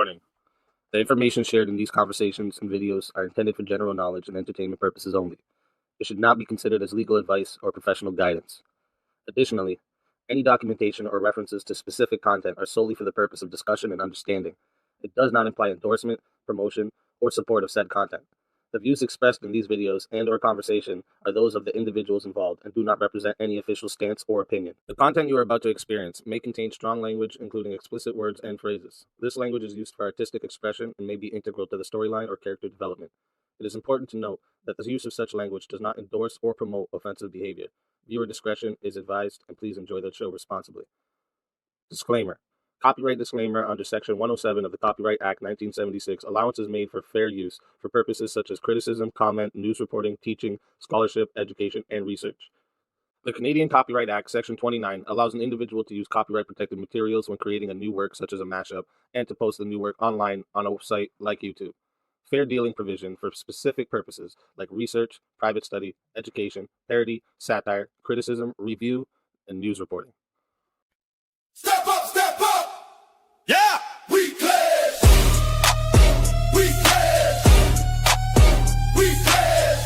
Warning. The information shared in these conversations and videos are intended for general knowledge and entertainment purposes only. It should not be considered as legal advice or professional guidance. Additionally, any documentation or references to specific content are solely for the purpose of discussion and understanding. It does not imply endorsement, promotion, or support of said content. The views expressed in these videos and/or conversation are those of the individuals involved and do not represent any official stance or opinion. The content you are about to experience may contain strong language, including explicit words and phrases. This language is used for artistic expression and may be integral to the storyline or character development. It is important to note that the use of such language does not endorse or promote offensive behavior. Viewer discretion is advised, and please enjoy the show responsibly. Disclaimer. Copyright disclaimer under Section 107 of the Copyright Act 1976. Allowance is made for fair use for purposes such as criticism, comment, news reporting, teaching, scholarship, education, and research. The Canadian Copyright Act, Section 29, allows an individual to use copyright-protected materials when creating a new work, such as a mashup, and to post the new work online on a site like YouTube. Fair dealing provision for specific purposes like research, private study, education, parody, satire, criticism, review, and news reporting. Step up, step up! Yeah! We pledge! We pledge! We pledge!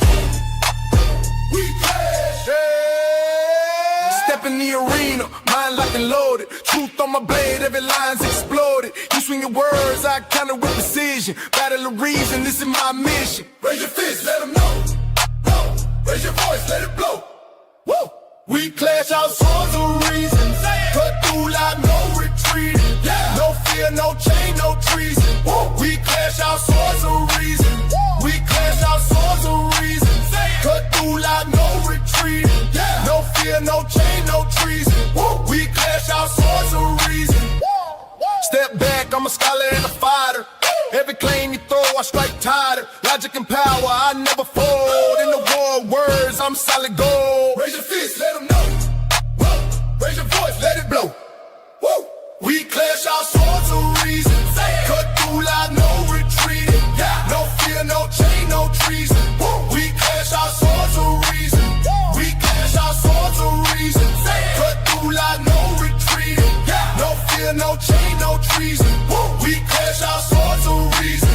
We pledge! Yeah! Step in the arena, mind locked and loaded. Truth on my blade, every line's exploded. You swing your words, I counter with precision. Battle of reason, this is my mission. Raise your fist, let them know. No. Raise your voice, let it blow. Woo! We clash our swords of reason. Cut through like no retreating. Yeah. No fear, no chain, no treason. Woo. We clash our swords of reason. Woo. We clash our swords of reason. Cut through like no retreating. Yeah. No fear, no chain, no treason. Woo. We clash our swords of reason. Step back, I'm a scholar and a fighter. Every claim you throw, I strike tighter. Logic and power, I never fold. In the war of words, I'm solid gold. Raise your fist, let them know. Whoa. Raise your voice, let it blow. Woo. We clash our swords of reason. Cut through like no retreating. Yeah. No fear, no chain, no treason. Woo. We clash our swords of reason. Woo. We clash our swords of reason. Cut through like no retreating. Yeah. No fear, no chain, no treason. Woo. We clash our swords of reason.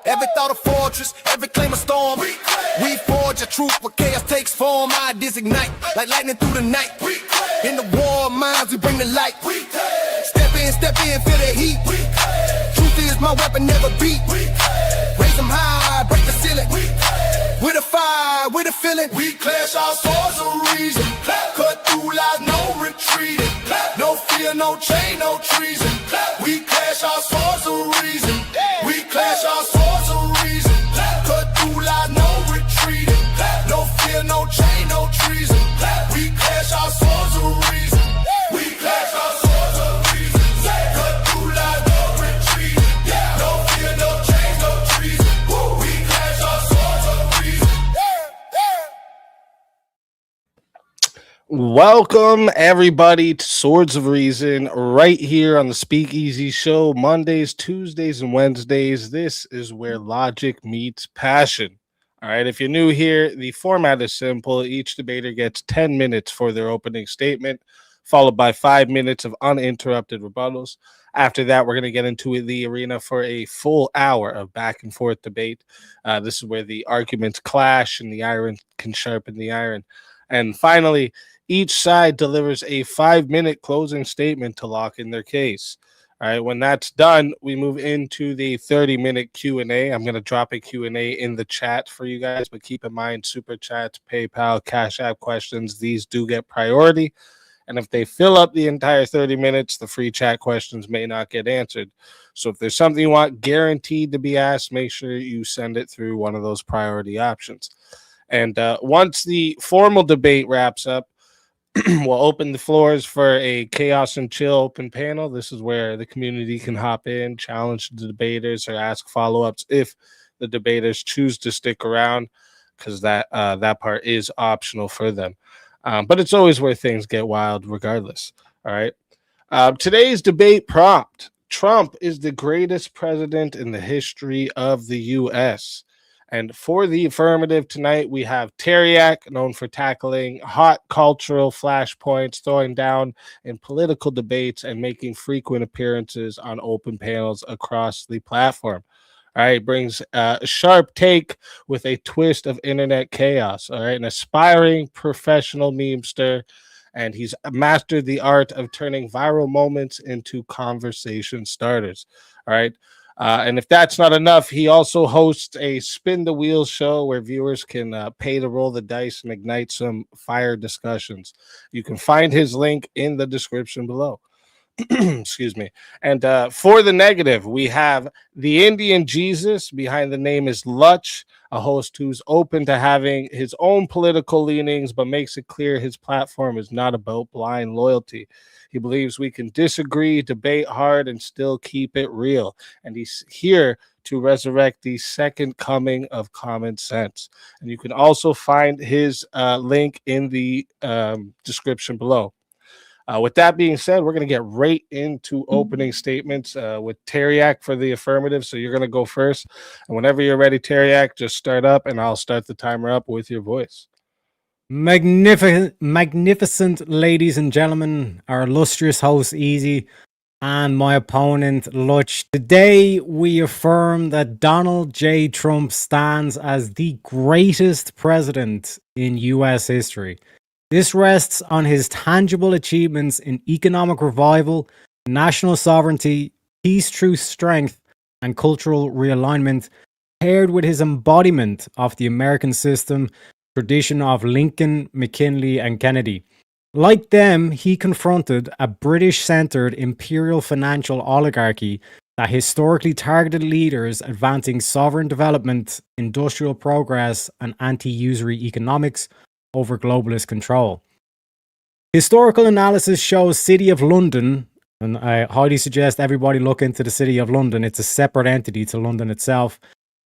Every thought a fortress, every claim a storm. We forge a truth where chaos takes form. Ideas ignite like lightning through the night. In the war of minds, we bring the light. Step in, feel the heat. Truth is my weapon, never beat. Raise them high, break the ceiling. With a fire, with a feeling. We clash our swords of reason. Cut through like no retreating. No fear, no chain, no treason. We clash our swords of reason. We clash our swords of reason. Cut through like no retreating. No fear, no chain, no treason. We clash our swords of reason. We clash our swords of reason. Cut through like no retreating. No fear, no chain, no treason. We clash our swords of reason. Welcome, everybody, to Swords of Reason, right here on the Speakeasy Show, Mondays, Tuesdays, and Wednesdays. This is where logic meets passion. All right, if you're new here, the format is simple. Each debater gets 10 minutes for their opening statement, followed by 5 minutes of uninterrupted rebuttals. After that, we're going to get into the arena for a full hour of back and forth debate. This is where the arguments clash and the iron can sharpen the iron. And finally, each side delivers a 5-minute closing statement to lock in their case. All right, when that's done, we move into the 30-minute Q&A. I'm going to drop a Q&A in the chat for you guys, but keep in mind, Super Chats, PayPal, Cash App questions, these do get priority. And if they fill up the entire 30 minutes, the free chat questions may not get answered. So if there's something you want guaranteed to be asked, make sure you send it through one of those priority options. And once the formal debate wraps up, we'll open the floors for a chaos and chill open panel. This is where the community can hop in, challenge the debaters, or ask follow-ups if the debaters choose to stick around, because that part is optional for them. But it's always where things get wild regardless. All right. Today's debate prompt: Trump is the greatest president in the history of the U.S. And for the affirmative tonight, we have Tareyak, known for tackling hot cultural flashpoints, throwing down in political debates, and making frequent appearances on open panels across the platform. All right, brings a sharp take with a twist of internet chaos. All right, an aspiring professional memester, and he's mastered the art of turning viral moments into conversation starters. All right. And if that's not enough, he also hosts a spin the wheel show where viewers can pay to roll the dice and ignite some fire discussions. You can find his link in the description below. Excuse me. And for the negative, we have the Indian Jesus. Behind the name is Lutch, a host who's open to having his own political leanings, but makes it clear his platform is not about blind loyalty. He believes we can disagree, debate hard, and still keep it real. And he's here to resurrect the second coming of common sense. And you can also find his link in the description below. With that being said, we're going to get right into opening statements with Tareyak for the affirmative. So you're going to go first. And whenever you're ready, Tareyak, just start up and I'll start the timer up with your voice. Magnificent ladies and gentlemen, our illustrious host, Easy, and my opponent, Lutch. Today, we affirm that Donald J. Trump stands as the greatest president in U.S. history. This rests on his tangible achievements in economic revival, national sovereignty, peace, truth, strength, and cultural realignment, paired with his embodiment of the American system, tradition of Lincoln, McKinley, and Kennedy. Like them, he confronted a British-centered imperial financial oligarchy that historically targeted leaders advancing sovereign development, industrial progress, and anti-usury economics over globalist control. Historical analysis shows City of London, and I highly suggest everybody look into the City of London. It's a separate entity to London itself.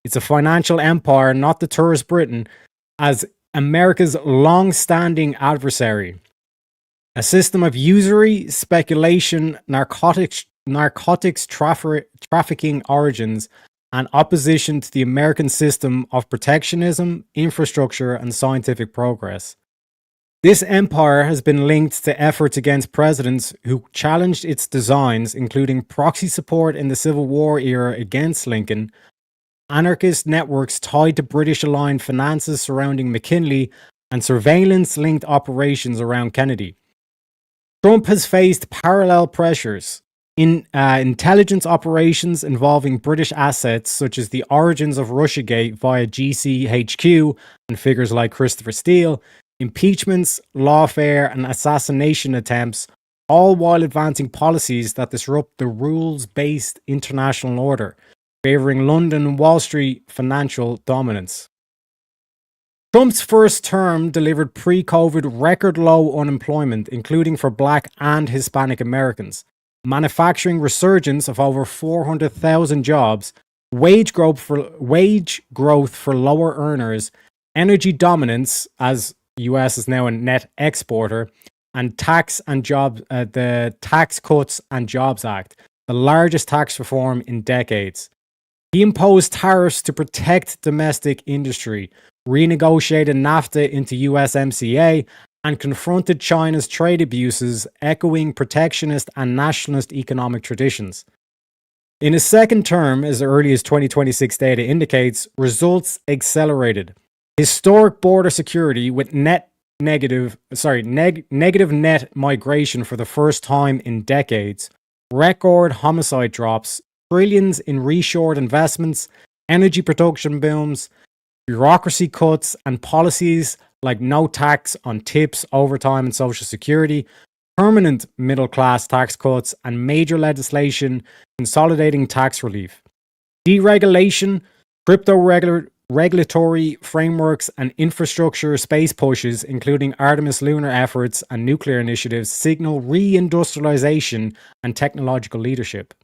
It's a financial empire, not the tourist Britain, as America's long-standing adversary. A system of usury, speculation, narcotics trafficking origins, and opposition to the American system of protectionism, infrastructure, and scientific progress. This empire has been linked to efforts against presidents who challenged its designs, including proxy support in the Civil War era against Lincoln, anarchist networks tied to British-aligned finances surrounding McKinley, and surveillance-linked operations around Kennedy. Trump has faced parallel pressures in intelligence operations involving British assets, such as the origins of Russiagate via GCHQ and figures like Christopher Steele, impeachments, lawfare, and assassination attempts, all while advancing policies that disrupt the rules-based international order, favoring London and Wall Street financial dominance. Trump's first term delivered pre-COVID record-low unemployment, including for Black and Hispanic Americans, manufacturing resurgence of over 400,000 jobs, wage growth for lower earners, energy dominance, as the US is now a net exporter, and the Tax Cuts and Jobs Act, the largest tax reform in decades. He imposed tariffs to protect domestic industry, renegotiated NAFTA into USMCA, and confronted China's trade abuses, echoing protectionist and nationalist economic traditions. In his second term, as early as 2026 data indicates, results accelerated. Historic border security with negative net migration for the first time in decades, record homicide drops, trillions in reshored investments, energy production booms, bureaucracy cuts, and policies like no tax on tips, overtime, and social security, permanent middle-class tax cuts, and major legislation consolidating tax relief. Deregulation, crypto regulatory frameworks, and infrastructure space pushes, including Artemis lunar efforts and nuclear initiatives, signal reindustrialization and technological leadership.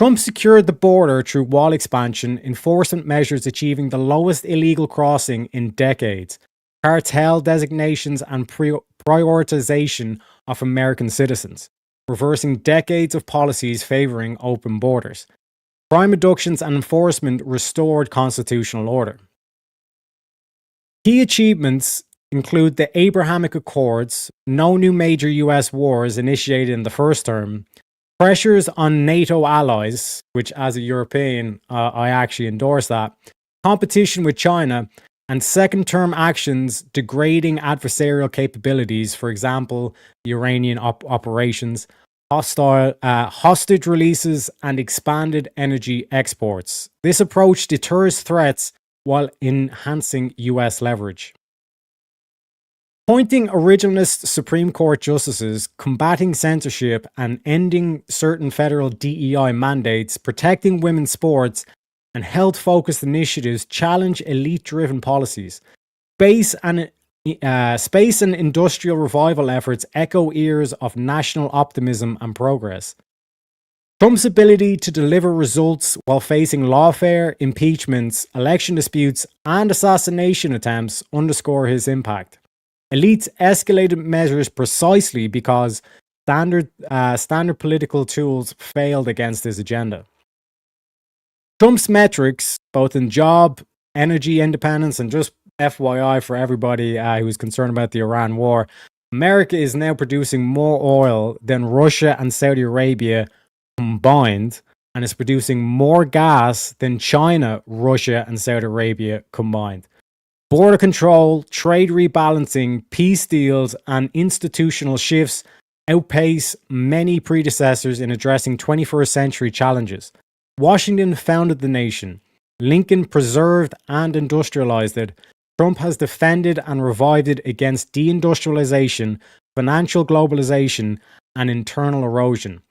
Trump secured the border through wall expansion, enforcement measures achieving the lowest illegal crossing in decades, cartel designations, and prioritization of American citizens, reversing decades of policies favoring open borders. Crime reductions and enforcement restored constitutional order. Key achievements include the Abrahamic Accords, no new major US wars initiated in the first term, pressures on NATO allies, which as a European, I actually endorse that, competition with China, and second term actions degrading adversarial capabilities, for example, the Iranian operations, hostage releases, and expanded energy exports. This approach deters threats while enhancing US leverage. Appointing originalist Supreme Court justices, combating censorship, and ending certain federal DEI mandates, protecting women's sports, and health-focused initiatives challenge elite-driven policies. Space and industrial revival efforts echo ears of national optimism and progress. Trump's ability to deliver results while facing lawfare, impeachments, election disputes, and assassination attempts underscore his impact. Elites escalated measures precisely because standard political tools failed against his agenda. Trump's metrics, both in job, energy independence, and just FYI for everybody who's concerned about the Iran war, America is now producing more oil than Russia and Saudi Arabia combined, and is producing more gas than China, Russia, and Saudi Arabia combined. Border control, trade rebalancing, peace deals, and institutional shifts outpace many predecessors in addressing 21st century challenges. Washington founded the nation. Lincoln preserved and industrialized it. Trump has defended and revived it against deindustrialization, financial globalization, and internal erosion.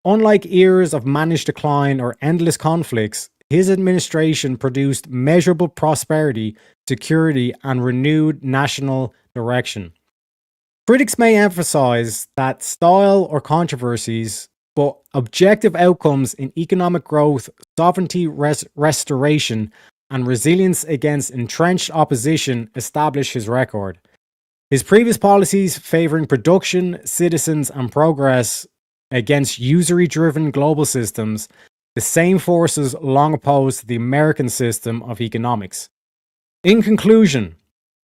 Unlike eras of managed decline or endless conflicts, his administration produced measurable prosperity, security, and renewed national direction. Critics may emphasize that style or controversies, but objective outcomes in economic growth, sovereignty restoration, and resilience against entrenched opposition establish his record. His previous policies favoring production, citizens, and progress against usury-driven global systems, the same forces long opposed the American system of economics. In conclusion,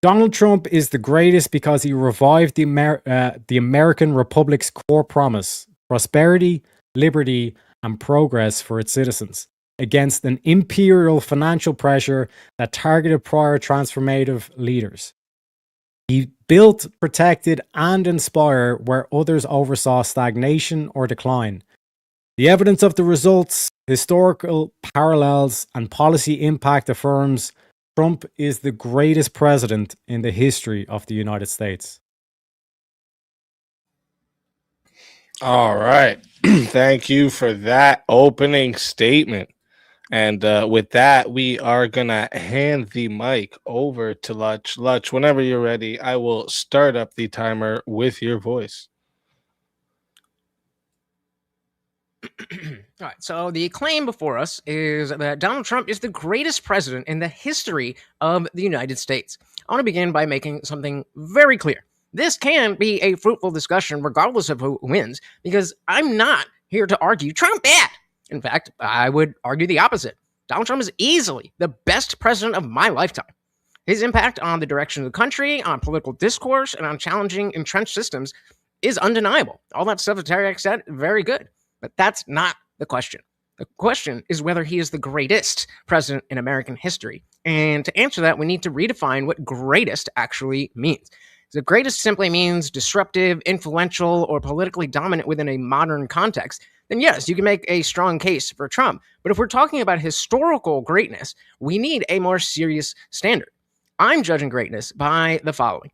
Donald Trump is the greatest because he revived the American Republic's core promise: prosperity, liberty, and progress for its citizens, against an imperial financial pressure that targeted prior transformative leaders. He built, protected, and inspired where others oversaw stagnation or decline. The evidence of the results, historical parallels, and policy impact affirms Trump is the greatest president in the history of the United States. All right. Thank you for that opening statement. And with that, we are going to hand the mic over to Lutch. Lutch, whenever you're ready, I will start up the timer with your voice. All right, so the claim before us is that Donald Trump is the greatest president in the history of the United States. I want to begin by making something very clear. This can be a fruitful discussion regardless of who wins, because I'm not here to argue Trump bad. In fact, I would argue the opposite. Donald Trump is easily the best president of my lifetime. His impact on the direction of the country, on political discourse, and on challenging entrenched systems is undeniable. All that stuff that Tareyak said, very good. But that's not the question. The question is whether he is the greatest president in American history. And to answer that, we need to redefine what greatest actually means. The greatest simply means disruptive, influential, or politically dominant within a modern context. Then yes, you can make a strong case for Trump. But if we're talking about historical greatness, we need a more serious standard. I'm judging greatness by the following.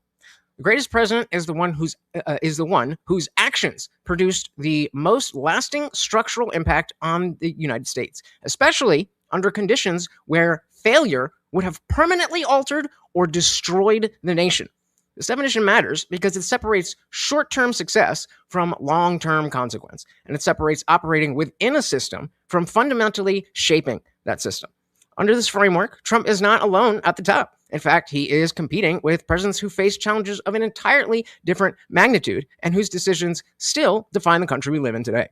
The greatest president is the one whose actions produced the most lasting structural impact on the United States, especially under conditions where failure would have permanently altered or destroyed the nation. This definition matters because it separates short-term success from long-term consequence, and it separates operating within a system from fundamentally shaping that system. Under this framework, Trump is not alone at the top. In fact, he is competing with presidents who face challenges of an entirely different magnitude and whose decisions still define the country we live in today.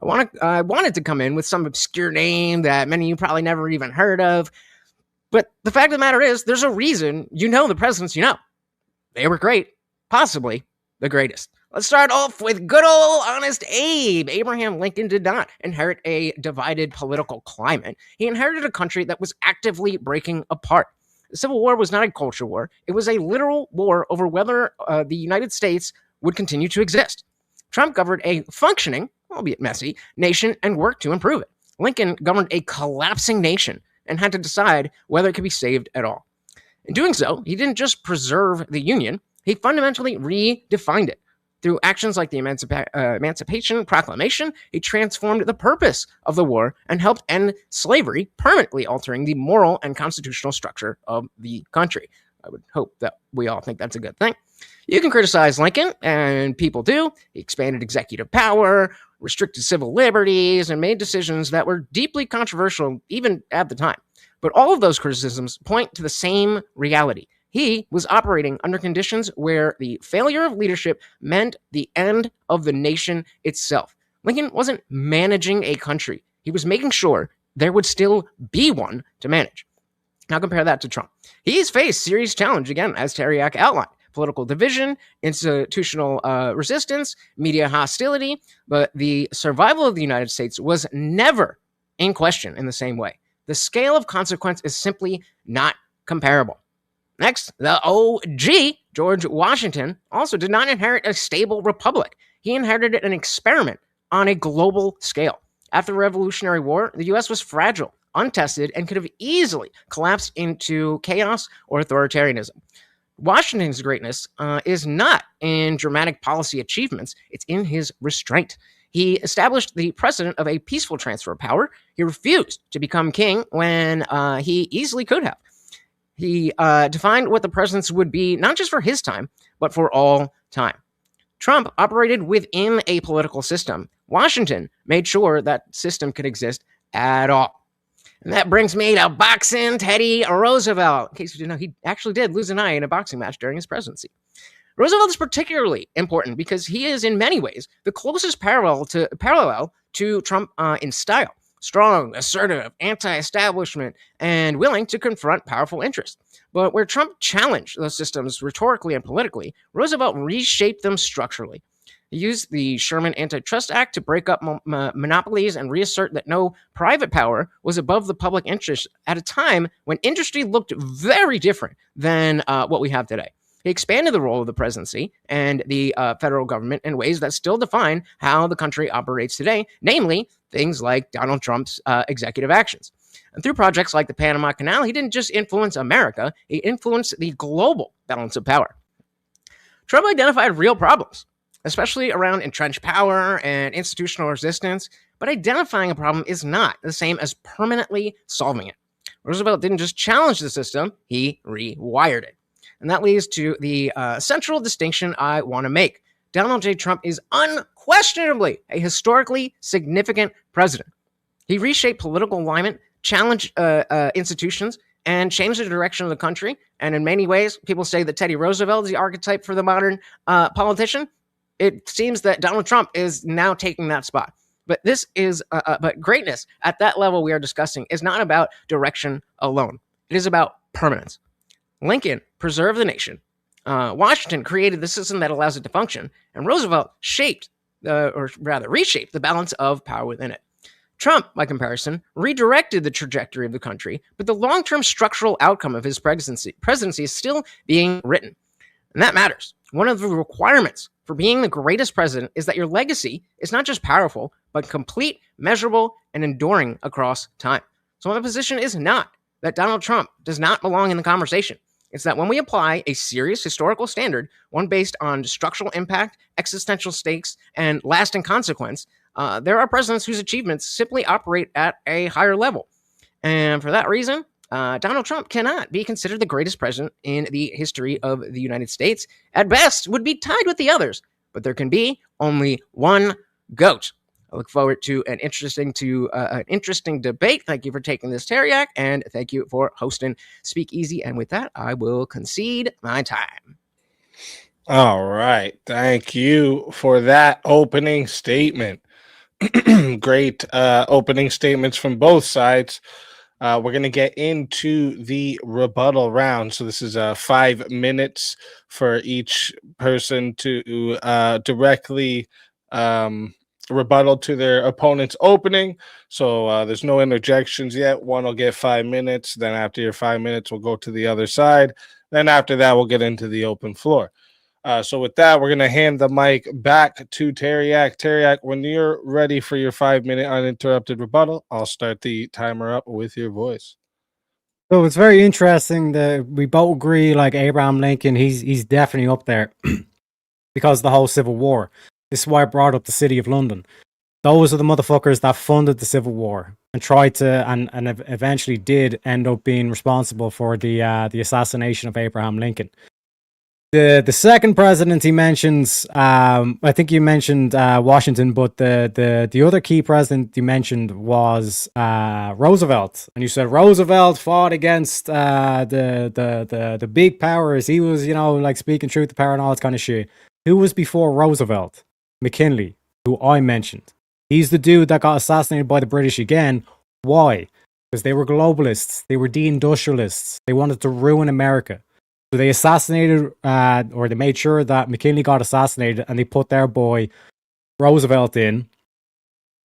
I wanted to come in with some obscure name that many of you probably never even heard of. But the fact of the matter is, there's a reason you know the presidents you know. They were great, possibly the greatest. Let's start off with good old honest Abe. Abraham Lincoln did not inherit a divided political climate. He inherited a country that was actively breaking apart. The Civil War was not a culture war. It was a literal war over whether the United States would continue to exist. Trump governed a functioning, albeit messy, nation and worked to improve it. Lincoln governed a collapsing nation and had to decide whether it could be saved at all. In doing so, he didn't just preserve the Union, he fundamentally redefined it. Through actions like the Emancipation Proclamation, he transformed the purpose of the war and helped end slavery, permanently altering the moral and constitutional structure of the country. I would hope that we all think that's a good thing. You can criticize Lincoln, and people do. He expanded executive power, restricted civil liberties, and made decisions that were deeply controversial even at the time. But all of those criticisms point to the same reality. He was operating under conditions where the failure of leadership meant the end of the nation itself. Lincoln wasn't managing a country. He was making sure there would still be one to manage. Now compare that to Trump. He's faced serious challenge, again, as Tareyak outlined. Political division, institutional resistance, media hostility, but the survival of the United States was never in question in the same way. The scale of consequence is simply not comparable. Next, the OG, George Washington, also did not inherit a stable republic. He inherited an experiment on a global scale. After the Revolutionary War, the U.S. was fragile, untested, and could have easily collapsed into chaos or authoritarianism. Washington's greatness is not in dramatic policy achievements, it's in his restraint. He established the precedent of a peaceful transfer of power. He refused to become king when he easily could have. He defined what the presidency would be, not just for his time, but for all time. Trump operated within a political system. Washington made sure that system could exist at all. And that brings me to boxing Teddy Roosevelt. In case you didn't know, he actually did lose an eye in a boxing match during his presidency. Roosevelt is particularly important because he is, in many ways, the closest parallel to Trump in style. Strong, assertive, anti-establishment, and willing to confront powerful interests. But where Trump challenged those systems rhetorically and politically, Roosevelt reshaped them structurally. He used the Sherman Antitrust Act to break up monopolies and reassert that no private power was above the public interest at a time when industry looked very different than what we have today. He expanded the role of the presidency and the federal government in ways that still define how the country operates today, namely things like Donald Trump's executive actions. And through projects like the Panama Canal, he didn't just influence America, he influenced the global balance of power. Trump identified real problems, especially around entrenched power and institutional resistance, but identifying a problem is not the same as permanently solving it. Roosevelt didn't just challenge the system, he rewired it. And that leads to the central distinction I want to make. Donald J. Trump is unquestionably a historically significant president. He reshaped political alignment, challenged institutions, and changed the direction of the country. And in many ways, people say that Teddy Roosevelt is the archetype for the modern politician. It seems that Donald Trump is now taking that spot. But this is, but greatness at that level we are discussing is not about direction alone. It is about permanence. Lincoln preserved the nation. Washington created the system that allows it to function, and Roosevelt reshaped the balance of power within it. Trump, by comparison, redirected the trajectory of the country, but the long-term structural outcome of his presidency is still being written. And that matters. One of the requirements for being the greatest president is that your legacy is not just powerful, but complete, measurable, and enduring across time. So my position is not that Donald Trump does not belong in the conversation. It's that when we apply a serious historical standard, one based on structural impact, existential stakes, and lasting consequence, there are presidents whose achievements simply operate at a higher level. And for that reason, Donald Trump cannot be considered the greatest president in the history of the United States. At best, would be tied with the others, but there can be only one GOAT. I look forward to an interesting debate. Thank you for taking this, Tareyak, and thank you for hosting Speakeasy. And with that, I will concede my time. All right. Thank you for that opening statement. Great opening statements from both sides. We're going to get into the rebuttal round. So this is 5 minutes for each person to directly rebuttal to their opponent's opening. So there's no interjections yet. One will get 5 minutes. Then after your 5 minutes, we'll go to the other side. Then after that, we'll get into the open floor. So with that, we're going to hand the mic back to Tareyak. Tareyak, when you're ready for your 5-minute uninterrupted rebuttal, I'll start the timer up with your voice. So it's very interesting that we both agree, like Abraham Lincoln, he's definitely up there because of the whole Civil War. This is why I brought up the City of London. Those are the motherfuckers that funded the Civil War and tried to, and eventually did end up being responsible for the assassination of Abraham Lincoln. The second president he mentions, I think you mentioned Washington, but the other key president you mentioned was Roosevelt, and you said Roosevelt fought against the big powers. He was, like speaking truth to power and all that kind of shit. Who was before Roosevelt? McKinley, who I mentioned. He's the dude that got assassinated by the British again. Why? Because they were globalists. They were deindustrialists. They wanted to ruin America. So they assassinated, or they made sure that McKinley got assassinated, and they put their boy Roosevelt in.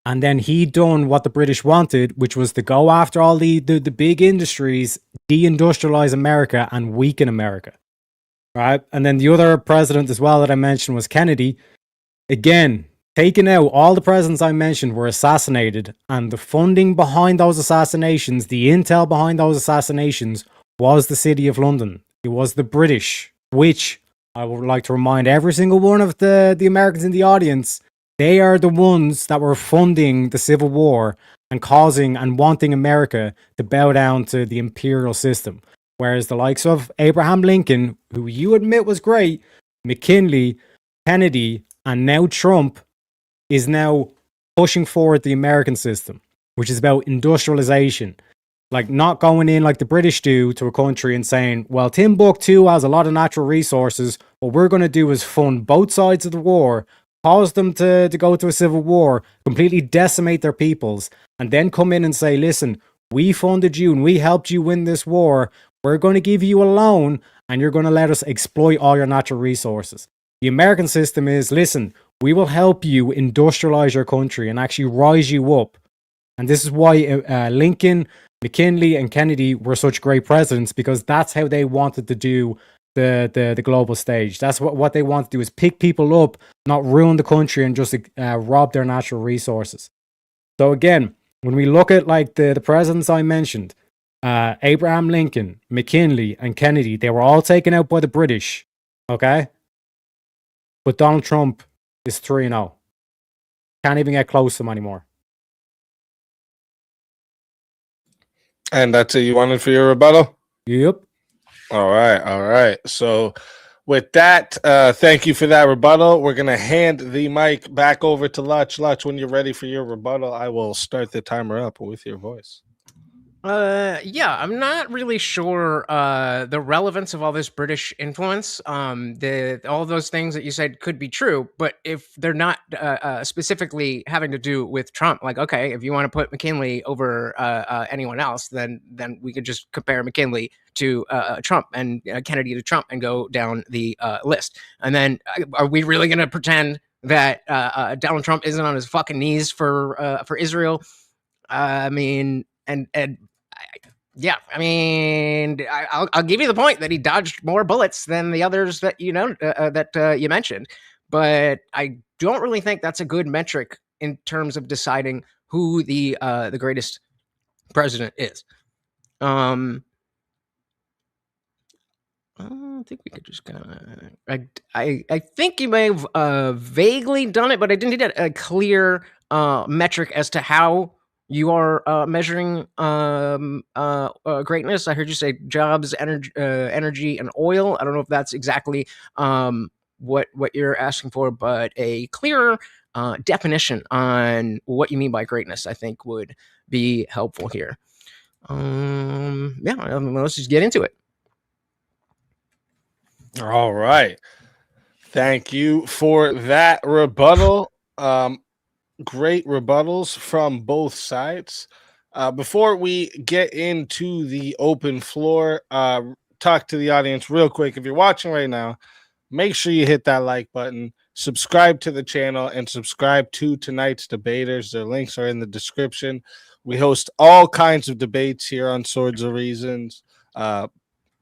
And then he done what the British wanted, which was to go after all the big industries, deindustrialize America, and weaken America. Right? And then the other president as well that I mentioned was Kennedy. Again, taken out, all the presidents I mentioned were assassinated, and the funding behind those assassinations, the intel behind those assassinations, was the City of London. It was the British, which I would like to remind every single one of the Americans in the audience, they are the ones that were funding the Civil War and causing and wanting America to bow down to the imperial system. Whereas the likes of Abraham Lincoln, who you admit was great, McKinley, Kennedy, and now Trump is now pushing forward the American system, which is about industrialization. Like not going in like the British do to a country and saying, well, Timbuktu has a lot of natural resources. What we're going to do is fund both sides of the war, cause them to go to a civil war, completely decimate their peoples, and then come in and say, listen, we funded you and we helped you win this war. We're going to give you a loan and you're going to let us exploit all your natural resources. The American system is, listen, we will help you industrialize your country and actually rise you up. And this is why Lincoln, McKinley, and Kennedy were such great presidents, because that's how they wanted to do the global stage. That's what they want to do, is pick people up, not ruin the country and just rob their natural resources. So again, when we look at like the presidents I mentioned, Abraham Lincoln, McKinley, and Kennedy, they were all taken out by the British. Okay? But Donald Trump is 3-0. Can't even get close to him anymore. And that's it you wanted for your rebuttal? Yep. All right. So with that, thank you for that rebuttal. We're going to hand the mic back over to Lutch. Lutch, when you're ready for your rebuttal, I will start the timer up with your voice. Yeah, I'm not really sure the relevance of all this British influence. All those things that you said could be true, but if they're not specifically having to do with Trump, like, okay, if you want to put McKinley over anyone else, then we could just compare McKinley to Trump and Kennedy to Trump and go down the list. And then are we really going to pretend that Donald Trump isn't on his fucking knees for Israel? I mean, and yeah, I mean, I'll give you the point that he dodged more bullets than the others that you mentioned, but I don't really think that's a good metric in terms of deciding who the greatest president is. I think we could just kind of. I think you may have vaguely done it, but I didn't get a clear metric as to how you are measuring greatness. I heard you say jobs, energy, and oil. I don't know if that's exactly what you're asking for, but a clearer definition on what you mean by greatness, I think, would be helpful here. Yeah, let's just get into it. All right. Thank you for that rebuttal. great rebuttals from both sides. Before we get into the open floor, talk to the audience real quick. If you're watching right now, make sure you hit that like button, subscribe to the channel, and subscribe to tonight's debaters. Their links are in the description. We host all kinds of debates here on Swords of Reasons,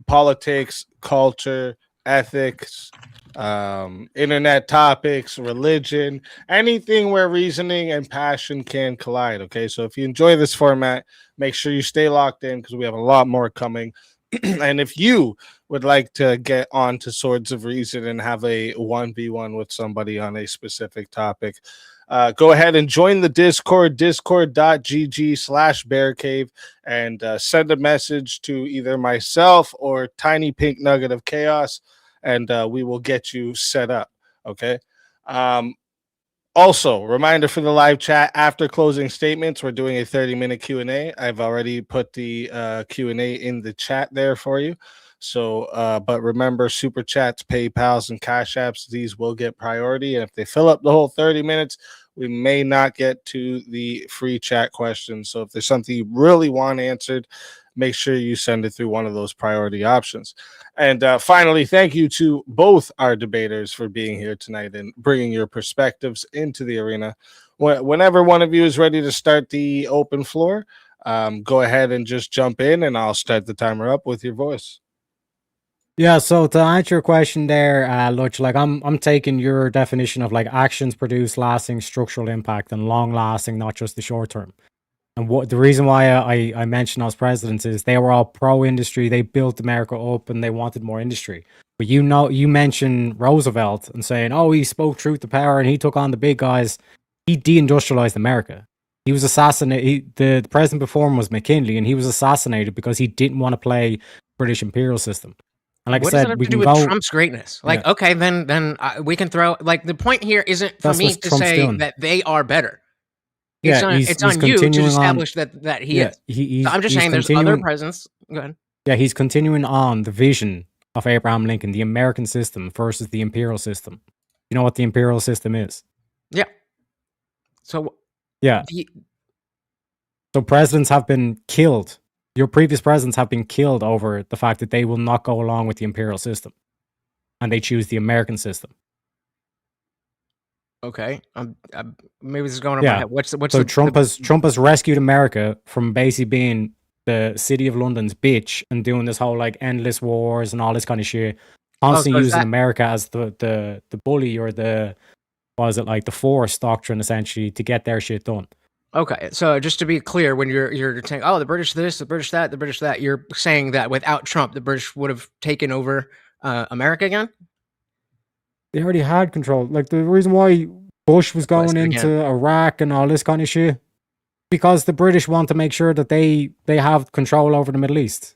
politics, culture, ethics, internet topics, religion, anything where reasoning and passion can collide. Okay, so if you enjoy this format, make sure you stay locked in because we have a lot more coming. And if you would like to get on to Swords of Reason and have a 1v1 with somebody on a specific topic, go ahead and join the Discord, discord.gg/bearcave, and send a message to either myself or Tiny Pink Nugget of Chaos, and we will get you set up. Okay. Also, reminder for the live chat, after closing statements, we're doing a 30-minute Q&A. I've already put the Q&A in the chat there for you. So, but remember, super chats, PayPals, and Cash Apps, these will get priority. And if they fill up the whole 30 minutes, we may not get to the free chat questions. So if there's something you really want answered, make sure you send it through one of those priority options. And finally, thank you to both our debaters for being here tonight and bringing your perspectives into the arena. Whenever one of you is ready to start the open floor, go ahead and just jump in, and I'll start the timer up with your voice. Yeah, so to answer your question there, Lutch, like I'm taking your definition of like actions produce lasting structural impact and long lasting, not just the short term. And what the reason why I mentioned those presidents is they were all pro industry. They built America up and they wanted more industry. But you mentioned Roosevelt and saying, oh, he spoke truth to power and he took on the big guys. He deindustrialized America. He was assassinated. The president before him was McKinley, and he was assassinated because he didn't want to play British imperial system. And like What I does said, that have we to do can with go. Trump's greatness? Like, okay, then we can throw like the point here isn't for That's me what to Trump's say doing. that they are better. Yeah, It's he's on you to continuing establish that he is. He's, So I'm just he's saying there's other continuing. presidents. Go ahead. Yeah, he's continuing on the vision of Abraham Lincoln, the American system versus the imperial system. You know what the imperial system is? Yeah. So Yeah. So presidents have been killed. Your previous presidents have been killed over the fact that they will not go along with the imperial system, and they choose the American system. okay, maybe this is going over my head. What's so Trump has rescued America from basically being the city of London's bitch and doing this whole like endless wars and all this kind of shit, constantly using America as the bully or the the force doctrine essentially to get their shit done. Okay, so just to be clear, when you're saying, oh, the British this, the British that, the British that, you're saying that without Trump, the British would have taken over America again? They already had control. Like the reason why Bush was going into Iraq and all this kind of shit, because the British want to make sure that they have control over the Middle East.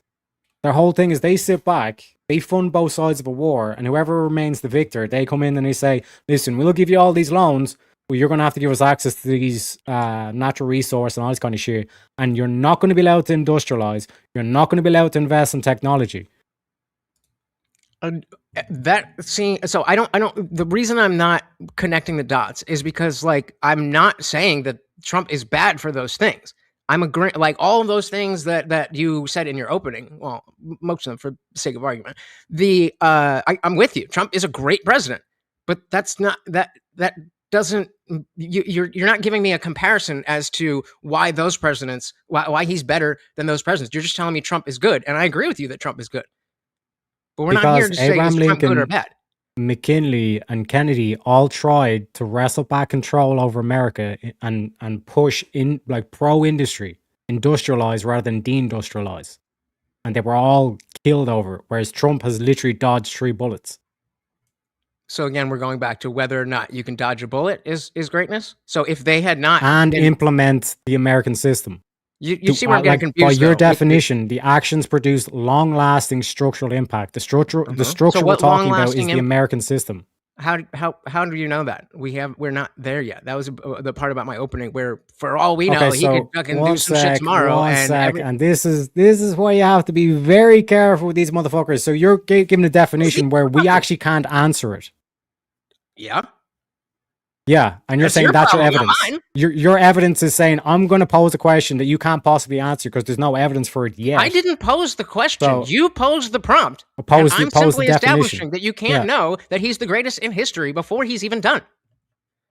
Their whole thing is they sit back, they fund both sides of a war, and whoever remains the victor, they come in and they say, listen, we'll give you all these loans, but you're going to have to give us access to these natural resource and all this kind of shit, and you're not going to be allowed to industrialize, you're not going to be allowed to invest in technology. So I don't, the reason I'm not connecting the dots is because like, I'm not saying that Trump is bad for those things. I'm agreeing, like all of those things that you said in your opening, well, most of them for the sake of argument, I'm with you. Trump is a great president, but that's not, that doesn't, you're not giving me a comparison as to why those presidents, why he's better than those presidents. You're just telling me Trump is good. And I agree with you that Trump is good. But we're not here to say is Trump good or bad. McKinley and Kennedy all tried to wrestle back control over America and push in like pro-industry, industrialize rather than deindustrialize. And they were all killed over it, whereas Trump has literally dodged 3 bullets. So again, we're going back to whether or not you can dodge a bullet is greatness. So if they had not... And implement the American system. You see where I'm getting confused. By your definition, the actions produce long-lasting structural impact. The structure we're talking about is the American system. How do you know that? We're not there yet. That was the part about my opening where, for all we know, he could fucking do some shit tomorrow. And this is why you have to be very careful with these motherfuckers. So you're giving a definition where we actually can't answer it. Yeah. Yeah, and you're That's saying your that's your problem, not evidence. mine. Your evidence is saying I'm going to pose a question that you can't possibly answer because there's no evidence for it yet. I didn't pose the question. So- You posed the prompt. Pose and I'm the simply definition. establishing that you can't know that he's the greatest in history before he's even done.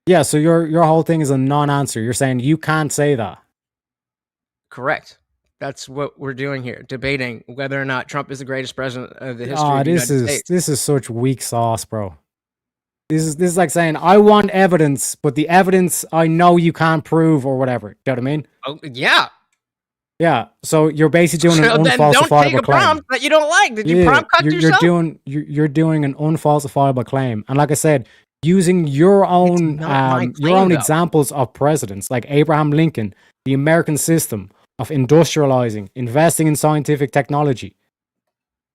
Yeah, so your whole thing is a non-answer. You're saying you can't say that. Correct. That's what we're doing here, debating whether or not Trump is the greatest president of the history of the United States. This is such weak sauce, bro. This is like saying I want evidence, but the evidence I know you can't prove or whatever. You know what I mean? Oh, yeah. Yeah. So you're basically doing So an then don't take unfalsifiable a claim. prompt that you don't like. Did you prompt cut yourself? You're doing an unfalsifiable claim, and like I said, using your own not my claim, though. examples of presidents like Abraham Lincoln, the American system of industrializing, investing in scientific technology,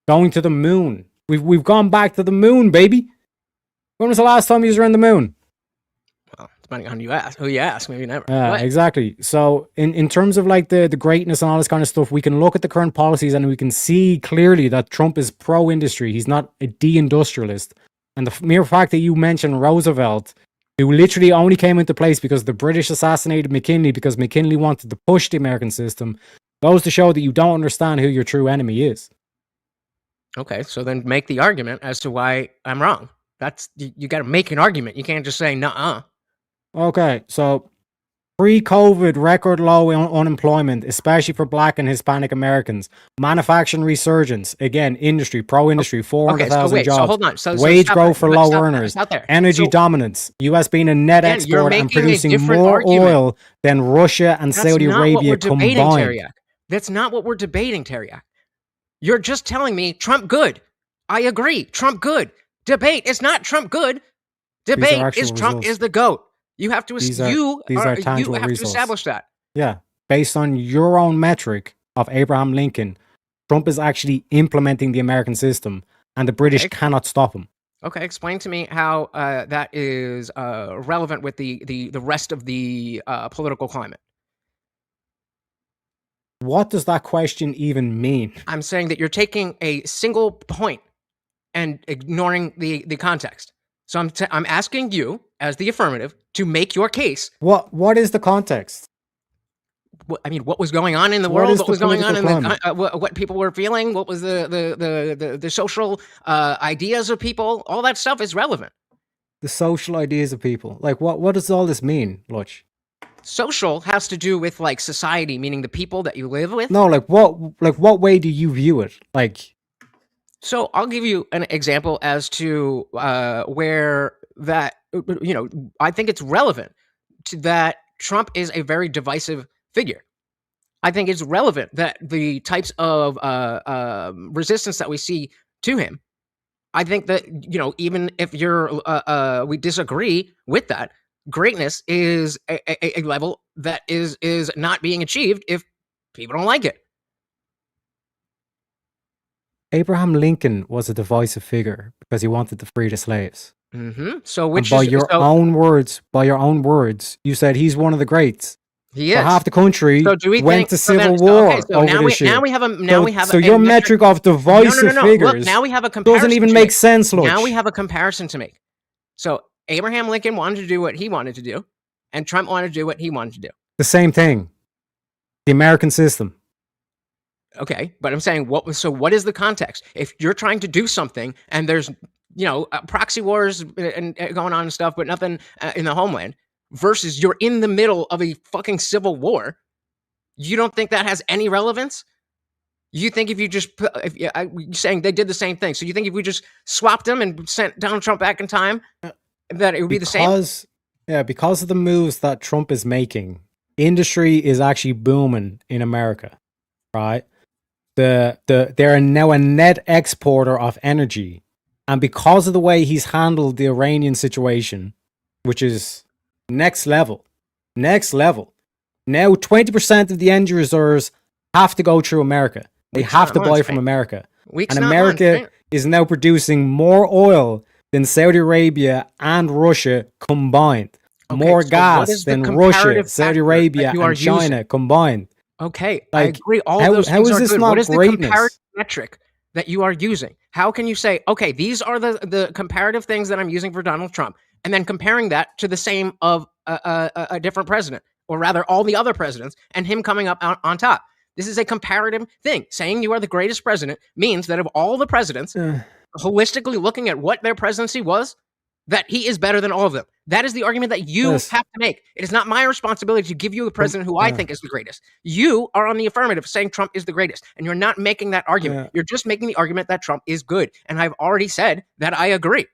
going to the moon. We've gone back to the moon, baby. When was the last time you were on the moon? Well, depending on who you ask, maybe never. Yeah, exactly. So in terms of like the greatness and all this kind of stuff, we can look at the current policies and we can see clearly that Trump is pro-industry. He's not a de-industrialist. And the mere fact that you mentioned Roosevelt, who literally only came into place because the British assassinated McKinley because McKinley wanted to push the American system, goes to show that you don't understand who your true enemy is. Okay, so then make the argument as to why I'm wrong. That's you got to make an argument. You can't just say nuh-uh. Okay, so pre-COVID record low unemployment, especially for Black and Hispanic Americans. Manufacturing resurgence, again, industry, pro-industry, 400,000 jobs. So hold on. So wage stop growth there. for low Stop earners. Stop there. Energy So, dominance. U.S. being a net again, you're exporter and making a producing different more argument. oil than Russia and that's Saudi not what Arabia we're debating, combined. Tareyak. That's not what we're debating, Tareyak. You're just telling me Trump good. I agree. Trump good. Debate. It's not Trump good. Debate is Trump results. is the GOAT. You have to These are tangible to results. establish that. Yeah, based on your own metric of Abraham Lincoln, Trump is actually implementing the American system, and the British cannot stop him. Okay, explain to me how that is relevant with the rest of the political climate. What does that question even mean? I'm saying that you're taking a single point and ignoring the context. So I'm asking you, as the affirmative, to make your case. What is the context? I mean, what was going on in the What world? is What the was going on in political the what people were feeling? What was the social ideas of people? All that stuff is relevant. The social ideas of people. Like, what does all this mean, Lutch? Social has to do with like society, meaning the people that you live with. No, what way do you view it? Like, so I'll give you an example as to where that, I think it's relevant to that Trump is a very divisive figure. I think it's relevant that the types of resistance that we see to him, I think that, even if we disagree with that, greatness is a level that is not being achieved if people don't like it. Abraham Lincoln was a divisive figure because he wanted to free the slaves. Mm-hmm. So And by your own words, you said he's one of the greats. He is. So half the country went to civil war over this shit. So your metric of divisive figures Look, now we have a comparison doesn't even make sense, Lutch. Now we have a comparison to make. So Abraham Lincoln wanted to do what he wanted to do, and Trump wanted to do what he wanted to do. The same thing. The American system. Okay, but I'm saying what is the context? If you're trying to do something and there's proxy wars and going on and stuff, but nothing in the homeland, versus you're in the middle of a fucking civil war, you don't think that has any relevance? You think if you just you're saying they did the same thing, so you think if we just swapped them and sent Donald Trump back in time, that it would be the same? Yeah, because of the moves that Trump is making, industry is actually booming in America, right? They're now a net exporter of energy, and because of the way he's handled the Iranian situation, which is next level. Now 20% of the end users have to go through America. They have to buy from America. And America is now producing more oil than Saudi Arabia and Russia combined. More gas than Russia, Saudi Arabia, and China combined. Okay, I agree. All of those things are good. What is the comparative metric that you are using? How can you say, okay, these are the comparative things that I'm using for Donald Trump, and then comparing that to the same of a different president, or rather all the other presidents, and him coming up on top. This is a comparative thing. Saying you are the greatest president means that of all the presidents, holistically looking at what their presidency was, that he is better than all of them. That is the argument that you have to make. It is not my responsibility to give you a president who I think is the greatest. You are on the affirmative saying Trump is the greatest, and you're not making that argument. You're just making the argument that Trump is good, and I've already said that I agree.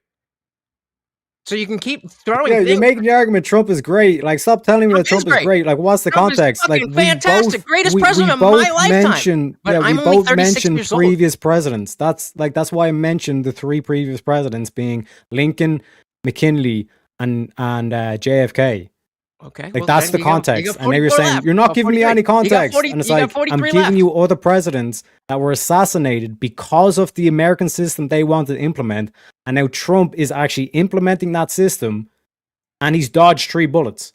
So you can keep throwing. Yeah, you're making the argument Trump is great. Like, stop telling me that Trump is great. Like, what's the context? Like, fantastic, greatest president of my lifetime. We both mentioned previous presidents. That's why I mentioned the three previous presidents being Lincoln, McKinley, and JFK. Okay, like that's the context. And now you're saying you're not giving me any context. And it's like I'm giving you other presidents that were assassinated because of the American system they wanted to implement, and now Trump is actually implementing that system, and he's dodged 3 bullets.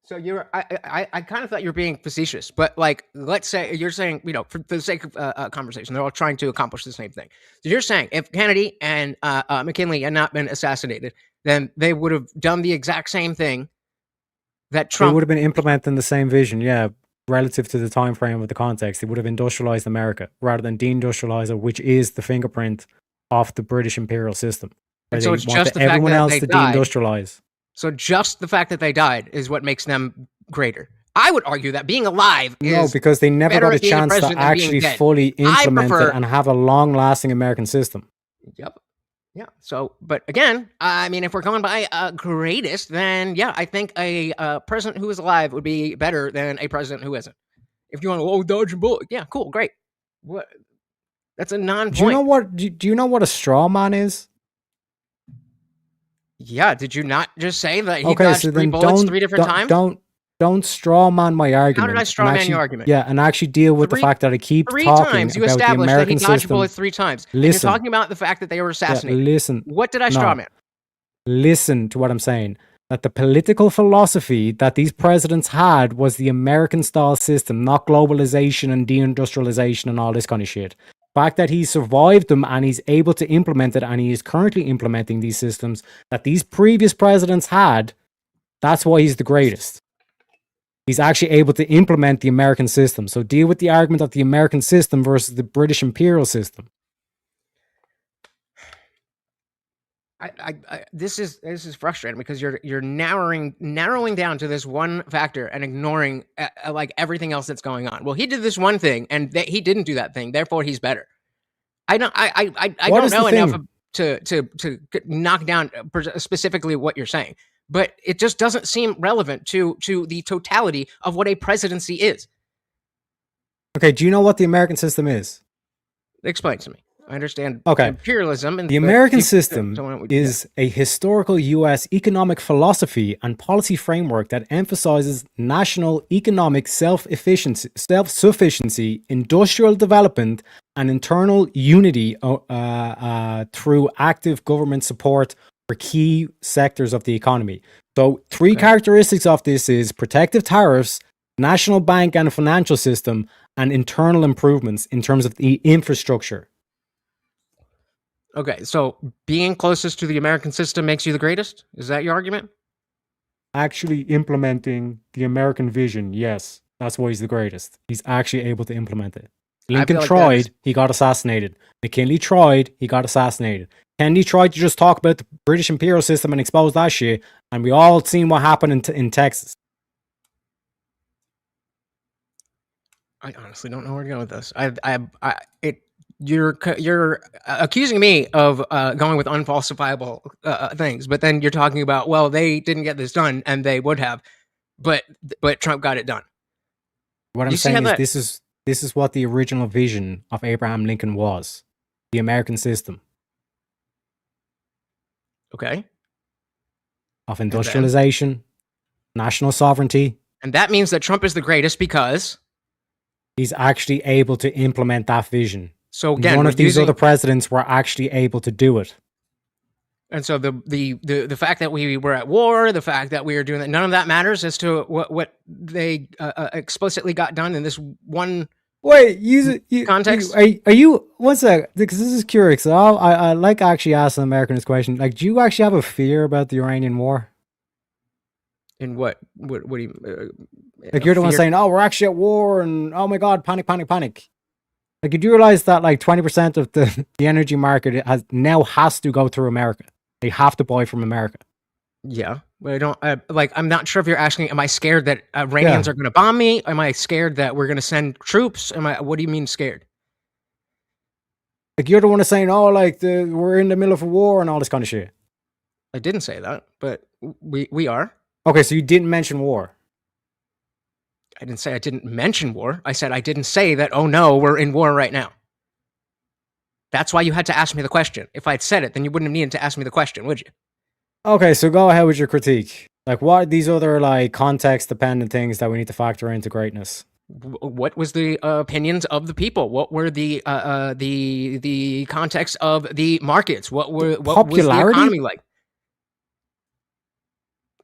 So I kind of thought you were being facetious, but like, let's say you're saying, for the sake of conversation, they're all trying to accomplish the same thing. So you're saying if Kennedy and McKinley had not been assassinated, then they would have done the exact same thing that Trump... They would have been implementing the same vision, yeah, relative to the time frame of the context. They would have industrialized America rather than deindustrialize it, which is the fingerprint of the British imperial system. And so it's just the fact that they died. Deindustrialize. So just the fact that they died is what makes them greater. I would argue that being alive is... No, because they never got a chance to actually fully implement it and have a long-lasting American system. Yep. Yeah. So, but again, I mean, if we're going by greatest, then yeah, I think a president who is alive would be better than a president who isn't. If you want to dodge and bullet, yeah, cool, great. What? That's a non-point. Do you know what a straw man is? Yeah. Did you not just say that he dodged 3 bullets 3 different times? Don't straw man my argument. How did I straw man your argument? Yeah, and actually deal with the fact that I keep talking about the American system. 3 times you established that he dodged bullets 3 times. Listen, and you're talking about the fact that they were assassinated. Yeah, listen. What did I straw man? Listen to what I'm saying. That the political philosophy that these presidents had was the American style system, not globalization and deindustrialization and all this kind of shit. The fact that he survived them and he's able to implement it, and he is currently implementing these systems that these previous presidents had, that's why he's the greatest. He's actually able to implement the American system. So deal with the argument of the American system versus the British imperial system. This is frustrating because you're narrowing down to this one factor and ignoring like everything else that's going on. Well, he did this one thing and he didn't do that thing, therefore he's better. I don't know enough to knock down specifically what you're saying. But it just doesn't seem relevant to the totality of what a presidency is. Okay, do you know what the American system is? Explain to me. I understand imperialism. And the American system is a historical U.S. economic philosophy and policy framework that emphasizes national economic self-sufficiency, industrial development, and internal unity through active government support for key sectors of the economy. So 3 characteristics of this is protective tariffs, national bank and financial system, and internal improvements in terms of the infrastructure. Okay, so being closest to the American system makes you the greatest? Is that your argument? Actually implementing the American vision, yes. That's why he's the greatest. He's actually able to implement it. Lincoln tried, he got assassinated. McKinley tried, he got assassinated. Kennedy tried to just talk about the British imperial system and expose that shit, and we all seen what happened in Texas. I honestly don't know where to go with this. You're accusing me of going with unfalsifiable things, but then you're talking about, well, they didn't get this done, and they would have, but Trump got it done. What I'm saying is this is what the original vision of Abraham Lincoln was: the American system. Okay. Of industrialization, national sovereignty. And that means that Trump is the greatest because he's actually able to implement that vision. So again, none of these other presidents were actually able to do it. And so the fact that we were at war, the fact that we were doing that, none of that matters as to what they explicitly got done in this one Wait, you Context? are you one sec? Because this is curious. So I like actually asking American this question. Like, do you actually have a fear about the Iranian war? In what? What do you? Like, you're the one fear- saying, "Oh, we're actually at war," and "Oh my God, panic, panic, panic." Like, you do realize that like 20% of the energy market has to go through America. They have to buy from America. Yeah, but I don't like. I'm not sure if you're asking. Am I scared that Iranians are going to bomb me? Am I scared that we're going to send troops? Am I? What do you mean scared? Like, you're the one saying, "Oh, like we're in the middle of a war and all this kind of shit." I didn't say that, but we are. Okay, so you didn't mention war. I didn't say I didn't mention war. I said I didn't say that. Oh no, we're in war right now. That's why you had to ask me the question. If I'd said it, then you wouldn't have needed to ask me the question, would you? Okay, so go ahead with your critique. Like, what are these other like context-dependent things that we need to factor into greatness? What was the opinions of the people? What were the context of the markets? What was the Popularity? economy like?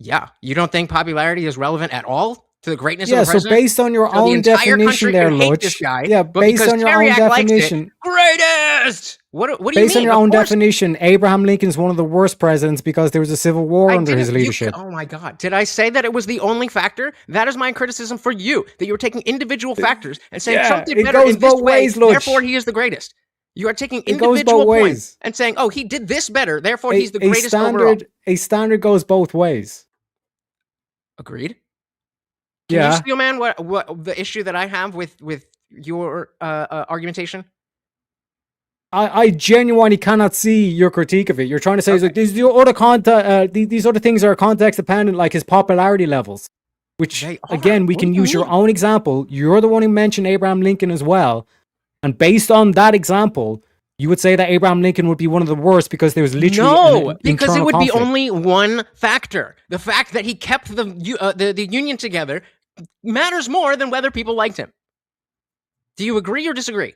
Yeah, you don't think popularity is relevant at all to the greatness of Yeah, the so president? based on your So the own entire definition country there, can hate Lutch. this guy, Yeah, but based because on your own Tareyak likes it, definition. greatest. What do you Based mean? on your Of own course. definition, Abraham Lincoln's one of the worst presidents because there was a civil war under his leadership. Oh my God. Did I say that it was the only factor? That is my criticism for you, that you were taking individual factors and saying Yeah, Trump did it better goes in this both way, ways, Lutch. therefore he is the greatest. You are taking It goes individual both points ways. and saying, oh, he did this better, therefore he's the greatest overall. A standard goes both ways. Agreed. Can you steel man what the issue that I have with your argumentation? I genuinely cannot see your critique of it. You're trying to say like these other things are context dependent, like his popularity levels. Which again, we can use your own example. You're the one who mentioned Abraham Lincoln as well, and based on that example, you would say that Abraham Lincoln would be one of the worst because there was literally because it would conflict. be only one factor. The fact that he kept the Union together matters more than whether people liked him. Do you agree or disagree?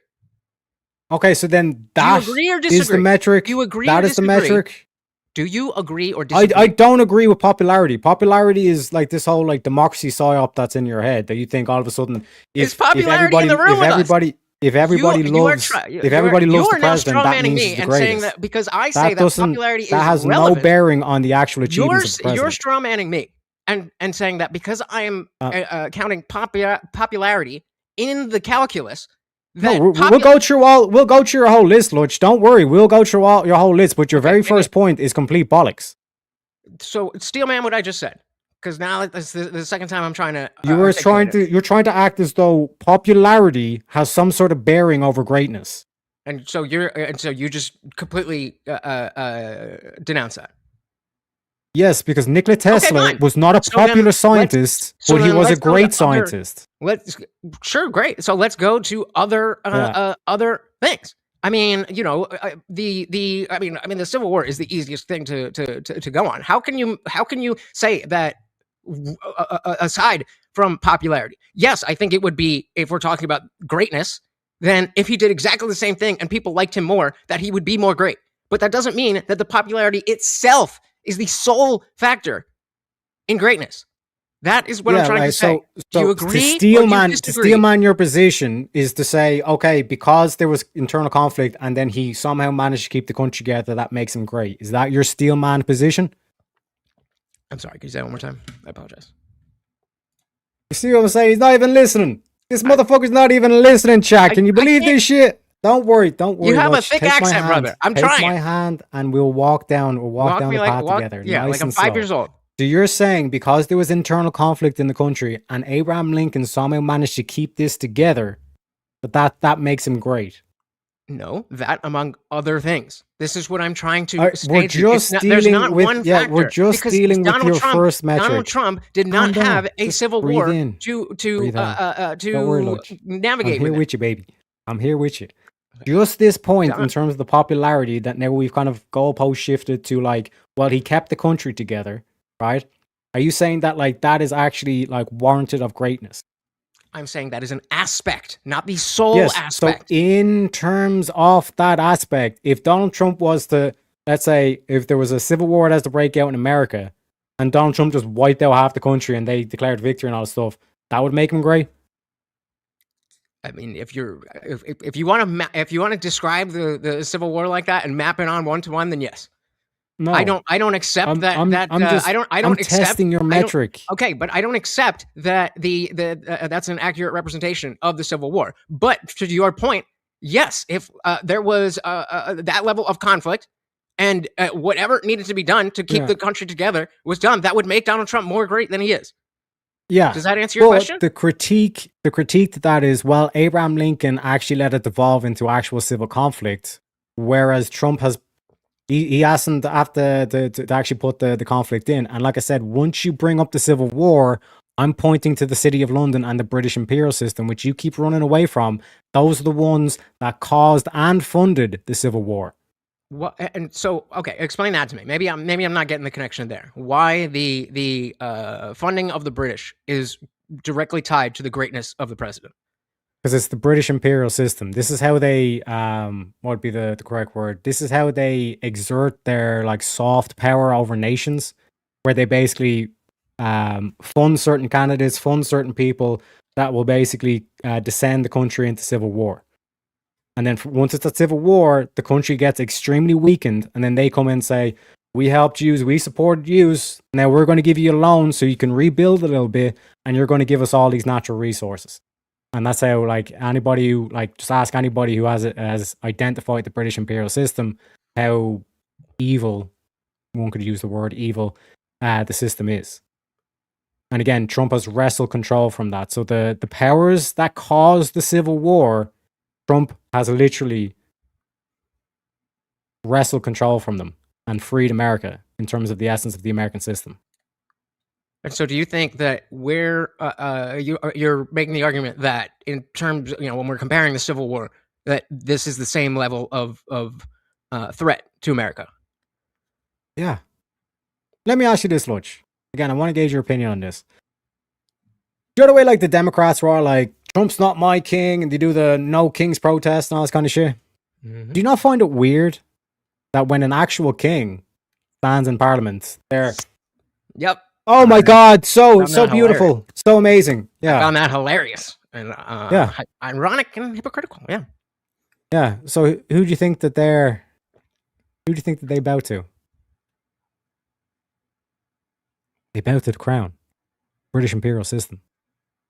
Okay, so then that is the metric. Do you agree that or is the disagree? metric. Do you agree or disagree? I don't agree with popularity. Popularity is like this whole like democracy psyop that's in your head that you think all of a sudden if popularity in the room with us. If everybody loves the president, that means he's the greatest. Saying that because I say that popularity that has relevant, no bearing on the actual achievements of the president. You're strawmanning me and saying that because I am counting popularity in the calculus. No, we'll go through your whole list, Lutch. Don't worry, we'll go through your whole list. But your very first point is complete bollocks. So, steelman, what I just said, because now this is the second time I'm trying to. You're trying to act as though popularity has some sort of bearing over greatness. And so you just completely denounce that. Yes, because Nikola Tesla was not a popular scientist, but he was a great scientist. Great. So let's go to other other things. I mean, you know, the Civil War is the easiest thing to go on. How can you say that aside from popularity? Yes, I think it would be, if we're talking about greatness, then if he did exactly the same thing and people liked him more, that he would be more great. But that doesn't mean that the popularity itself is the sole factor in greatness. That is what I'm trying to say. Do you agree? To steelman your position is to say, okay, because there was internal conflict and then he somehow managed to keep the country together, that makes him great. Is that your steelman position? I'm sorry, can you say that one more time? I apologize. You see what I'm saying? He's not even listening. This motherfucker's not even listening, chat. Can you believe this shit? Don't worry. You have a thick accent, brother. I'm trying. Take my hand and we'll walk down the path together. Yeah, like I'm 5 years old. So you're saying because there was internal conflict in the country and Abraham Lincoln somehow managed to keep this together, that makes him great? No, that among other things. This is what I'm trying to state. We're just dealing with one factor. We're just dealing with your first metric. Donald Trump did not have a civil war to navigate. I'm here with you, baby. I'm here with you. Just this point in terms of the popularity that now we've kind of goalpost shifted to like, well, he kept the country together, right? Are you saying that like that is actually like warranted of greatness? I'm saying that is an aspect, not the sole aspect. So in terms of that aspect, if Donald Trump was to, let's say, if there was a civil war that has to break out in America and Donald Trump just wiped out half the country and they declared victory and all this stuff, that would make him great? I mean, if you want to describe the Civil War like that and map it on 1-to-1, then yes. No, I don't accept I'm that. I don't accept testing your metric. Okay, but I don't accept that that's an accurate representation of the Civil War. But to your point, yes, if there was that level of conflict and whatever needed to be done to keep Yeah. the country together was done, that would make Donald Trump more great than he is. Yeah. Does that answer your question? The critique to that is, well, Abraham Lincoln actually let it devolve into actual civil conflict, whereas Trump has he hasn't have to actually put the conflict in. And like I said, once you bring up the Civil War, I'm pointing to the City of London and the British imperial system, which you keep running away from. Those are the ones that caused and funded the Civil War. What, and so, okay, explain that to me. Maybe I'm not getting the connection there. Why the funding of the British is directly tied to the greatness of the president? Because it's the British imperial system. This is how they what would be the correct word? This is how they exert their like soft power over nations, where they basically fund certain candidates, fund certain people that will basically descend the country into civil war. And then once it's a civil war, the country gets extremely weakened, and then they come in and say, we helped you, we supported you, now we're going to give you a loan so you can rebuild a little bit, and you're going to give us all these natural resources. And that's how, like, anybody who, like, just ask anybody who has identified the British imperial system, how evil, one could use the word evil, the system is. And again, Trump has wrestled control from that. So the powers that caused the Civil War, Trump has literally wrestled control from them and freed America in terms of the essence of the American system. And so, do you think that you're making the argument that in terms, when we're comparing the Civil War, that this is the same level of threat to America? Yeah. Let me ask you this, Lutch. Again, I want to gauge your opinion on this. The other way, like the Democrats were all like, Trump's not my king, and they do the no kings protest and all this kind of shit. Mm-hmm. Do you not find it weird that when an actual king stands in Parliament, they're Yep. oh my God, so beautiful, hilarious. so amazing. Yeah, I found that hilarious and yeah, ironic and hypocritical. Yeah. yeah. So who do you think that they're? Who do you think that they bow to? They bow to the crown, British imperial system.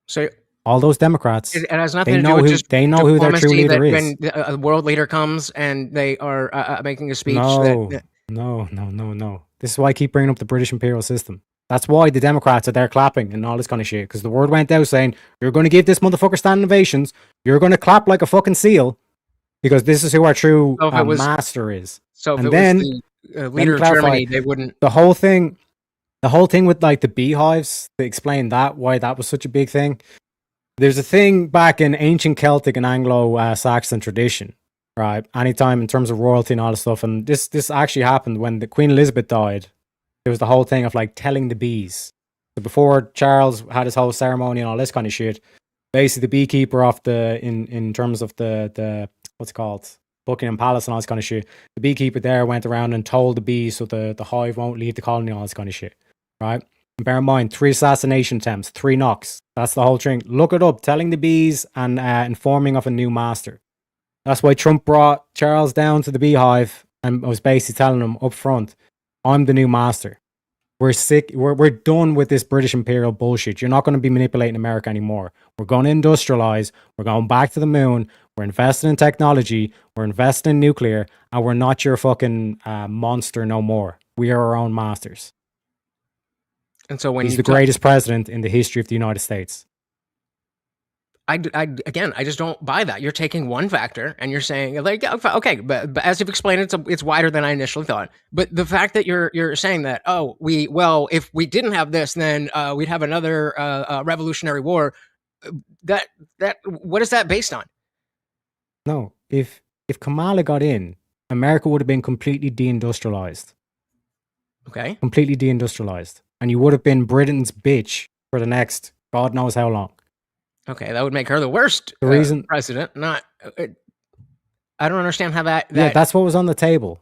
So all those Democrats, it has nothing they to do know with who just they know who their true diplomacy, leader that is. when a world leader comes and they are making a speech. No, that, no. This is why I keep bringing up the British imperial system. That's why the Democrats are there clapping and all this kind of shit. Because the word went out saying, you're going to give this motherfucker standing ovations. You're going to clap like a fucking seal. Because this is who our true master is. So if and it then, was the leader of Germany, they wouldn't. The whole thing with like the beehives, to explain that, why that was such a big thing. There's a thing back in ancient Celtic and Anglo-Saxon tradition, right? Anytime in terms of royalty and all this stuff. And this actually happened when the Queen Elizabeth died. There was the whole thing of like telling the bees. So before Charles had his whole ceremony and all this kind of shit, basically the beekeeper of in terms of the what's it called, Buckingham Palace and all this kind of shit, the beekeeper there went around and told the bees so the hive won't leave the colony and all this kind of shit, right? And bear in mind, 3 assassination attempts, 3 knocks. That's the whole thing. Look it up. Telling the bees and informing of a new master. That's why Trump brought Charles down to the beehive and was basically telling him up front, I'm the new master. We're sick. We're done with this British imperial bullshit. You're not going to be manipulating America anymore. We're going to industrialize. We're going back to the moon. We're investing in technology. We're investing in nuclear. And we're not your fucking monster no more. We are our own masters. And so when he's the greatest president in the history of the United States. Again, I just don't buy that. You're taking one factor and you're saying like, okay, but as you've explained, it's wider than I initially thought. But the fact that you're saying that, if we didn't have this, then we'd have another revolutionary war. That what is that based on? No, if Kamala got in, America would have been completely deindustrialized. Okay, completely deindustrialized, and you would have been Britain's bitch for the next God knows how long. Okay, that would make her the worst president. Not, I don't understand how that. Yeah, that's what was on the table.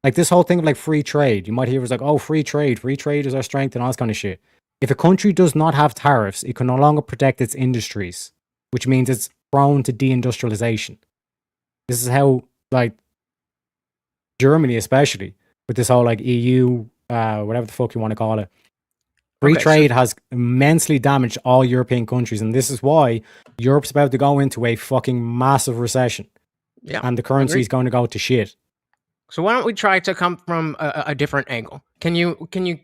Like this whole thing of like free trade. You might hear it was like, oh, free trade is our strength and all this kind of shit. If a country does not have tariffs, it can no longer protect its industries, which means its prone to deindustrialization. This is how, like, Germany, especially with this whole like EU, whatever the fuck you want to call it, free trade has immensely damaged all European countries, and this is why Europe's about to go into a fucking massive recession. Yeah, and the currency is going to go to shit. So why don't we try to come from a different angle? Can you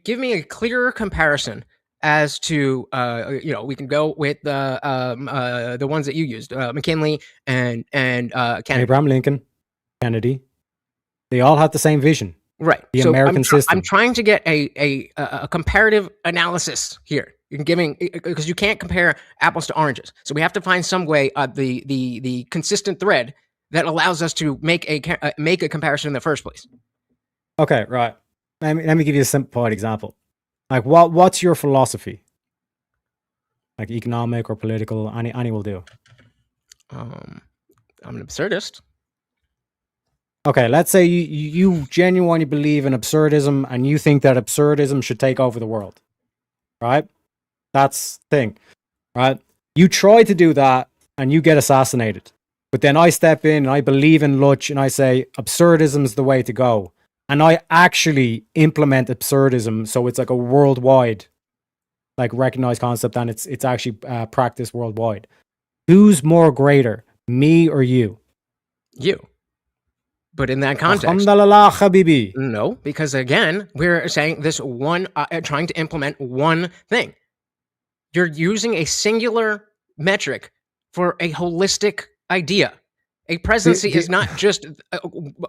give me a clearer comparison as to we can go with the ones that you used, McKinley and Kennedy. Abraham Lincoln, Kennedy, they all had the same vision. Right. The American system. I'm trying to get a comparative analysis here. You're giving, because you can't compare apples to oranges. So we have to find some way the consistent thread that allows us to make a comparison in the first place. Okay, right. Let me give you a simplified example. Like, what's your philosophy? Like economic or political? Any will do. I'm an absurdist. Okay, let's say you genuinely believe in absurdism and you think that absurdism should take over the world. Right? That's the thing. Right? You try to do that and you get assassinated. But then I step in and I believe in Lutch and I say absurdism is the way to go. And I actually implement absurdism, so it's like a worldwide, like recognized concept, and it's actually practiced worldwide. Who's more greater, me or you? You. But in that context, Alhamdulillah, habibi. No, because again, we're saying this one, trying to implement one thing. You're using a singular metric for a holistic idea. A presidency is not just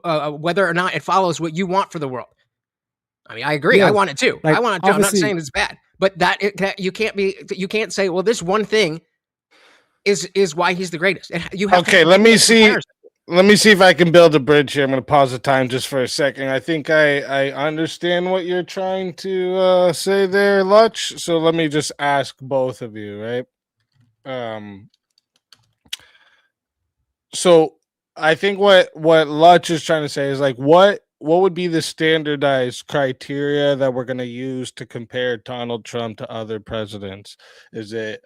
whether or not it follows what you want for the world. I mean, I agree. Yeah, I want it too. Like, I want it too. I'm not saying it's bad, but that you can't say, well, this one thing is why he's the greatest. You have okay. Let me see if I can build a bridge here. I'm going to pause the time just for a second. I think I understand what you're trying to say there, Lutch. So let me just ask both of you, right? So I think what Lutch is trying to say is like what would be the standardized criteria that we're going to use to compare Donald Trump to other presidents? Is it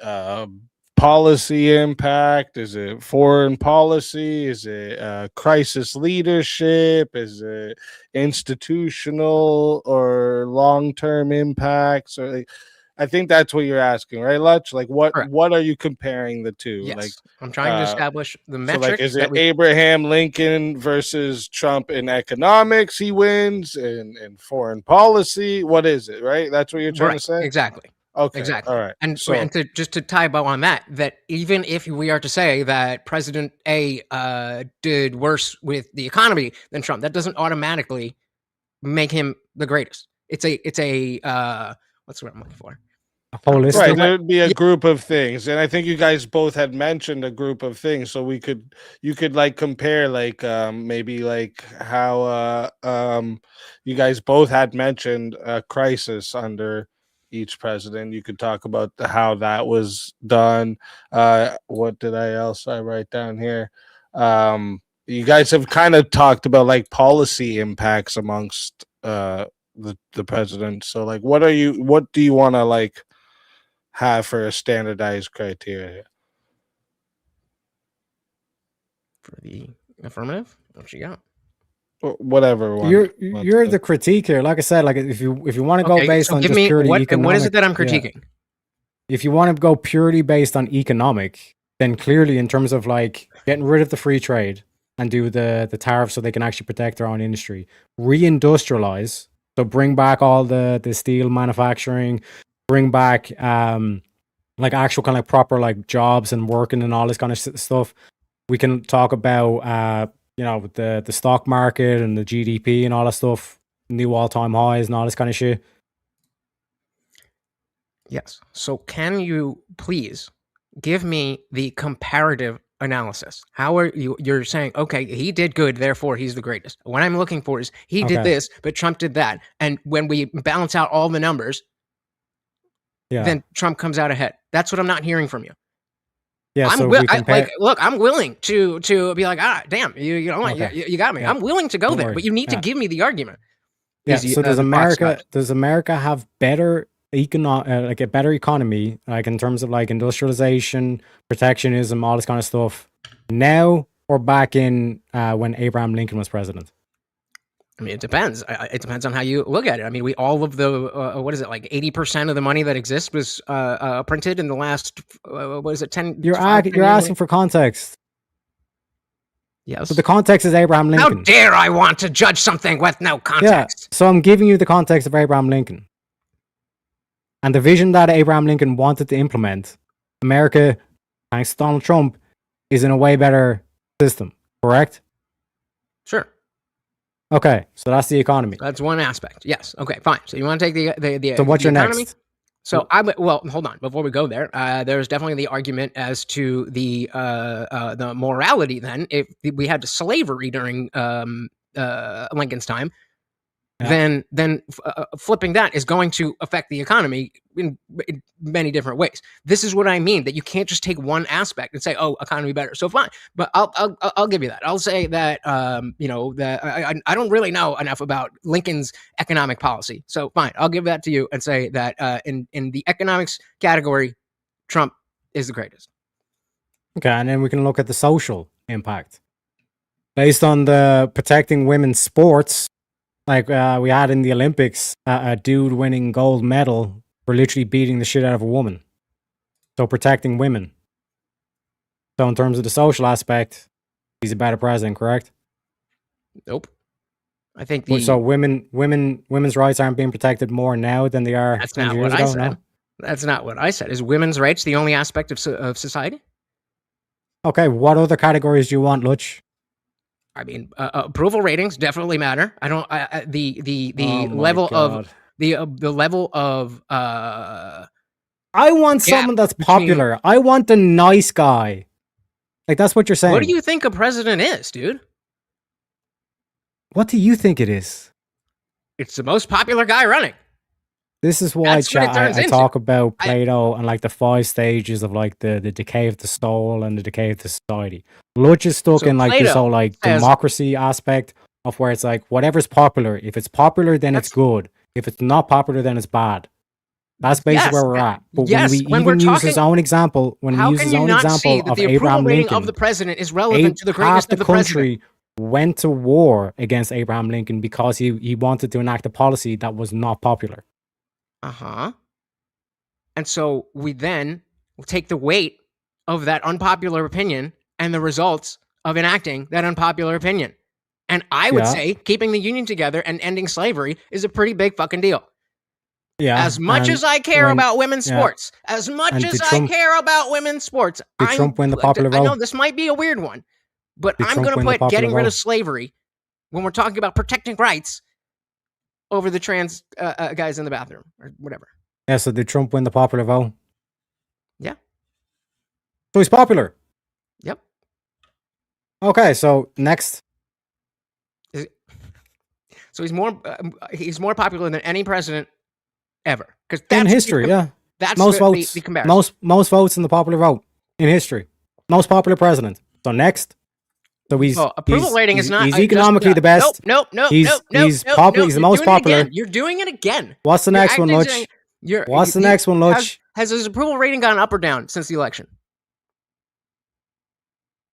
policy impact? Is it foreign policy? Is it crisis leadership? Is it institutional or long-term impacts? Or like, I think that's what you're asking, right, Lutch? Like, what are you comparing the two? Yes. Like, I'm trying to establish the metric. So, like, is it Abraham Lincoln versus Trump in economics? He wins in foreign policy. What is it, right? That's what you're trying to say. Exactly. Okay. Exactly. All right. And to tie a bow on that even if we are to say that President A did worse with the economy than Trump, that doesn't automatically make him the greatest. It's a what's what I'm looking for? Holistic. Right, there'd be a group of things, and I think you guys both had mentioned a group of things, so you could like compare, like maybe like how you guys both had mentioned a crisis under each president. You could talk about how that was done. What did I write down here? You guys have kind of talked about like policy impacts amongst the president. So like what do you want to like have for a standardized criteria for the affirmative? What you got? Whatever one. You're the critique here. Like I said, like if you want to go based on just purely economic, what is it that I'm critiquing? Yeah. If you want to go purely based on economic, then clearly in terms of like getting rid of the free trade and do the tariffs so they can actually protect their own industry, reindustrialize. So bring back all the steel manufacturing, bring back like actual kind of like proper like jobs and working and all this kind of stuff. We can talk about the stock market and the GDP and all that stuff, new all-time highs and all this kind of shit. Yes. So can you please give me the comparative analysis? How are you're saying, okay, he did good, therefore he's the greatest. What I'm looking for is he did this, but Trump did that. And when we balance out all the numbers, then Trump comes out ahead. That's what I'm not hearing from you. Yeah, I'm look, I'm willing to be like, damn, you got me. Yeah. I'm willing to go there, but you need to give me the argument. Yeah. So does America have better like a better economy, like in terms of like industrialization, protectionism, all this kind of stuff, now or back in when Abraham Lincoln was president? I mean, it depends. It depends on how you look at it. I mean, all of the what is it, like 80% of the money that exists was printed in the last what is it, 10? You're asking for context. Yes. So the context is Abraham How Lincoln. dare I want to judge something with no Yeah. context? So I'm giving you the context of Abraham Lincoln. And the vision that Abraham Lincoln wanted to implement, America, thanks to Donald Trump, is in a way better system, correct? Sure. Okay, so that's the economy. That's one aspect. Yes. Okay, fine. So you want to take the So what's the your economy? next? So well, hold on. Before we go there, there's definitely the argument as to the morality. Then, if we had slavery during Lincoln's time, Yeah. then flipping that is going to affect the economy in many different ways. This is what I mean, that you can't just take one aspect and say, "Oh, economy better." So fine, but I'll give you that. I'll say that that I don't really know enough about Lincoln's economic policy. So fine, I'll give that to you and say that in the economics category, Trump is the greatest. Okay, and then we can look at the social impact. Based on the protecting women's sports, like we had in the Olympics, a dude winning gold medal for literally beating the shit out of a woman. So protecting women. So in terms of the social aspect, he's a better president, correct? Nope. I think So women's rights aren't being protected more now than they are that's 100 not years what I ago, said. no? That's not what I said. Is women's rights the only aspect of society? Okay, what other categories do you want, Lutch? I mean, approval ratings definitely matter. I don't. The Oh my level God. of the level of I want Yeah, someone that's between- popular. I want the nice guy. Like, that's what you're saying. what do you think a president is, dude? What do you think it is? It's the most popular guy running. This is why That's what it turns I into. talk about Plato and like the 5 stages of like the decay of the soul and the decay of the society. Lutch is stuck So in like this Plato whole like says- democracy aspect of where it's like whatever's popular. If it's popular, then it's good. If it's not popular, then it's bad. That's basically Yes, where we're at. But yes, when we when we're even use his talking- own example, when How we use can his you own not see example that of the approval Abraham rating Lincoln, of the president is relevant to the greatness half of the president? country went to war against Abraham Lincoln because he wanted to enact a policy that was not popular. Uh-huh. And so we then will take the weight of that unpopular opinion and the results of enacting that unpopular opinion. And I would Yeah. say keeping the Union together and ending slavery is a pretty big fucking deal. Yeah. As much and as I care when- about women's yeah. sports, as much And as did I Trump- care about women's sports, did Trump win the popular I know vote? this might be a weird one, but Did I'm Trump going win to the put getting popular rid of vote? slavery when we're talking about protecting rights over the trans guys in the bathroom or whatever. Yeah, so did Trump win the popular vote? Yeah. So he's popular. Yep. Okay, so next. So he's more popular than any president ever. Because In history, yeah. That's Most the votes. comparison. Most votes in the popular vote in history. Most popular president. So next. So he's approval rating is not. he's economically the best. Nope. He's popular. He's the most popular. You're doing it again. What's the You're next one, actually Lutch? saying- What's the next one, Lutch? Has his approval rating gone up or down since the election?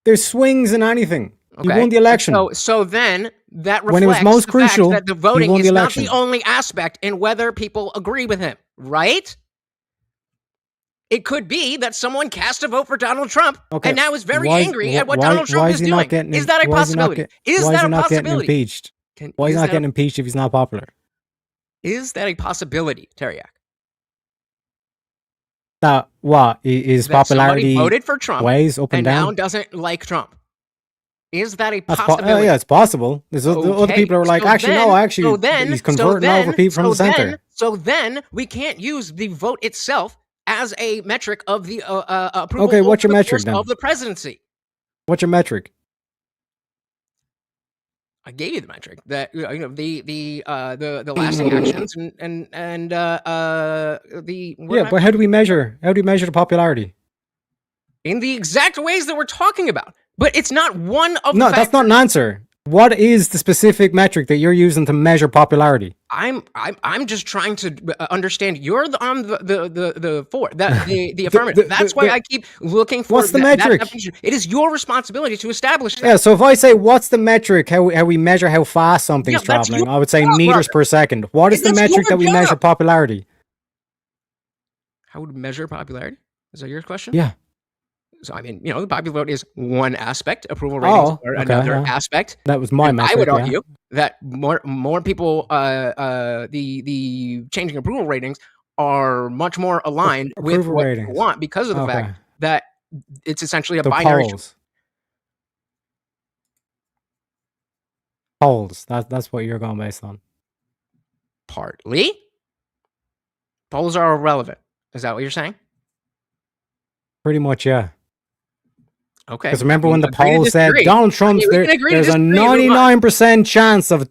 There's swings in anything. Okay. He won the election. So then that reflects When it was most the fact crucial, that the he voting won the is not election. the only aspect in whether people agree with him, right? It could be that someone cast a vote for Donald Trump Okay. and now is very Why- angry at what why- Donald Trump why is he not doing. getting- Is that a why is he not possibility? get- Is why that he a not getting possibility? impeached? Why is he not getting impeached if he's not popular? Is that a possibility, Tareyak? That what is That somebody popularity voted for Trump ways up and and now down? doesn't like Trump. Is that a That's possibility? yeah, it's possible. There's other Okay, people are like, so actually, then- no, actually, so then- he's converting over people from the center. So then we can't use the vote itself as a metric of the approval. Okay, what's over your the metric course then? of the presidency? What's your metric? I gave you the metric that the lasting actions and the Yeah, but how do we measure? How do we measure the popularity? in the exact ways that we're talking about. But it's not one of No, the that's not an answer. What is the specific metric that you're using to measure popularity? I'm just trying to understand. You're on the affirmative. That's why I keep looking for what's the that metric? definition. It is your responsibility to establish that. Yeah, so if I say what's the metric, how we measure how fast something's that's traveling, your I would say job, meters per second. What is the That's metric your that we job. measure popularity? How would we measure popularity? Is that your question? Yeah. So I mean, the popular vote is one aspect. Approval ratings are okay, another yeah. aspect. That was my And metric. I would yeah. argue that more people, the changing approval ratings are much more aligned with Approval what ratings. people want because of the Okay. fact that it's essentially a The binary. Polls. That's what you're going based on. Partly, polls are irrelevant. Is that what you're saying? Pretty much, yeah. Okay. Because remember when the agree to poll said disagree. Donald Trump's we can agree to there's a disagree, move on. 99% chance of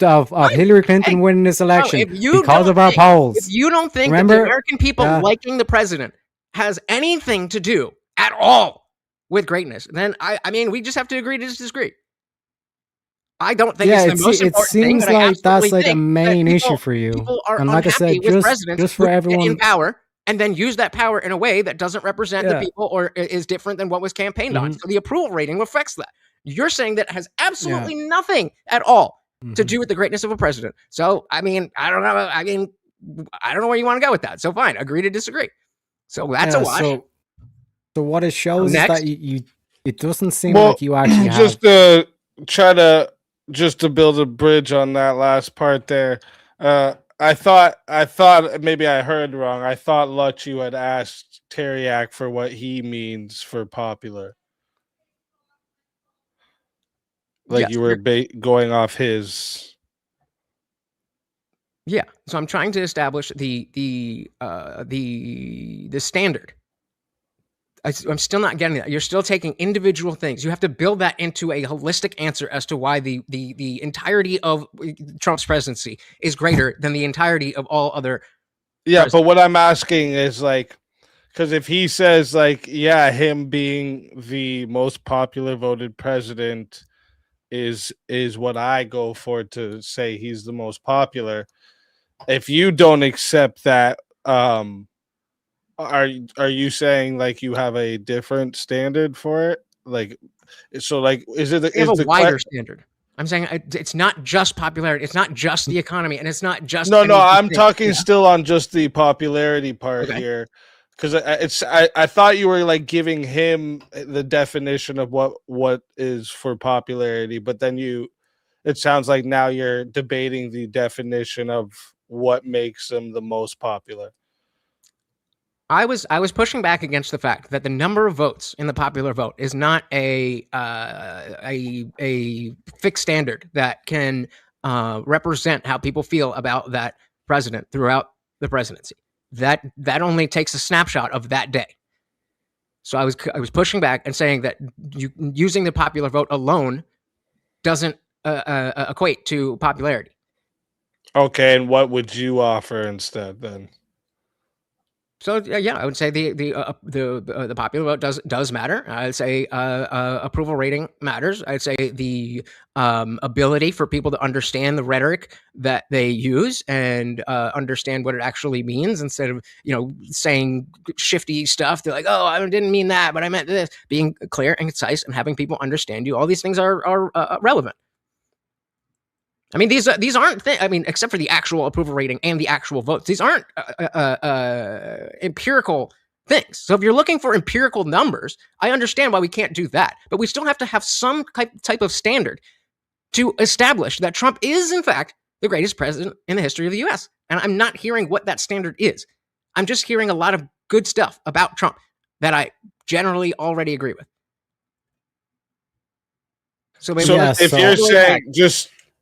Hillary Clinton winning this election if you because don't of our think- polls. If you don't think that Remember? the American people liking the president has anything to do at all with greatness, then I mean, we just have to agree to disagree. I don't think it's the most it important thing. seems but I like absolutely that's like a think that main people- issue for you. People are And like I unhappy said, with just presidents for who get everyone in power and then use that power in a way that doesn't represent the Yeah. people or is different than what was campaigned on. Mhm. So the approval rating reflects that. You're saying that has absolutely nothing at all to do with the greatness of a president. So, I mean, I don't know. I don't know where you want to go with that. So fine, agree to disagree. So that's a wash. So what it shows is Next. that you it doesn't seem Well, like you actually have just to try to build a bridge on that last part there. I thought maybe I heard wrong. I thought Lutch, you had asked Tareyak for what he means for popular. Like Yes, you were going off his. Yeah. So I'm trying to establish the standard. I'm still not getting that. You're still taking individual things. You have to build that into a holistic answer as to why the entirety of Trump's presidency is greater than the entirety of all other. Yeah, but what I'm asking is like, because if he says like, yeah, him being the most popular voted president is what I go for to say he's the most popular. If you don't accept that, are you saying like you have a different standard for it? Like, so like, is it? They have a wider standard. I'm saying it's not just popularity. It's not just the economy, and it's not just. No. I'm talking still on just the popularity part here, because I thought you were like giving him the definition of what is for popularity, but then it sounds like now you're debating the definition of what makes him the most popular. I was pushing back against the fact that the number of votes in the popular vote is not a fixed standard that can represent how people feel about that president throughout the presidency. That only takes a snapshot of that day. So I was pushing back and saying that using the popular vote alone doesn't equate to popularity. Okay, and what would you offer instead then? So yeah, I would say the popular vote does matter. I'd say approval rating matters. I'd say the ability for people to understand the rhetoric that they use and understand what it actually means instead of saying shifty stuff. They're like, oh, I didn't mean that, but I meant this. Being clear and concise and having people understand you. All these things are relevant. I mean, these aren't I mean, except for the actual approval rating and the actual votes, these aren't empirical things. So if you're looking for empirical numbers, I understand why we can't do that. But we still have to have some type of standard to establish that Trump is, in fact, the greatest president in the history of the U.S. And I'm not hearing what that standard is. I'm just hearing a lot of good stuff about Trump that I generally already agree with. So maybe if you're saying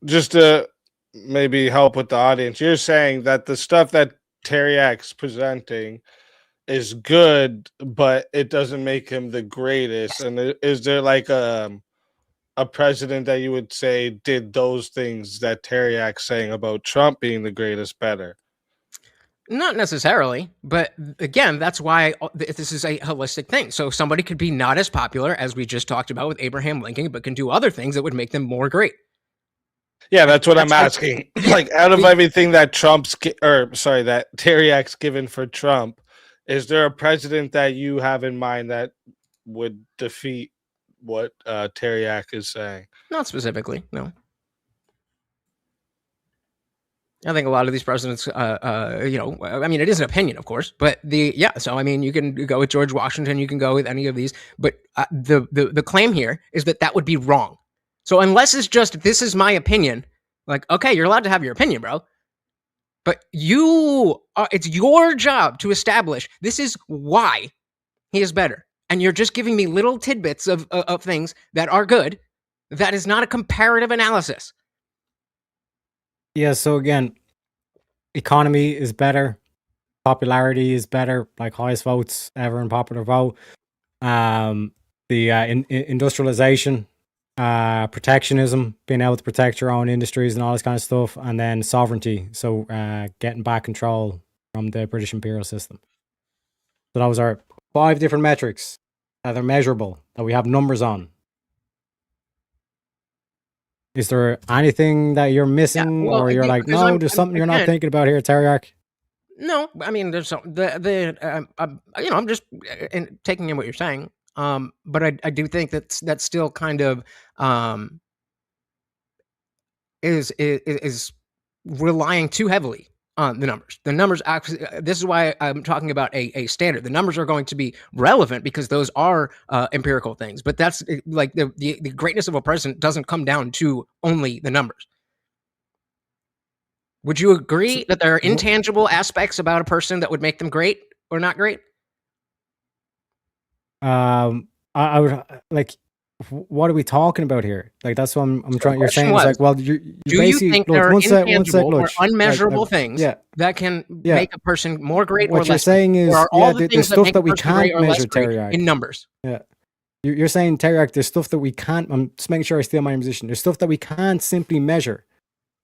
just to maybe help with the audience, you're saying that the stuff that Tareyak's presenting is good, but it doesn't make him the greatest. And is there like a president that you would say did those things that Tareyak's saying about Trump being the greatest better? Not necessarily, but again, that's why this is a holistic thing. So somebody could be not as popular as we just talked about with Abraham Lincoln, but can do other things that would make them more great. Yeah, that's what I'm That's like- asking. yeah, Like, out of the- everything that that Taryak's given for Trump, is there a president that you have in mind that would defeat what Tareyak is saying? Not specifically, no. I think a lot of these presidents, I mean, it is an opinion, of course, but so I mean, you can go with George Washington, you can go with any of these, but the claim here is that would be wrong. So unless it's just this is my opinion, like okay, you're allowed to have your opinion, bro, but it's your job to establish this is why he is better, and you're just giving me little tidbits of things that are good. That is not a comparative analysis. Yeah, so again, economy is better, popularity is better, like highest votes ever in popular vote. The industrialization, protectionism, being able to protect your own industries and all this kind of stuff, and then sovereignty, so getting back control from the British imperial system. So those are 5 different metrics that are measurable, that we have numbers on. Is there anything that you're missing, well, or you're like, because no, there's something you're not thinking about here, Tareyak? No, I mean, there's some I'm just taking in what you're saying. But I do think that's still kind of is relying too heavily on the numbers. The numbers actually, this is why I'm talking about a standard. The numbers are going to be relevant because those are empirical things. But that's like the greatness of a president doesn't come down to only the numbers. Would you agree that there are intangible aspects about a person that would make them great or not great? I would like. What are we talking about here? Like that's what I'm trying. You're saying was, it's like, well, you do you think there are intangible or Lutch. unmeasurable things that can make a person more great or less? What you're saying is, the stuff that we can't measure, Tareyak, in numbers. Yeah, you're saying, Tareyak, there's stuff that we can't. I'm just making sure I stay on my position. There's stuff that we can't simply measure.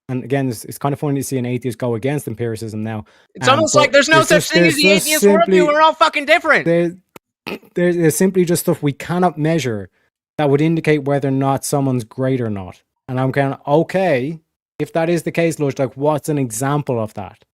And again, it's kind of funny to see an atheist go against empiricism now. It's almost like there's no such thing as the atheist worldview. We're all fucking different. There's simply just stuff we cannot measure that would indicate whether or not someone's great or not. And I'm kind of, okay, if that is the case, Lutch, like what's an example of that?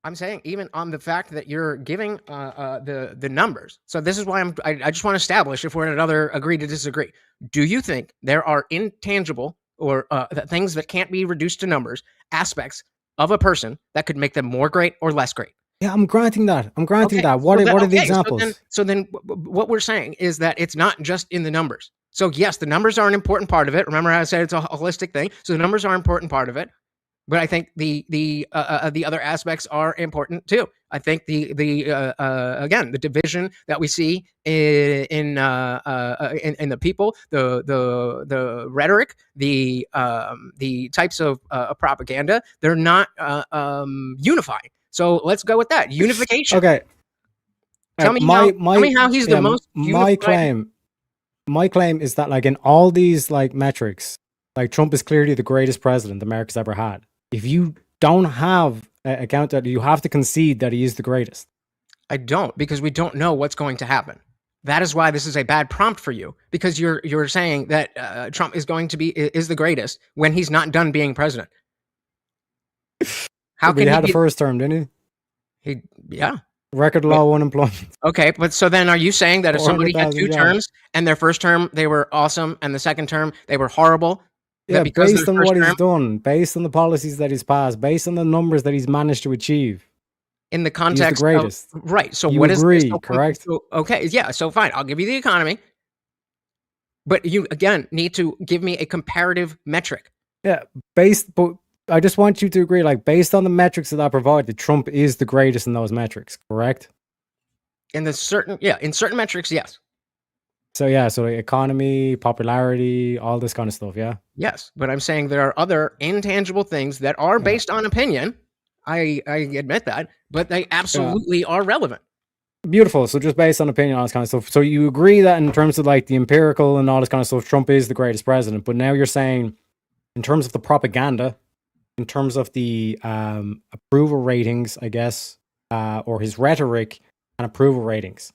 I'm saying even on the fact that you're giving the numbers. So this is why I just want to establish if we're in another agree to disagree. Do you think there are intangible or things that can't be reduced to numbers, aspects of a person that could make them more great or less great? Yeah, I'm granting that. What are the examples? So then what we're saying is that it's not just in the numbers. So yes, the numbers are an important part of it. Remember how I said it's a holistic thing. So the numbers are an important part of it. But I think the other aspects are important too. I think again the division that we see in the people, the rhetoric, the types of propaganda, they're not unifying. So let's go with that unification. Okay. Tell me how he's the most unified. My claim is that like in all these like metrics, like Trump is clearly the greatest president America's ever had. If you don't have a count that, you have to concede that he is the greatest. I don't, because we don't know what's going to happen. That is why this is a bad prompt for you, because you're saying that Trump is the greatest when he's not done being president. How can he had the first term, didn't he? Yeah. Record low unemployment. Okay, but so then are you saying that if somebody had 2 terms and their first term they were awesome and the second term they were horrible? Yeah, based on what he's done, based on the policies that he's passed, based on the numbers that he's managed to achieve. In the context he's the greatest. Right. So you what agree, is this? Correct? Okay, yeah, so fine. I'll give you the economy. But you again need to give me a comparative metric. Yeah, but I just want you to agree, like based on the metrics that I provided, Trump is the greatest in those metrics, correct? In certain metrics, yes. So yeah, so economy, popularity, all this kind of stuff, yeah? Yes, but I'm saying there are other intangible things that are based on opinion. I admit that, but they absolutely are relevant. Beautiful. So just based on opinion, all this kind of stuff. So you agree that in terms of like the empirical and all this kind of stuff, Trump is the greatest president, but now you're saying in terms of the propaganda, in terms of the approval ratings, I guess, or his rhetoric and approval ratings.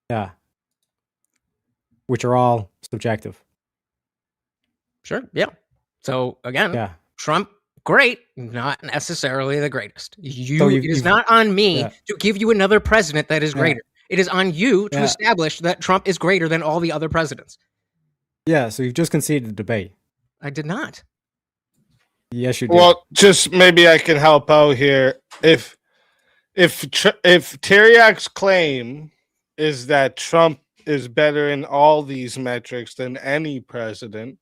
Yeah. Which are all subjective. Sure. Yeah. So again, Yeah. Trump, great, not necessarily the greatest. It is you've- not on me yeah. to give you another president that is Yeah. greater. It is on you to Yeah. establish that Trump is greater than all the other presidents. Yeah, so you've just conceded the debate. I did not. Yes, you did. Well, just maybe I can help out here. If Tareyak's claim is that Trump is better in all these metrics than any president,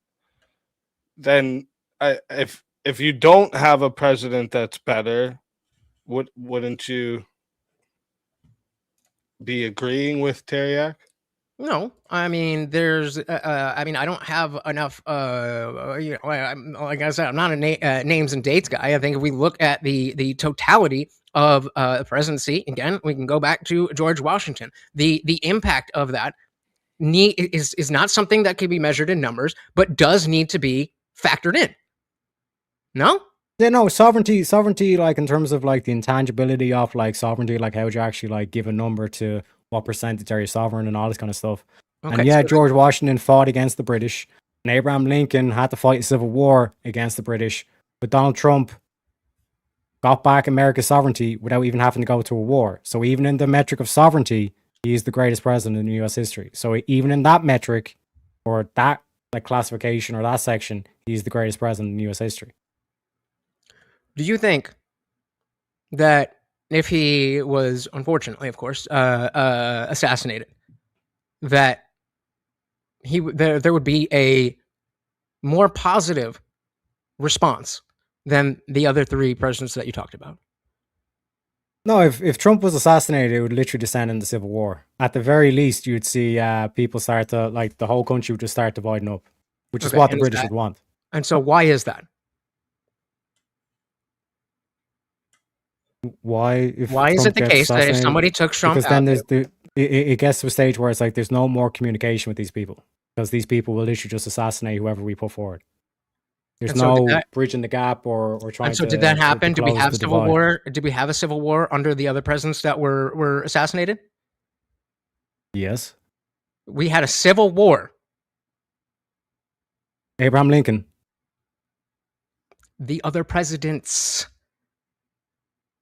then if you don't have a president that's better, wouldn't you be agreeing with Tareyak? No, I mean, there's, I mean, I don't have enough, like I said, I'm not a names and dates guy. I think if we look at the totality of the presidency, again, we can go back to George Washington. The impact of that is not something that can be measured in numbers, but does need to be factored in. No? Yeah, no, sovereignty, like in terms of like the intangibility of like sovereignty, like how would you actually like give a number to what percentage are you sovereign and all this kind of stuff. Okay, and yeah, so George Washington fought against the British, and Abraham Lincoln had to fight a civil war against the British, but Donald Trump got back America's sovereignty without even having to go to a war. So even in the metric of sovereignty, he is the greatest president in US history. So even in that metric, or that like classification or that section, he's the greatest president in US history. do you think that if he was, unfortunately, of course, assassinated, that there would be a more positive response than the other three presidents that you talked about? No, if Trump was assassinated, it would literally descend into civil war. At the very least, you'd see people start to, like, the whole country would just start dividing up, which is Okay, what the and British would want. And so why is that? Why? Why is it the case that if somebody took Trump Because out, then there's it gets to a stage where it's like there's no more communication with these people, because these people will literally just assassinate whoever we put forward. There's And so did no that- bridging the gap or trying and so to. did that happen? To Did we close have the civil divide. war? Did we have a civil war under the other presidents that were assassinated? Yes, We had a civil war. Abraham Lincoln. The other presidents,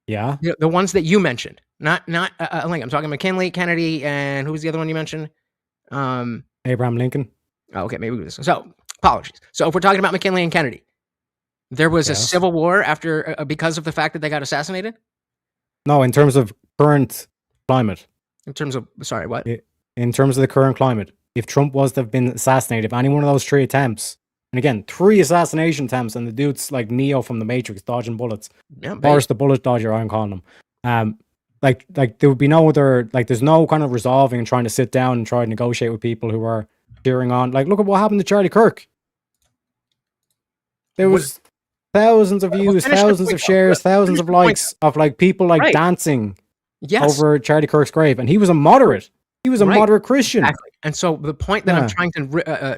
Yeah, the ones that you mentioned, not Lincoln. I'm talking McKinley, Kennedy, and who was the other one you mentioned? Abraham Lincoln. Okay, maybe this. So apologies. So if we're talking about McKinley and Kennedy, there was a Yes. civil war after because of the fact that they got assassinated. No, in terms of current climate. In terms of, sorry, what? In terms of the current climate, if Trump was to have been assassinated, if any one of those three attempts, and again, 3 assassination attempts, and the dude's like Neo from the Matrix, dodging bullets, Yeah, Boris the Bullet Dodger, I'm calling him. Like there would be no other, like there's no kind of resolving and trying to sit down and try to negotiate with people who are cheering on. Like, look at what happened to Charlie Kirk. There was thousands of views, finish the thousands point, of shares, thousands finish of the point. likes of like people like Right. dancing yes. over Charlie Kirk's grave, and he was a moderate. He was a Right. moderate Christian. Exactly. And so the point that I'm Yeah. trying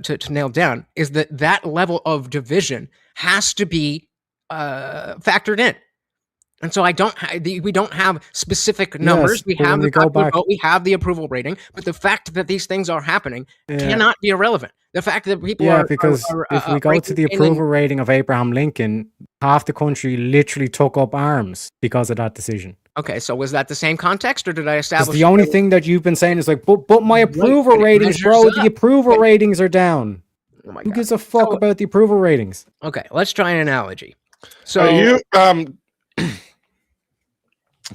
to nail down is that level of division has to be factored in. And so we don't have specific numbers. Yes, We but have when the we go popular back- vote. We have the approval rating. But the fact that these things are happening Yeah. cannot be irrelevant. The fact that people Yeah, are because if we go to the breaking in and- approval rating of Abraham Lincoln, half the country literally took up arms because of that decision. Okay, so was that the same context, or did I Because establish the only thing that you've been saying is like, but my Right, approval but it ratings, bro, measures the up. approval But- ratings are down. Oh my Who God. gives a fuck So- about the approval ratings? Okay, let's try an analogy. So Are you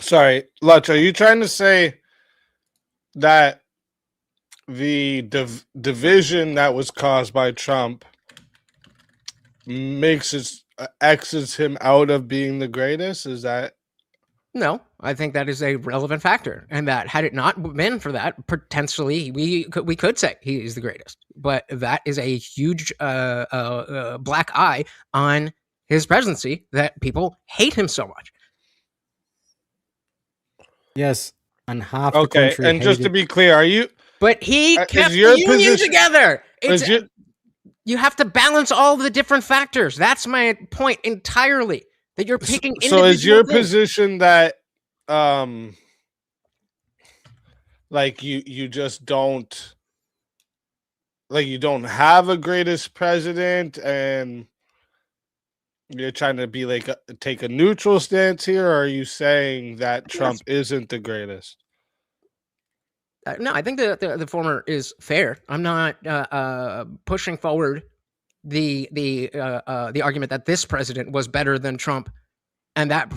sorry, Lutch, are you trying to say that the division that was caused by Trump makes X's him out of being the greatest? Is that No, I think that is a relevant factor, and that had it not been for that, potentially we could say he is the greatest. But that is a huge black eye on his presidency that people hate him so much. Yes, and half the okay? country. And just to hated- be clear, are you? But he Is kept your the union position- together. Is your, You have to balance all the different factors. That's my point entirely. That you're picking. so is your individual things. position that like you just don't like you don't have a greatest president, and you're trying to be like take a neutral stance here, or are you saying that Trump isn't the greatest? No, I think the former is fair. I'm not pushing forward the argument that this president was better than Trump and that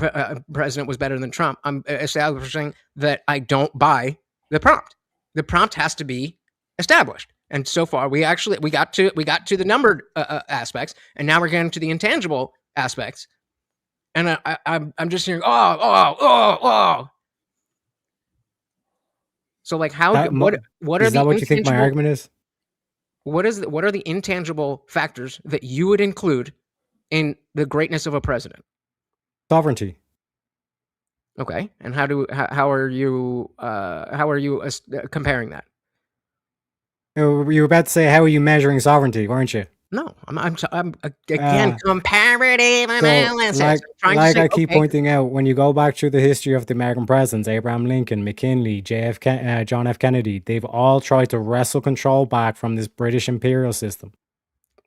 president was better than Trump. I'm establishing that I don't buy the prompt. The prompt has to be established. And so far, we got to the numbered aspects, and now we're getting to the intangible aspects. And I'm just hearing oh. So like how what are is that what you think my argument is? What are the intangible factors that you would include in the greatness of a president? Sovereignty. Okay, and how are you comparing that? You were about to say, how are you measuring sovereignty, weren't you? No, I'm again comparative analysis. Like I keep pointing out, when you go back through the history of the American presidents, Abraham Lincoln, McKinley, John F. Kennedy, they've all tried to wrestle control back from this British imperial system.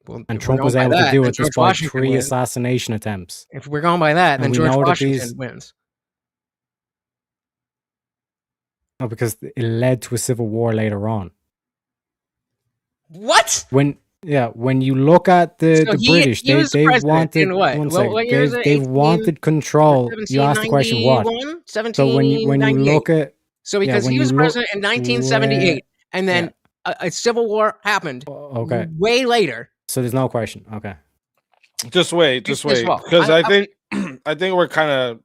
Well, and Trump was able to do it despite 3 assassination attempts. If we're going by that, then George Washington wins. No, because it led to a civil war later on. What? When you look at the British, they wanted they wanted control. You asked the question what? So when you look at because he was president in 1978, and then a civil war happened. Okay, way later. So there's no question. Okay, just wait, because I think we're kind of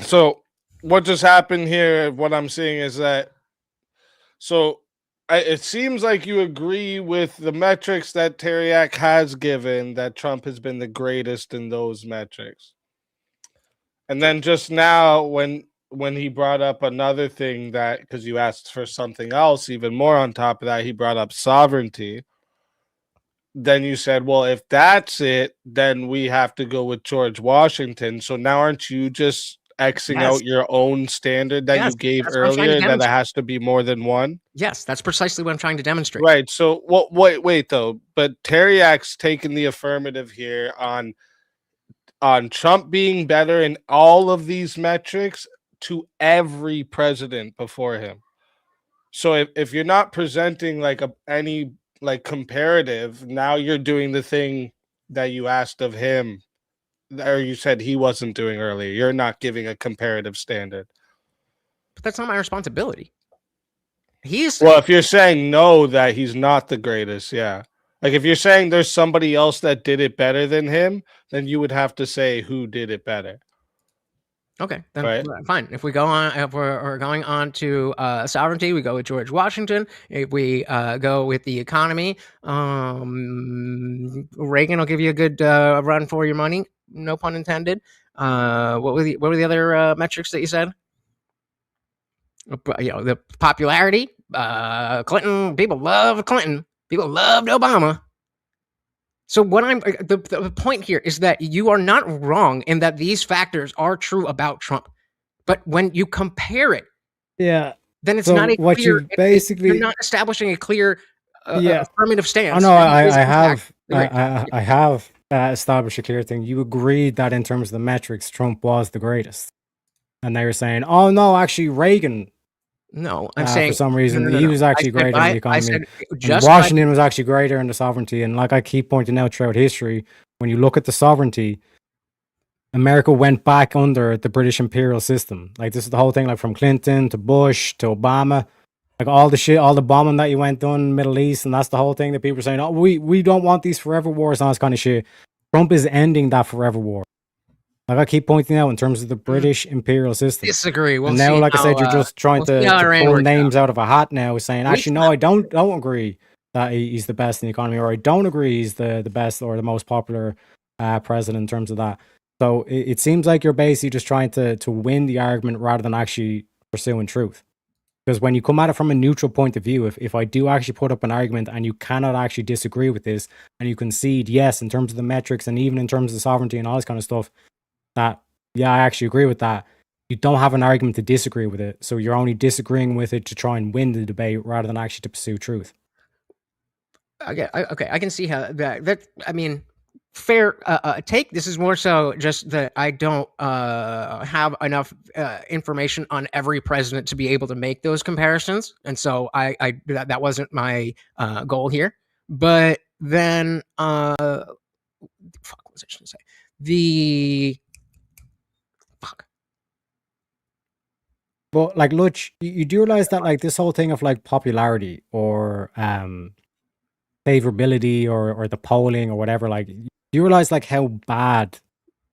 so. What just happened here? What I'm seeing is that it seems like you agree with the metrics that Tareyak has given, that Trump has been the greatest in those metrics. And then just now, when he brought up another thing, that because you asked for something else, even more on top of that, he brought up sovereignty. Then you said, well, if that's it, then we have to go with George Washington. So now aren't you just Xing out your own standard that you gave earlier, that it has to be more than one? Yes, that's precisely what I'm trying to demonstrate. Right. So wait though, but Tareyak's taken the affirmative here on Trump being better in all of these metrics to every president before him. So if you're not presenting like any comparative, now you're doing the thing that you asked of him, or you said he wasn't doing earlier. You're not giving a comparative standard. But that's not my responsibility. Well, if you're saying no, that he's not the greatest, yeah. Like if you're saying there's somebody else that did it better than him, then you would have to say who did it better. Okay, then fine. If we're going on to sovereignty, we go with George Washington. If we go with the economy, Reagan will give you a good run for your money. No pun intended. What were the other metrics that you said? The popularity. Clinton. People loved Clinton. People loved Obama. So what the point here is that you are not wrong in that these factors are true about Trump, but when you compare it, then it's not a clear. You're not establishing a clear affirmative stance. Oh no, I have established a clear thing. You agreed that in terms of the metrics, Trump was the greatest, and they were saying, "Oh no, actually Reagan." No, I'm saying for some reason he was actually greater in the economy. Washington was actually greater in the sovereignty. And like I keep pointing out throughout history, when you look at the sovereignty, America went back under the British imperial system. Like this is the whole thing, like from Clinton to Bush to Obama, like all the shit, all the bombing that you went done in the Middle East, and that's the whole thing that people are saying, oh, we don't want these forever wars and all this kind of shit. Trump is ending that forever war. Like I keep pointing out in terms of the British imperial system. Disagree. And now, like I said, you're just trying to pull names out of a hat now, saying, actually, no, I don't agree that he's the best in the economy, or I don't agree he's the best or the most popular president in terms of that. So it seems like you're basically just trying to win the argument rather than actually pursuing truth. Because when you come at it from a neutral point of view, if I do actually put up an argument and you cannot actually disagree with this, and you concede, yes, in terms of the metrics and even in terms of the sovereignty and all this kind of stuff, that, yeah, I actually agree with that. you don't have an argument to disagree with it. So you're only disagreeing with it to try and win the debate rather than actually to pursue truth. Okay, I can see how that. I mean, fair take. This is more so just that I don't have enough information on every president to be able to make those comparisons, and so that wasn't my goal here. But then, fuck, what was I going to say? The fuck. But like, Lutch, you do realize that like this whole thing of like popularity or favorability or the polling or whatever, like, you realize like how bad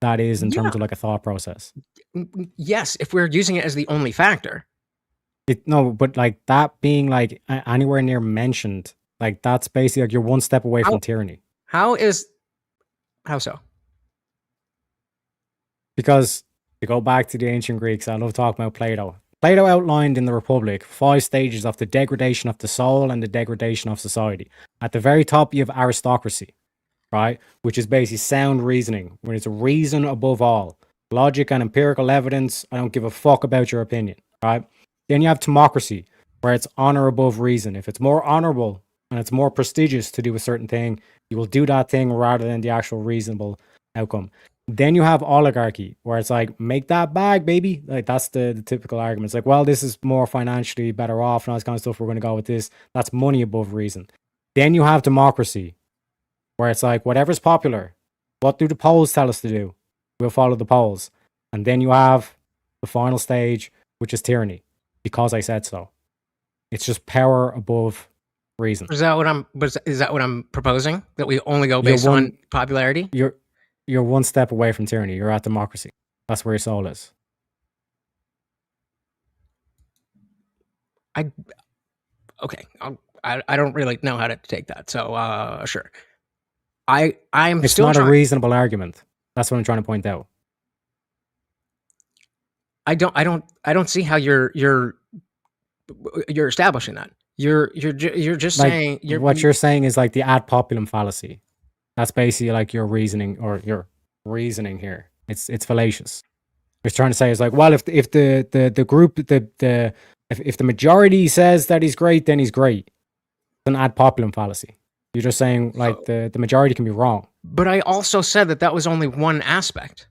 that is in terms of like a thought process. Yes, if we're using it as the only factor. No, but like that being like anywhere near mentioned, like that's basically like you're one step away from tyranny. How so? Because to go back to the ancient Greeks, I love talking about Plato. Plato outlined in the Republic 5 stages of the degradation of the soul and the degradation of society. At the very top, you have aristocracy, right? Which is basically sound reasoning, when it's reason above all. Logic and empirical evidence, I don't give a fuck about your opinion, right? Then you have democracy, where it's honor above reason. If it's more honorable and it's more prestigious to do a certain thing, you will do that thing rather than the actual reasonable outcome. Then you have oligarchy, where it's like, make that bag, baby. Like, that's the typical argument. It's like, well, this is more financially better off and all this kind of stuff. We're going to go with this. That's money above reason. Then you have democracy, where it's like, whatever's popular, what do the polls tell us to do? We'll follow the polls. And then you have the final stage, which is tyranny, because I said so. It's just power above reason. Is that what I'm proposing? That we only go based on popularity? You're one step away from tyranny. You're at democracy. That's where your soul is. Okay. I don't really know how to take that. So sure. I'm It's still not a reasonable argument. That's what I'm trying to point out. I don't see how you're establishing that. You're just like, saying you're saying is like the ad populum fallacy. That's basically like your reasoning here. It's fallacious. What you're trying to say is like, well, if the group if the majority says that he's great, then he's great. It's an ad populum fallacy. You're just saying like the majority can be wrong. But I also said that was only one aspect.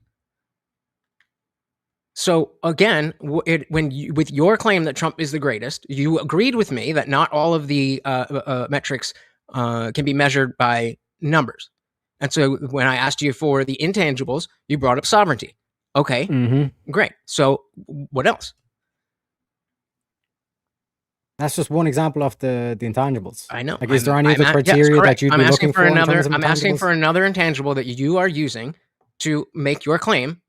So again, with your claim that Trump is the greatest, you agreed with me that not all of the metrics can be measured by numbers. And so when I asked you for the intangibles, you brought up sovereignty. Okay, great. So what else? That's just one example of the intangibles. I know. Like, is there any other criteria that you'd be looking for? I'm asking for another intangible that you are using to make your claim,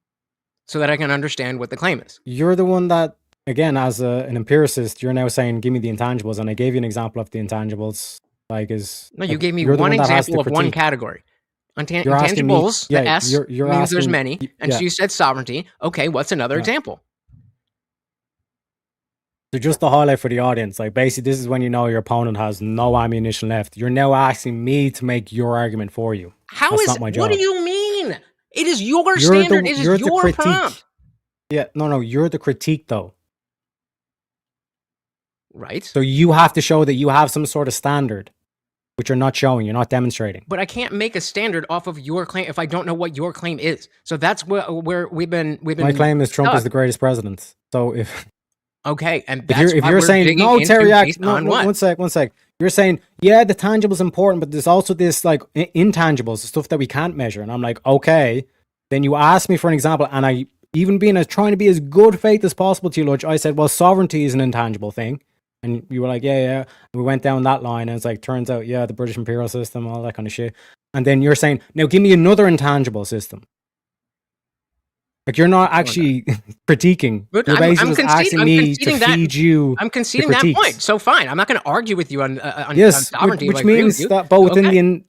so that I can understand what the claim is. You're the one that, again, as an empiricist, you're now saying, give me the intangibles, and I gave you an example of the intangibles. You gave me one example of one category. Intangibles, the S means there's many, and so you said sovereignty. Okay, what's another example? So just to highlight for the audience, like basically this is when you know your opponent has no ammunition left. You're now asking me to make your argument for you. That's not my job. What do you mean? It is your standard. It is your prompt. Yeah, no, you're the critique though. Right. So you have to show that you have some sort of standard, which you're not showing. You're not demonstrating. But I can't make a standard off of your claim if I don't know what your claim is. So that's where we've been. My claim is Trump is the greatest president. So if and if you're saying no, Tareyak, no, one sec. You're saying, yeah, the tangible is important, but there's also this like intangibles, the stuff that we can't measure. And I'm like, okay. Then you ask me for an example, and I, even trying to be as good faith as possible to you, Lutch, I said, well, sovereignty is an intangible thing. And you were like, yeah. And we went down that line, and it's like, turns out, yeah, the British imperial system, all that kind of shit. And then you're saying, now give me another intangible system. Like, you're not actually critiquing. But you're basically just asking me to feed you. I'm conceding that point. So fine, I'm not going to argue with you on sovereignty. Which means that both in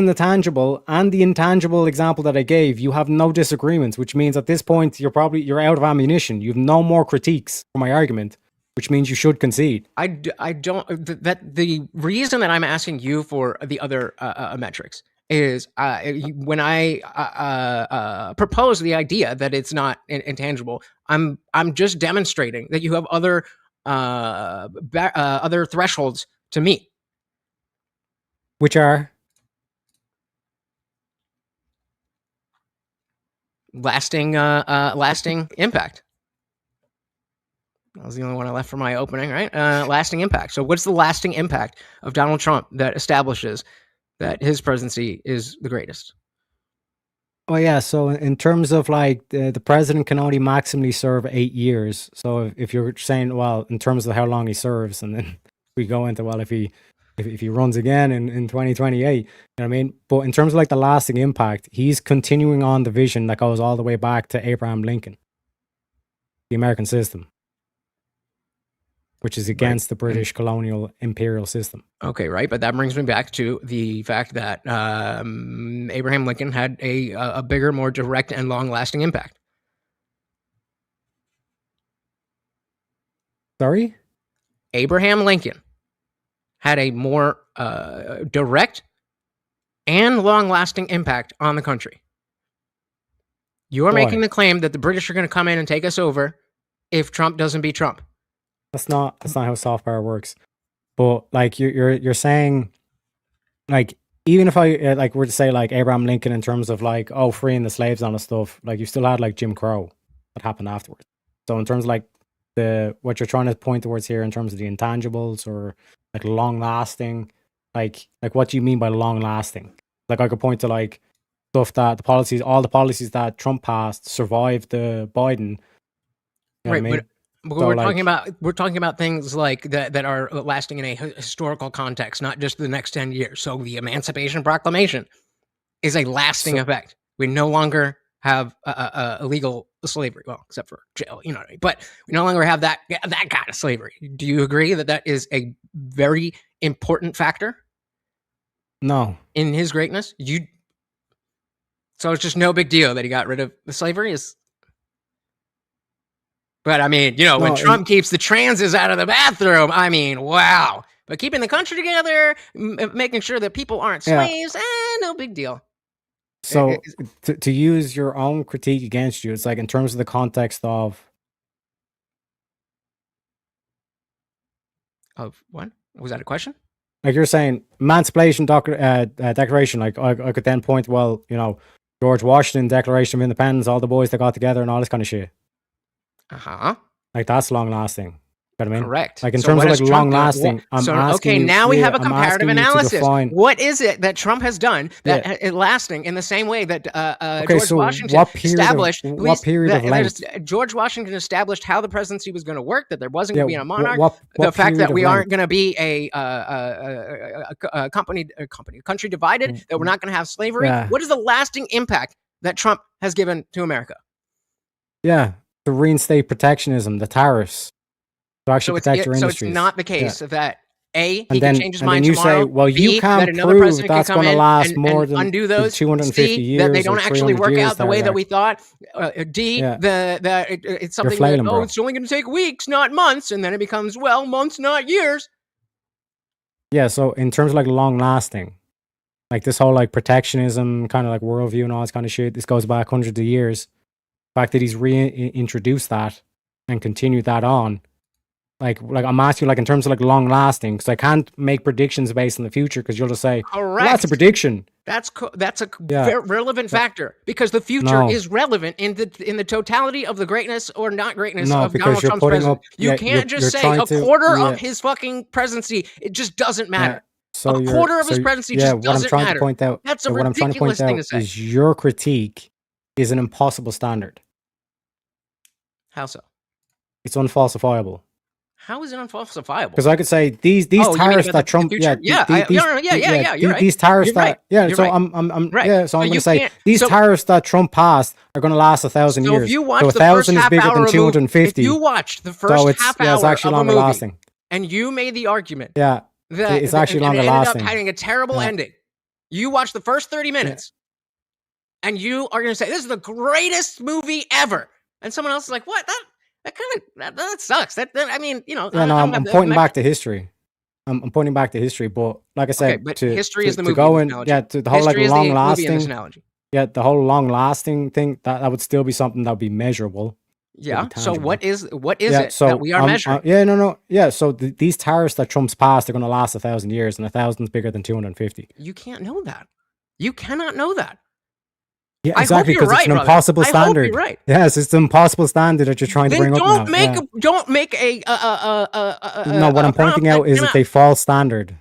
the tangible and the intangible example that I gave, you have no disagreements. Which means at this point you're out of ammunition. You have no more critiques for my argument. Which means you should concede. I don't. That the reason that I'm asking you for the other metrics is when I propose the idea that it's not intangible, I'm just demonstrating that you have other other thresholds to meet. Which are lasting impact. That was the only one I left for my opening, right? Lasting impact. So what's the lasting impact of Donald Trump that establishes that his presidency is the greatest? Oh yeah, so in terms of like the president can only maximally serve 8 years. So if you're saying, well, in terms of how long he serves, and then we go into, well, if he runs again in 2028, you know what I mean? But in terms of like the lasting impact, he's continuing on the vision that goes all the way back to Abraham Lincoln, the American system, which is against the British colonial imperial system. Okay, right. But that brings me back to the fact that Abraham Lincoln had a bigger, more direct and long-lasting impact. Sorry? Abraham Lincoln had a more direct and long-lasting impact on the country. You're making the claim that the British are going to come in and take us over if Trump doesn't beat Trump. That's not how soft power works. But like you're saying, like, even if I like were to say like Abraham Lincoln in terms of like, oh, freeing the slaves and stuff, like you still had like Jim Crow that happened afterwards. So in terms of like what you're trying to point towards here in terms of the intangibles or like long lasting, like what do you mean by long lasting? Like I could point to like stuff that all the policies that Trump passed survived the Biden. You know right, what I mean? but So, we're talking about things like that are lasting in a historical context, not just the next 10 years. So the Emancipation Proclamation is a lasting effect. We no longer have illegal slavery, well, except for jail, you know what I mean? But we no longer have that kind of slavery. Do you agree that is a very important factor? No. In his greatness? So it's just no big deal that he got rid of the slavery? But I mean, when Trump keeps the transes out of the bathroom, I mean, wow. But keeping the country together, making sure that people aren't slaves, no big deal. So to use your own critique against you, it's like in terms of the context of what? Was that a question? Like you're saying, Emancipation Declaration, like I could then point, well, George Washington Declaration of Independence, all the boys that got together and all this kind of shit. Uh-huh. Like that's long lasting. You know what I mean? Correct. Like in terms of like long lasting, okay, now we have a comparative analysis. What is it that Trump has done that is lasting in the same way that George Washington established? What period of length? George Washington established how the presidency was going to work, that there wasn't going to be a monarch, the fact that we aren't going to be a country divided, that we're not going to have slavery. Yeah. What is the lasting impact that Trump has given to America? Yeah, to reinstate protectionism, the tariffs. To actually protect your industries. So it's not the case that he can change his mind you tomorrow. Say, well, you can't prove that's going to last more than undo those. 250 years. That they don't actually work out the way that we thought. It's something that it's only going to take weeks, not months, and then it becomes months, not years. Yeah. So in terms of like long lasting, like this whole like protectionism kind of like worldview and all this kind of shit, this goes back hundreds of years. The fact that he's reintroduced that and continued that on. Like I'm asking you, like in terms of like long lasting, because I can't make predictions based on the future, because you'll just say, well, that's a prediction. That's a relevant factor, because the future is relevant in the totality of the greatness or not greatness of Donald Trump's presidency. You can't just say a quarter of his fucking presidency. It just doesn't matter. So a quarter of his presidency just doesn't matter. That's a ridiculous thing to say. Is your critique is an impossible standard. How so? It's unfalsifiable. How is it unfalsifiable? Because I could say these tariffs that Trump, these tariffs that, So I'm going to say these tariffs that Trump passed are going to last 1,000 years. If you watch 1,000 is bigger than 250. If you watched the first half hour it's actually of a movie, lasting. And you made the argument, that it's actually longer lasting, ended up having a terrible ending. You watch the first 30 minutes, and you are going to say this is the greatest movie ever, and someone else is like, "What? That sucks." I'm pointing back to history. I'm pointing back to history, but like I said, Okay, but to history is the to movie go in this in, analogy. yeah, to the whole like History is the long movie in this lasting, analogy. yeah, the whole long lasting thing that would still be something that would be measurable. Yeah. So tangible. what is Yeah, it so that we are measuring? yeah, no, yeah. So these tariffs that Trump's passed are going to last 1,000 years, and 1,000's bigger than 250. You can't know that. You cannot know that. Yeah, I hope exactly, you're because it's right, an brother. impossible I hope standard. you're right. Yes, it's an impossible standard that you're trying to Then bring up don't now. make Yeah. don't make a No, what I'm pointing out is it's a false standard.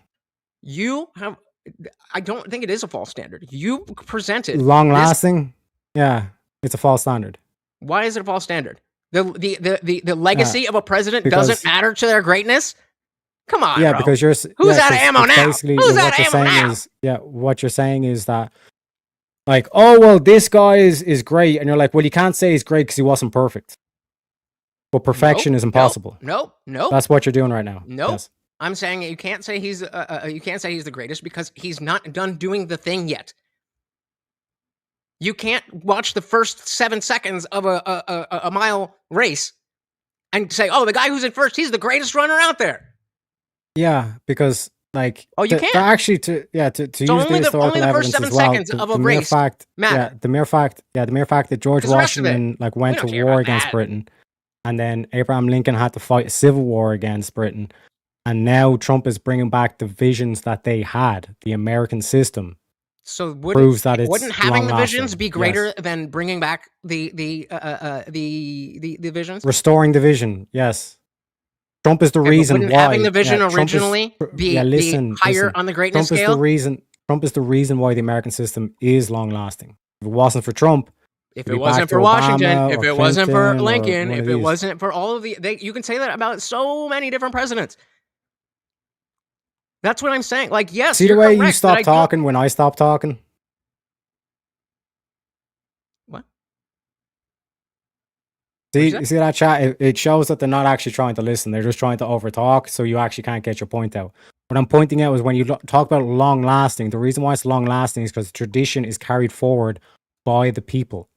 You have. I don't think it is a false standard. You presented Long this- lasting. Yeah, it's a false standard. Why is it a false standard? The legacy of a president because- doesn't matter to their greatness. Come on, Yeah, bro. because you're Who's out of ammo now? Basically, Who's what out of you're ammo saying now? is, yeah, what you're saying is that, like, oh well, this guy is great, and you're like, well, you can't say he's great because he wasn't perfect. But perfection is impossible. Nope. That's what you're doing right now. Nope. Yes. I'm saying you can't say he's the greatest because he's not done doing the thing yet. You can't watch the first 7 seconds of a mile race and say, "Oh, the guy who's in first, he's the greatest runner out there." Yeah, because like, Oh, you to can't. actually to use only the the historical first evidence 7 as well. seconds of a the mere race fact, matter. the mere fact that George 'Cause the rest of it, Washington like went don't to care war about against that. Britain, and then Abraham Lincoln had to fight a civil war against Britain, and now Trump is bringing back the visions that they had, the American system. So proves that it's wouldn't having the long-lasting. visions be greater than bringing back the visions? Restoring the vision, yes. Trump is the Okay, but reason wouldn't why having the vision Trump is- originally be higher on the greatness Trump scale? Trump is the reason why the American system is long lasting. If it wasn't for Trump, If We'd it be wasn't back for to Washington, Obama if or it wasn't for Clinton or Lincoln, one if of it these. wasn't for all of you can say that about so many different presidents. That's what I'm saying. Like, yes, See the you're way you correct that stop I don't- talking when I stop talking? What? See, say? you see that chat? It shows that they're not actually trying to listen. They're just trying to overtalk, so you actually can't get your point out. What I'm pointing out is when you talk about long lasting, the reason why it's long lasting is because tradition is carried forward by the people.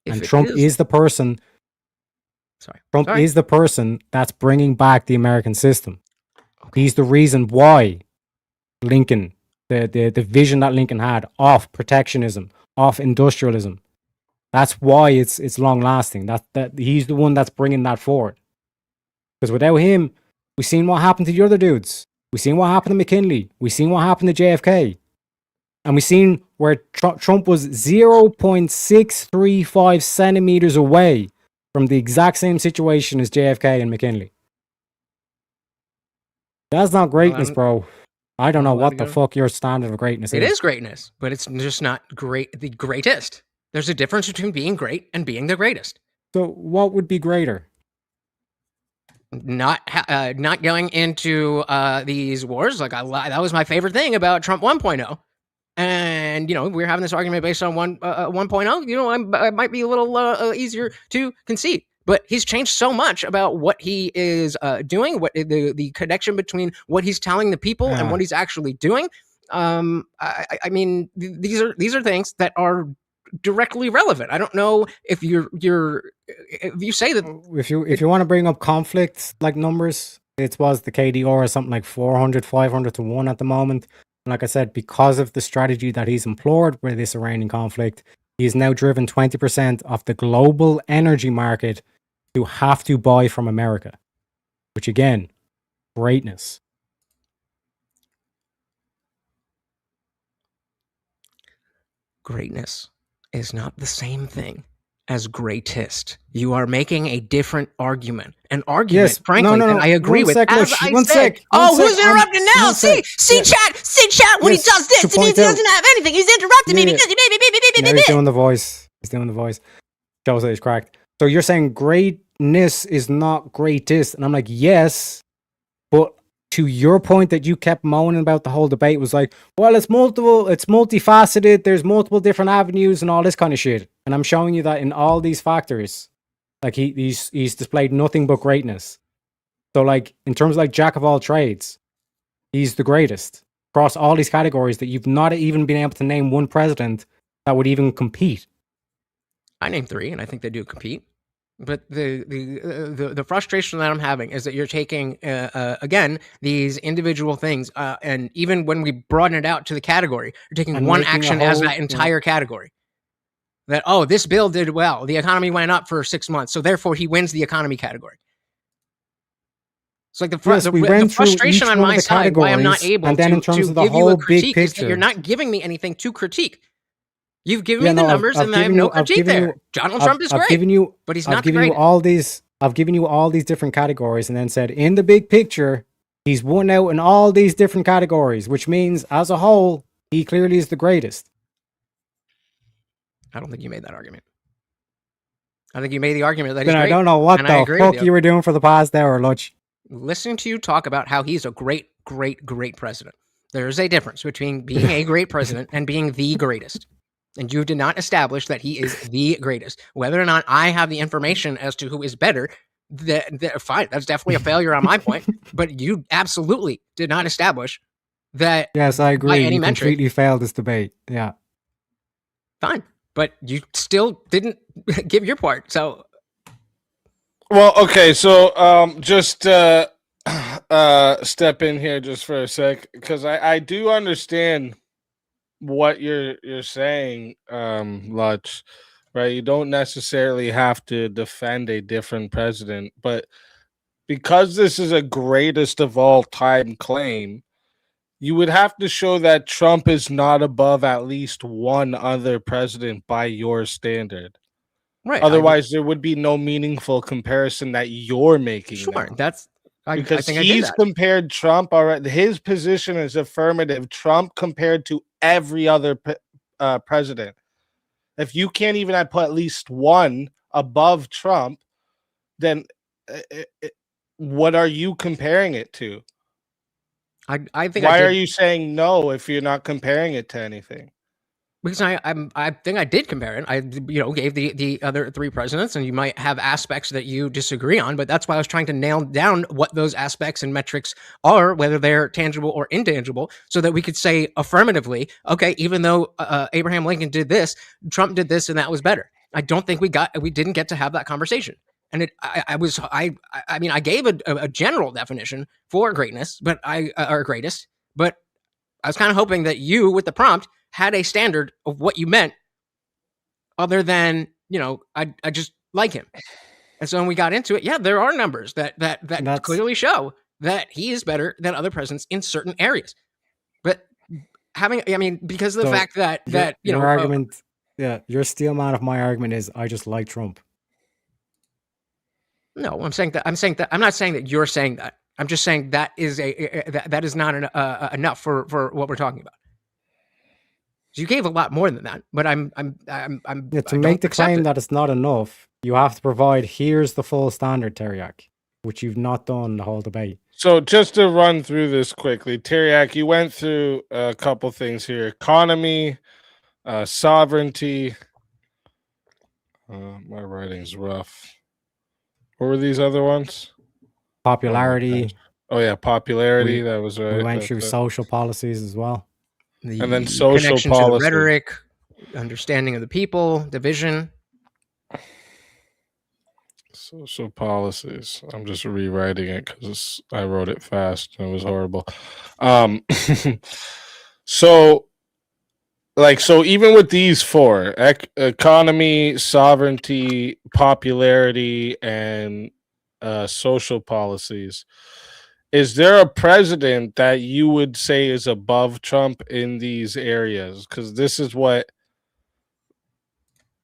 If And it Trump is the person. Sorry. Trump Sorry. is the person that's bringing back the American system. He's the reason why Lincoln, the vision that Lincoln had of protectionism, of industrialism. That's why it's long lasting. That he's the one that's bringing that forward. Because without him, we've seen what happened to the other dudes. We've seen what happened to McKinley. We've seen what happened to JFK. And we've seen where Trump was 0.635 centimeters away from the exact same situation as JFK and McKinley. That's not greatness, bro. I don't know what the fuck your standard of greatness is. It is greatness, but it's just not great. The greatest. There's a difference between being great and being the greatest. So what would be greater? Not going into these wars. Like that was my favorite thing about Trump 1.0. And we were having this argument based on 1.0. I might be a little easier to concede. But he's changed so much about what he is doing, what the connection between what he's telling the people and what he's actually doing. I mean, these are things that are directly relevant. I don't know if if you say that if you want to bring up conflict like numbers, it was the KDR or something like 400, 500 to 1 at the moment. And like I said, because of the strategy that he's employed with this Iranian conflict, he's now driven 20% of the global energy market to have to buy from America, which again, greatness. Greatness is not the same thing as greatest. You are making a different argument. An argument, Yes, frankly, no. that I agree One with. sec, As Lutch, I one said, sec, oh, one who's sec, interrupting now? one sec. See chat when Yes, he does this to and he point out- doesn't have anything. He's interrupting me because Yeah, he's doing the voice. He's doing the voice. Shows that he's cracked. So you're saying greatness is not greatest, and I'm like, yes, but to your point that you kept moaning about the whole debate was like, well, it's multifaceted, there's multiple different avenues and all this kind of shit. And I'm showing you that in all these factors, like he's displayed nothing but greatness. So like in terms of like jack of all trades, he's the greatest across all these categories that you've not even been able to name one president that would even compete. I named 3, and I think they do compete. But the frustration that I'm having is that you're taking again these individual things, and even when we broaden it out to the category, you're taking And one making a action as whole, that entire category. That this bill did well, the economy went up for 6 months, so therefore he wins the economy category. It's like yes, we went the through frustration each on one of my the side, why I'm not categories, able and then in to terms of the give you a whole big critique, is that you're picture. not giving me anything to critique. You've given Yeah, me the no, numbers, and I have no critique there. Donald Trump is great, but he's I've not the given you greatest. all these, I've given you all these different categories, and then said in the big picture, he's won out in all these different categories, which means as a whole, he clearly is the greatest. I don't think you made that argument. I think you made the argument that he's Then I great. don't know what and I the agree fuck with you were doing for the past hour, Lutch. Listening to you talk about how he's a great, great, great president. There is a difference between being a great president and being the greatest. And you did not establish that he is the greatest. Whether or not I have the information as to who is better, fine, that's definitely a failure on my point. But you absolutely did not establish that. Yes, I agree. By any You metric, completely failed this debate. Yeah. fine. But you still didn't give your part. So Well, okay, so just step in here just for a sec, because I do understand what you're saying, Lutch, right? You don't necessarily have to defend a different president, but because this is a greatest of all time claim, you would have to show that Trump is not above at least one other president by your standard. right, Otherwise, there would be no meaningful comparison that you're making sure, now. that's I Because think I did he's that. compared Trump already. His position is affirmative. Trump compared to every other president. If you can't even put at least one above Trump, then what are you comparing it to? I think Why I are did. you saying no if you're not comparing it to anything? Because I think I did compare it. I gave the other three presidents, and you might have aspects that you disagree on, but that's why I was trying to nail down what those aspects and metrics are, whether they're tangible or intangible, so that we could say affirmatively, okay, even though Abraham Lincoln did this, Trump did this, and that was better. I don't think we didn't get to have that conversation. And I mean, I gave a general definition for greatness, but or greatest, but I was kind of hoping that you, with the prompt, had a standard of what you meant, other than I just like him. And so when we got into it, yeah, there are numbers that clearly show that he is better than other presidents in certain areas. But because of the fact that your argument, your steel man of my argument is I just like Trump. No, I'm not saying that you're saying that. I'm just saying that is that is not enough for what we're talking about. You gave a lot more than that, but to make the claim that it's not enough, you have to provide here's the full standard, Tareyak, which you've not done the whole debate. So just to run through this quickly, Tareyak, you went through a couple things here: economy, sovereignty. My writing's rough. What were these other ones? Popularity. Oh yeah, popularity. That was right. We went through social policies as well. And then social connection policy. to the rhetoric, understanding of the people, division. Social policies. I'm just rewriting it because I wrote it fast and it was horrible. So even with these four, economy, sovereignty, popularity, and social policies, is there a president that you would say is above Trump in these areas? Because this is what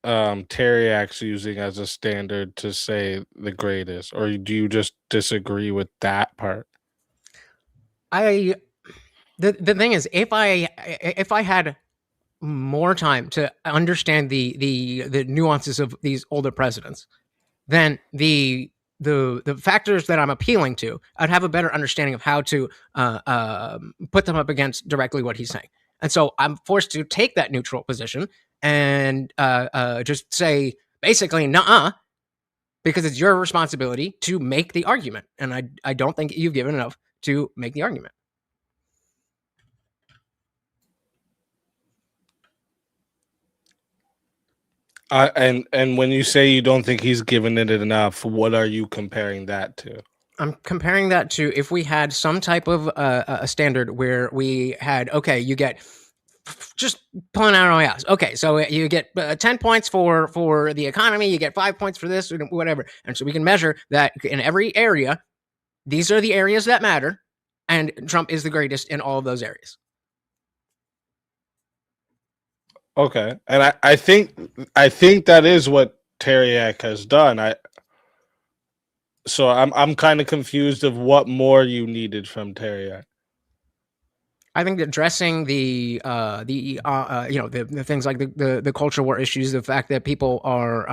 Tareyak's using as a standard to say the greatest, or do you just disagree with that part? The thing is, if I had more time to understand the nuances of these older presidents, then the factors that I'm appealing to, I'd have a better understanding of how to put them up against directly what he's saying. And so I'm forced to take that neutral position and just say basically nuh-uh, because it's your responsibility to make the argument. And I don't think you've given enough to make the argument. And when you say you don't think he's given it enough, what are you comparing that to? I'm comparing that to if we had some type of a standard where we had, okay, you get just pulling out my ass. Okay, so you get 10 points for the economy, you get 5 points for this, whatever. And so we can measure that in every area. These are the areas that matter, and Trump is the greatest in all of those areas. Okay, and I think that is what Tareyak has done. I'm kind of confused of what more you needed from Tareyak. I think addressing the things like the culture war issues, the fact that people are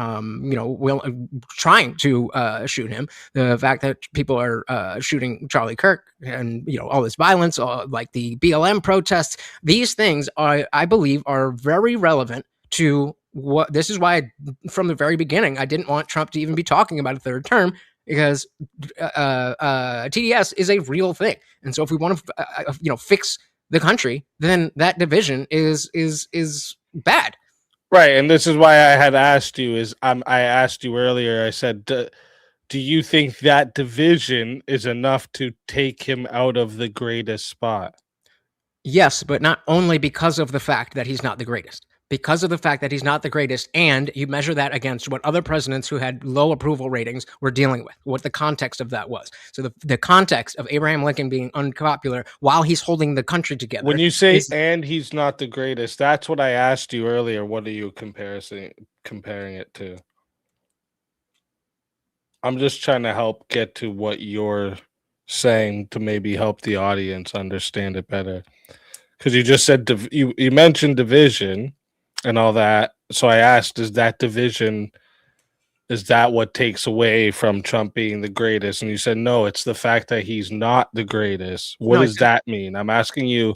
trying to shoot him, the fact that people are shooting Charlie Kirk, and all this violence, like the BLM protests, these things I believe are very relevant to what. This is why from the very beginning I didn't want Trump to even be talking about a third term, because TDS is a real thing, and so if we want to fix the country, then that division is bad. Right, and this is why I had asked you. I asked you earlier. I said, do you think that division is enough to take him out of the greatest spot? Yes, but not only because of the fact that he's not the greatest. Because of the fact that he's not the greatest, and you measure that against what other presidents who had low approval ratings were dealing with, what the context of that was. So the context of Abraham Lincoln being unpopular while he's holding the country together. When you say and he's not the greatest, that's what I asked you earlier. What are you comparing it to? I'm just trying to help get to what you're saying to maybe help the audience understand it better. Because you just said you mentioned division and all that. So I asked, is that what takes away from Trump being the greatest? And you said, no, it's the fact that he's not the greatest. What does that mean? I'm asking you,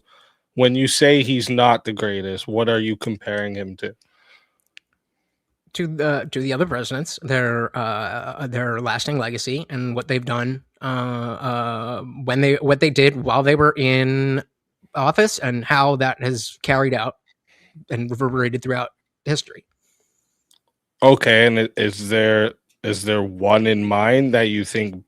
when you say he's not the greatest, what are you comparing him to? To the other presidents, their lasting legacy and what they've done what they did while they were in office, and how that has carried out and reverberated throughout history. Okay, and is there one in mind that you think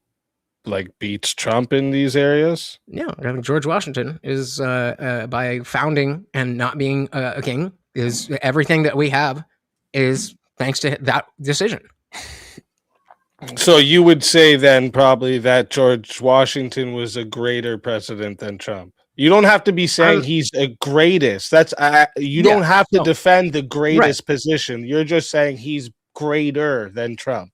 like beats Trump in these areas? Yeah, I think George Washington is by founding and not being a king, is everything that we have is thanks to that decision. So you would say then probably that George Washington was a greater president than Trump. You don't have to be saying he's a greatest. That's you don't have to defend the greatest position. You're just saying he's greater than Trump.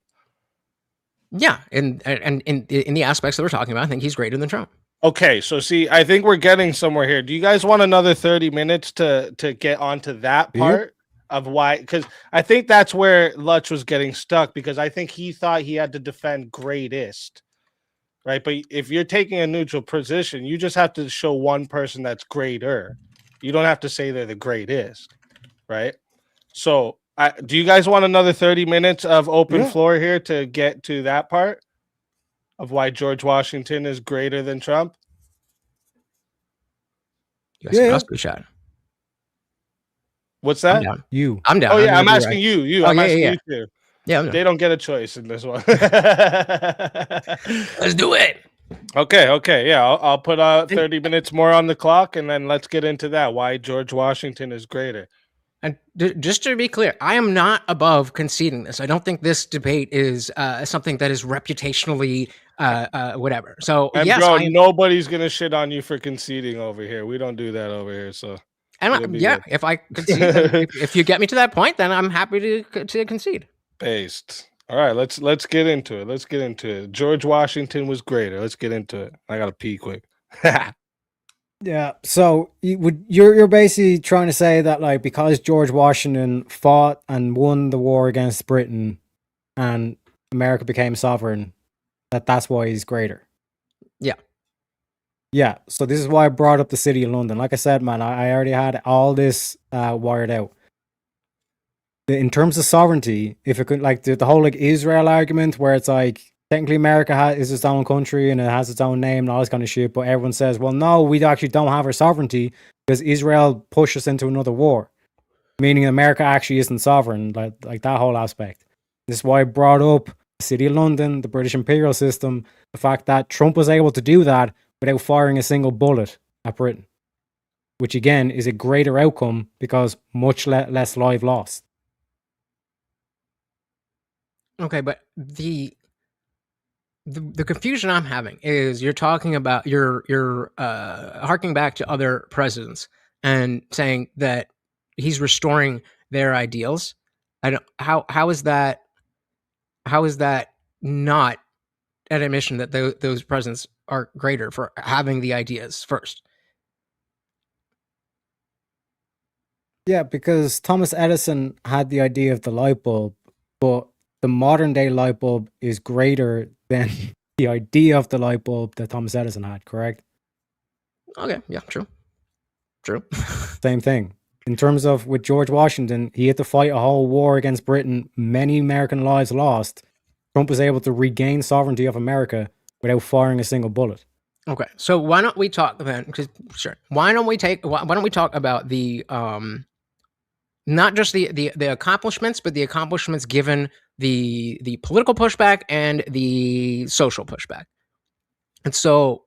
Yeah, and in the aspects that we're talking about, I think he's greater than Trump. Okay, so see, I think we're getting somewhere here. Do you guys want another 30 minutes to get onto that part of why? Because I think that's where Lutch was getting stuck, because I think he thought he had to defend greatest. Right, but if you're taking a neutral position, you just have to show one person that's greater. You don't have to say they're the greatest, right? So, do you guys want another 30 minutes of open floor here to get to that part of why George Washington is greater than Trump? Yes, shot. What's that? I'm down. I'm down. Oh yeah, I'm asking you. I'm asking you too. Yeah, they don't get a choice in this one. Let's do it. Okay. Yeah, I'll put 30 minutes more on the clock, and then let's get into that. Why George Washington is greater. And just to be clear, I am not above conceding this. I don't think this debate is something that is reputationally whatever. So, and yes, bro, nobody's gonna shit on you for conceding over here. We don't do that over here. So, and if I concede, if you get me to that point, then I'm happy to concede. Based. All right, let's get into it. George Washington was greater. Let's get into it. I gotta pee quick. Yeah. So you're basically trying to say that, like, because George Washington fought and won the war against Britain, and America became sovereign, that's why he's greater. Yeah. Yeah. So this is why I brought up the City of London. Like I said, man, I already had all this wired out. In terms of sovereignty, if it could, like the whole like Israel argument, where it's like technically America is its own country and it has its own name and all this kind of shit, but everyone says, well, no, we actually don't have our sovereignty because Israel pushed us into another war. meaning America actually isn't sovereign, like that whole aspect. This is why I brought up the City of London, the British imperial system, the fact that Trump was able to do that without firing a single bullet at Britain, which again is a greater outcome because much less life lost. Okay, but the confusion I'm having is you're talking about you're harking back to other presidents and saying that he's restoring their ideals. I don't how is that not an admission that those presidents are greater for having the ideas first? Yeah, because Thomas Edison had the idea of the light bulb, but the modern day light bulb is greater than the idea of the light bulb that Thomas Edison had, correct? Okay, yeah, true. Same thing. In terms of with George Washington, he had to fight a whole war against Britain, many American lives lost. Trump was able to regain sovereignty of America without firing a single bullet. Okay, so why don't we talk then? Sure. Why don't we talk about the not just the accomplishments, but the accomplishments given the political pushback and the social pushback. And so,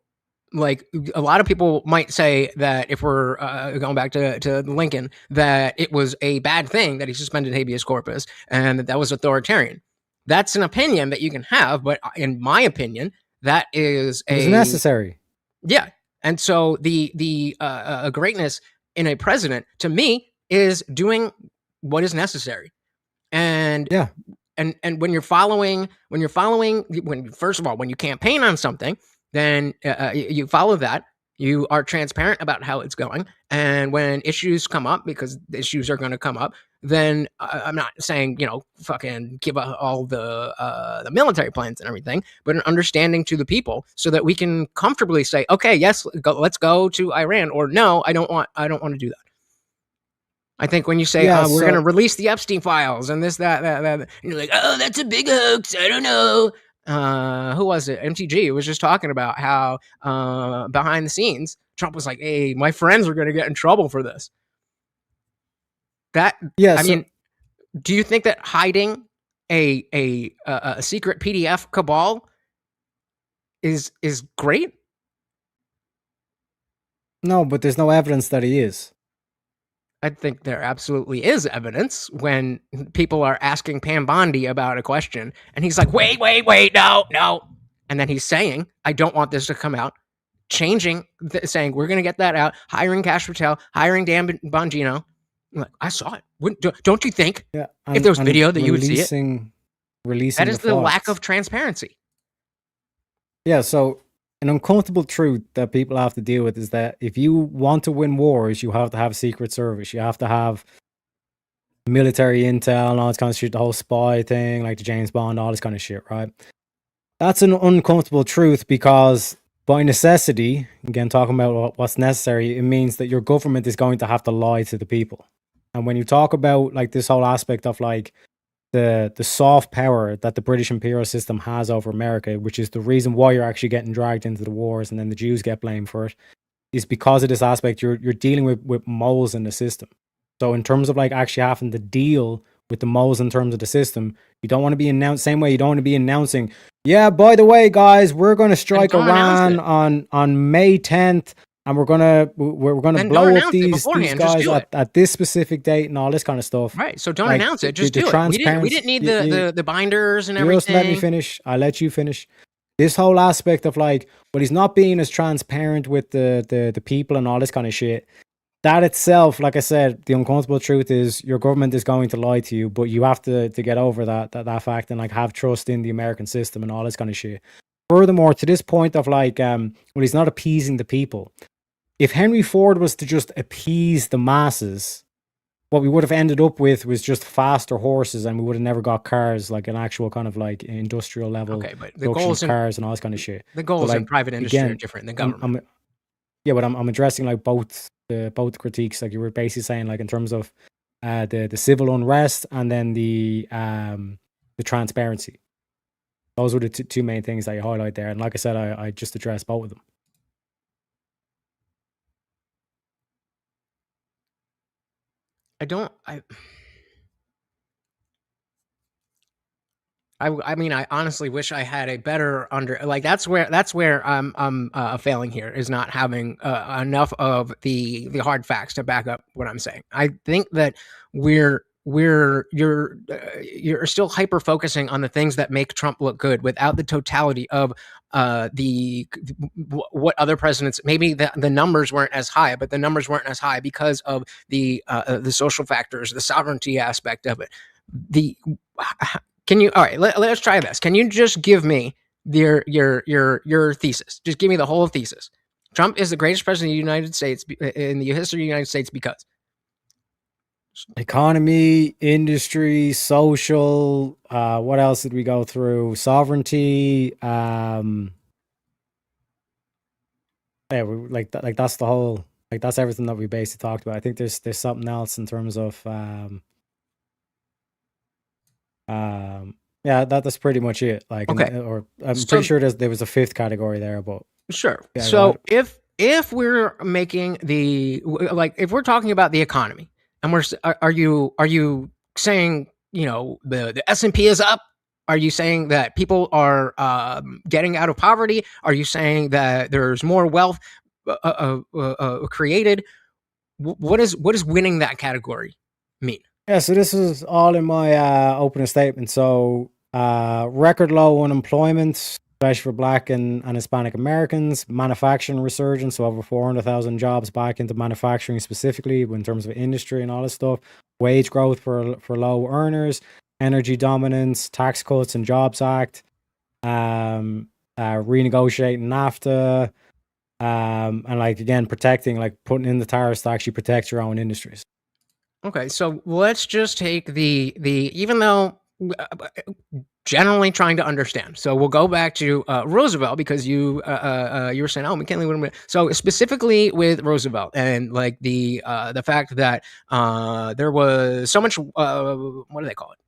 like, a lot of people might say that if we're going back to Lincoln, that it was a bad thing that he suspended habeas corpus and that was authoritarian. That's an opinion that you can have, but in my opinion, that is It was necessary. Yeah, and so the greatness in a president, to me, is doing what is necessary. And Yeah. and when you're following, first of all, when you campaign on something, then you follow that. You are transparent about how it's going, and when issues come up, because the issues are going to come up, then I'm not saying fucking give all the military plans and everything, but an understanding to the people so that we can comfortably say, okay, yes, let's go to Iran, or no, I don't want to do that. I think when you say we're going to release the Epstein files and this, that, and you're like, oh, that's a big hoax. I don't know. Who was it? MTG was just talking about how behind the scenes, Trump was like, hey, my friends are going to get in trouble for this. I mean, do you think that hiding a secret PDF cabal is great? No, but there's no evidence that he is. I think there absolutely is evidence when people are asking Pam Bondi about a question and he's like, wait, no. And then he's saying, I don't want this to come out. Saying, we're going to get that out. Hiring Kash Patel, hiring Dan Bongino. I'm like, I saw it. Don't you think if there was video that you would see it? That is the lack of transparency. Yeah, so an uncomfortable truth that people have to deal with is that if you want to win wars, you have to have Secret Service. You have to have military intel and all this kind of shit, the whole spy thing, like the James Bond, all this kind of shit, right? That's an uncomfortable truth because by necessity, again, talking about what's necessary, it means that your government is going to have to lie to the people. And when you talk about like this whole aspect of like the soft power that the British imperial system has over America, which is the reason why you're actually getting dragged into the wars and then the Jews get blamed for it, is because of this aspect. You're dealing with moles in the system. So in terms of like actually having to deal with the moles in terms of the system, you don't want to be announced same way you don't want to be announcing, yeah, by the way, guys, we're going to strike Iran on May 10th. And we're gonna blow up these guys at this specific date and all this kind of stuff. Right. So don't announce it. Just do it. We didn't need the binders and everything. Just let me finish. I'll let you finish. This whole aspect of like, well, he's not being as transparent with the people and all this kind of shit. That itself, like I said, the uncomfortable truth is your government is going to lie to you, but you have to get over that fact and like have trust in the American system and all this kind of shit. Furthermore, to this point of like, well, he's not appeasing the people. If Henry Ford was to just appease the masses, what we would have ended up with was just faster horses, and we would have never got cars, like an actual kind of like industrial level. Okay, but the goals in cars and all this kind of shit. The goals in private industry are different than government. But I'm addressing like both the critiques. Like you were basically saying, like in terms of the civil unrest and then the transparency. Those were the two main things that you highlight there. And like I said, I just addressed both of them. I mean, I honestly wish I had a better that's where I'm failing here, is not having enough of the hard facts to back up what I'm saying. I think that you're still hyper focusing on the things that make Trump look good without the totality of what other presidents, maybe the numbers weren't as high, but the numbers weren't as high because of the social factors, the sovereignty aspect of it. Can you? All right, let's try this. Can you just give me your thesis? Just give me the whole thesis. Trump is the greatest president of the United States in the history of the United States because economy, industry, social. What else did we go through? Sovereignty. Yeah, that's the whole. That's everything that we basically talked about. I think there's something else in terms of. Yeah, that's pretty much it. Okay. Or I'm pretty sure there was a fifth category there, but sure. Yeah, so if we're making if we're talking about the economy, and are you saying the S&P is up? Are you saying that people are getting out of poverty? Are you saying that there's more wealth created? What does winning that category mean? Yeah, so this is all in my opening statement. So record low unemployment, especially for Black and Hispanic Americans, manufacturing resurgence, so over 400,000 jobs back into manufacturing specifically in terms of industry and all this stuff, wage growth for low earners, energy dominance, tax cuts and Jobs Act, renegotiating NAFTA, and again, protecting, putting in the tariffs to actually protect your own industries. Okay, so let's just take the even though generally trying to understand. So we'll go back to Roosevelt, because you were saying, oh, McKinley wouldn't. So specifically with Roosevelt and the fact that there was so much what do they call it?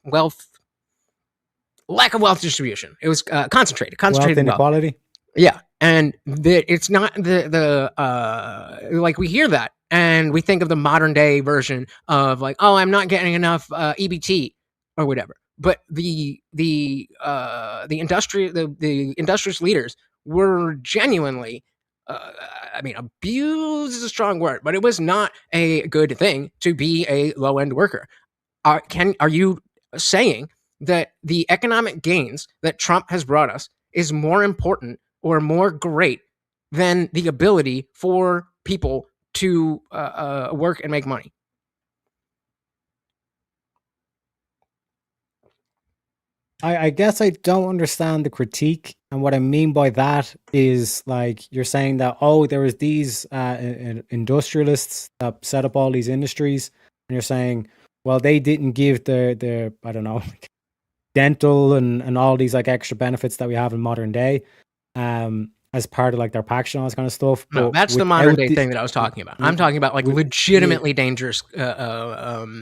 Lack of wealth distribution. It was concentrated wealth inequality. Yeah, and it's not the we hear that and we think of the modern day version of oh, I'm not getting enough EBT or whatever. But the industrious leaders were genuinely, I mean, abuse is a strong word, but it was not a good thing to be a low end worker. Are you saying that the economic gains that Trump has brought us is more important or more great than the ability for people to work and make money? I guess I don't understand the critique. And what I mean by that is you're saying that, oh, there was these industrialists that set up all these industries. And you're saying, well, they didn't give the I don't know, dental and all these extra benefits that we have in modern day. As part of their packaging, all this kind of stuff. No, that's the modern day thing that I was talking about. I'm talking about legitimately dangerous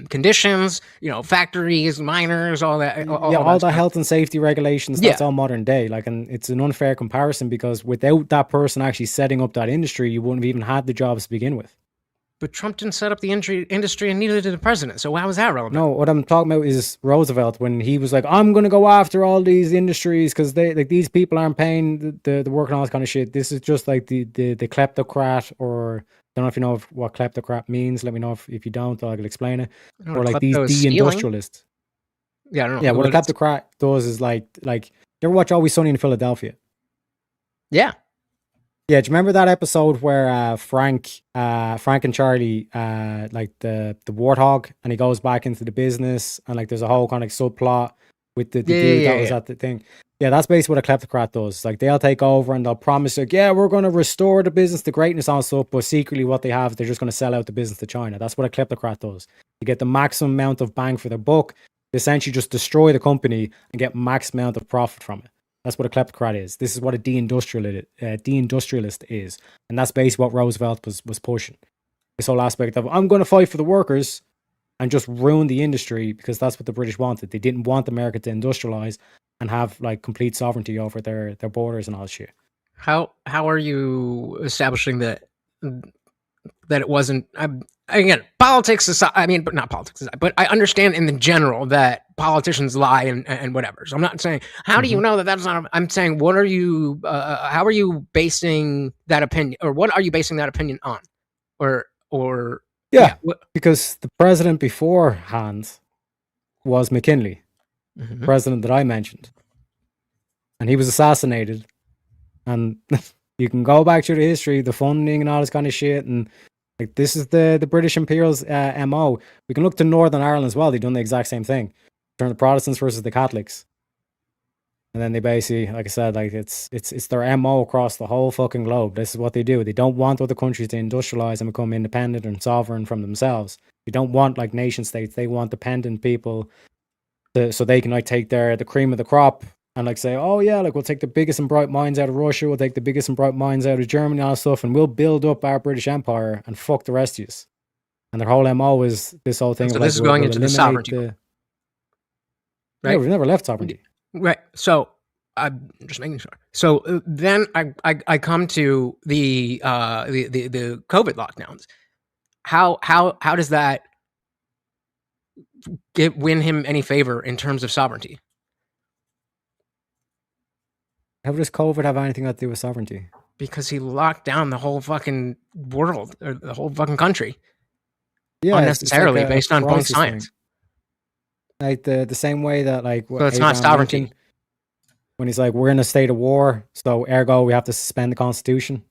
conditions, factories, miners, all that. All the health and safety regulations, that's all modern day. And it's an unfair comparison, because without that person actually setting up that industry, you wouldn't have even had the jobs to begin with. But Trump didn't set up the industry, and neither did the president. So how is that relevant? No, what I'm talking about is Roosevelt, when he was I'm going to go after all these industries because they these people aren't paying the work and all this kind of shit. This is just the kleptocrat, or I don't know if you know what kleptocrat means. Let me know if you don't, I can explain it. Or these deindustrialists. Yeah, I don't know. Yeah, what a kleptocrat does is you ever watch Always Sunny in Philadelphia? Yeah. Yeah, do you remember that episode where Frank and Charlie, the warthog, and he goes back into the business, and there's a whole kind of subplot with the dude that was at the thing. Yeah, that's basically what a kleptocrat does. They'll take over and they'll promise we're going to restore the business to greatness and stuff, but secretly what they have, they're just going to sell out the business to China. That's what a kleptocrat does. You get the maximum amount of bang for their buck. They essentially just destroy the company and get max amount of profit from it. That's what a kleptocrat is. This is what a deindustrialist is. And that's basically what Roosevelt was pushing. This whole aspect of, I'm going to fight for the workers and just ruin the industry, because that's what the British wanted. They didn't want America to industrialize and have complete sovereignty over their borders and all that shit. How are you establishing that that it wasn't. Again, politics aside, I mean, but not politics aside, but I understand in the general that politicians lie and whatever. So I'm not saying, how do you know that that's not, I'm saying, what are you, how are you basing that opinion, or what are you basing that opinion on? Or Yeah, what, because the president beforehand was McKinley, Mhm. president that I mentioned, and he was assassinated. And you can go back through the history, the funding and all this kind of shit, and like this is the British Imperial's MO. We can look to Northern Ireland as well. They've done the exact same thing. Turn the Protestants versus the Catholics. And then they basically, like I said, like it's their MO across the whole fucking globe. This is what they do. They don't want other countries to industrialize and become independent and sovereign from themselves. They don't want like nation states. They want dependent people so they can like take the cream of the crop and like say, oh yeah, like we'll take the biggest and bright minds out of Russia, we'll take the biggest and bright minds out of Germany, all that stuff, and we'll build up our British Empire and fuck the rest of you. And their whole MO is this whole thing So of like, this is going into the eliminate sovereignty, right? right? We've never left sovereignty. Right. So I'm just making sure. So then I come to the COVID lockdowns. How does that win him any favor in terms of sovereignty? How does COVID have anything to do with sovereignty? Because he locked down the whole fucking world, or the whole fucking country, Yeah, unnecessarily, it's like based on bunk crisis science. thing. Like the same way that like So it's not sovereignty. Lincoln, when he's like, we're in a state of war, so ergo we have to suspend the Constitution.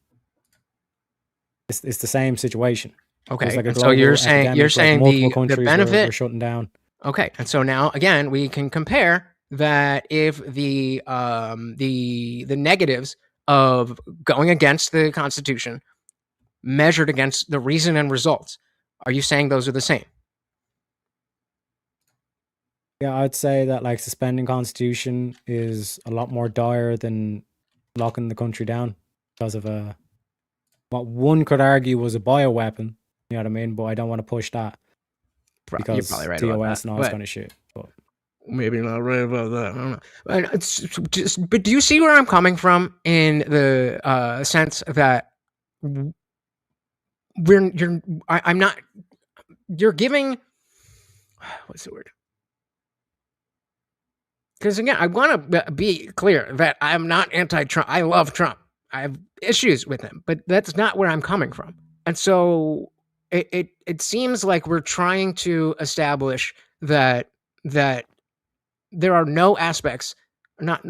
It's the same situation. Okay, like and so you're saying multiple the countries benefit. were shutting down. Okay, and so now again we can compare that if the negatives of going against the Constitution measured against the reason and results, are you saying those are the same? Yeah, I'd say that like suspending Constitution is a lot more dire than locking the country down because of what one could argue was a bioweapon. You know what I mean? But I don't want to push that because You're probably right TOS about that, and all this but kind of shit. But maybe not right about that. I don't know. But it's just, but do you see where I'm coming from in the sense that I'm not. You're giving. What's the word? Because again, I want to be clear that I'm not anti-Trump. I love Trump. I have issues with him, but that's not where I'm coming from. And so it seems like we're trying to establish that there are no aspects, not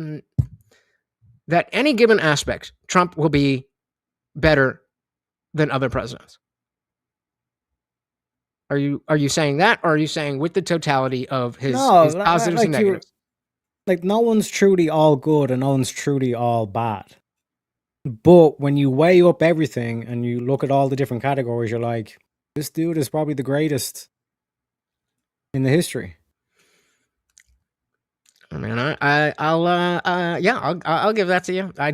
that any given aspect, Trump will be better than other presidents. Are you saying that, or are you saying with the totality of his positives and negatives? Like no one's truly all good and no one's truly all bad. But when you weigh up everything and you look at all the different categories, you're like, this dude is probably the greatest in the history. I mean, I'll give that to you. I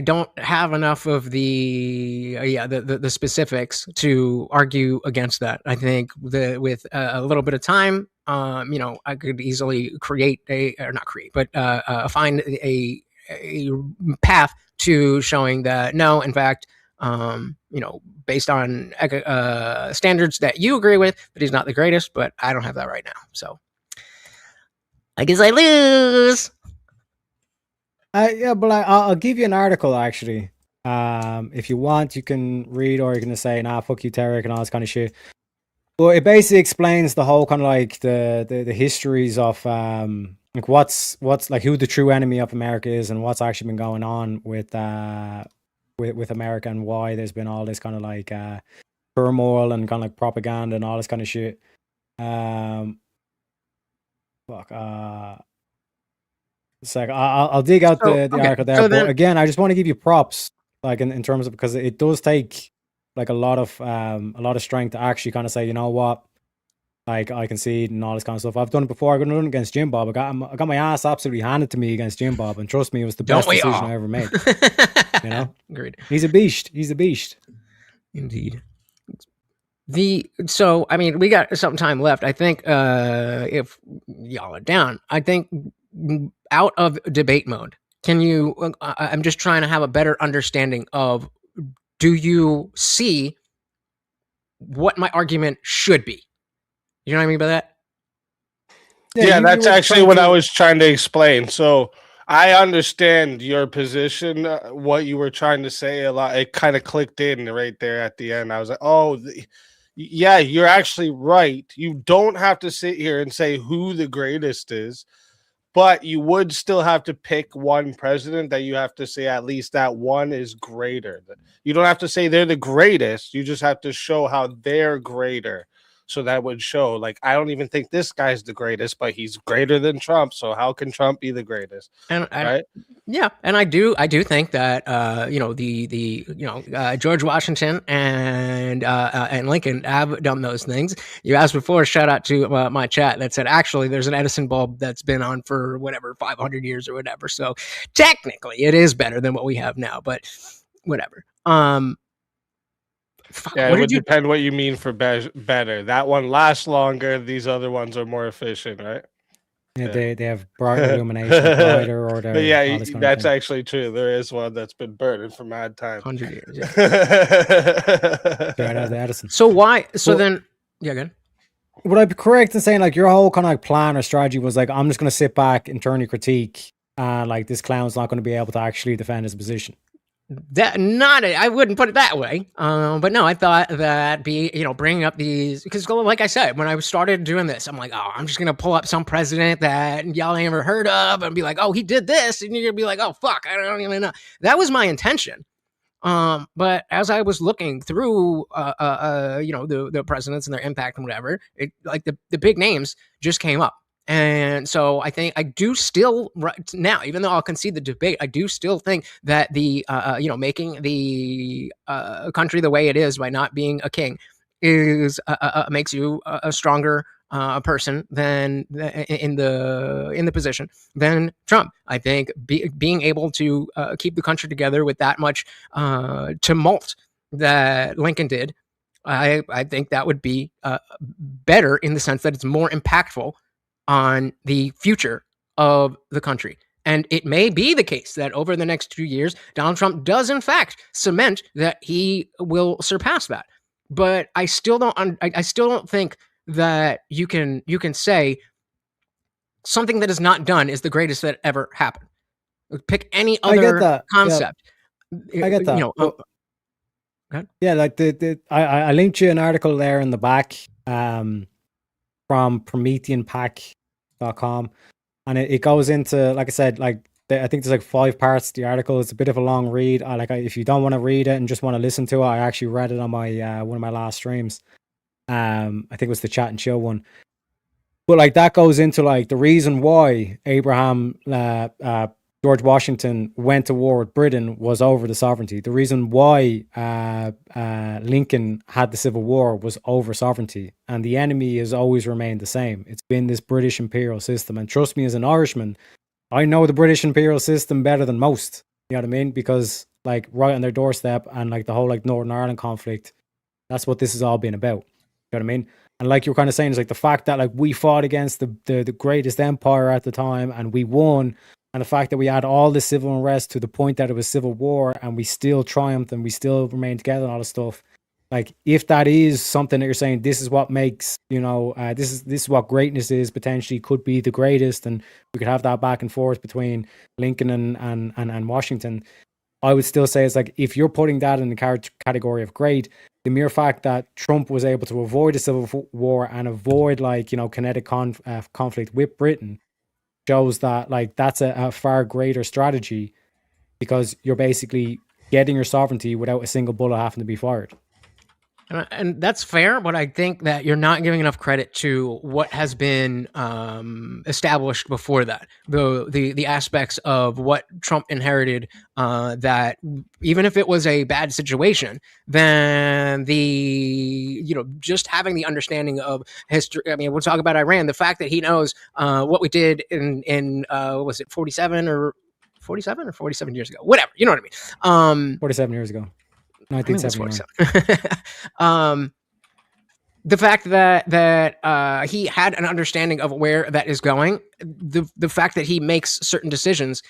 don't have enough of the specifics to argue against that. I think with a little bit of time, I could easily find a path to showing that no, in fact, based on standards that you agree with, that he's not the greatest. But I don't have that right now, so. I guess I lose. Yeah, but I'll give you an article actually. If you want, you can read, or you can say, "Nah, fuck you, Tareyak," and all this kind of shit. But it basically explains the whole kind of like the histories of like what's like who the true enemy of America is and what's actually been going on with America and why there's been all this kind of like turmoil and kind of like propaganda and all this kind of shit. It's like I'll dig out the article there, but again, I just want to give you props, like in terms of, because it does take like a lot of strength to actually kind of say, you know what, like I concede and all this kind of stuff. I've done it before. I've done it against Jim Bob. I got my ass absolutely handed to me against Jim Bob, and trust me, it was the best decision I ever made. You know, agreed. He's a beast. He's a beast. Indeed. So I mean, we got some time left. I think if y'all are down, I think out of debate mode, can you? I'm just trying to have a better understanding of. Do you see what my argument should be. You know what I mean by that? Yeah, you that's were actually trying what I to- was trying to explain. So I understand your position, what you were trying to say a lot. It kind of clicked in right there at the end. I was like, oh, yeah, you're actually right. You don't have to sit here and say who the greatest is, but you would still have to pick one president that you have to say at least that one is greater. You don't have to say they're the greatest. You just have to show how they're greater. So that would show, like, I don't even think this guy's the greatest, but he's greater than Trump. So how can Trump be the greatest? And Right? yeah, and I do think that George Washington and Lincoln have done those things. You asked before, shout out to my chat that said actually there's an Edison bulb that's been on for whatever 500 years or whatever. So technically it is better than what we have now, but whatever. Yeah, it would depend what you mean for better. That one lasts longer. These other ones are more efficient, right? Yeah, they have brighter illumination, brighter, or But yeah, all this kind of that's thing. actually true. There is one that's been burning for mad time. 100 years. Yeah. Right out of the Edison. So why? So Well- then, yeah, good. Would I be correct in saying like your whole kind of like plan or strategy was like, I'm just going to sit back and turn your critique, and like this clown's not going to be able to actually defend his position? I wouldn't put it that way. But no, I thought that bringing up these, because like I said, when I started doing this, I'm like, oh, I'm just going to pull up some president that y'all ain't ever heard of and be like, oh, he did this. And you're going to be like, oh, fuck, I don't even know. That was my intention. But as I was looking through, the presidents and their impact and whatever, it, like the big names just came up. And so I think I do still right now, even though I'll concede the debate, I do still think that the making the country the way it is by not being a king is makes you a stronger person than in the position than Trump. I think being able to keep the country together with that much tumult that Lincoln did, I think that would be better in the sense that it's more impactful on the future of the country. And it may be the case that over the next 2 years, Donald Trump does in fact cement that he will surpass that. But I still don't think that you can say something that is not done is the greatest that ever happened. Pick any I get other that. Yeah. concept. I get that. You know, Well, go ahead. yeah, like I linked you an article there in the back from prometheanpack.com, and it goes into, like I said, like I think there's like 5 parts to the article. It's a bit of a long read. If you don't want to read it and just want to listen to it, I actually read it on my one of my last streams. I think it was the Chat and Chill one. But like that goes into like the reason why George Washington went to war with Britain was over the sovereignty. The reason why Lincoln had the Civil War was over sovereignty. And the enemy has always remained the same. It's been this British imperial system. And trust me, as an Irishman, I know the British imperial system better than most. You know what I mean? Because like right on their doorstep, and like the whole like Northern Ireland conflict, that's what this has all been about. You know what I mean? And like you're kind of saying, is like the fact that like we fought against the greatest empire at the time and we won. And the fact that we had all this civil unrest to the point that it was civil war, and we still triumphed and we still remained together and all this stuff. Like, if that is something that you're saying, this is what makes, this is what greatness is, potentially could be the greatest, and we could have that back and forth between Lincoln and Washington. I would still say it's like, if you're putting that in the category of great, the mere fact that Trump was able to avoid a civil war and avoid kinetic conflict with Britain shows that like that's a far greater strategy, because you're basically getting your sovereignty without a single bullet having to be fired. And that's fair, but I think that you're not giving enough credit to what has been established before that. The aspects of what Trump inherited, that even if it was a bad situation, then just having the understanding of history. I mean, we'll talk about Iran. The fact that he knows what we did in was it 47 or 47 years ago? Whatever, you know what I mean. 47 years ago. 1979. The fact that he had an understanding of where that is going, the fact that he makes certain decisions.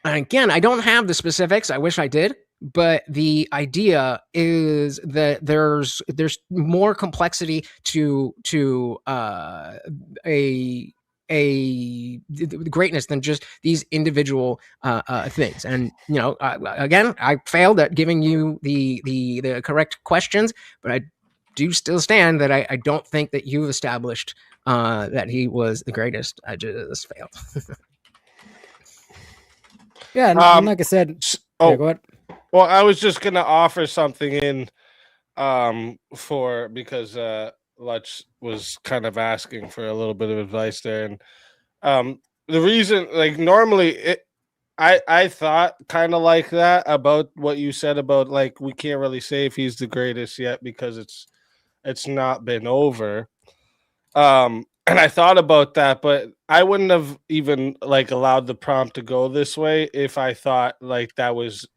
And again, I don't have the specifics. I wish I did. but the idea is that there's more complexity to greatness than just these individual things. And again, I failed at giving you the correct questions, but I do still stand that I don't think that you've established that he was the greatest. I just failed. Yeah, and like I said, yeah, go ahead. Well, I was just gonna offer something in because Lutch was kind of asking for a little bit of advice there. And the reason, like, normally I thought kind of like that about what you said about, like, we can't really say if he's the greatest yet because it's not been over. And I thought about that, but I wouldn't have even, like, allowed the prompt to go this way if I thought like that was,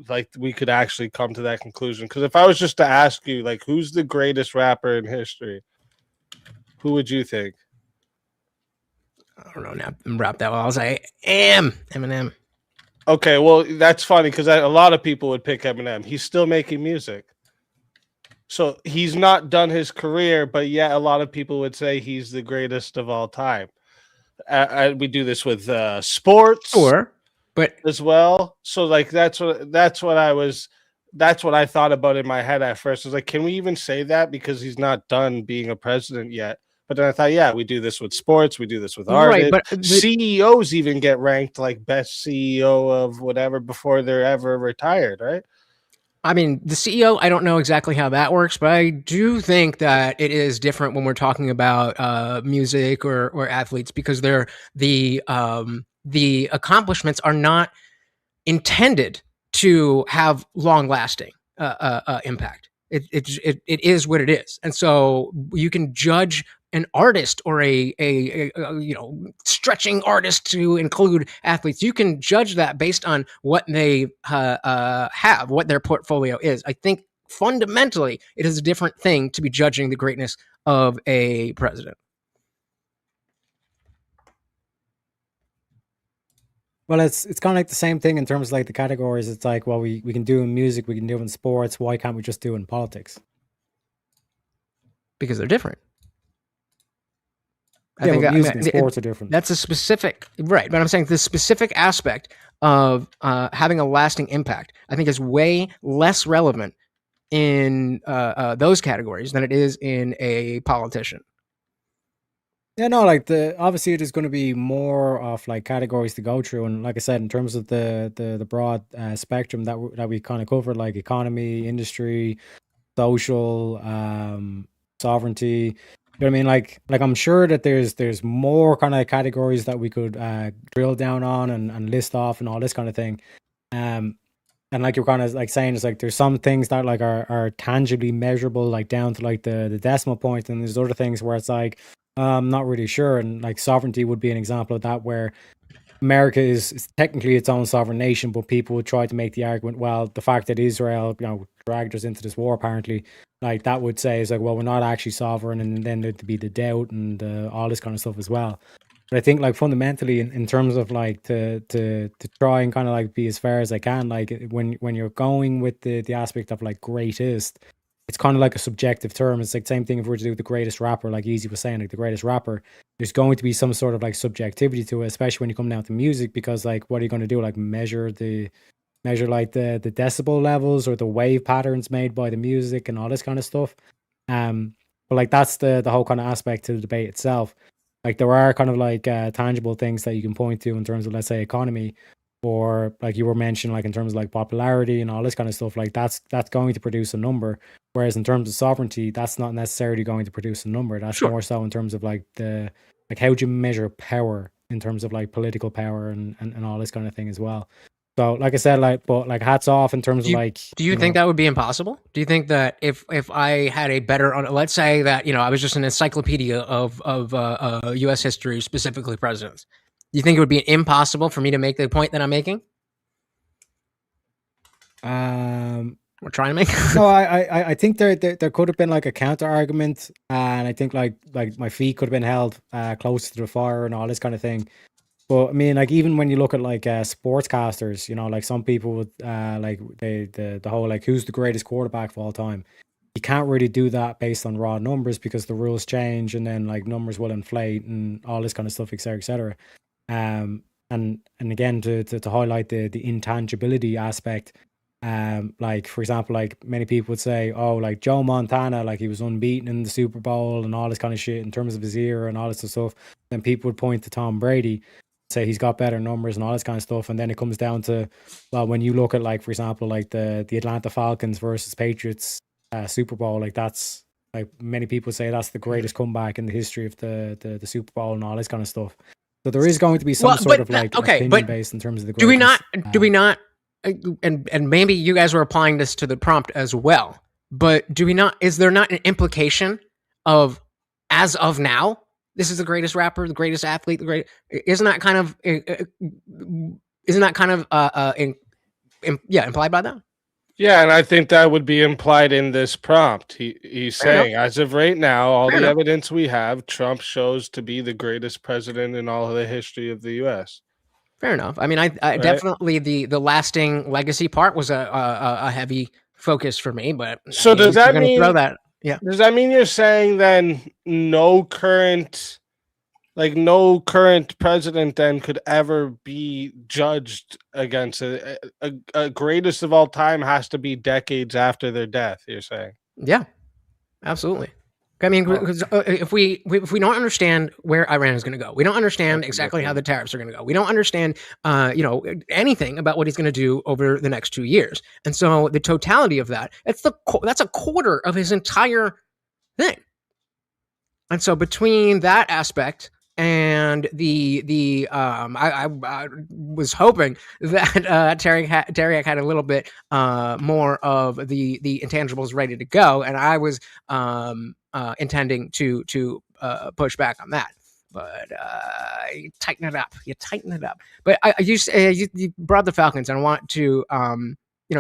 like, we could actually come to that conclusion. Because if I was just to ask you, like, who's the greatest rapper in history, who would you think? I don't know. Now wrap that well. I'll say Eminem. Okay, well, that's funny because a lot of people would pick Eminem. He's still making music. So he's not done his career, but yet a lot of people would say he's the greatest of all time. We do this with sports, Sure, but as well. So, like, that's what I thought about in my head at first. I was like, can we even say that because he's not done being a president yet? But then I thought, yeah, we do this with sports, we do this with artists. right, but CEOs even get ranked like best CEO of whatever before they're ever retired, right? I mean, the CEO, I don't know exactly how that works, but I do think that it is different when we're talking about music or athletes, because they're the accomplishments are not intended to have long lasting impact. It is what it is, and so you can judge an artist or a stretching artist to include athletes. You can judge that based on what they have, what their portfolio is. I think fundamentally it is a different thing to be judging the greatness of a president. Well, it's kind of like the same thing in terms of like the categories. It's like, well, we can do in music, we can do in sports. Why can't we just do in politics? Because they're different. I think music and sports are different. That's a specific, right? But I'm saying the specific aspect of having a lasting impact, I think, is way less relevant in those categories than it is in a politician. Yeah, no, like obviously there's going to be more of like categories to go through, and like I said, in terms of the broad spectrum that we kind of covered, like economy, industry, social, sovereignty. You know what I mean? Like I'm sure that there's more kind of categories that we could drill down on and list off and all this kind of thing. And like you're kind of like saying, it's like there's some things that like are tangibly measurable, like down to like the decimal point, and there's other things where it's like I'm not really sure. And like sovereignty would be an example of that, where America is technically its own sovereign nation, but people would try to make the argument, well, the fact that Israel, dragged us into this war, apparently, like that would say is like, well, we're not actually sovereign, and then there'd be the doubt and all this kind of stuff as well. But I think like fundamentally in terms of like to try and kind of like be as fair as I can, like when you're going with the aspect of like greatest, it's kind of like a subjective term. It's like same thing if we were to do the greatest rapper, like Easy was saying, like the greatest rapper, there's going to be some sort of like subjectivity to it, especially when you come down to music, because like what are you going to do? Like measure like the decibel levels or the wave patterns made by the music and all this kind of stuff. But like that's the whole kind of aspect to the debate itself. Like there are kind of like tangible things that you can point to in terms of, let's say, economy, or like you were mentioning, like in terms of like popularity and all this kind of stuff. Like that's going to produce a number. Whereas in terms of sovereignty, that's not necessarily going to produce a number. That's more so in terms of like how do you measure power in terms of like political power and all this kind of thing as well. So like I said, but hats off in terms of like. Do you think that would be impossible? Do you think that if I had a better, let's say that I was just an encyclopedia of U.S. history, specifically presidents, do you think it would be impossible for me to make the point that I'm making? We're trying to make. No, I think there could have been like a counter argument, and I think like my feet could have been held close to the fire and all this kind of thing. But I mean, like even when you look at like sportscasters, you know, like some people would like the whole like who's the greatest quarterback of all time. You can't really do that based on raw numbers because the rules change and then like numbers will inflate and all this kind of stuff, et cetera, et cetera. And again to highlight the intangibility aspect, like for example, like many people would say, oh, like Joe Montana, like he was unbeaten in the Super Bowl and all this kind of shit in terms of his era and all this stuff. Then people would point to Tom Brady, say he's got better numbers and all this kind of stuff. And then it comes down to, well, when you look at like, for example, like the Atlanta Falcons versus Patriots Super Bowl, like that's like many people say that's the greatest comeback in the history of the Super Bowl and all this kind of stuff. So there is going to be some sort of like opinion based in terms of the greatness. Do we not and maybe you guys were applying this to the prompt as well, but is there not an implication of as of now this is the greatest rapper, the greatest athlete, isn't that kind of implied by that? Yeah, and I think that would be implied in this prompt. He's saying, as of right now, all the evidence we have, Trump shows to be the greatest president in all of the history of the U.S. Fair enough. I mean, I definitely the lasting legacy part was a heavy focus for me. But so does that mean throw that? Yeah. Does that mean you're saying then no current president then could ever be judged against a greatest of all time has to be decades after their death, you're saying? Yeah, absolutely. I mean, because if we don't understand where Iran is going to go, we don't understand exactly how the tariffs are going to go. We don't understand, anything about what he's going to do over the next 2 years. And so the totality of that, that's a quarter of his entire thing. And so between that aspect and I was hoping that Tareyak had a little bit more of the intangibles ready to go, and I was intending to push back on that. But you tighten it up. But you brought the Falcons, and I want to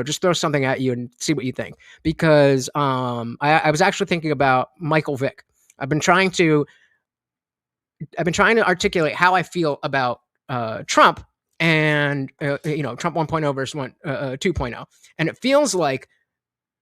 just throw something at you and see what you think, because I was actually thinking about Michael Vick. I've been trying to articulate how I feel about Trump and Trump 1.0 versus 2.0, and it feels like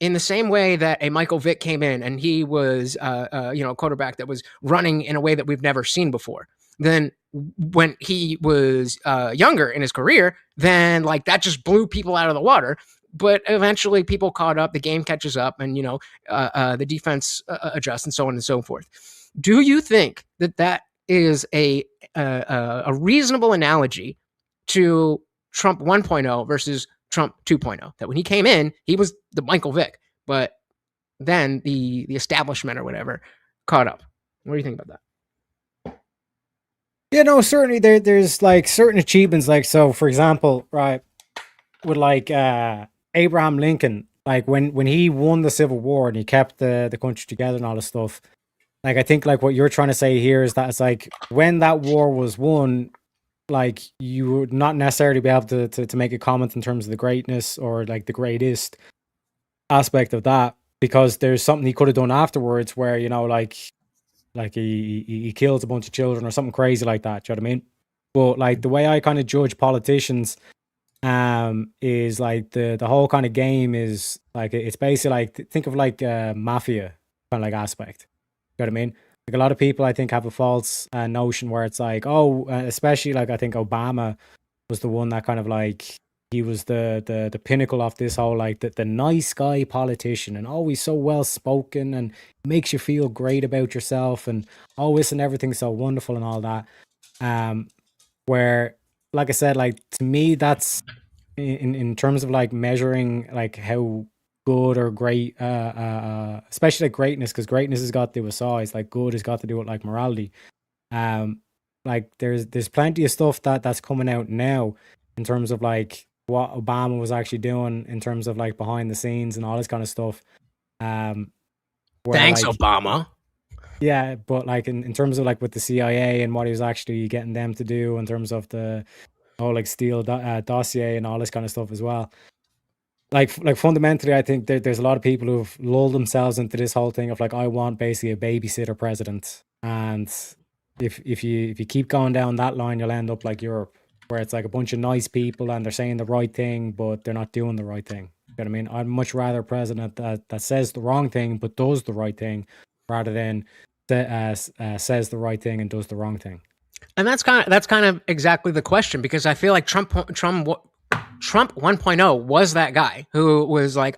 in the same way that a Michael Vick came in and he was a quarterback that was running in a way that we've never seen before. Then when he was younger in his career, then like that just blew people out of the water. But eventually people caught up, the game catches up, and the defense adjusts and so on and so forth. Do you think that is a reasonable analogy to Trump 1.0 versus Trump 2.0? That when he came in, he was the Michael Vick, but then the establishment or whatever caught up. What do you think about that? Yeah, no, certainly there's like certain achievements, like, so for example, right, with like Abraham Lincoln, like when he won the Civil War and he kept the country together and all this stuff. Like, I think like what you're trying to say here is that it's like when that war was won, like you would not necessarily be able to make a comment in terms of the greatness or like the greatest aspect of that, because there's something he could have done afterwards where, like he kills a bunch of children or something crazy like that. Do you know what I mean? But like the way I kind of judge politicians is like the whole kind of game is like, it's basically like, think of like mafia kind of like aspect. You know what I mean? Like a lot of people I think have a false notion where it's like, especially like I think Obama was the one that kind of like, he was the pinnacle of this whole like the nice guy politician and always so well spoken and makes you feel great about yourself and always and everything's so wonderful and all that. Where, like I said, like to me that's in terms of like measuring like how good or great, especially like greatness, because greatness has got to do with size. Like good has got to do with like morality. Like there's plenty of stuff that's coming out now in terms of like what Obama was actually doing in terms of like behind the scenes and all this kind of stuff. Thanks, like, Obama. Yeah, but like in terms of like with the CIA and what he was actually getting them to do in terms of the whole like Steele dossier and all this kind of stuff as well. Like fundamentally, I think there's a lot of people who've lulled themselves into this whole thing of like, I want basically a babysitter president, and if you keep going down that line, you'll end up like Europe, where it's like a bunch of nice people and they're saying the right thing, but they're not doing the right thing. You know what I mean? I'd much rather a president that says the wrong thing but does the right thing, rather than says the right thing and does the wrong thing. And that's kind of exactly the question, because I feel like Trump 1.0 was that guy who was like,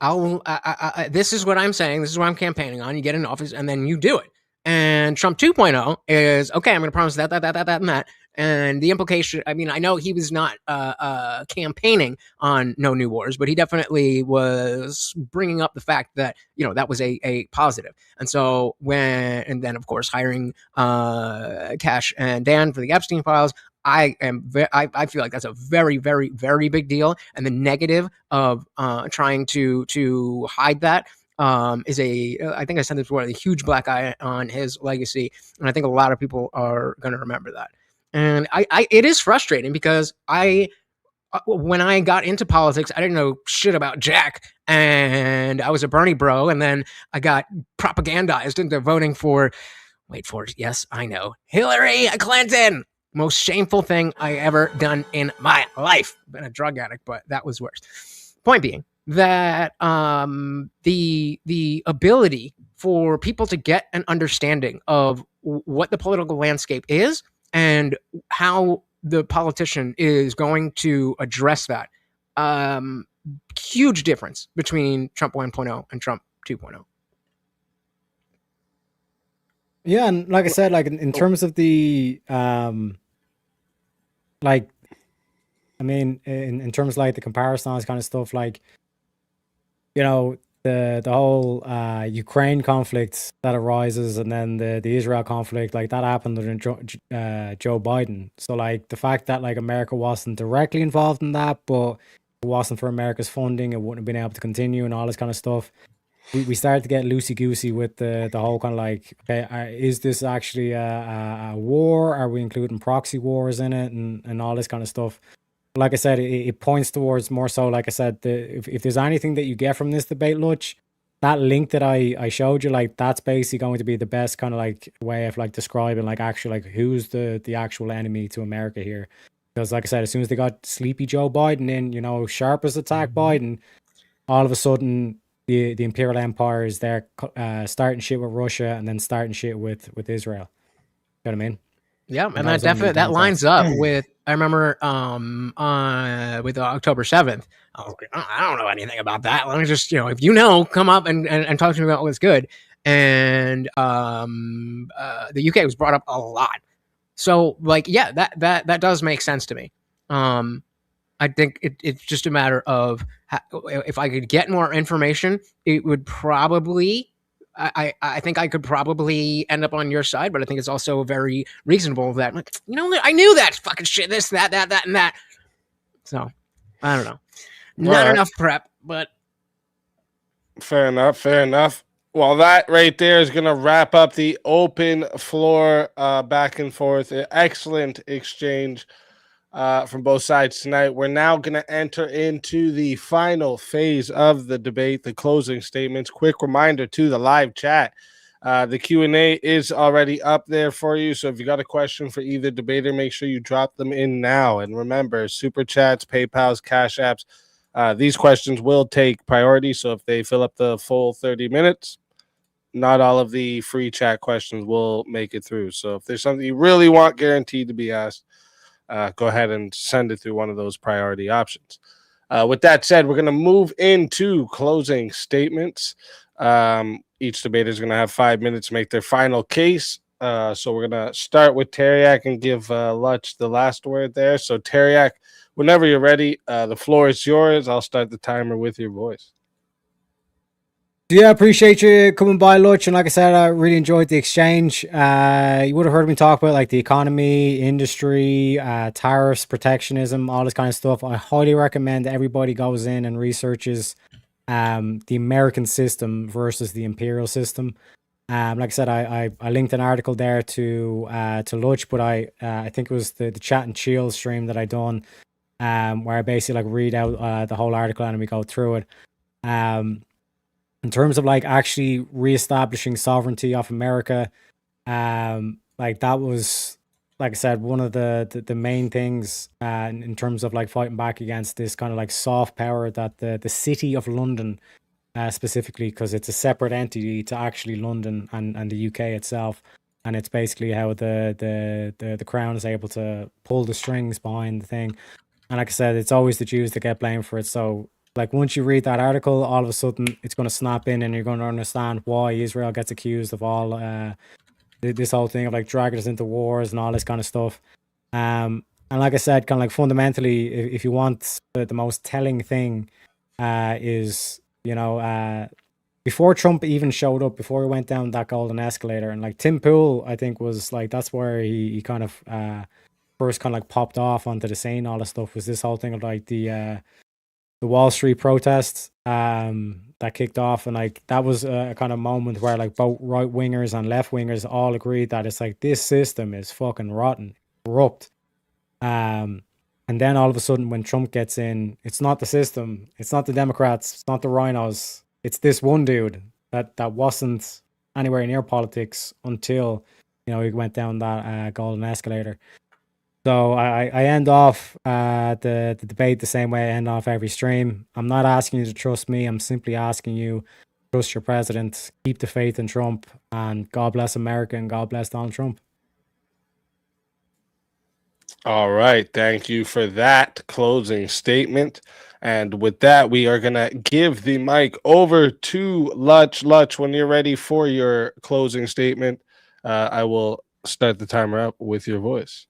this is what I'm saying, this is what I'm campaigning on. You get in office and then you do it. And Trump 2.0 is, okay, I'm going to promise that, and that. And the implication, I mean, I know he was not campaigning on no new wars, but he definitely was bringing up the fact that, that was a positive. And so and then of course hiring Cash and Dan for the Epstein files, I feel like that's a very, very, very big deal. And the negative of trying to hide that is I think I said this before, the huge black eye on his legacy. And I think a lot of people are going to remember that. And it is frustrating, because when I got into politics, I didn't know shit about Jack, and I was a Bernie bro, and then I got propagandized into voting for, wait for it, yes, I know, Hillary Clinton. Most shameful thing I ever done in my life. Been a drug addict, but that was worse. Point being that the ability for people to get an understanding of what the political landscape is and how the politician is going to address that. Huge difference between Trump 1.0 and Trump 2.0. Yeah, and like I said, like in terms of the like, I mean, in terms of like the comparisons kind of stuff, like, the whole Ukraine conflict that arises, and then the Israel conflict, like that happened during Joe Biden. So like the fact that like America wasn't directly involved in that, but if it wasn't for America's funding, it wouldn't have been able to continue and all this kind of stuff. We started to get loosey goosey with the whole kind of like, okay, is this actually a war? Are we including proxy wars in it and all this kind of stuff? Like I said, it points towards more so, like I said, if there's anything that you get from this debate, Lutch, that link that I showed you, like that's basically going to be the best kind of like way of like describing like actually like who's the actual enemy to America here. Because like I said, as soon as they got sleepy Joe Biden in, sharp as attack Biden, all of a sudden the imperial empire is there starting shit with Russia and then starting shit with Israel. You know what I mean? Yeah, and that definitely that lines up with, I remember with October 7th. I don't know anything about that. Let me just, if come up and talk to me about what's good. And the UK was brought up a lot. So like, yeah, that does make sense to me. I think it's just a matter of if I could get more information, it would probably, I think I could probably end up on your side, but I think it's also very reasonable that, I knew that fucking shit, this, that, and that. So, I don't know. Not enough prep, but. Fair enough. Well, that right there is going to wrap up the open floor back and forth. Excellent exchange from both sides tonight. We're now going to enter into the final phase of the debate, the closing statements. Quick reminder to the live chat. The Q&A is already up there for you. So if you got a question for either debater, make sure you drop them in now. And remember, Super Chats, PayPals, Cash Apps, these questions will take priority. So if they fill up the full 30 minutes, not all of the free chat questions will make it through. So if there's something you really want guaranteed to be asked, go ahead and send it through one of those priority options. With that said, we're going to move into closing statements. Each debater is going to have 5 minutes to make their final case. So we're going to start with Tareyak and give Lutch the last word there. So Tareyak, whenever you're ready, the floor is yours. I'll start the timer with your voice. Yeah, appreciate you coming by, Lutch. And like I said, I really enjoyed the exchange. You would have heard me talk about like the economy, industry, tariffs, protectionism, all this kind of stuff. I highly recommend everybody goes in and researches the American system versus the imperial system. Like I said, I linked an article there to Lutch, but I think it was the Chat and Chill stream that I done, where I basically like read out the whole article and we go through it. In terms of like actually reestablishing sovereignty of America, like that was like I said, one of the main things in terms of like fighting back against this kind of like soft power that the city of London, specifically, because it's a separate entity to actually London and the UK itself, and it's basically how the crown is able to pull the strings behind the thing. And like I said, it's always the Jews that get blamed for it. So like once you read that article, all of a sudden it's going to snap in, and you're going to understand why Israel gets accused of all this whole thing of like dragging us into wars and all this kind of stuff. And like I said, kind of like fundamentally, if you want the most telling thing, is, you know, before Trump even showed up, before he went down that golden escalator, and like Tim Pool, I think was like that's where he kind of first kind of like popped off onto the scene. All this stuff was this whole thing of like the Wall Street protests that kicked off, and like that was a kind of moment where like both right wingers and left wingers all agreed that it's like this system is fucking rotten, corrupt. And then all of a sudden, when Trump gets in, it's not the system, it's not the Democrats, it's not the rhinos, it's this one dude that wasn't anywhere near politics until, you know, he went down that golden escalator. So I end off the debate the same way I end off every stream. I'm not asking you to trust me. I'm simply asking you to trust your president, keep the faith in Trump, and God bless America and God bless Donald Trump. All right. Thank you for that closing statement. And with that, we are going to give the mic over to Lutch. Lutch, when you're ready for your closing statement, I will start the timer up with your voice.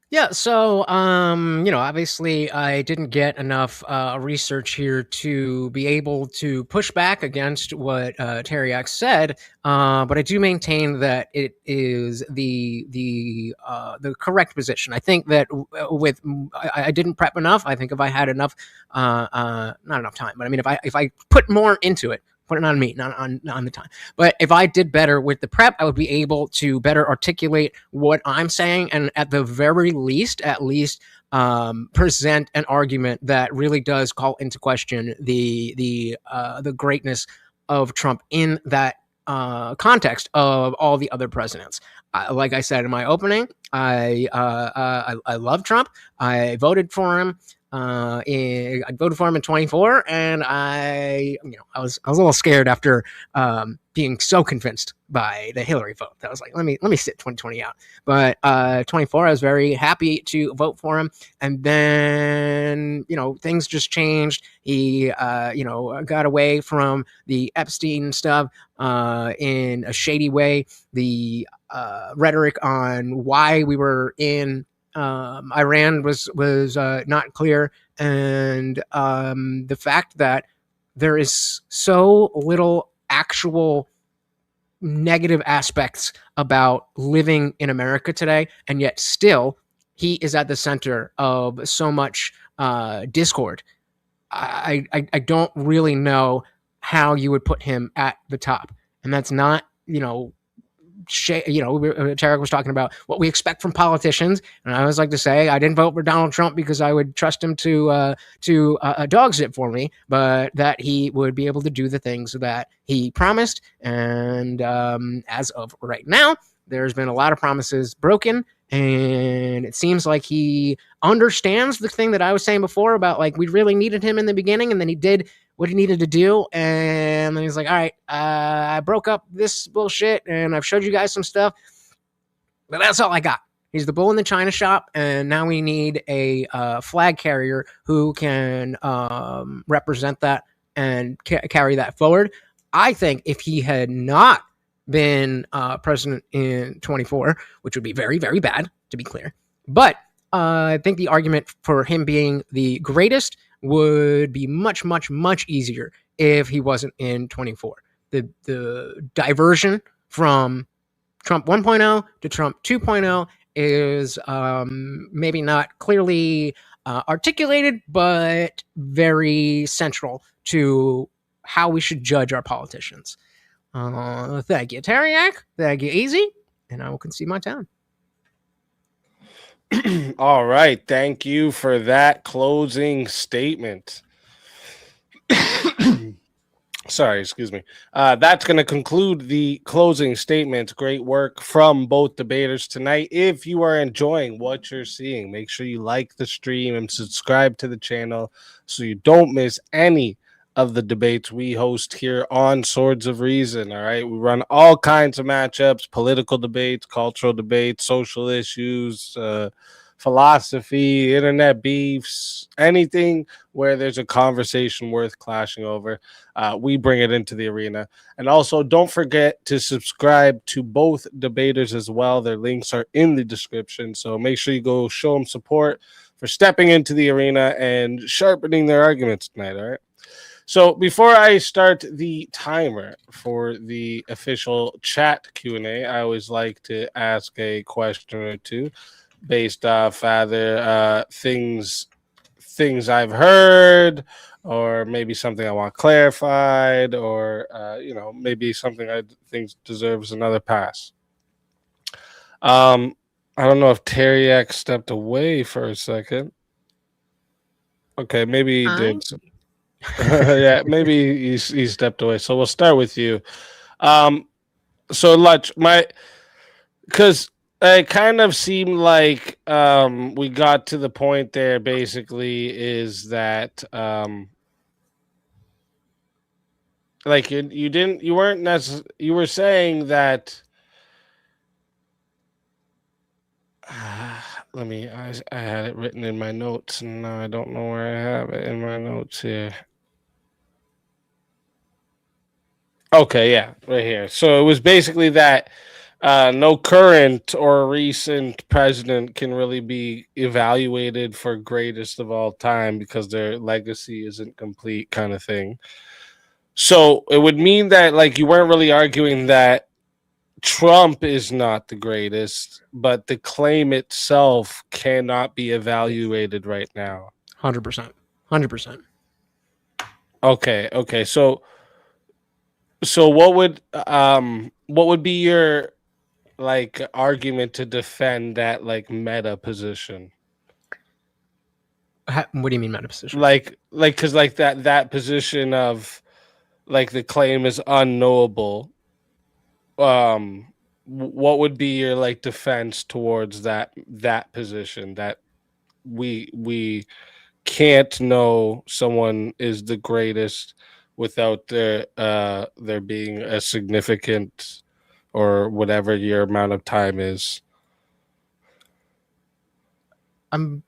Yeah, so you know, obviously I didn't get enough research here to be able to push back against what Tareyak said, but I do maintain that it is the correct position. I think that with I didn't prep enough. I think if I had enough, not enough time, but I mean, if I put more into it. Put it on me, not on the time. But if I did better with the prep, I would be able to better articulate what I'm saying, and at the very least, present an argument that really does call into question the greatness of Trump in that context of all the other presidents. Like I said in my opening, I love Trump. I voted for him. I voted for him in 24, and I was a little scared after being so convinced by the Hillary vote. That was like, let me sit 2020 out. But 24, I was very happy to vote for him, and then things just changed. He got away from the Epstein stuff in a shady way. The rhetoric on why we were in Iran was not clear, and the fact that there is so little actual negative aspects about living in America today, and yet still he is at the center of so much discord. I don't really know how you would put him at the top, and that's not Tareyak was talking about what we expect from politicians, and I always like to say I didn't vote for Donald Trump because I would trust him to dog sit for me, but that he would be able to do the things that he promised. And as of right now, there's been a lot of promises broken, and it seems like he understands the thing that I was saying before about like we really needed him in the beginning, and then he did what he needed to do, and then he's like, all right, I broke up this bullshit and I've showed you guys some stuff, but that's all I got. He's the bull in the china shop, and now we need a flag carrier who can represent that and carry that forward. I think if he had not been president in 24, which would be very, very bad, to be clear, but I think the argument for him being the greatest would be much, much, much easier if he wasn't in 24. The diversion from Trump 1.0 to Trump 2.0 is maybe not clearly articulated, but very central to how we should judge our politicians. Thank you, Tareyak. Thank you, Easy. And I will concede my time. All right. Thank you for that closing statement. Sorry, excuse me. That's going to conclude the closing statements. Great work from both debaters tonight. If you are enjoying what you're seeing, make sure you like the stream and subscribe to the channel so you don't miss any of the debates we host here on Swords of Reason. All right. We run all kinds of matchups, political debates, cultural debates, social issues, philosophy, internet beefs, anything where there's a conversation worth clashing over. We bring it into the arena. And also, don't forget to subscribe to both debaters as well. Their links are in the description. So make sure you go show them support for stepping into the arena and sharpening their arguments tonight. All right. So before I start the timer for the official chat Q&A, I always like to ask a question or two based off either things I've heard, or maybe something I want clarified, or maybe something I think deserves another pass. I don't know if Tareyak stepped away for a second. Okay, maybe he did. Yeah, maybe he stepped away. So we'll start with you. So Lutch, because it kind of seemed like we got to the point there. Basically, is that like you weren't necessarily, you were saying that. I had it written in my notes, and now I don't know where I have it in my notes here. Okay, yeah, right here. So it was basically that no current or recent president can really be evaluated for greatest of all time because their legacy isn't complete, kind of thing. So it would mean that, like, you weren't really arguing that Trump is not the greatest, but the claim itself cannot be evaluated right now. 100%. 100%. Okay. So what would be your like argument to defend that like meta position? What do you mean meta position? Like because like that position of like the claim is unknowable. What would be your like defense towards that position that we can't know someone is the greatest without there being a significant or whatever your amount of time is? I'm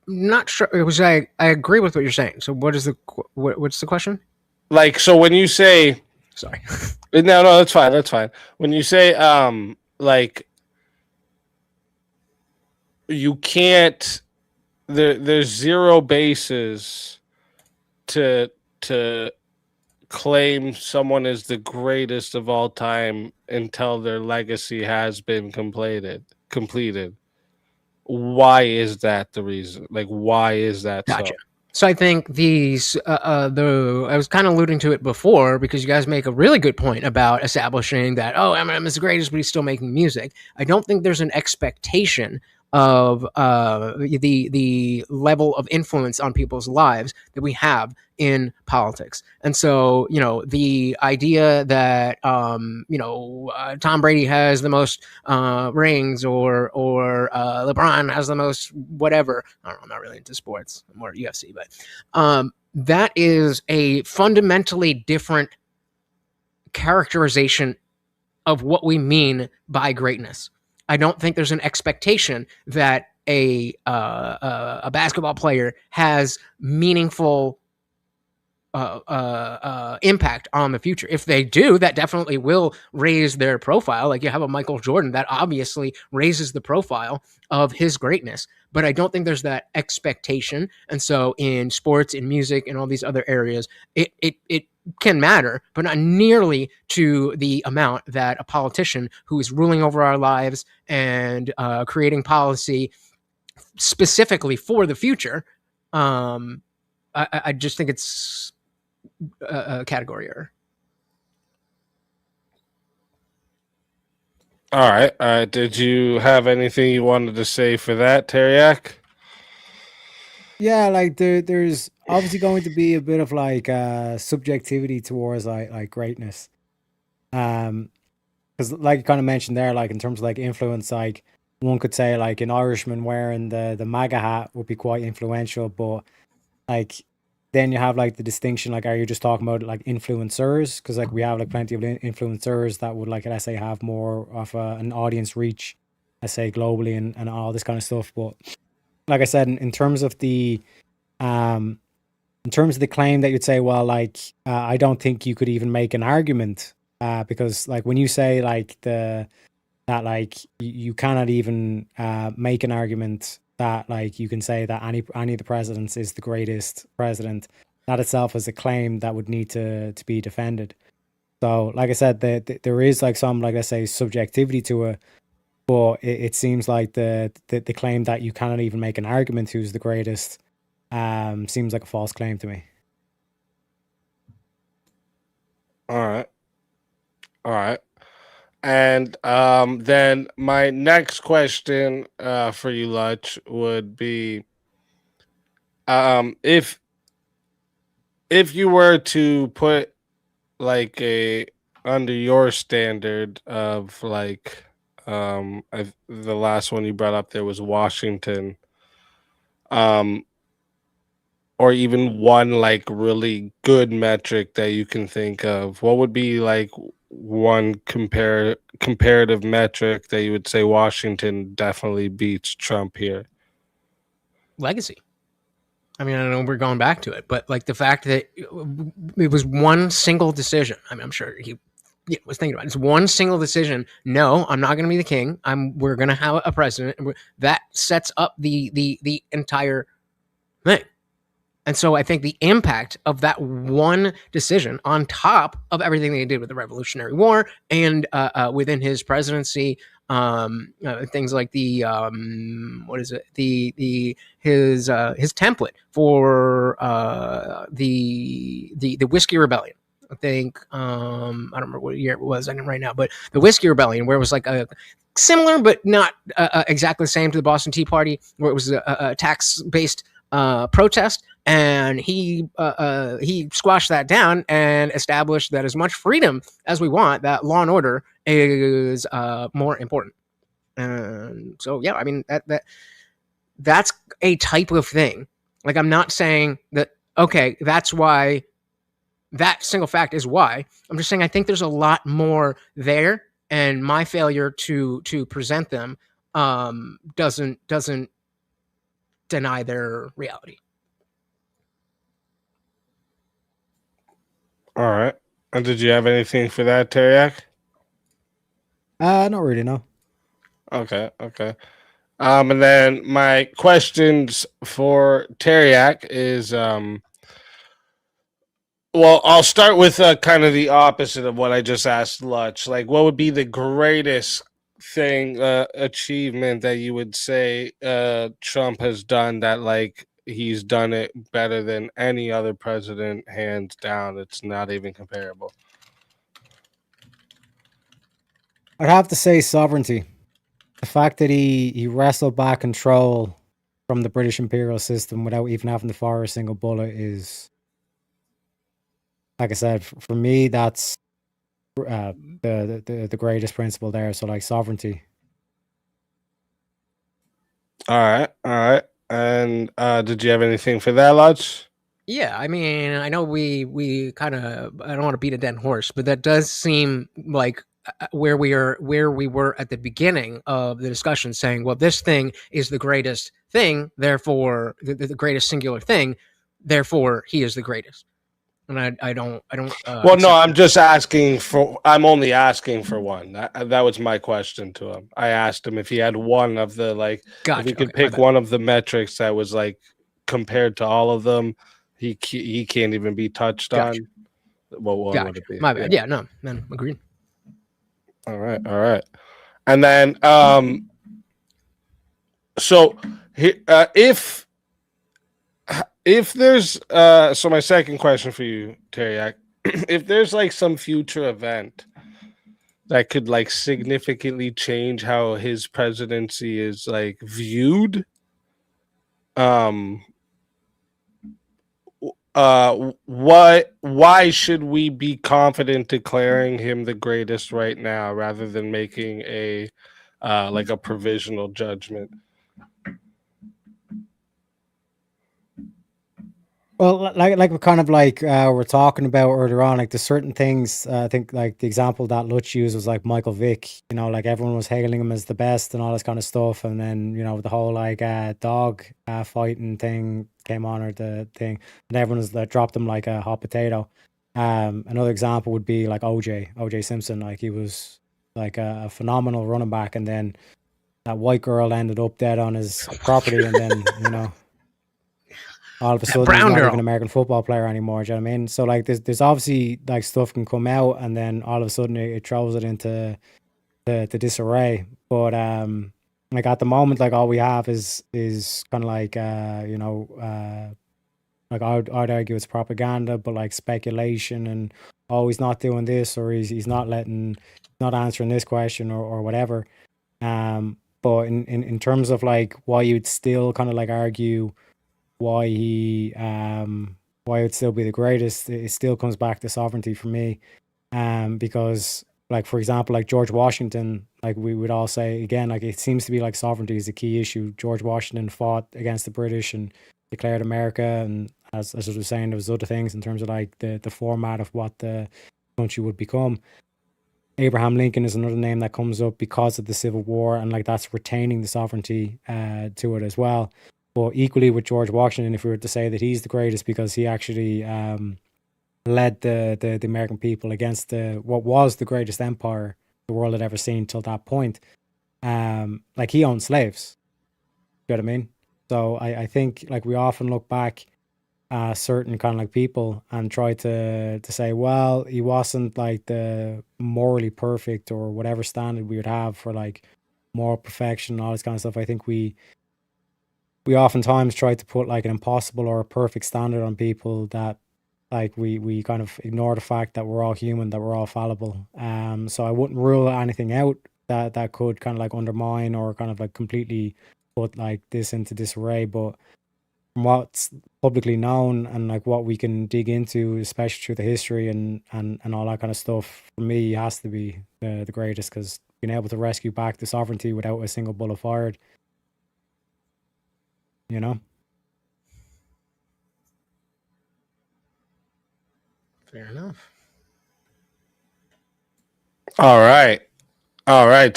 not sure. I agree with what you're saying. So what's the question? Like, so when you say, sorry, no, that's fine. When you say, like, you can't, there's zero basis to claim someone is the greatest of all time until their legacy has been completed. Why is that the reason? Like, why is that gotcha. so? So I think these, I was kind of alluding to it before because you guys make a really good point about establishing that, oh, Eminem is the greatest, but he's still making music. I don't think there's an expectation of the level of influence on people's lives that we have in politics. And so, the idea that, Tom Brady has the most rings or LeBron has the most whatever. I don't know, I'm not really into sports. I'm more UFC, but that is a fundamentally different characterization of what we mean by greatness. I don't think there's an expectation that a basketball player has meaningful impact on the future. If they do, that definitely will raise their profile. Like you have a Michael Jordan, that obviously raises the profile of his greatness. But I don't think there's that expectation. And so in sports, in music, and all these other areas, it can matter, but not nearly to the amount that a politician who is ruling over our lives and creating policy specifically for the future. I just think it's a category error. All right. Did you have anything you wanted to say for that, Tareyak? Yeah, like there's obviously going to be a bit of like subjectivity towards like greatness. Because like you kind of mentioned there, like in terms of like influence, like one could say like an Irishman wearing the MAGA hat would be quite influential, but like then you have like the distinction, like are you just talking about like influencers? Because like we have like plenty of influencers that would like let's say have more of an audience reach, let's say globally and all this kind of stuff. But like I said, um in terms of the claim that you'd say, well, like I don't think you could even make an argument because like when you say like that like you cannot even make an argument that like you can say that any of the presidents is the greatest president, that itself is a claim that would need to be defended. So like I said, there is like some, like I say, subjectivity to it, but it seems like the claim that you cannot even make an argument who's the greatest seems like a false claim to me. All right. All right. And then my next question for you, Lutch, would be if you were to put like a under your standard of like the last one you brought up there was Washington, um or even one like really good metric that you can think of, what would be like one comparative metric that you would say Washington definitely beats Trump here? Legacy. I mean, I don't know, we're going back to it, but like the fact that it was one single decision. I mean, I'm sure he was thinking about it. It's one single decision. No, I'm not going to be the king. We're going to have a president. That sets up the entire thing. And so I think the impact of that one decision, on top of everything they did with the Revolutionary War and within his presidency, things like the what is it? His template for the Whiskey Rebellion. I think I don't remember what year it was right now, but the Whiskey Rebellion, where it was like a similar but not exactly the same to the Boston Tea Party, where it was a tax-based protest, and he squashed that down and established that as much freedom as we want, that law and order is more important. And so, yeah, I mean that's a type of thing. Like, I'm not saying that okay, that's why that single fact is why. I'm just saying I think there's a lot more there, and my failure to present them doesn't deny their reality. All right. And did you have anything for that, Tareyak? Not really, no. Okay. And then my questions for Tareyak is well, I'll start with kind of the opposite of what I just asked Lutch. Like, what would be the greatest achievement that you would say Trump has done that like he's done it better than any other president, hands down? It's not even comparable. I'd have to say sovereignty. The fact that he wrestled back control from the British imperial system without even having to fire a single bullet is, like I said, for me, that's the greatest principle there. So like sovereignty. All right. And did you have anything for that, Lutch? Yeah, I mean, I know we kind of, I don't want to beat a dead horse, but that does seem like where we were at the beginning of the discussion, saying, well, this thing is the greatest thing, therefore the greatest singular thing, therefore he is the greatest. And I don't. Well, no, I'm just asking for. I'm only asking for one. That was my question to him. I asked him if he had one of the like, gotcha. If he could pick one of the metrics that was like compared to all of them, he can't even be touched on. What would it be? My bad. Yeah, no, man, agreed. All right. And then, so if there's so my second question for you, Tareyak, if there's like some future event that could like significantly change how his presidency is like viewed, why should we be confident declaring him the greatest right now rather than making a like a provisional judgment? Well, like we're kind of like we're talking about earlier on, like there's certain things. I think like the example that Lutch used was like Michael Vick. You know, like everyone was hailing him as the best and all this kind of stuff, and then the whole like dog fighting thing came on, or the thing, and everyone was like dropped him like a hot potato. Another example would be like OJ Simpson. Like he was like a phenomenal running back, and then that white girl ended up dead on his property, and then all of a sudden he's brown not girl. even an American football player anymore. Do you know what I mean? So like there's obviously like stuff can come out, and then all of a sudden it throws it into the disarray. But like at the moment, like all we have is kind of like like I'd argue it's propaganda, but like speculation and he's not doing this, or he's not answering this question, or whatever. But in terms of like why you'd still kind of like argue why he why it would still be the greatest, it still comes back to sovereignty for me. Because like for example, like George Washington, like we would all say again, like it seems to be like sovereignty is a key issue. George Washington fought against the British and declared America, and as I was saying, there was other things in terms of like the format of what the country would become. Abraham Lincoln is another name that comes up because of the Civil War, and like that's retaining the sovereignty to it as well. But equally with George Washington, if we were to say that he's the greatest because he actually led the American people against what was the greatest empire the world had ever seen till that point, like he owned slaves. You know what I mean? So I think like we often look back at certain kind of like people and try to say, well, he wasn't like the morally perfect or whatever standard we would have for like moral perfection and all this kind of stuff. I think we oftentimes try to put like an impossible or a perfect standard on people that like we kind of ignore the fact that we're all human, that we're all fallible. So I wouldn't rule anything out that could kind of like undermine or kind of like completely put like this into disarray. But from what's publicly known and like what we can dig into, especially through the history and all that kind of stuff, for me, he has to be the greatest, because being able to rescue back the sovereignty without a single bullet fired, you know? Fair enough. All right.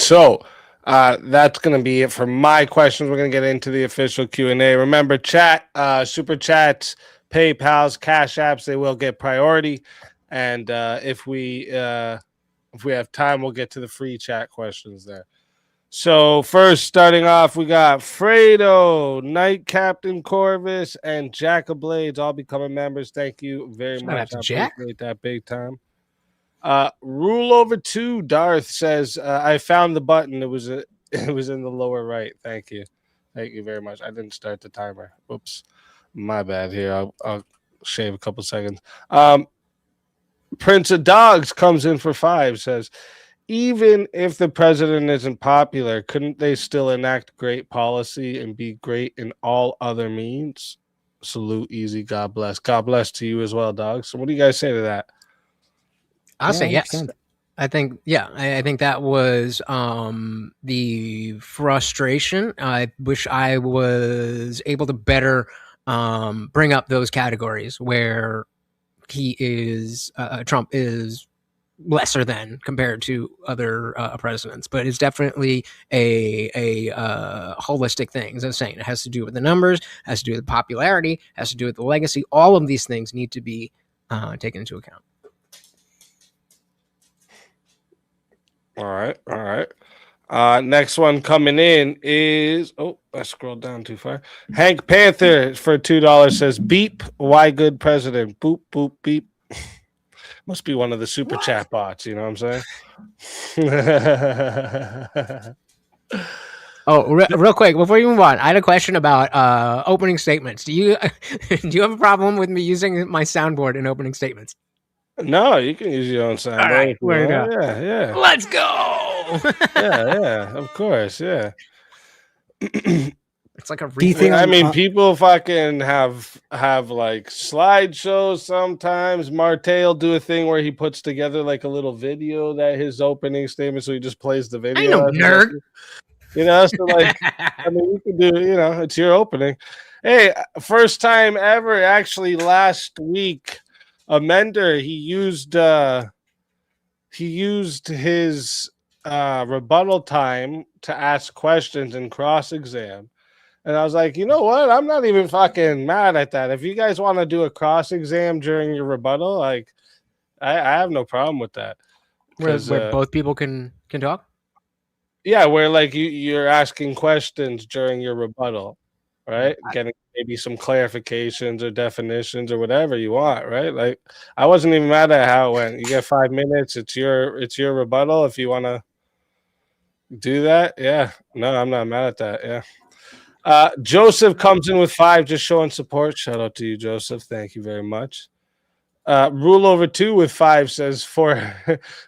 So that's going to be it for my questions. We're going to get into the official Q&A. Remember, chat, super chats, PayPals, Cash Apps, they will get priority. And if we have time, we'll get to the free chat questions there. So first, starting off, we got Fredo, Knight Captain Corvus, and Jack of Blades all becoming members. Thank you very Shout out much. to I Jack. appreciate that big time. Rule over 2, Darth says, I found the button. It was in the lower right. Thank you very much. I didn't start the timer. Oops, my bad. Here, I'll shave a couple seconds. Prince of Dogs comes in for 5. Says, even if the president isn't popular, couldn't they still enact great policy and be great in all other means? Salute, easy. God bless. God bless to you as well, Dogs. So what do you guys say to that? I'll Yeah, say yes. 100%. I think that was the frustration. I wish I was able to better bring up those categories where Trump is lesser than compared to other presidents, but it's definitely a holistic thing. As I was saying, it has to do with the numbers, has to do with popularity, has to do with the legacy. All of these things need to be taken into account. All right. Next one coming in is I scrolled down too far. Hank Panther for $2 says, beep, why good president? Boop, boop, beep. Must be one of the super chat bots, you know what I'm saying? Real quick before you move on, I had a question about opening statements. Do you have a problem with me using my soundboard in opening statements? No, you can use your own soundboard. All right, we're gonna go. Yeah. Let's go. yeah, of course, yeah. It's like a Do you think reflex. I mean, people fucking have like slideshows sometimes. Martell do a thing where he puts together like a little video that his opening statement, so he just plays the I ain't video. no as his nerd. opening. You know, so like, I mean, you can do, you know, it's your opening. Hey, first time ever, actually, last week, Amender, he used his rebuttal time to ask questions and cross-exam. And I was like, you know what? I'm not even fucking mad at that. If you guys want to do a cross-exam during your rebuttal, like, I have no problem with that. Where 'Cause, both people can talk. yeah, where like you're asking questions during your rebuttal, right? Getting maybe some clarifications or definitions or whatever you want, right? Like I wasn't even mad at how it went. You get 5 minutes, it's your rebuttal if you want to do that. Yeah. No, I'm not mad at that. Yeah. Joseph comes in with 5, just showing support. Shout out to you, Joseph. Thank you very much. Rule over 2 with 5 says for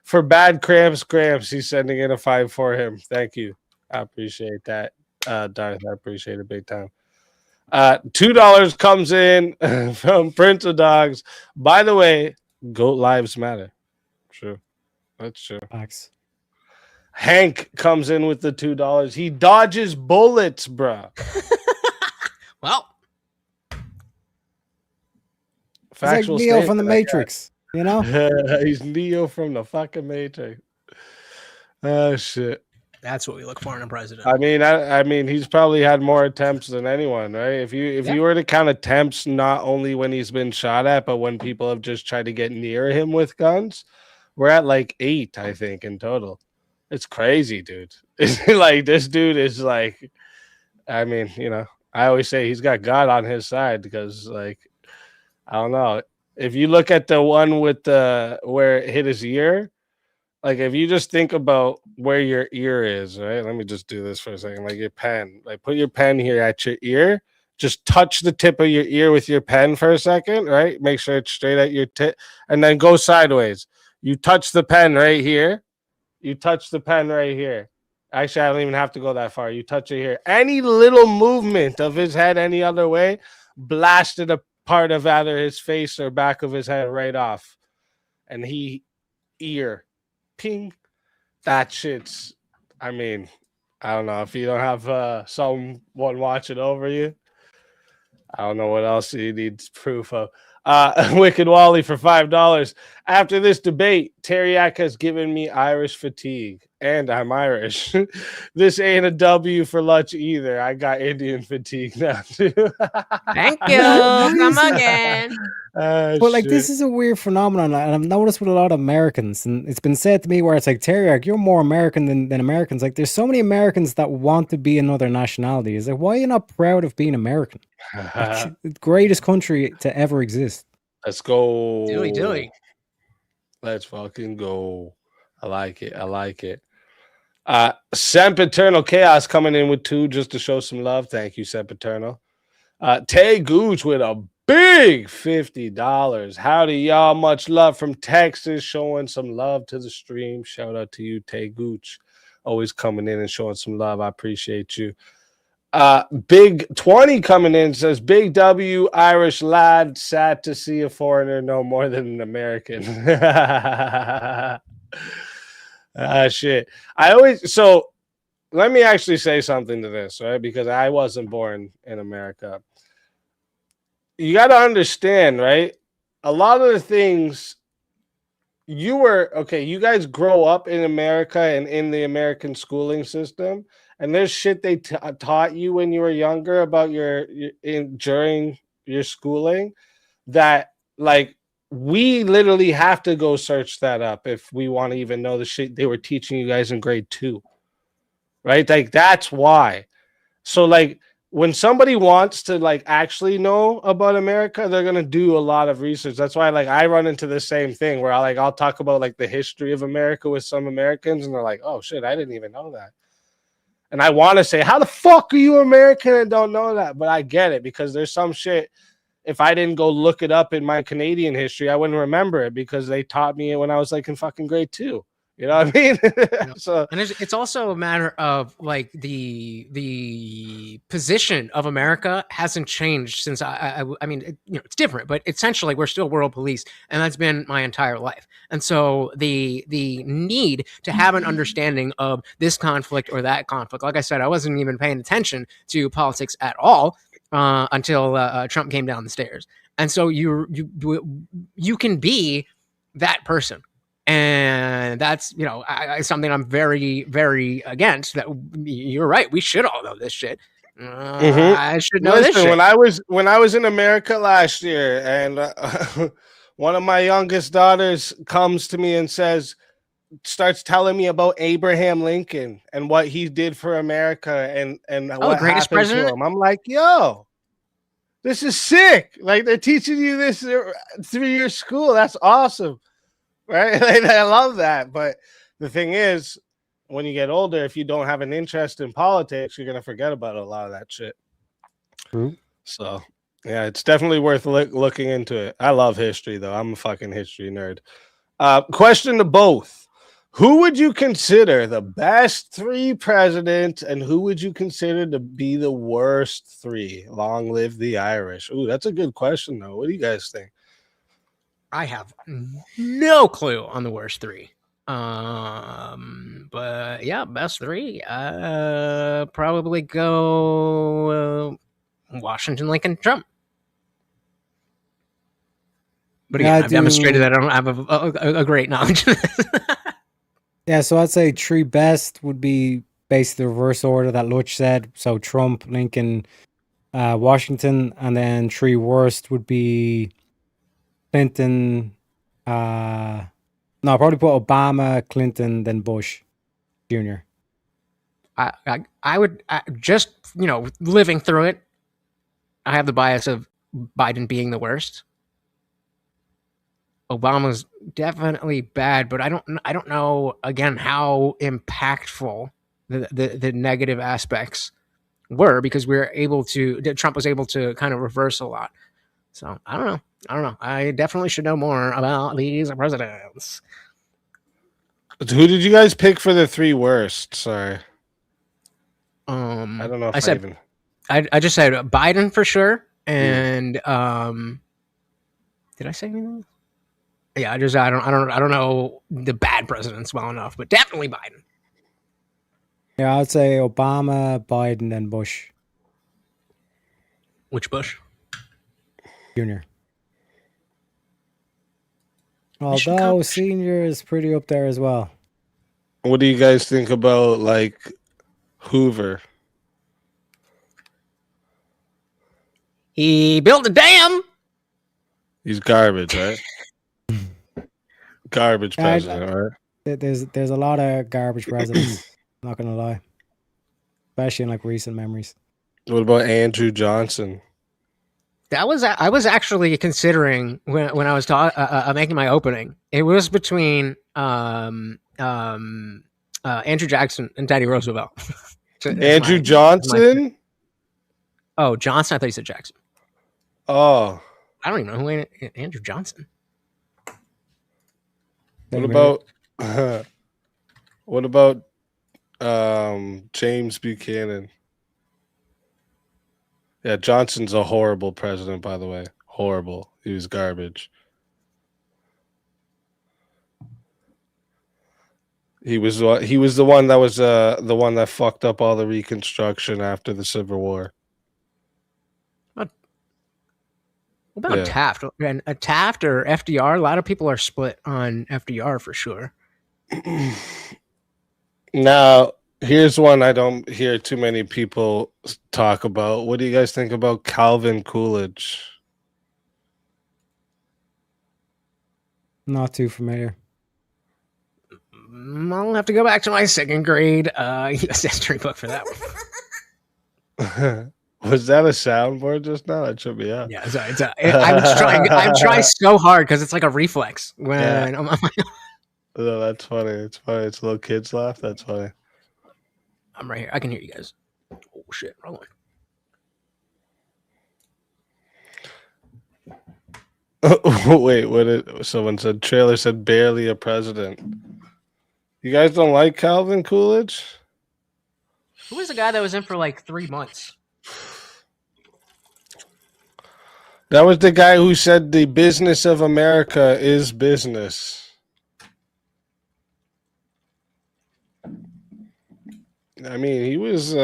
for bad cramps, he's sending in a 5 for him. Thank you. I appreciate that. Darth, I appreciate it big time. $2 comes in from Prince of Dogs. By the way, goat lives matter. True. That's true. Facts. Hank comes in with the $2. He dodges bullets, bruh. Well, It's like Factual Neo from the statement, I Matrix, you know? guess. He's Neo from the fucking Matrix. Oh shit. that's what we look for in a president. I mean, he's probably had more attempts than anyone, right? If you were to count attempts, not only when he's been shot at, but when people have just tried to get near him with guns, we're at like 8, I think, in total. It's crazy, dude. It's like this dude is like, I mean, you know, I always say he's got God on his side because, like, I don't know. If you look at the one with the where it hit his ear, like if you just think about where your ear is, right? Let me just do this for a second. Like your pen, like put your pen here at your ear. Just touch the tip of your ear with your pen for a second, right? Make sure it's straight at your tip, and then go sideways. You touch the pen right here. You touch the pen right here. Actually, I don't even have to go that far. You touch it here. Any little movement of his head any other way blasted a part of either his face or back of his head right off. And he ear ping. That shit's, I mean, I don't know if you don't have someone watching over you. I don't know what else he needs proof of. Wicked Wally for $5. After this debate, Tareyak has given me Irish fatigue, and I'm Irish. This ain't a W for Lutch either. I got Indian fatigue now too. Thank you. Come again. But like this is a weird phenomenon, and I've noticed with a lot of Americans, and it's been said to me where it's like, Tareyak, you're more American than Americans. Like there's so many Americans that want to be another nationality. It's like, why are you not proud of being American? Like, the greatest country to ever exist. Let's go. Dilly. Let's fucking go. I like it. I like it. Sempiternal Chaos coming in with 2 just to show some love. Thank you, Sempiternal. Tay Gooch with a big $50. Howdy, y'all. Much love from Texas. Showing some love to the stream. Shout out to you, Tay Gooch. Always coming in and showing some love. I appreciate you. Big 20 coming in says, Big W, Irish lad. Sad to see a foreigner no more than an American. Shit. So let me actually say something to this, right? Because I wasn't born in America. You got to understand, right? A lot of the things you guys grow up in America and in the American schooling system, and there's shit they taught you when you were younger about during your schooling that, like, we literally have to go search that up if we want to even know the shit they were teaching you guys in grade 2, right? Like, that's why. So, like, when somebody wants to, like, actually know about America, they're gonna do a lot of research. That's why, like, I run into the same thing where I'll talk about, like, the history of America with some Americans, and they're like, oh shit, I didn't even know that. And I want to say, how the fuck are you American and don't know that? But I get it, because there's some shit, if I didn't go look it up in my Canadian history, I wouldn't remember it because they taught me it when I was like in fucking grade 2. You know what I mean? Yeah. So And it's also a matter of like the position of America hasn't changed since I mean it's different, but essentially we're still world police, and that's been my entire life. And so the need to have an understanding of this conflict or that conflict, like I said, I wasn't even paying attention to politics at all until Trump came down the stairs. And so you can be that person, and that's something I'm very very against. That you're right, we should all know this shit. I should know this listen, shit. when I was in America last year, and one of my youngest daughters comes to me and starts telling me about Abraham Lincoln and what he did for America and Oh, the what greatest happened to president. him. I'm like, yo, this is sick. Like they're teaching you this through your school. That's awesome. Right? Like, I love that. But the thing is, when you get older, if you don't have an interest in politics, you're gonna forget about a lot of that shit. True. So yeah, it's definitely worth looking into it. I love history though. I'm a fucking history nerd. Question to both. Who would you consider the best 3 presidents, and who would you consider to be the worst 3? Long live the Irish. Ooh, that's a good question though. What do you guys think? I have no clue on the worst 3. But yeah, best 3. Probably go Washington, Lincoln, Trump. But again, I've demonstrated that I don't have a great knowledge of this. Yeah, so I'd say 3 best would be basically the reverse order that Lutch said. So Trump, Lincoln, Washington, and then 3 worst would be Clinton. No, I'll probably put Obama, Clinton, then Bush Jr. I would just living through it. I have the bias of Biden being the worst. Obama's definitely bad, but I don't know again how impactful the negative aspects were, because Trump was able to kind of reverse a lot. So I don't know. I definitely should know more about these presidents. Who did you guys pick for the 3 worst? Sorry. I don't know if I just said Biden for sure, and did I say anything? Yeah, I don't know the bad presidents well enough, but definitely Biden. Yeah, I'd say Obama, Biden, then Bush Which Bush? Jr. Although Senior is pretty up there as well. What do you guys think about like Hoover? He built a dam. He's garbage, right? Garbage president, right? There's a lot of garbage presidents. I'm not gonna lie, especially in like recent memories. What about Andrew Johnson? I was actually considering when I was making my opening. It was between Andrew Jackson and Teddy Roosevelt. Andrew Johnson? Oh, Johnson. I thought you said Jackson. Oh, I don't even know who Andrew Johnson. What about James Buchanan? Yeah, Johnson's a horrible president, by the way. Horrible. He was garbage. He was the one that was the one that fucked up all the Reconstruction after the Civil War. What about Taft? And Taft or FDR? A lot of people are split on FDR for sure. Now, here's one I don't hear too many people talk about. What do you guys think about Calvin Coolidge? Not too familiar. I'll have to go back to my 2nd grade U.S. history book for that one. Was that a soundboard just now? That should be up. Yeah, I'm trying so hard because it's like a reflex when I'm No, that's funny. It's funny. It's a little kid's laugh. That's funny. I'm right here. I can hear you guys. Oh shit! Roll on. Wait, what did someone said? Trailer said barely a president. You guys don't like Calvin Coolidge? Who was the guy that was in for like 3 months? That was the guy who said the business of America is business. I mean, he was.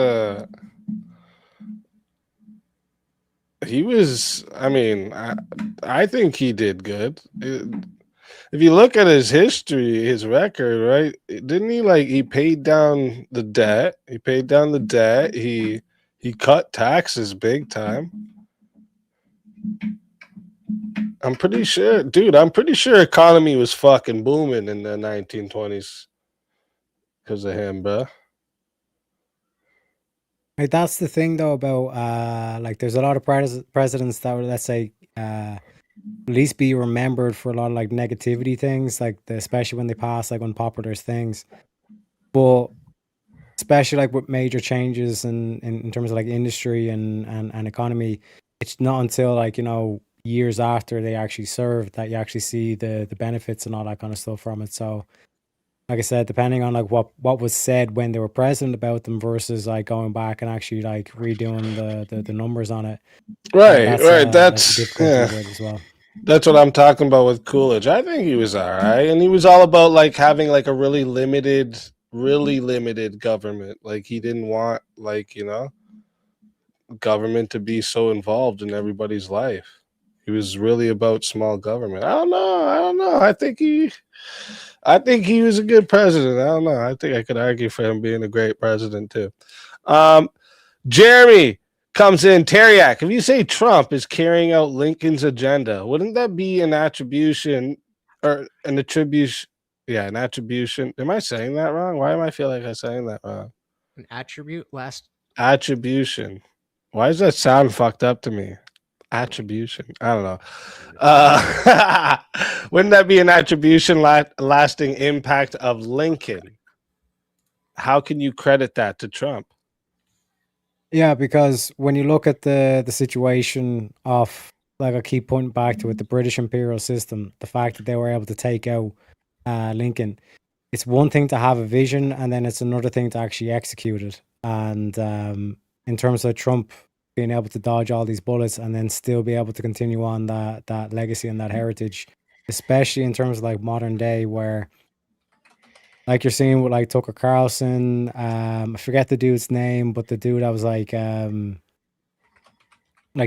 I mean, I think he did good. If you look at his history, his record, right? Didn't he paid down the debt? He paid down the debt. He cut taxes big time. I'm pretty sure, dude. I'm pretty sure economy was fucking booming in the 1920s because of him, bro. Like that's the thing though about like there's a lot of presidents that would, let's say, at least be remembered for a lot of like negativity things, like especially when they pass like unpopular things. But especially like with major changes in terms of like industry and economy, it's not until like, you know, years after they actually served that you actually see the benefits and all that kind of stuff from it. So like I said, depending on like what was said when they were president about them versus like going back and actually like redoing the numbers on it. Right, That's the difficulty with it as well. That's what I'm talking about with Coolidge. I think he was all right, and he was all about like having like a really limited government. Like he didn't want like, you know, government to be so involved in everybody's life. He was really about small government. I don't know. I think he was a good president. I don't know. I think I could argue for him being a great president too. Jeremy comes in. Tareyak, if you say Trump is carrying out Lincoln's agenda, wouldn't that be an attribution or an attribution? Yeah, an attribution. Am I saying that wrong? Why am I feel like I'm saying that wrong? An attribute last Attribution. Why does that sound fucked up to me? Attribution. I don't know. Wouldn't that be an attribution lasting impact of Lincoln? How can you credit that to Trump? Yeah, because when you look at the situation of, like I keep pointing back to it, the British imperial system, the fact that they were able to take out Lincoln, it's one thing to have a vision, and then it's another thing to actually execute it. And in terms of Trump being able to dodge all these bullets and then still be able to continue on that legacy and that heritage, especially in terms of like modern day, where like you're seeing with like Tucker Carlson, I forget the dude's name, but the dude that was like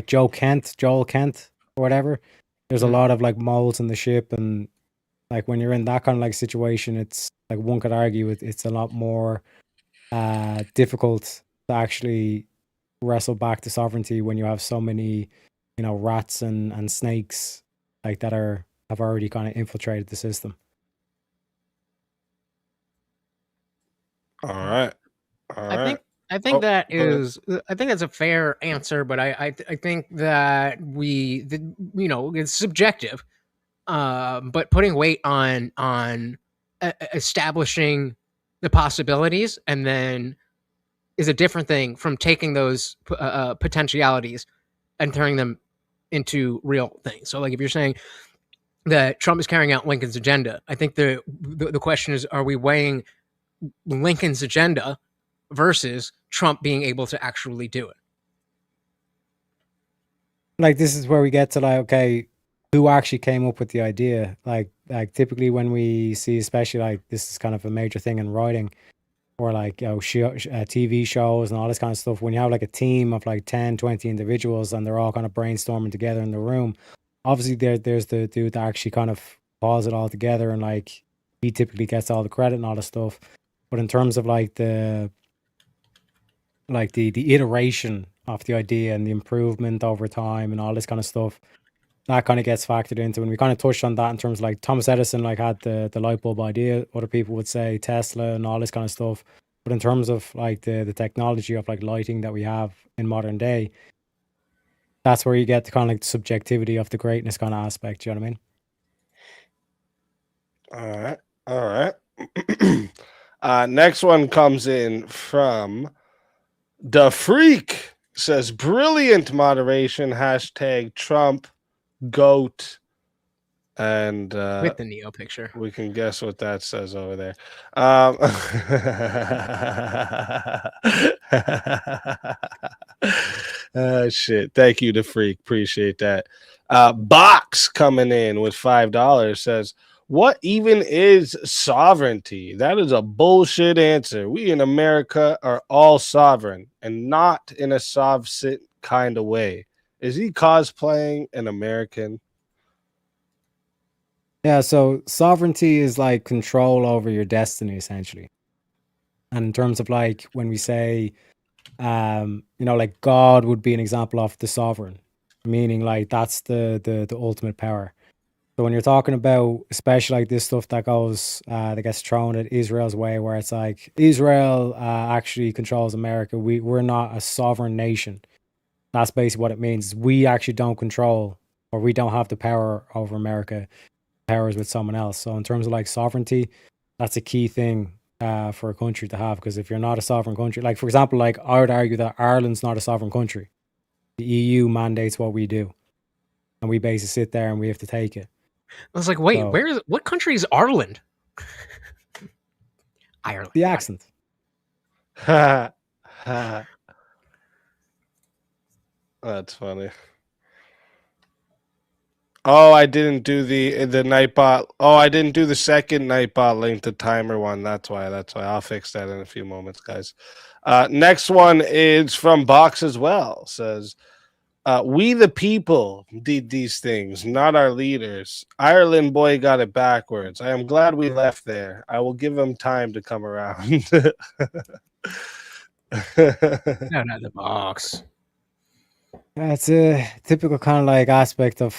Joel Kent or whatever. There's a lot of like moles in the ship, and like when you're in that kind of like situation, it's like one could argue it's a lot more difficult to actually wrestle back to sovereignty when you have so many, you know, rats and snakes like that have already kind of infiltrated the system. All right. I think that is. I think that's a fair answer, but I think that you know, it's subjective. But putting weight on establishing the possibilities and then is a different thing from taking those potentialities and turning them into real things. So, like if you're saying that Trump is carrying out Lincoln's agenda, I think the question is: are we weighing Lincoln's agenda versus Trump being able to actually do it? Like this is where we get to like, okay, who actually came up with the idea? Like typically when we see, especially like this is kind of a major thing in writing, or like, you know, TV shows and all this kind of stuff. When you have like a team of like 10, 20 individuals and they're all kind of brainstorming together in the room, obviously there's the dude that actually kind of pulls it all together, and like he typically gets all the credit and all the stuff. But in terms of like the iteration of the idea and the improvement over time and all this kind of stuff, that kind of gets factored into. And we kind of touched on that in terms of like Thomas Edison like had the light bulb idea. Other people would say Tesla and all this kind of stuff. But in terms of like the technology of like lighting that we have in modern day, that's where you get the kind of like subjectivity of the greatness kind of aspect. You know what I mean? All right. Next one comes in from The Freak. Says brilliant moderation, hashtag Trump GOAT. And With the Neo picture. we can guess what that says over there. Shit. Thank you to Freak. Appreciate that. Box coming in with $5 says, what even is sovereignty? That is a bullshit answer. We in America are all sovereign and not in a soft-sit kind of way. Is he cosplaying an American? Yeah, so sovereignty is like control over your destiny, essentially. And in terms of like when we say, like God would be an example of the sovereign, meaning like that's the ultimate power. So when you're talking about, especially like this stuff that goes, that gets thrown at Israel's way, where it's like Israel actually controls America. We're not a sovereign nation. That's basically what it means. We actually don't control, or we don't have the power over America. Powers with someone else. So in terms of like sovereignty, that's a key thing for a country to have. Because if you're not a sovereign country, like for example, like I would argue that Ireland's not a sovereign country. The EU mandates what we do, and we basically sit there and we have to take it. I was like, wait, So- what country is Ireland? Ireland. The accent. That's funny. Oh, I didn't do the Nightbot. Oh, I didn't do the second Nightbot link to timer one. That's why. I'll fix that in a few moments, guys. Next one is from Box as well. Says, we the people did these things, not our leaders. Ireland boy got it backwards. I am glad we left there. I will give him time to come around. No, not the Box. It's a typical kind of like aspect of,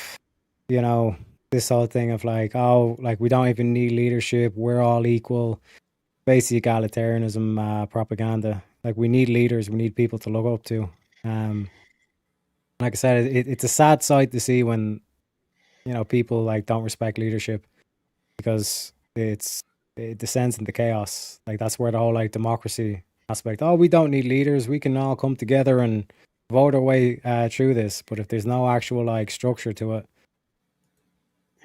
this whole thing of like, oh, like we don't even need leadership. We're all equal. Basic egalitarianism propaganda. Like we need leaders. We need people to look up to. Like I said, it's a sad sight to see when, people like don't respect leadership, because it descends into chaos. Like that's where the whole like democracy aspect. Oh, we don't need leaders. We can all come together and vote our way through this. But if there's no actual like structure to it,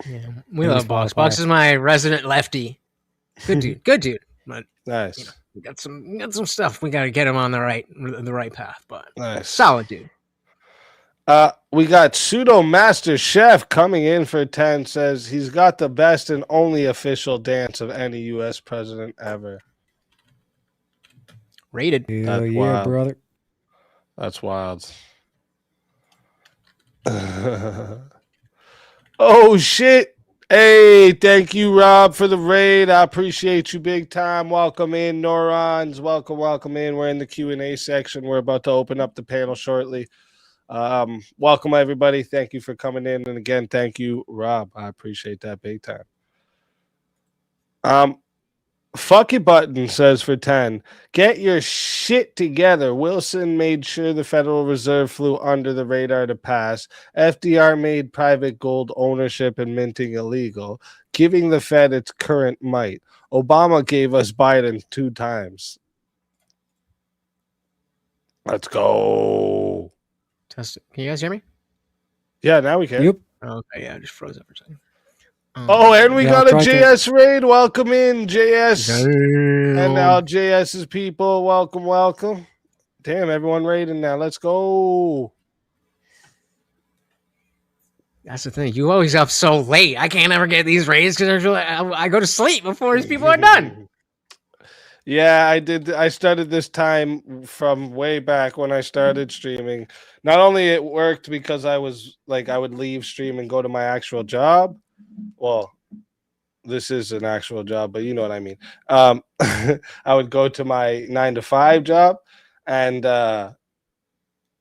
Yeah, we Things love fall Box. Box apart. is my resident lefty. Good dude. Good dude. But Nice. we got some stuff. We got to get him on the right path. But Nice. solid dude. We got Pseudo Master Chef coming in for 10. Says he's got the best and only official dance of any U.S. president ever. Rated. hell That's yeah, wild. brother. That's wild. Oh shit. Hey, thank you, Rob, for the raid. I appreciate you big time. Welcome in, Neurons. Welcome in. We're in the Q&A section. We're about to open up the panel shortly. Welcome, everybody. Thank you for coming in. And again, thank you, Rob. I appreciate that big time. Fuck it button says for 10. Get your shit together. Wilson made sure the Federal Reserve flew under the radar to pass. FDR made private gold ownership and minting illegal, giving the Fed its current might. Obama gave us Biden 2 times. Let's go. Test it. Can you guys hear me? Yeah, now we can. Yep. Okay, yeah, I just froze up for a second. Oh, and we Yeah, got a try to- JS raid. Welcome in, JS. And Damn. now JS's people. Welcome. Damn, everyone raiding now. Let's go. That's the thing. You always up so late. I can't ever get these raids because I go to sleep before these people are done. Yeah, I did. I started this time from way back when I started streaming. Not only it worked because I was like, I would leave stream and go to my actual job. Well, this is an actual job, but you know what I mean. I would go to my 9 to 5 job. And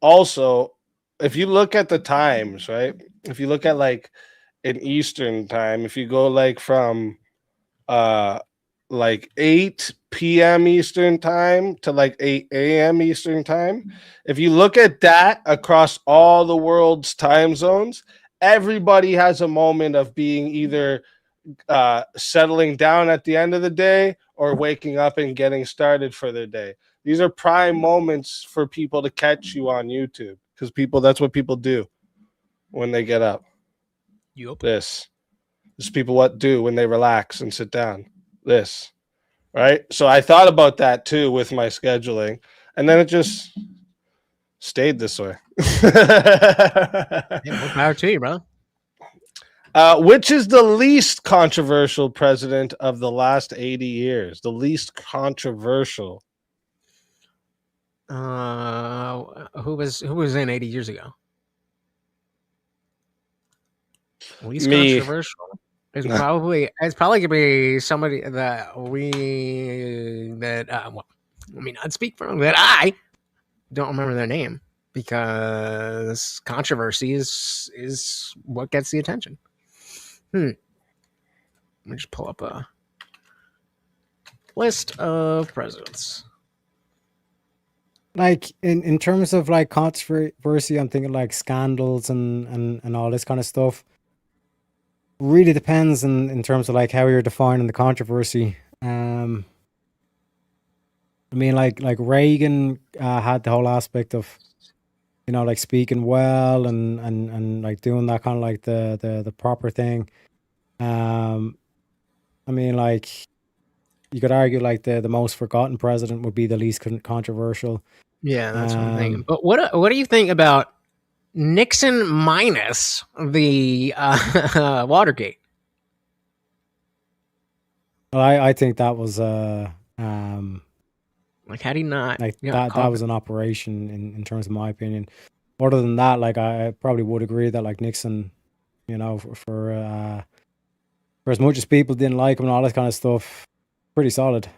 also, if you look at the times, right? If you look at like in Eastern time, if you go like from like 8 p.m. Eastern time to like 8 a.m. Eastern time, if you look at that across all the world's time zones, everybody has a moment of being either settling down at the end of the day or waking up and getting started for their day. These are prime moments for people to catch you on YouTube because that's what people do when they get up. Yup. This. This is people what do when they relax and sit down. This, right? So I thought about that too with my scheduling, and then it just stayed this way. Yeah, more power to you, brother. Which is the least controversial president of the last 80 years? The least controversial. Who was in 80 years ago? Least Me. controversial. It's probably gonna be somebody that well, let me not speak for them, that I don't remember their name, because controversy is what gets the attention. Let me just pull up a list of presidents. Like in terms of like controversy, I'm thinking like scandals and all this kind of stuff. Really depends in terms of like how you're defining the controversy. I mean, like Reagan had the whole aspect of, you know, like speaking well and like doing that kind of like the proper thing. I mean, like you could argue like the most forgotten president would be the least controversial. Yeah, that's what I'm thinking. But what do you think about Nixon minus the Watergate? Well, I think that was Like, how do you not like get that was an operation in terms of my opinion. Other than that, like I probably would agree that like Nixon, you know, for as much as people didn't like him and all this kind of stuff, pretty solid.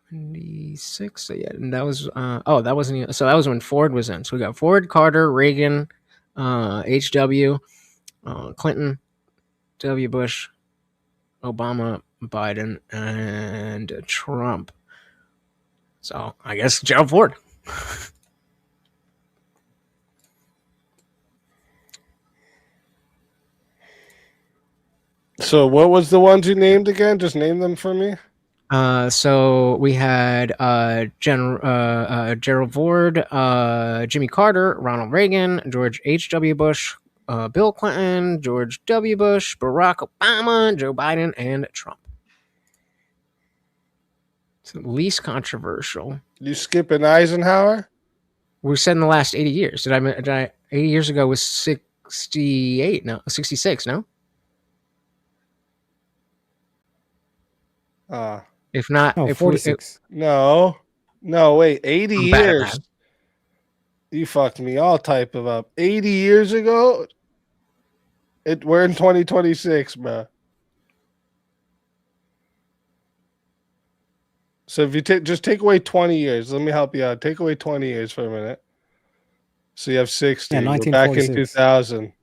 76. So yeah, and that was that wasn't even, so that was when Ford was in. So we got Ford, Carter, Reagan, HW, Clinton, W. Bush, Obama, Biden, and Trump. So I guess Gerald Ford. So what was the ones you named again? Just name them for me. So we had Gerald Ford, Jimmy Carter, Ronald Reagan, George H.W. Bush, Bill Clinton, George W. Bush, Barack Obama, Joe Biden, and Trump. It's the least controversial. You skipping Eisenhower? We said in the last 80 years. Did I 80 years ago was 68? No, 66, no? If not, No, if 46. No, wait, 80 I'm bad at years. math. You fucked me all type of up. 80 years ago? We're in 2026, bro. So if you just take away 20 years, let me help you out. Take away 20 years for a minute. So you have 60. Yeah, We're back in 1946. 2000.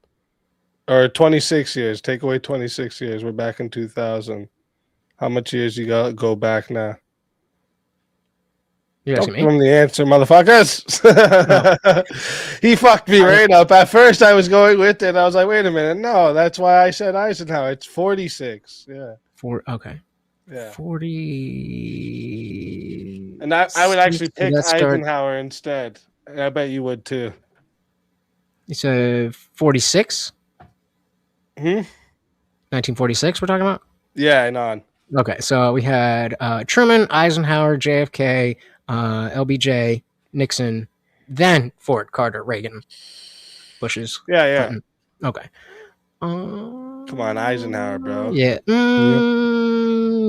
Or 26 years. Take away 26 years. We're back in 2000. How much years you go back now? You Don't asking give me? him the answer, motherfuckers. He fucked me right up. At first, I was going with it. I was like, wait a minute. No, that's why I said Eisenhower. It's 46. Yeah. Okay. Yeah. 40. And I would actually pick Let's start. Eisenhower instead. And I bet you would too. You said 46? Hmm? 1946 we're talking about? Yeah, and on. Okay, so we had Truman, Eisenhower, JFK, LBJ, Nixon, then Ford, Carter, Reagan, Bush's, Yeah. Clinton. Okay. Come on, Eisenhower, bro. Yeah.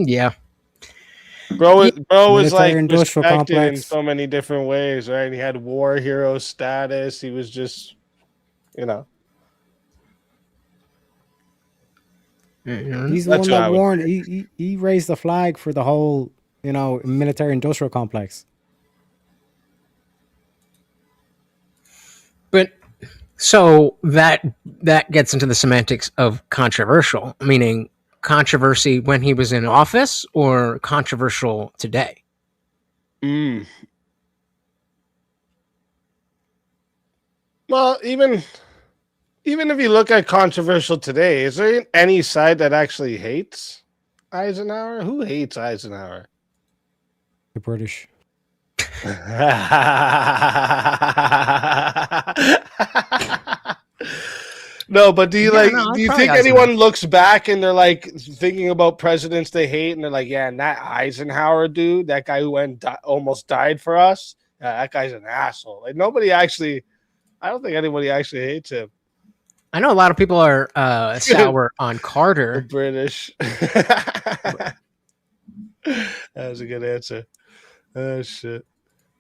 Yeah. Bro was like Military-industrial respected in complex. so many different ways, right? He had war hero status. He was just, you know. Mhm. He's the That's one who I that would warned. He raised the flag for the whole, you know, military-industrial complex. But so that gets into the semantics of controversial, meaning controversy when he was in office or controversial today. Well, even if you look at controversial today, is there any side that actually hates Eisenhower? Who hates Eisenhower? The British. No, but do you Yeah, like? no, Do it's you probably think Eisenhower. anyone looks back and they're like thinking about presidents they hate, and they're like, "Yeah, and that Eisenhower dude, that guy who almost died for us, that guy's an asshole." Like nobody actually, I don't think anybody actually hates him. I know a lot of people are sour on The Carter. British. That was a good answer. Oh shit.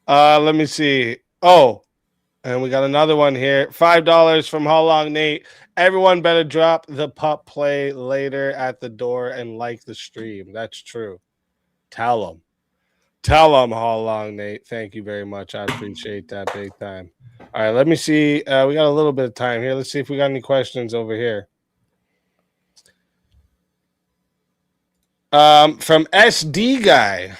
Let me see. Oh, and we got another one here. $5 from How Long Nate. Everyone better drop the pup play later at the door and like the stream. That's true. Tell them. Tell them, How Long Nate. Thank you very much. I appreciate that big time. All right, let me see. We got a little bit of time here. Let's see if we got any questions over here. From SD Guy.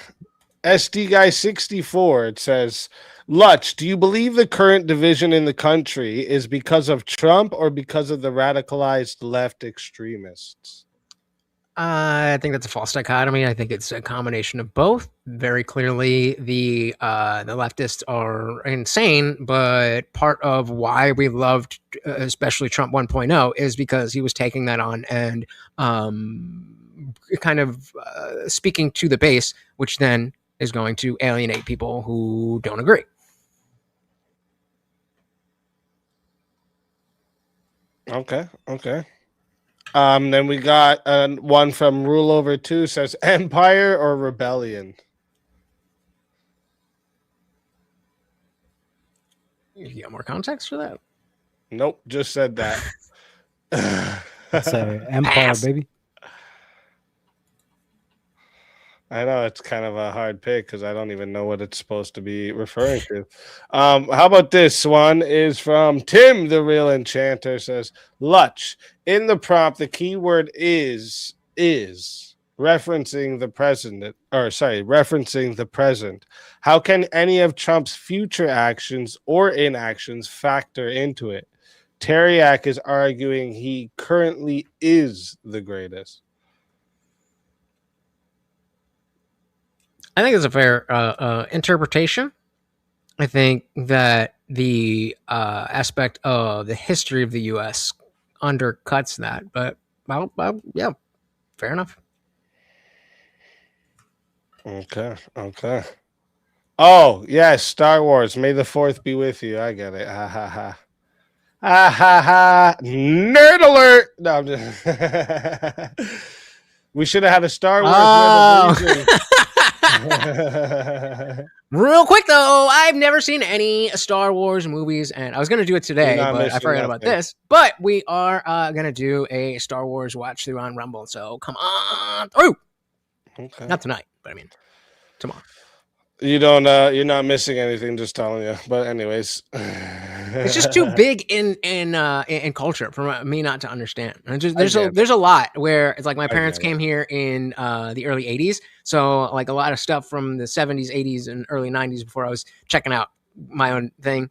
SD Guy 64, it says, Lutch, do you believe the current division in the country is because of Trump or because of the radicalized left extremists? I think that's a false dichotomy. I think it's a combination of both. Very clearly, the leftists are insane, but part of why we loved, especially Trump 1.0, is because he was taking that on and kind of speaking to the base, which then is going to alienate people who don't agree. Okay. Then we got one from Rule Over 2 says Empire or Rebellion? You got more context for that? Nope, just said that. It's Empire, Pass. baby. I know it's kind of a hard pick because I don't even know what it's supposed to be referring to. How about this one is from Tim, the Real Enchanter, says, Lutch, in the prompt, the keyword is referencing the present. How can any of Trump's future actions or inactions factor into it? Tareyak is arguing he currently is the greatest. I think it's a fair interpretation. I think that the aspect of the history of the U.S. undercuts that, but yeah, fair enough. Okay. Oh, yes, Star Wars. May the 4th be with you. I get it. Ha ha ha. Ha ha ha. Nerd alert. No, I'm just we should have had a Star Wars nerd of Real quick though, I've never seen any Star Wars movies, and I was going to do it today, not but I missing forgot about nothing. this. But we are going to do a Star Wars watch through on Rumble, so come on through. Okay. Not tonight, but I mean tomorrow. You don't you're not missing anything, just telling you. But anyways. It's just too big in culture for me not to understand. And just, there's a lot where it's like my parents came here in the early 80s, so like a lot of stuff from the 70s, 80s, and early 90s before I was checking out my own thing,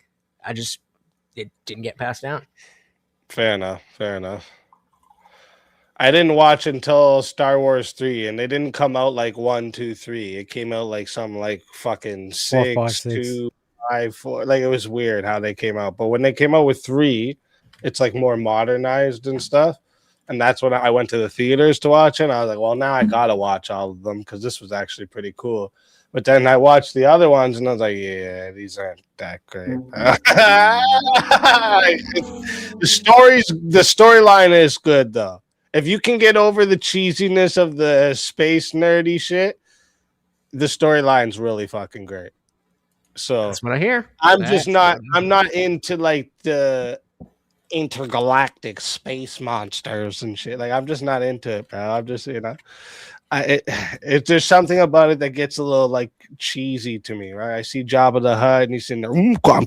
it didn't get passed down. Fair enough. I didn't watch until Star Wars 3, and they didn't come out like 1, 2, 3. It came out like some like fucking 6, 4, 5, 6. 2, 5, 4. Like it was weird how they came out. But when they came out with 3, it's like more modernized and stuff. And that's when I went to the theaters to watch it. And I was like, well, now I gotta watch all of them because this was actually pretty cool. But then I watched the other ones and I was like, yeah, these aren't that great. The storyline is good though. If you can get over the cheesiness of the space nerdy shit, the storyline's really fucking great. So That's what I hear. I'm not into like the intergalactic space monsters and shit. Like I'm just not into it, bro. I'm just, there's something about it that gets a little like cheesy to me, right? I see Jabba the Hutt and he's in there, and I'm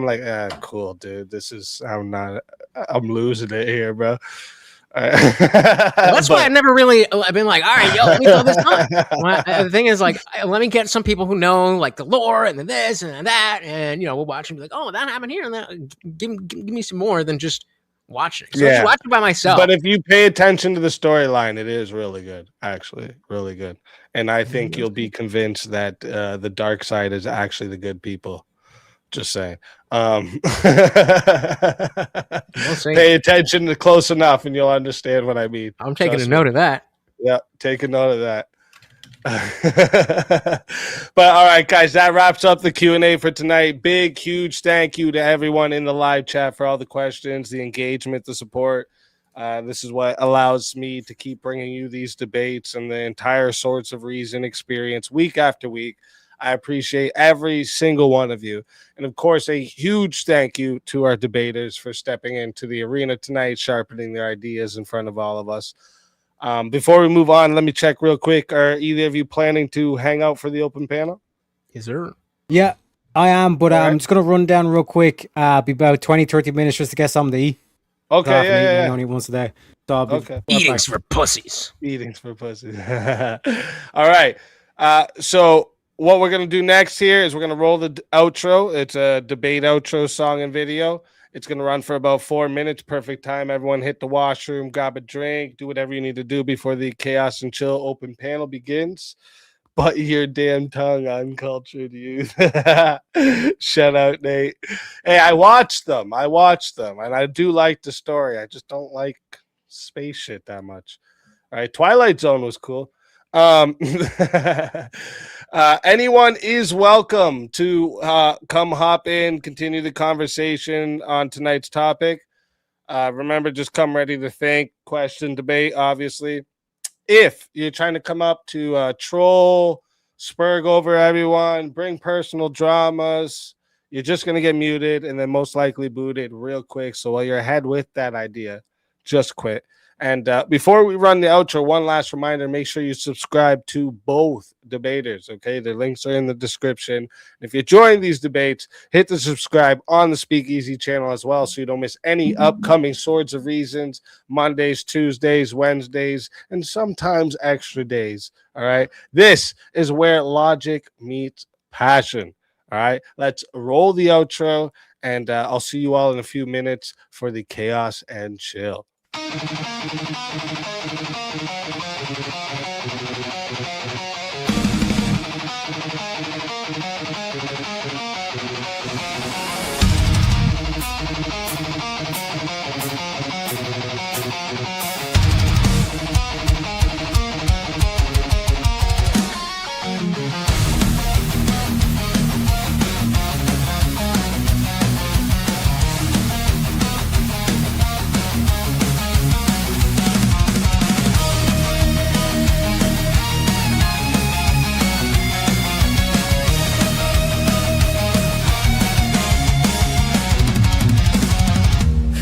like, cool, dude. I'm losing it here, bro. That's why I've never really been like, all right, yo, let me throw this on. The thing is, like, let me get some people who know like the lore and the this and that, and we'll watch and be like, oh, that happened here and that. Give me some more than just watching it. So I just watch it by myself. But if you pay attention to the storyline, it is really good, actually, really good. And I think you'll be convinced that the dark side is actually the good people. Just saying. see. Pay attention to close enough, and you'll understand what I mean. I'm taking Trust a me. note of that. Yeah, take a note of that. But all right, guys, that wraps up the Q&A for tonight. Big, huge thank you to everyone in the live chat for all the questions, the engagement, the support. This is what allows me to keep bringing you these debates and the entire Sorts of Reason experience week after week. I appreciate every single one of you. And of course, a huge thank you to our debaters for stepping into the arena tonight, sharpening their ideas in front of all of us. Before we move on, let me check real quick. Are either of you planning to hang out for the open panel? Yes, sir. Yeah, I am, but All I'm right. just going to run down real quick. Be about 20-30 minutes just to get something to eat. Okay, I yeah. only eat once a day. So I'll be Okay. right Eatings back. for pussies. Eatings for pussy. All right. So what we're going to do next here is we're going to roll the outro. It's a debate outro song and video. It's going to run for about 4 minutes. Perfect time. Everyone hit the washroom, grab a drink, do whatever you need to do before the Chaos and Chill open panel begins. But your damn tongue, uncultured youth. Shout out, Nate. Hey, I watched them, and I do like the story. I just don't like space shit that much. All right, Twilight Zone was cool. Anyone is welcome to come hop in, continue the conversation on tonight's topic. Remember, just come ready to think, question, debate, obviously. If you're trying to come up to troll, spurg over everyone, bring personal dramas, you're just going to get muted and then most likely booted real quick. So while you're ahead with that idea, just quit. And before we run the outro, one last reminder, make sure you subscribe to both debaters, okay? Their links are in the description. And if you're enjoying these debates, hit the subscribe on the Speakeasy channel as well so you don't miss any upcoming Swords of Reasons, Mondays, Tuesdays, Wednesdays, and sometimes extra days, all right? This is where logic meets passion, all right? Let's roll the outro, and I'll see you all in a few minutes for the Chaos and Chill.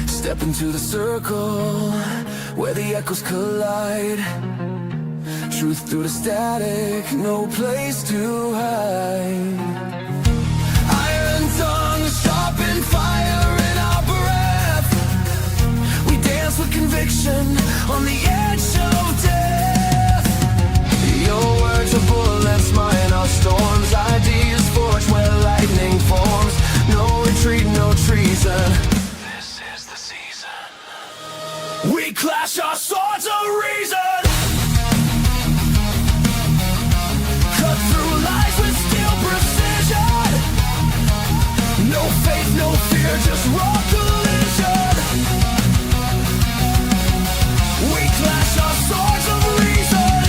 Step into the circle where the echoes collide. Truth through the static, no place to hide. Iron tongue, sharpened fire in our breath. We dance with conviction on the edge of death. Your words are bullets, mine are storms. Ideas forged where lightning forms. No retreat, no treason. We clash our swords of reason. Cut through lies with steel precision. No faith, no fear, just raw collision. We clash our swords of reason.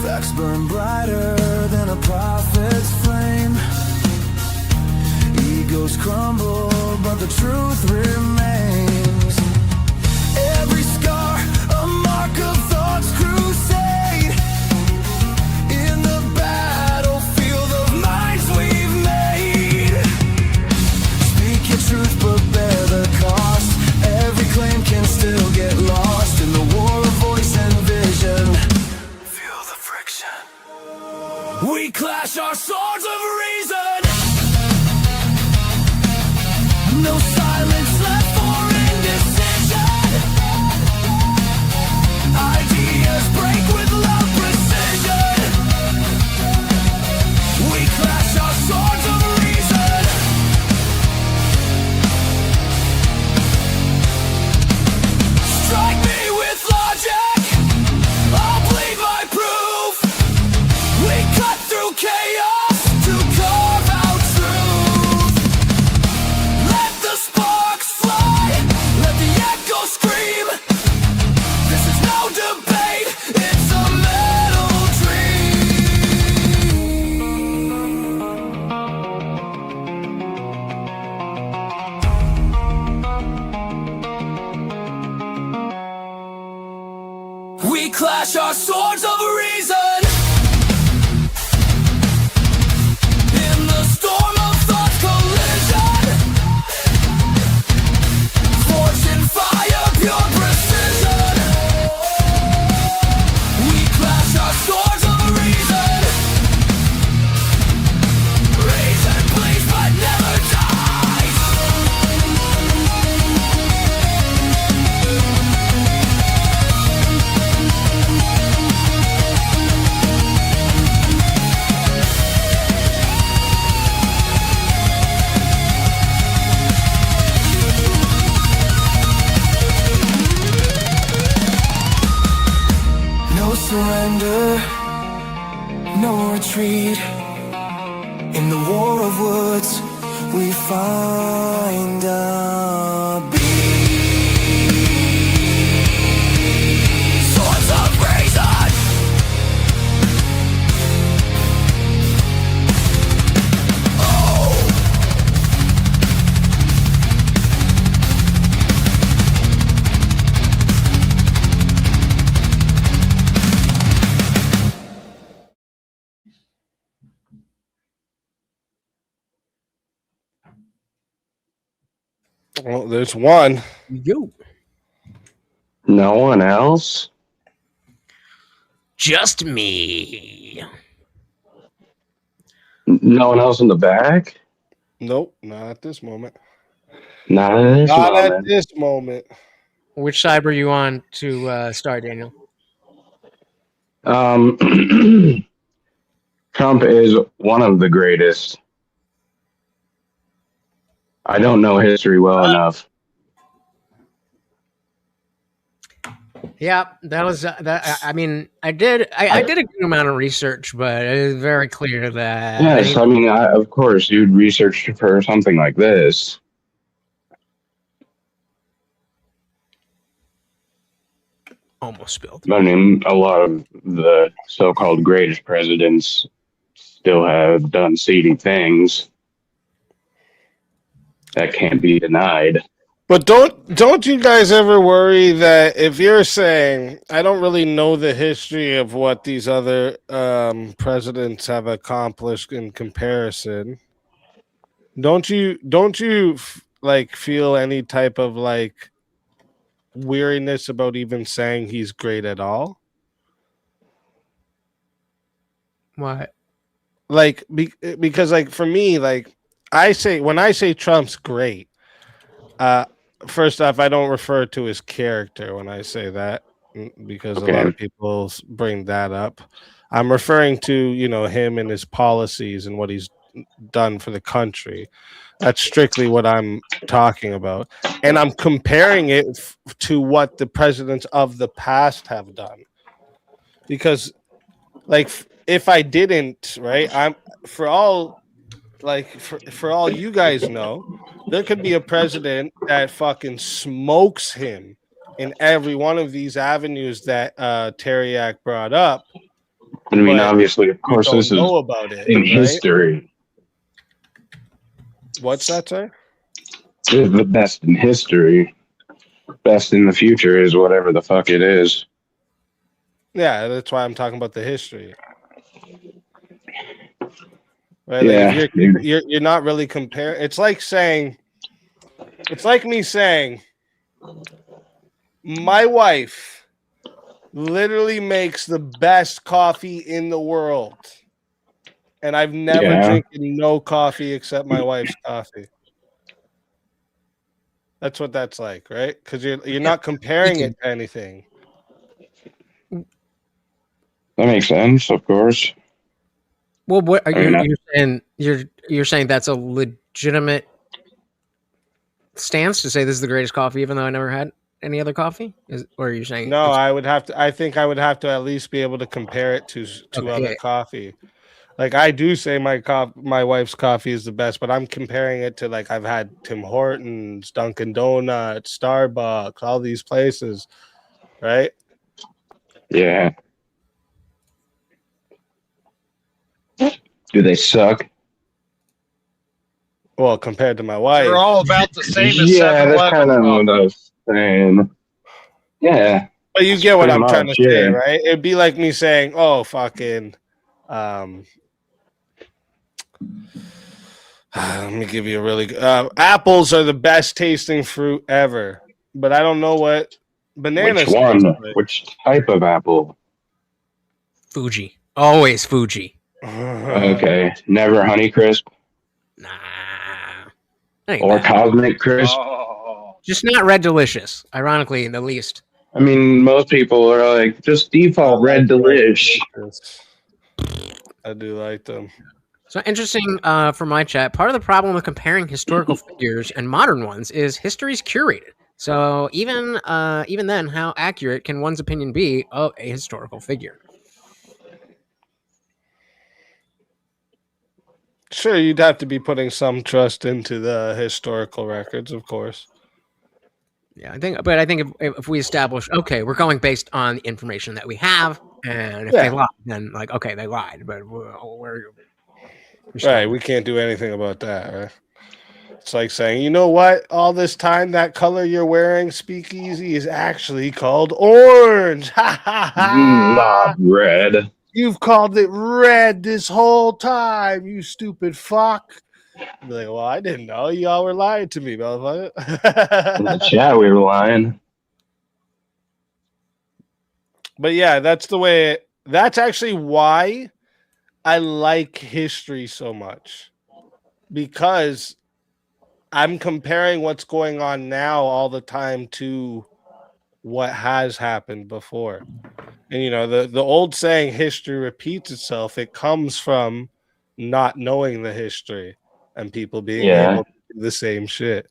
Facts burn brighter than a prophet's flame. Egos crumble, but the truth remains. Every scar, a mark of thought's crusade. In the battlefield of minds we've made. Speak your truth, but bear the cost. Every claim can still get lost in the war of voice and vision. Feel the friction. We clash our swords of reason. No silence left for indecision. Ideas break with loud precision. We clash our swords of reason. Strike me with logic, I'll plead my proof. We clash our swords of reason in the storm of thought's collision. Forged in fire, pure precision. We clash our swords of reason. Reason bleeds but never dies. No surrender, no retreat. In the war of words, we find a beat. Swords of reason. Well, there's one. Yo. No one else? Just me. No one else in the back? Nope, not at this moment. Not at this Not at moment. this moment. Which side were you on to start, Daniel? Trump is one of the greatest. I don't know history well enough. Yeah, that was that. I mean, I did a good amount of research, but it is very clear that Yes, I mean, of course, you'd research for something like this. almost spilled. I mean, a lot of the so-called greatest presidents still have done seedy things that can't be denied. But don't you guys ever worry that if you're saying I don't really know the history of what these other presidents have accomplished in comparison? Don't you like feel any type of like weariness about even saying he's great at all? What? Like because like for me, like when I say Trump's great, first off, I don't refer to his character when I say that because a lot of people bring that up. I'm referring to, him and his policies and what he's done for the country. That's strictly what I'm talking about. And I'm comparing it to what the presidents of the past have done. Because like if I didn't, right, for all you guys know, there could be a president that fucking smokes him in every one of these avenues that Tareyak brought up. I mean, obviously, of course, this is about it, in right? history. What's that say? It's the best in history. Best in the future is whatever the fuck it is. Yeah, that's why I'm talking about the history. Right? Yeah. Like if you're not really comparing. It's like me saying, my wife literally makes the best coffee in the world, and I've never drinking no coffee except my wife's coffee. That's what that's like, right? Because you're not comparing it to anything. That makes sense, of course. Well, what are you saying? You're saying that's a legitimate stance to say this is the greatest coffee, even though I never had any other coffee? Or are you saying no? I think I would have to at least be able to compare it to other coffee. Like I do say my wife's coffee is the best, but I'm comparing it to like I've had Tim Hortons, Dunkin' Donuts, Starbucks, all these places, right? Yeah. Do they suck? Well, compared to my wife, they're all about the same as yeah, that's kind of what I was saying. Yeah, But you get what Pretty I'm trying to much, say, yeah. right? It'd be like me saying, "Oh, fucking." Let me give you a really good. Apples are the best tasting fruit ever, but I don't know what bananas Which taste one? Which type of apple? Fuji. Always Fuji. like. Okay, never Honeycrisp Nah. Ain't or bad. Cosmic Crisp. Oh, Just not Red Delicious, ironically, in the least. I mean, most people are like, just default Red Delish. I do like them. So interesting for my chat. Part of the problem with comparing historical figures and modern ones is history's curated. So even then, how accurate can one's opinion be of a historical figure? Sure, you'd have to be putting some trust into the historical records, of course. Yeah, I think if we establish, okay, we're going based on the information that we have, and if they lied, then like, okay, they lied, but we're right, we can't do anything about that, right? It's like saying, you know what? All this time, that color you're wearing, Speakeasy, is actually called orange. Ha ha ha! Not red. You've called it red this whole time, you stupid fuck. Be like, well, I didn't know. Y'all were lying to me, motherfucker. In the chat, we were lying. But yeah, that's the way. That's actually why I like history so much, because I'm comparing what's going on now all the time to what has happened before. And you know, the old saying, history repeats itself, it comes from not knowing the history and people being able to do the same shit.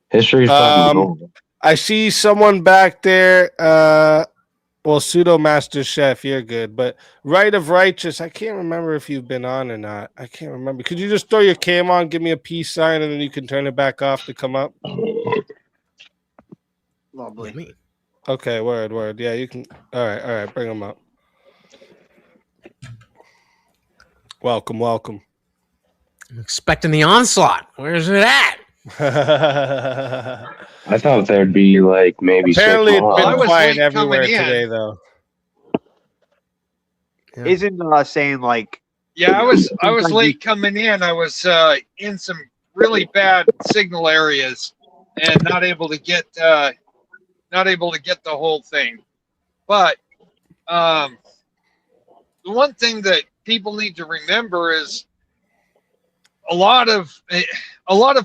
History's fucking cool. I see someone back there. Well, Pseudo Master Chef, you're good. But Right of Righteous, I can't remember if you've been on or not. I can't remember. Could you just throw your cam on, give me a peace sign, and then you can turn it back off to come up? lovely. Okay, word. Yeah, you can. All right. Bring them up. Welcome. I'm expecting the onslaught. Where's it at? I thought there'd be like maybe Apparently, it's I been was quiet late everywhere coming in. today, though. Yeah. Isn't saying like Yeah, I was late coming in. I was in some really bad signal areas and not able to get the whole thing. But the one thing that people need to remember is a lot of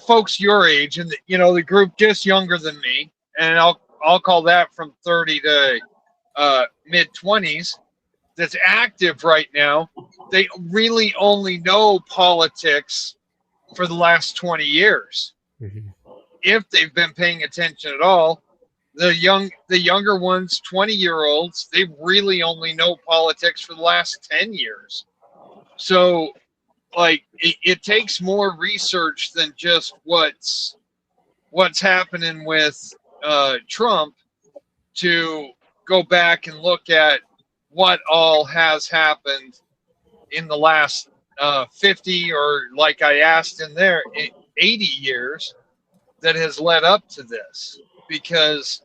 folks your age, and the group just younger than me, and I'll call that from 30 to mid 20s. That's active right now. They really only know politics for the last 20 years. Mm-hmm. If they've been paying attention at all. The younger ones, 20-year-olds, they really only know politics for the last 10 years. So like it takes more research than just what's happening with Trump to go back and look at what all has happened in the last 50, or like I asked in there, 80 years that has led up to this. Because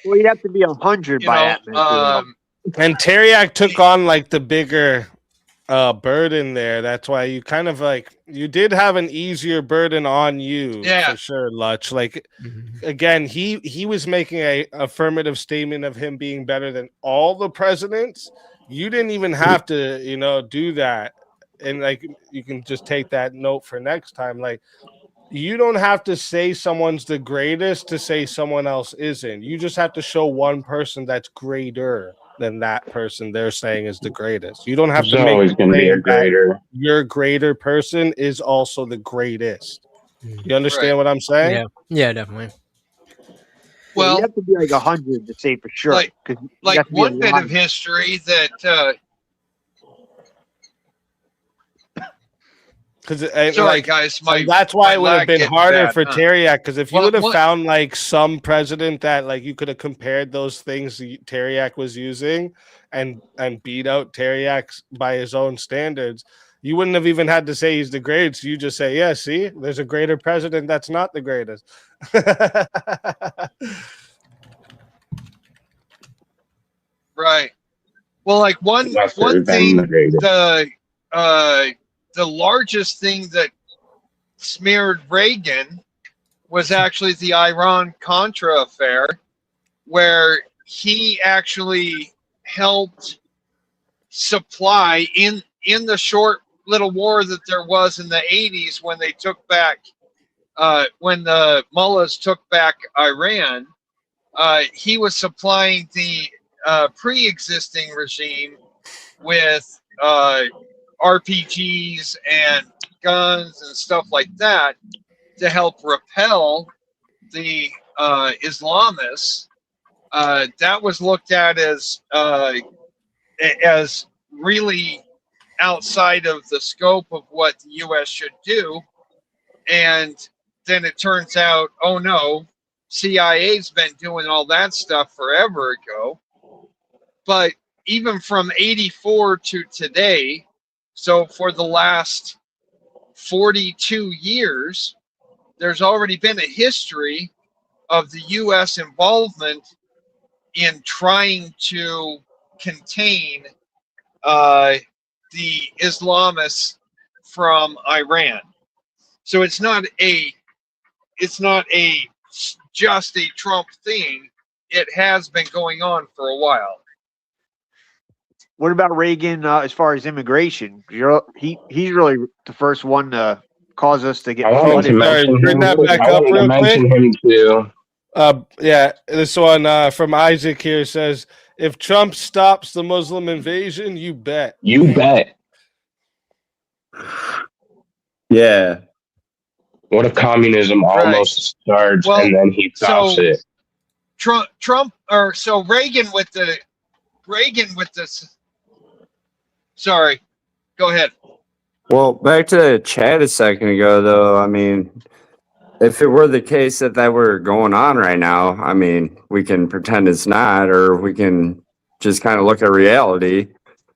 well, you'd have to be 100 by that. And Tareyak took on like the bigger burden there. That's why you kind of like, you did have an easier burden on you, for sure, Lutch. Like, again, he was making a affirmative statement of him being better than all the presidents. You didn't even have to, do that. And like, you can just take that note for next time. Like, you don't have to say someone's the greatest to say someone else isn't. You just have to show one person that's greater than that person they're saying is the greatest. You don't have to make always going to be a greater. Your greater person is also the greatest. You understand what I'm saying? Yeah, definitely. Well, you have to be like 100 to say for sure. Like one bit of history that. Sorry, guys. That's why it would have been harder for Tareyak. Because if you would have found like some president that like you could have compared those things Tareyak was using and beat out Tareyak by his own standards, you wouldn't have even had to say he's the greatest. You just say, yeah, see, there's a greater president that's not the greatest. Right. Well, like one That's thing, immigrated. the largest thing that smeared Reagan was actually the Iran-Contra affair, where he actually helped supply in the short little war that there was in the 80s when they took back when the mullahs took back Iran. He was supplying the pre-existing regime with RPGs and guns and stuff like that to help repel the Islamists. That was looked at as really outside of the scope of what the U.S. should do. And then it turns out, oh no, CIA's been doing all that stuff forever ago. But even from 84 to today, so for the last 42 years, there's already been a history of the U.S. involvement in trying to contain the Islamists from Iran. So it's not just a Trump thing. It has been going on for a while. What about Reagan as far as immigration? He's really the first one to cause us to get I wanted to flooded. mention Bring him. that back I up wanted to real mention quick. him too. Yeah, this one from Isaac here says, if Trump stops the Muslim invasion, you bet. You bet. Yeah. What if communism almost starts Well, and then he stops so it? Reagan with this. Sorry, go ahead. Well, back to Chad a second ago, though. I mean, if it were the case that were going on right now, I mean, we can pretend it's not, or we can just kind of look at reality.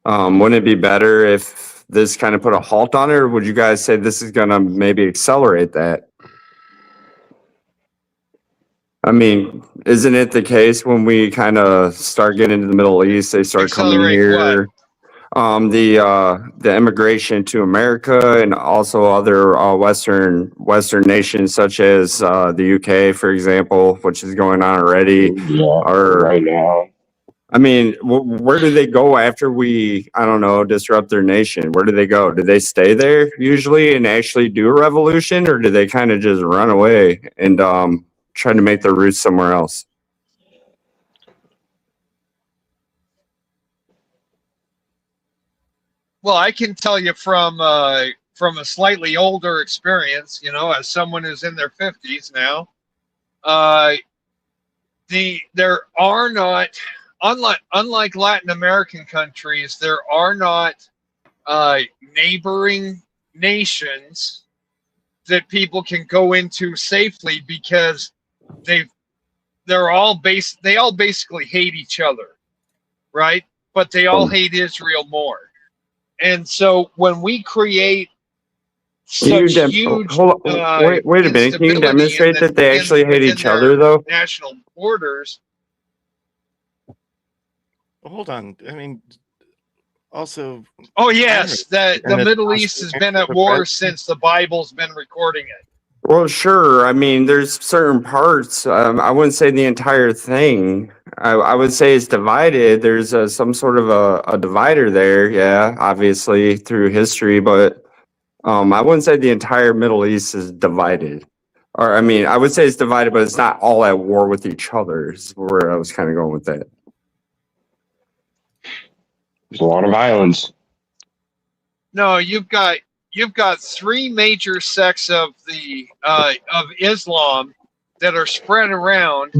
Wouldn't it be better if this kind of put a halt on it, or would you guys say this is going to maybe accelerate that? I mean, isn't it the case when we kind of start getting into the Middle East, they start coming Accelerate here? The immigration to America and also other Western nations such as the UK, for example, which is going on already. Yeah, right now. I mean, where do they go after we, I don't know, disrupt their nation? Where do they go? Do they stay there usually and actually do a revolution, or do they kind of just run away and try to make their roots somewhere else? Well, I can tell you from a slightly older experience, as someone who's in their 50s now, there are not, unlike Latin American countries, there are not neighboring nations that people can go into safely because they all basically hate each other, right? But they all hate Israel more. And so when we create such huge wait a minute, can you demonstrate that they actually hate each other, though? National borders. Hold on. I mean, also. Oh yes, the Middle East has been at war since the Bible's been recording it. Well, sure. I mean, there's certain parts. I wouldn't say the entire thing. I would say it's divided. There's some sort of a divider there. Yeah, obviously through history, but I wouldn't say the entire Middle East is divided. Or I mean, I would say it's divided, but it's not all at war with each other. Is where I was kind of going with that. There's a lot of violence. No, you've got three major sects of Islam that are spread around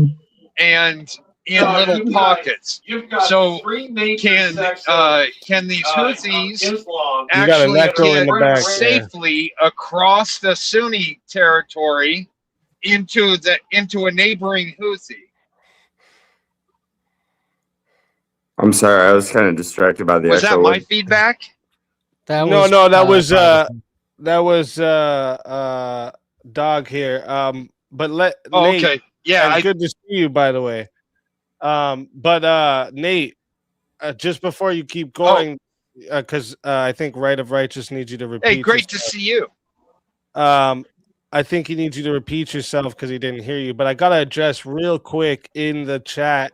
and in little pockets. So can these Houthis actually get safely across the Sunni territory into a neighboring Houthi? I'm sorry, I was kind of distracted by the. Was that my feedback? That was Dog here. But Nate, okay, yeah, good to see you, by the way. But Nate, just before you keep Oh. going, because I think Right of Righteous needs you to repeat. Hey, great to see you. I think he needs you to repeat yourself because he didn't hear you. But I gotta address real quick in the chat.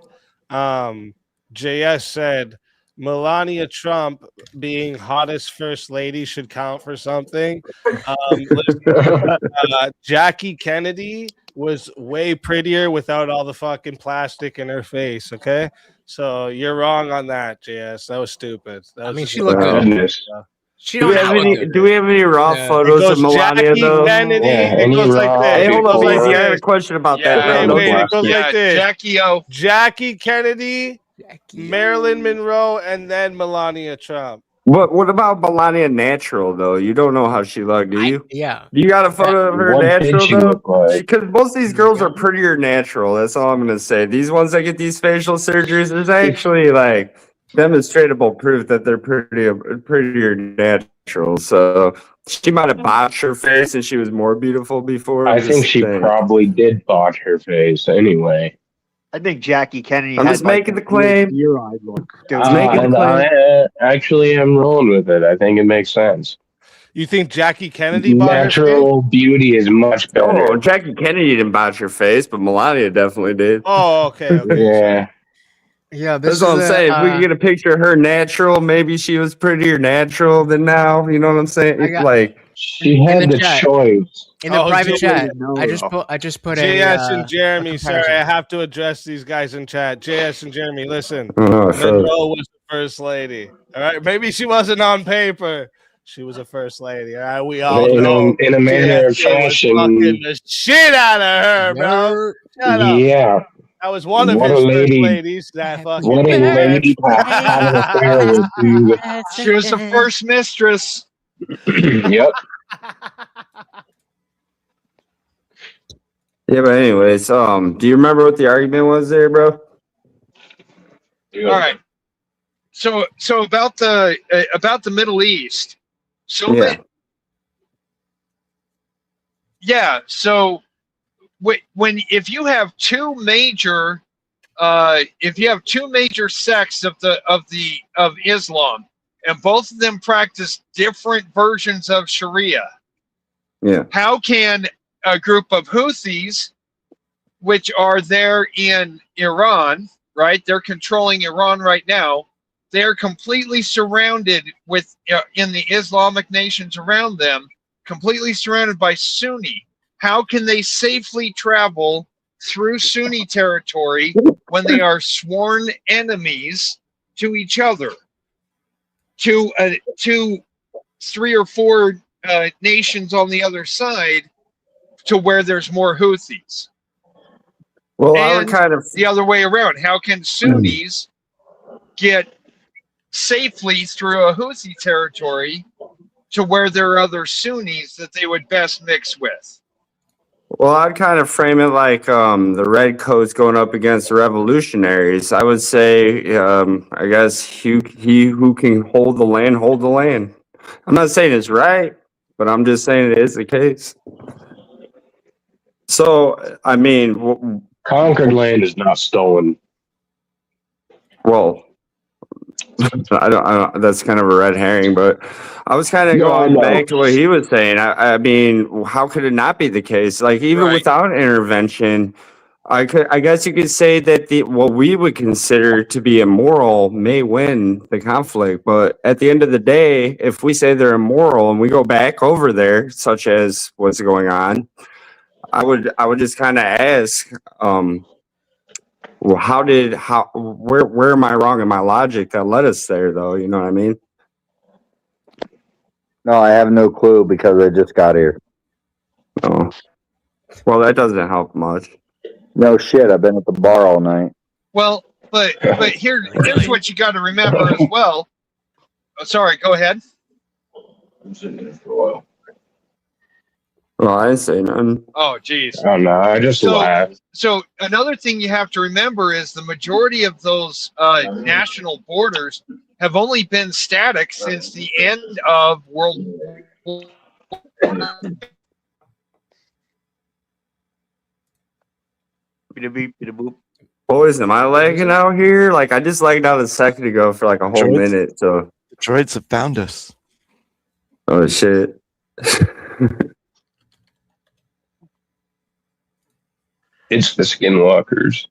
JS said Melania Trump being hottest first lady should count for something. Listen, Jackie Kennedy was way prettier without all the fucking plastic in her face. Okay, so you're wrong on that, JS. That was stupid. That was she looked good. Goodness. She Do we don't have look any? good. Do we have any raw Yeah. photos of Melania Jackie though? Kennedy. Yeah, It any goes like raw this. Hey, It hold goes on, like Lazy. I got a this. question about Yeah. that, bro. Wait. It goes Yeah, like this. Jackie O. Jackie Kennedy, Marilyn Monroe, and then Melania Trump. What about Melania natural though? You don't know how she looked, do you? Yeah. You got a photo of her What did natural she though? look like? Because most of these girls are prettier natural. That's all I'm gonna say. These ones that get these facial surgeries, there's actually like demonstrable proof that they're prettier natural. So she might have botched her face and she was more beautiful before. I I'm think just she saying. probably did botch her face anyway. I think Jackie Kennedy I'm had just like making the claim. Deer-eyed look. Just making the And claim. I actually am rolling with it. I think it makes sense. You think Jackie Kennedy bought her face? Natural beauty is much better. Oh, Jackie Kennedy didn't botch her face, but Melania definitely did. Oh, okay. Yeah. Yeah, That's what I'm saying. If we could get a picture of her natural, maybe she was prettier natural than now. You know what I'm saying? I got- Like She In had the the chat. choice. in the private Jay- chat, No, I just though. put JS a and Jeremy. a Sorry, comparison. I have to address these guys in chat. JS and Jeremy, listen. oh, so Monroe was the first lady. All right, maybe she wasn't on paper. She was a first lady. All right, we all know. In a manner of JFK was fashion. fucking the shit out of her, bro. Shut up. Yeah. That was one of What his a first lady. ladies. That fucking What a bitch. lady to have an affair with, dude. She was the first mistress. Yep. yeah, but anyways, do you remember what the argument was there, bro? All right. So about the Middle East. So Yeah. yeah. So when if you have two major sects of Islam, and both of them practice different versions of Sharia, Yeah. how can a group of Houthis, which are there in Iran, right? They're controlling Iran right now. They're completely surrounded with in the Islamic nations around them, completely surrounded by Sunni. How can they safely travel through Sunni territory when they are sworn enemies to each other? To 3 or 4 nations on the other side, to where there's more Houthis. Well, I would And kind of the other way around. How can Sunnis get safely through a Houthi territory to where there are other Sunnis that they would best mix with? Well, I'd kind of frame it like the red coats going up against the revolutionaries. I would say, I guess he who can hold the land, hold the land. I'm not saying it's right, but I'm just saying it is the case. So, I mean, Conquered land is not stolen. well, I don't. That's kind of a red herring, but I was kind of No, I going know. back to what he was saying. I mean, how could it not be the case? Like even Right. without intervention, I guess you could say that what we would consider to be immoral may win the conflict. But at the end of the day, if we say they're immoral and we go back over there, such as what's going on, I would just kind of ask, well, where am I wrong in my logic that led us there, though? You know what I mean? No, I have no clue because I just got here. Oh, well, that doesn't help much. No shit, I've been at the bar all night. Well, but here's what you got to remember as well. Oh, sorry, go ahead. I'm sitting there for a while. Well, I didn't say nothing. Oh, geez. Oh no, I just laughed. So another thing you have to remember is the majority of those national borders have only been static since the end of World War. Beep, beep, beep, boop. Boys, am I lagging out here? Like, I just lagged out a second ago for like a whole Droids? minute. So, The droids have found us. oh shit. It's the skinwalkers.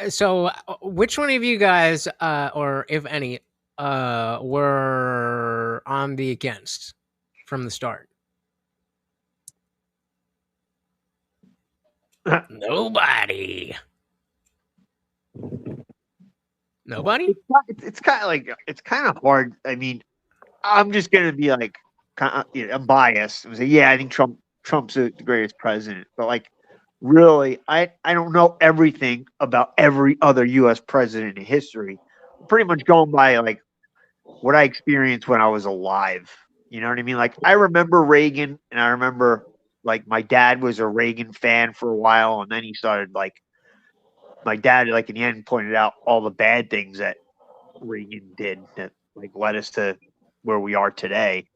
So, which one of you guys, or if any, were on the against from the start? Nobody. Nobody? It's kind of hard. I mean, I'm just gonna be like, I'm biased and say, yeah, I think Trump's the greatest president, but like, really, I don't know everything about every other U.S. president in history. I'm pretty much going by like what I experienced when I was alive. You know what I mean? Like, I remember Reagan, and I remember like my dad was a Reagan fan for a while, and then he started like, my dad like in the end pointed out all the bad things that Reagan did that like led us to where we are today.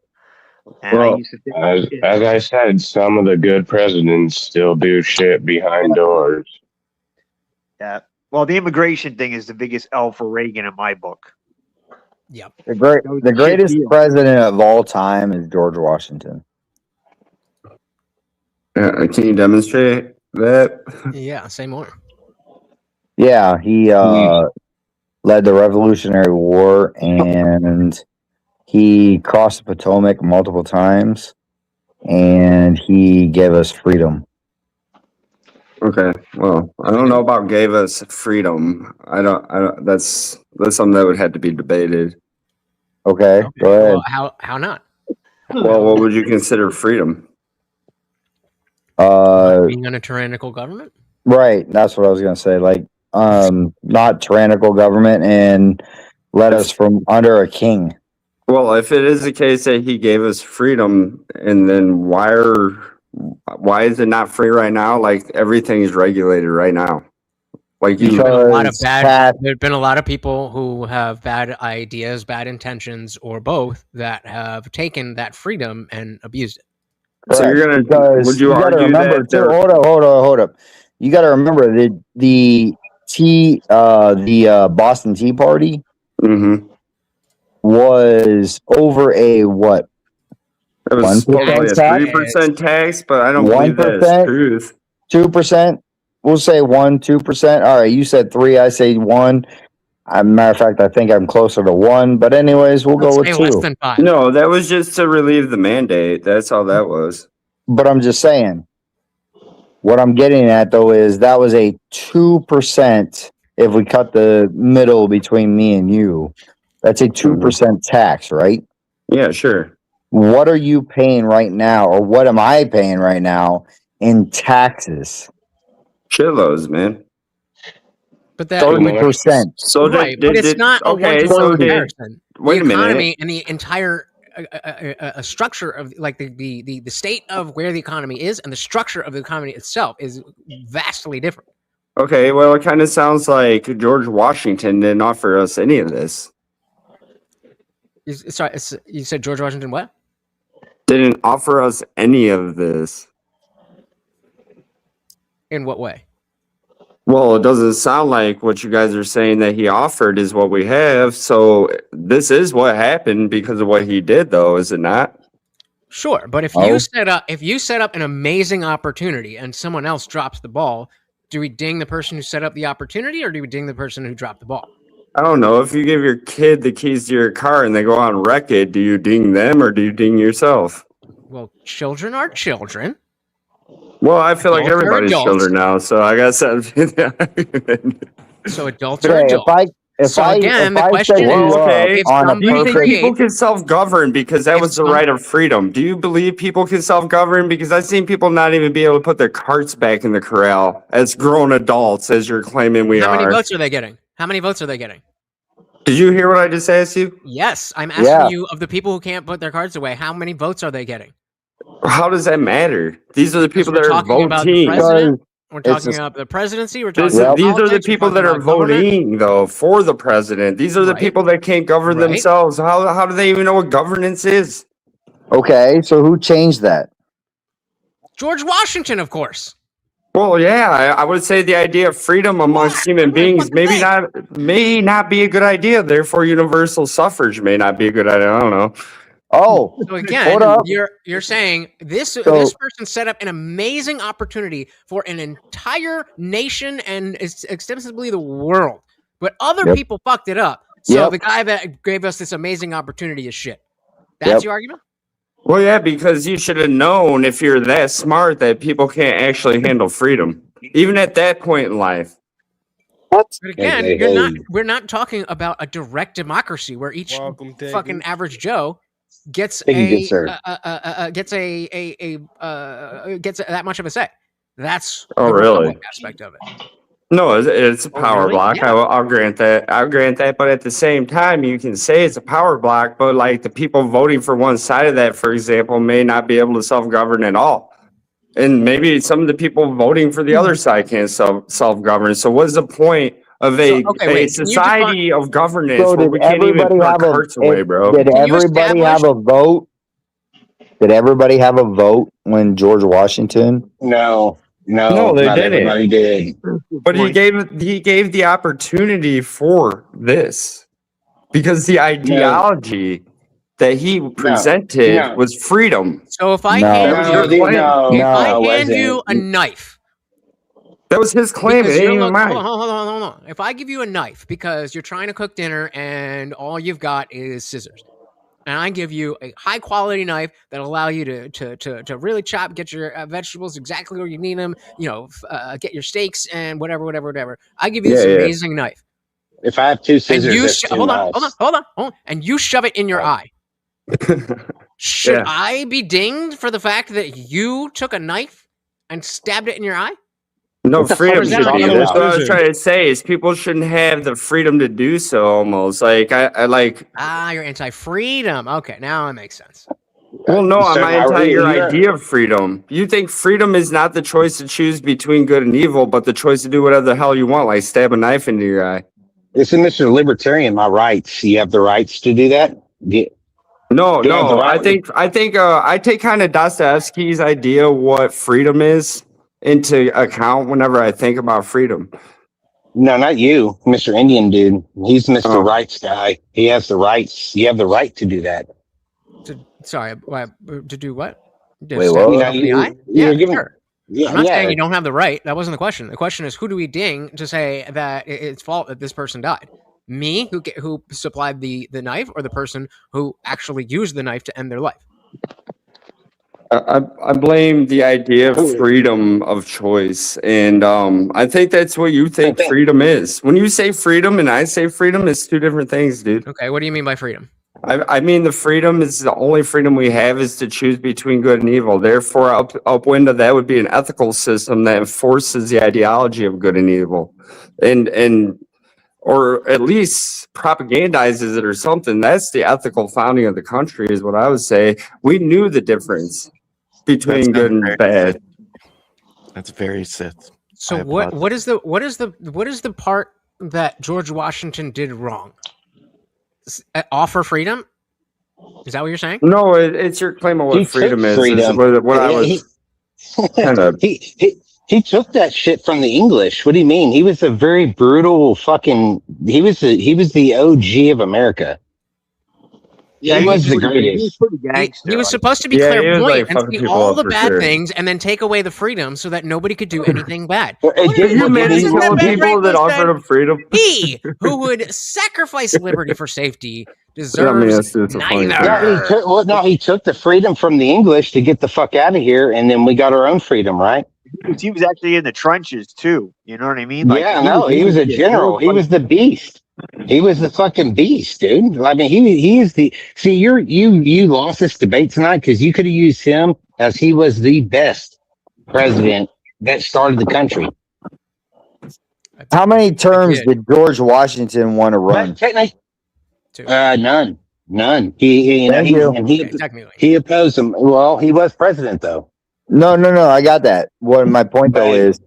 And I Well, used to think, As I said, some of the good presidents still do shit behind doors. yeah. Well, the immigration thing is the biggest L for Reagan in my book. Yep. The greatest president of all time is George Washington. Can you demonstrate that? Yeah, say more. Yeah, he led the Revolutionary War, and he crossed the Potomac multiple times, and he gave us freedom. Okay. Well, I don't know about gave us freedom. I don't. That's something that would have to be debated. Okay, go ahead. Well, how not? Well, what would you consider freedom? Being in a tyrannical government? Right, that's what I was gonna say. Like, not tyrannical government and let us from under a king. Well, if it is the case that he gave us freedom, and then why is it not free right now? Like, everything is regulated right now. Like, There's been a lot of people who have bad ideas, bad intentions, or both that have taken that freedom and abused it. So you're gonna? Would you gotta argue remember that? too, hold up. You got to remember the Boston Tea Party was over a what? It was supposedly a 3% tax, but I don't believe that's truth. 2%. We'll say 2%. All right, you said 3. I say 1. Matter of fact, I think I'm closer to 1. But anyways, we'll go with 2. Less than 5. No, that was just to relieve the mandate. That's all that was. But I'm just saying. What I'm getting at though is that was a 2%. If we cut the middle between me and you, that's a 2% tax, right? Yeah, sure. What are you paying right now, or what am I paying right now in taxes? Shitloads, man. But that 30%. So right, but it's not a one-to-one comparison. Wait a minute. The economy and the entire structure of like the state of where the economy is and the structure of the economy itself is vastly different. Okay, well, it kind of sounds like George Washington didn't offer us any of this. Sorry, you said George Washington what? Didn't offer us any of this. In what way? Well, it doesn't sound like what you guys are saying that he offered is what we have. So this is what happened because of what he did, though, is it not? Sure, but if you set up an amazing opportunity and someone else drops the ball, do we ding the person who set up the opportunity, or do we ding the person who dropped the ball? I don't know. If you give your kid the keys to your car and they go out and wreck it, do you ding them or do you ding yourself? Well, children are children. Well, I feel like Adults are everybody's adults. children now, so I guess that's So adults are adults. Again, the question is, if do you think somebody people can self-govern because that was the right of freedom? Do you believe people can self-govern? Because I've seen people not even be able to put their carts back in the corral as grown adults, as you're claiming we are. How many votes are they getting? How many votes are they getting? Did you hear what I just asked you? Yes, I'm asking you, of the people who can't put their cards away, how many votes are they getting? How does that matter? These are the people that are voting. We're talking about the presidency. We're talking These about are the people that are voting, though, for the president. These are the people that can't govern themselves. How do they even know what governance is? Okay, so who changed that? George Washington, of course. Well, yeah, I would say the idea of freedom amongst human beings may not be a good idea. Therefore, universal suffrage may not be a good idea. I don't know. Oh, So again, hold up. you're saying this So- this person set up an amazing opportunity for an entire nation and extensively the world, but other Yep. people fucked it up. So Yep. the guy that gave us this amazing opportunity is shit. That's Yep. your argument? Well, yeah, because you should have known if you're that smart that people can't actually handle freedom, even at that point in life. What? But again, Hey, you're hey, not. hey. We're not talking about a direct democracy where each Welcome, David. fucking average Joe gets Thank you, good a sir. gets that much of a say. That's Oh, the really? republic aspect of it. No, it's a Oh, power really? block. Yeah. I'll grant that. I'll grant that. But at the same time, you can say it's a power block, but like the people voting for one side of that, for example, may not be able to self-govern at all. And maybe some of the people voting for the other side can't self-govern. So what's the point of a society of governance So where did we can't even everybody put our have a carts away, bro? did Can you everybody have a vote? Did everybody have a vote when George Washington? No, No, they not didn't. everybody did. But he gave the opportunity for this because the ideology that he presented no. was freedom. So if I No. hand No, you, the- no, if no, I it hand you a wasn't. knife, That was his claim. It because ain't you're even mine. hold on. If I give you a knife because you're trying to cook dinner and all you've got is scissors, and I give you a high quality knife that allow you to really chop, get your vegetables exactly where you need them, get your steaks and whatever. I give you this Yeah, yeah. amazing knife, If I have two and scissors, you that's two hold knives. on, and you shove it in your eye. Should Yeah. I be dinged for the fact that you took a knife and stabbed it in your eye? No, What the fuck freedom are you should talking be. That's about? what I was trying to say. Is people shouldn't have the freedom to do so. Almost like I like. You're anti-freedom. Okay, now it makes sense. Well, no, Sir, I'm anti your you're- idea of freedom. You think freedom is not the choice to choose between good and evil, but the choice to do whatever the hell you want, like stab a knife into your eye. Listen, Mr. Libertarian, my rights. You have the rights to do that? No, You have the no. I right- think I take kind of Dostoevsky's idea of what freedom is into account whenever I think about freedom. No, not you, Mr. Indian dude. He's Mr. Oh. Rights guy. He has the rights. You have the right to do that. To do what? To Wait, stab what? you You know, in the you- eye? you're Yeah, giving- sure. Yeah, I'm not yeah. saying you don't have the right. That wasn't the question. The question is, who do we ding to say that it's fault that this person died? Me, who supplied the knife, or the person who actually used the knife to end their life? I blame the idea of freedom of choice, and I think that's what you think freedom is. When you say freedom and I say freedom, it's two different things, dude. Okay, what do you mean by freedom? I mean, the freedom is the only freedom we have is to choose between good and evil. Therefore, upwind of that would be an ethical system that enforces the ideology of good and evil, and or at least propagandizes it or something. That's the ethical founding of the country, is what I would say. We knew the difference between good and bad. That's very Sith. So I what is the part that George Washington did wrong? Offer freedom? Is that what you're saying? No, it's your claim of He what freedom took is. freedom. What I was kind of. He took that shit from the English. What do you mean? He was a very brutal fucking. He was the OG of America. Yeah, he was the He was greatest. pretty gangster. He was supposed to be Yeah, he was, clairvoyant like, and fucking see people all up the for bad sure. things and then take away the freedom so that nobody could do anything bad. Well, it did- Can you well, did imagine he- Isn't that telling Ben people that Franklin offered said? them freedom? He who would sacrifice liberty for safety I mean, deserves it's a funny neither. thing. he took the freedom from the English to get the fuck out of here, and then we got our own freedom, right? He was actually in the trenches too. You know what I mean? Yeah, no, he was a general. He was the beast. He was the fucking beast, dude. I mean, he is the. See, you lost this debate tonight because you could have used him as he was the best president that started the country. How many terms did. did George Washington want to run? But technically, Two. none. He Thank you. Okay, technically. he opposed him. Well, he was president though. No. I got that. What my point though Right. is,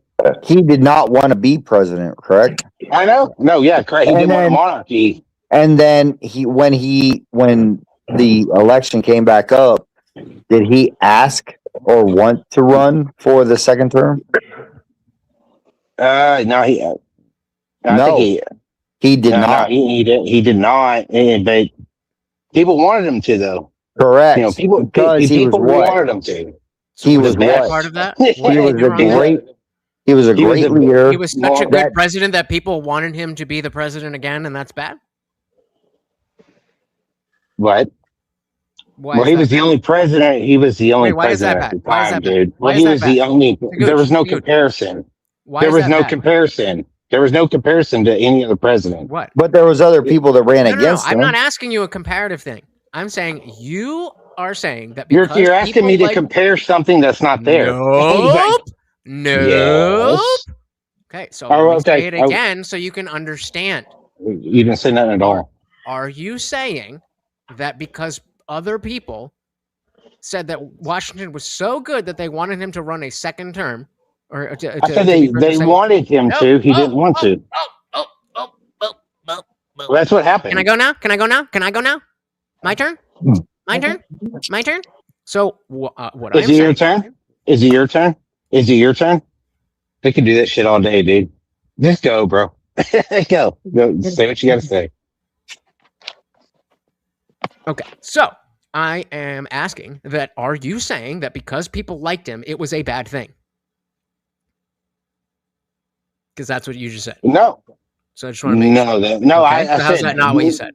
he did not want to be president, correct? I know. No, yeah, correct. He And didn't want a then- monarchy. And then when the election came back up, did he ask or want to run for the second term? No, I No, think he did no, not. he did not. But people wanted him to, though. Correct. Because he was people what? wanted him to. So He was was the bad what? part of that? He What was went a wrong there? great. He was a He was great a- leader. He was such a good that president that people wanted him to be the president again, and that's bad. What? Why Well, is he that was the bad? only president. He was the only Wait, why is that president at bad? the Why is time, that bad? dude. Why Well, is he that was bad? the only. There was no Gooch. comparison. Why There is was that no bad? comparison. There was no comparison to any other president. What? But there was other people that ran No. against I'm him. not asking you a comparative thing. I'm saying you are saying that You're because asking people me to like compare something that's not there. nope, nope. Yes. Okay, so Oh, let me okay. say it again so you can understand. You didn't say nothing at all. Are you saying that because other people said that Washington was so good that they wanted him to run a second term, or I said they wanted him to. He didn't want to. Well, that's what happened. Can I go now? Can I go now? Can I go now? My turn. My turn. My turn. So what Is I'm it your saying? turn? Is it your turn? Is it your turn? They can do that shit all day, dude. Just go, bro. Go. Say what you got to say. Okay, so I am asking that are you saying that because people liked him, it was a bad thing? Because that's what you just said. No. So I just want to make sure. No, Okay, I so how's said that not what you said?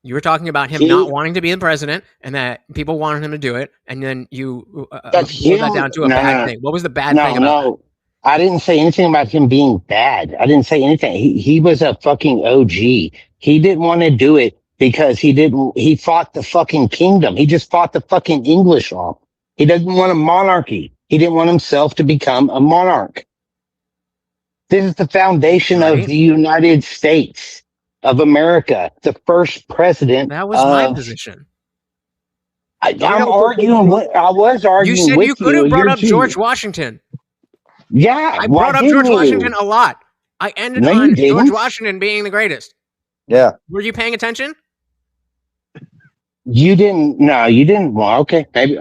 You were talking about him not wanting to be the president and that people wanted him to do it, and then you boiled that down to a bad thing. What was the bad thing about that? I didn't say anything about him being bad. I didn't say anything. He was a fucking OG. He didn't want to do it because he fought the fucking kingdom. He just fought the fucking English off. He doesn't want a monarchy. He didn't want himself to become a monarch. This is the foundation of the United States of America, the first president. That was my position. I was arguing. You said with you could have brought You're up George Washington. Yeah, I brought up George Washington a lot. I ended on George Washington being the greatest. Yeah. Were you paying attention? You didn't. No, you didn't. Well, okay, maybe.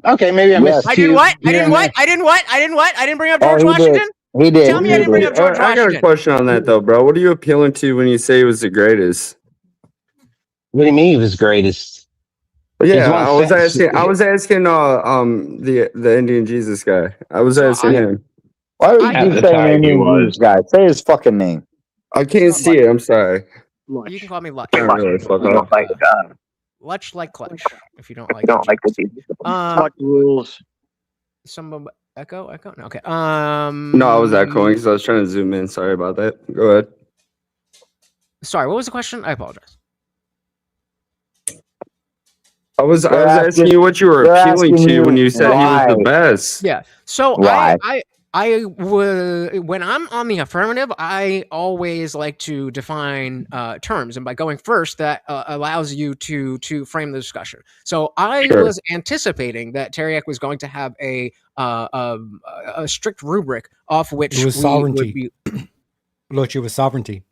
Okay, maybe I missed. I didn't what? I didn't what? I didn't what? I didn't what? I didn't bring up George Washington. He did. Tell me I didn't bring up George I got Washington. a question on that though, bro. What are you appealing to when you say he was the greatest? What do you mean he was greatest? Yeah, I was asking the Indian Jesus guy. I was asking him. Why would you keep saying Indian Jesus guy? Say his fucking name. I can't see it. I'm sorry. You can call me Lutch. Really, fuck off. Lutch like clutch. If you don't like Clutch rules. Some echo. No, okay. No, I was echoing because I was trying to zoom in. Sorry about that. Go ahead. Sorry, what was the question? I apologize. I was asking you what you were appealing to when you said he was the best. Yeah. So I when I'm on the affirmative, I always like to define terms, and by going first, that allows you to frame the discussion. So I was anticipating that Tareyak was going to have a strict rubric off which it was sovereignty. Lutch, it was sovereignty.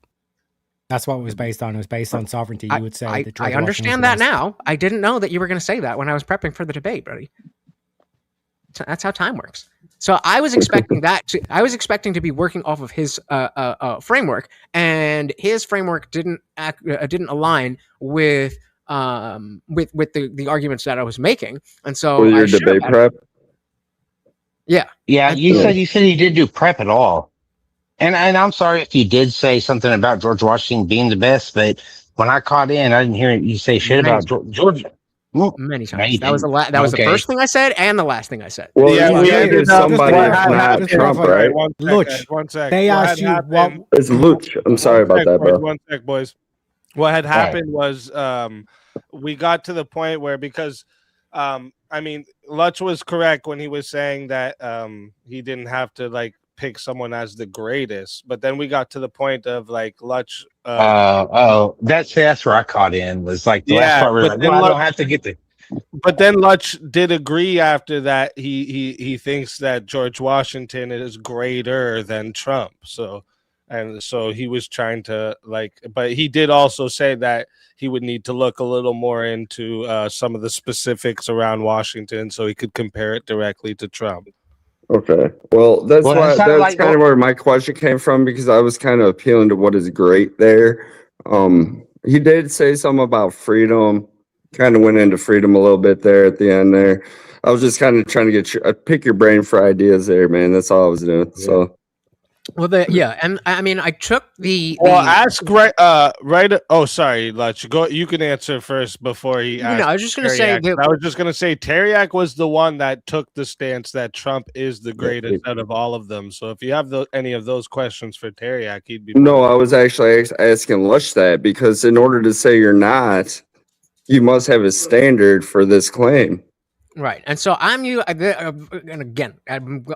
That's what it was based on. It was based on sovereignty. You would say that George I understand that now. I didn't know that you were going to say that when I was prepping for the debate, buddy. That's how time works. So I was expecting I was expecting to be working off of his framework, and his framework didn't align with the arguments that I was making, and so your debate prep. Yeah. You said you didn't do prep at all. And I'm sorry if you did say something about George Washington being the best, but when I caught in, I didn't hear you say shit about George. Many times. That was the first thing I said and the last thing I said. Well, yeah, somebody not Trump, right? Lutch, one sec. They asked you what. It's Lutch. I'm sorry about that, bro. One sec, boys. What had happened was we got to the point where because Lutch was correct when he was saying that he didn't have to pick someone as the greatest, but then we got to the point of Lutch. That's where I caught in. Was the last part where I don't have to get the. But then Lutch did agree after that he thinks that George Washington is greater than Trump. So he was trying to but he did also say that he would need to look a little more into some of the specifics around Washington so he could compare it directly to Trump. Okay. Well, that's Well, why it's not that's like kind of where my question came from because I was kind of appealing to what is great there. He did say something about freedom. Kind of went into freedom a little bit there at the end there. I was just kind of trying to get pick your brain for ideas there, man. That's all I was doing. So Well, and I mean, I took the Well, ask right. Oh, sorry, Lutch. Go. You can answer first before he no, asks. I was just going to say Tareyak. that. I was just gonna say Tareyak was the one that took the stance that Trump is the greatest out of all of them. So if you have any of those questions for Tareyak, he'd be. no, I was actually asking Lush that because in order to say you're not, you must have a standard for this claim. Right, and so and again, I'm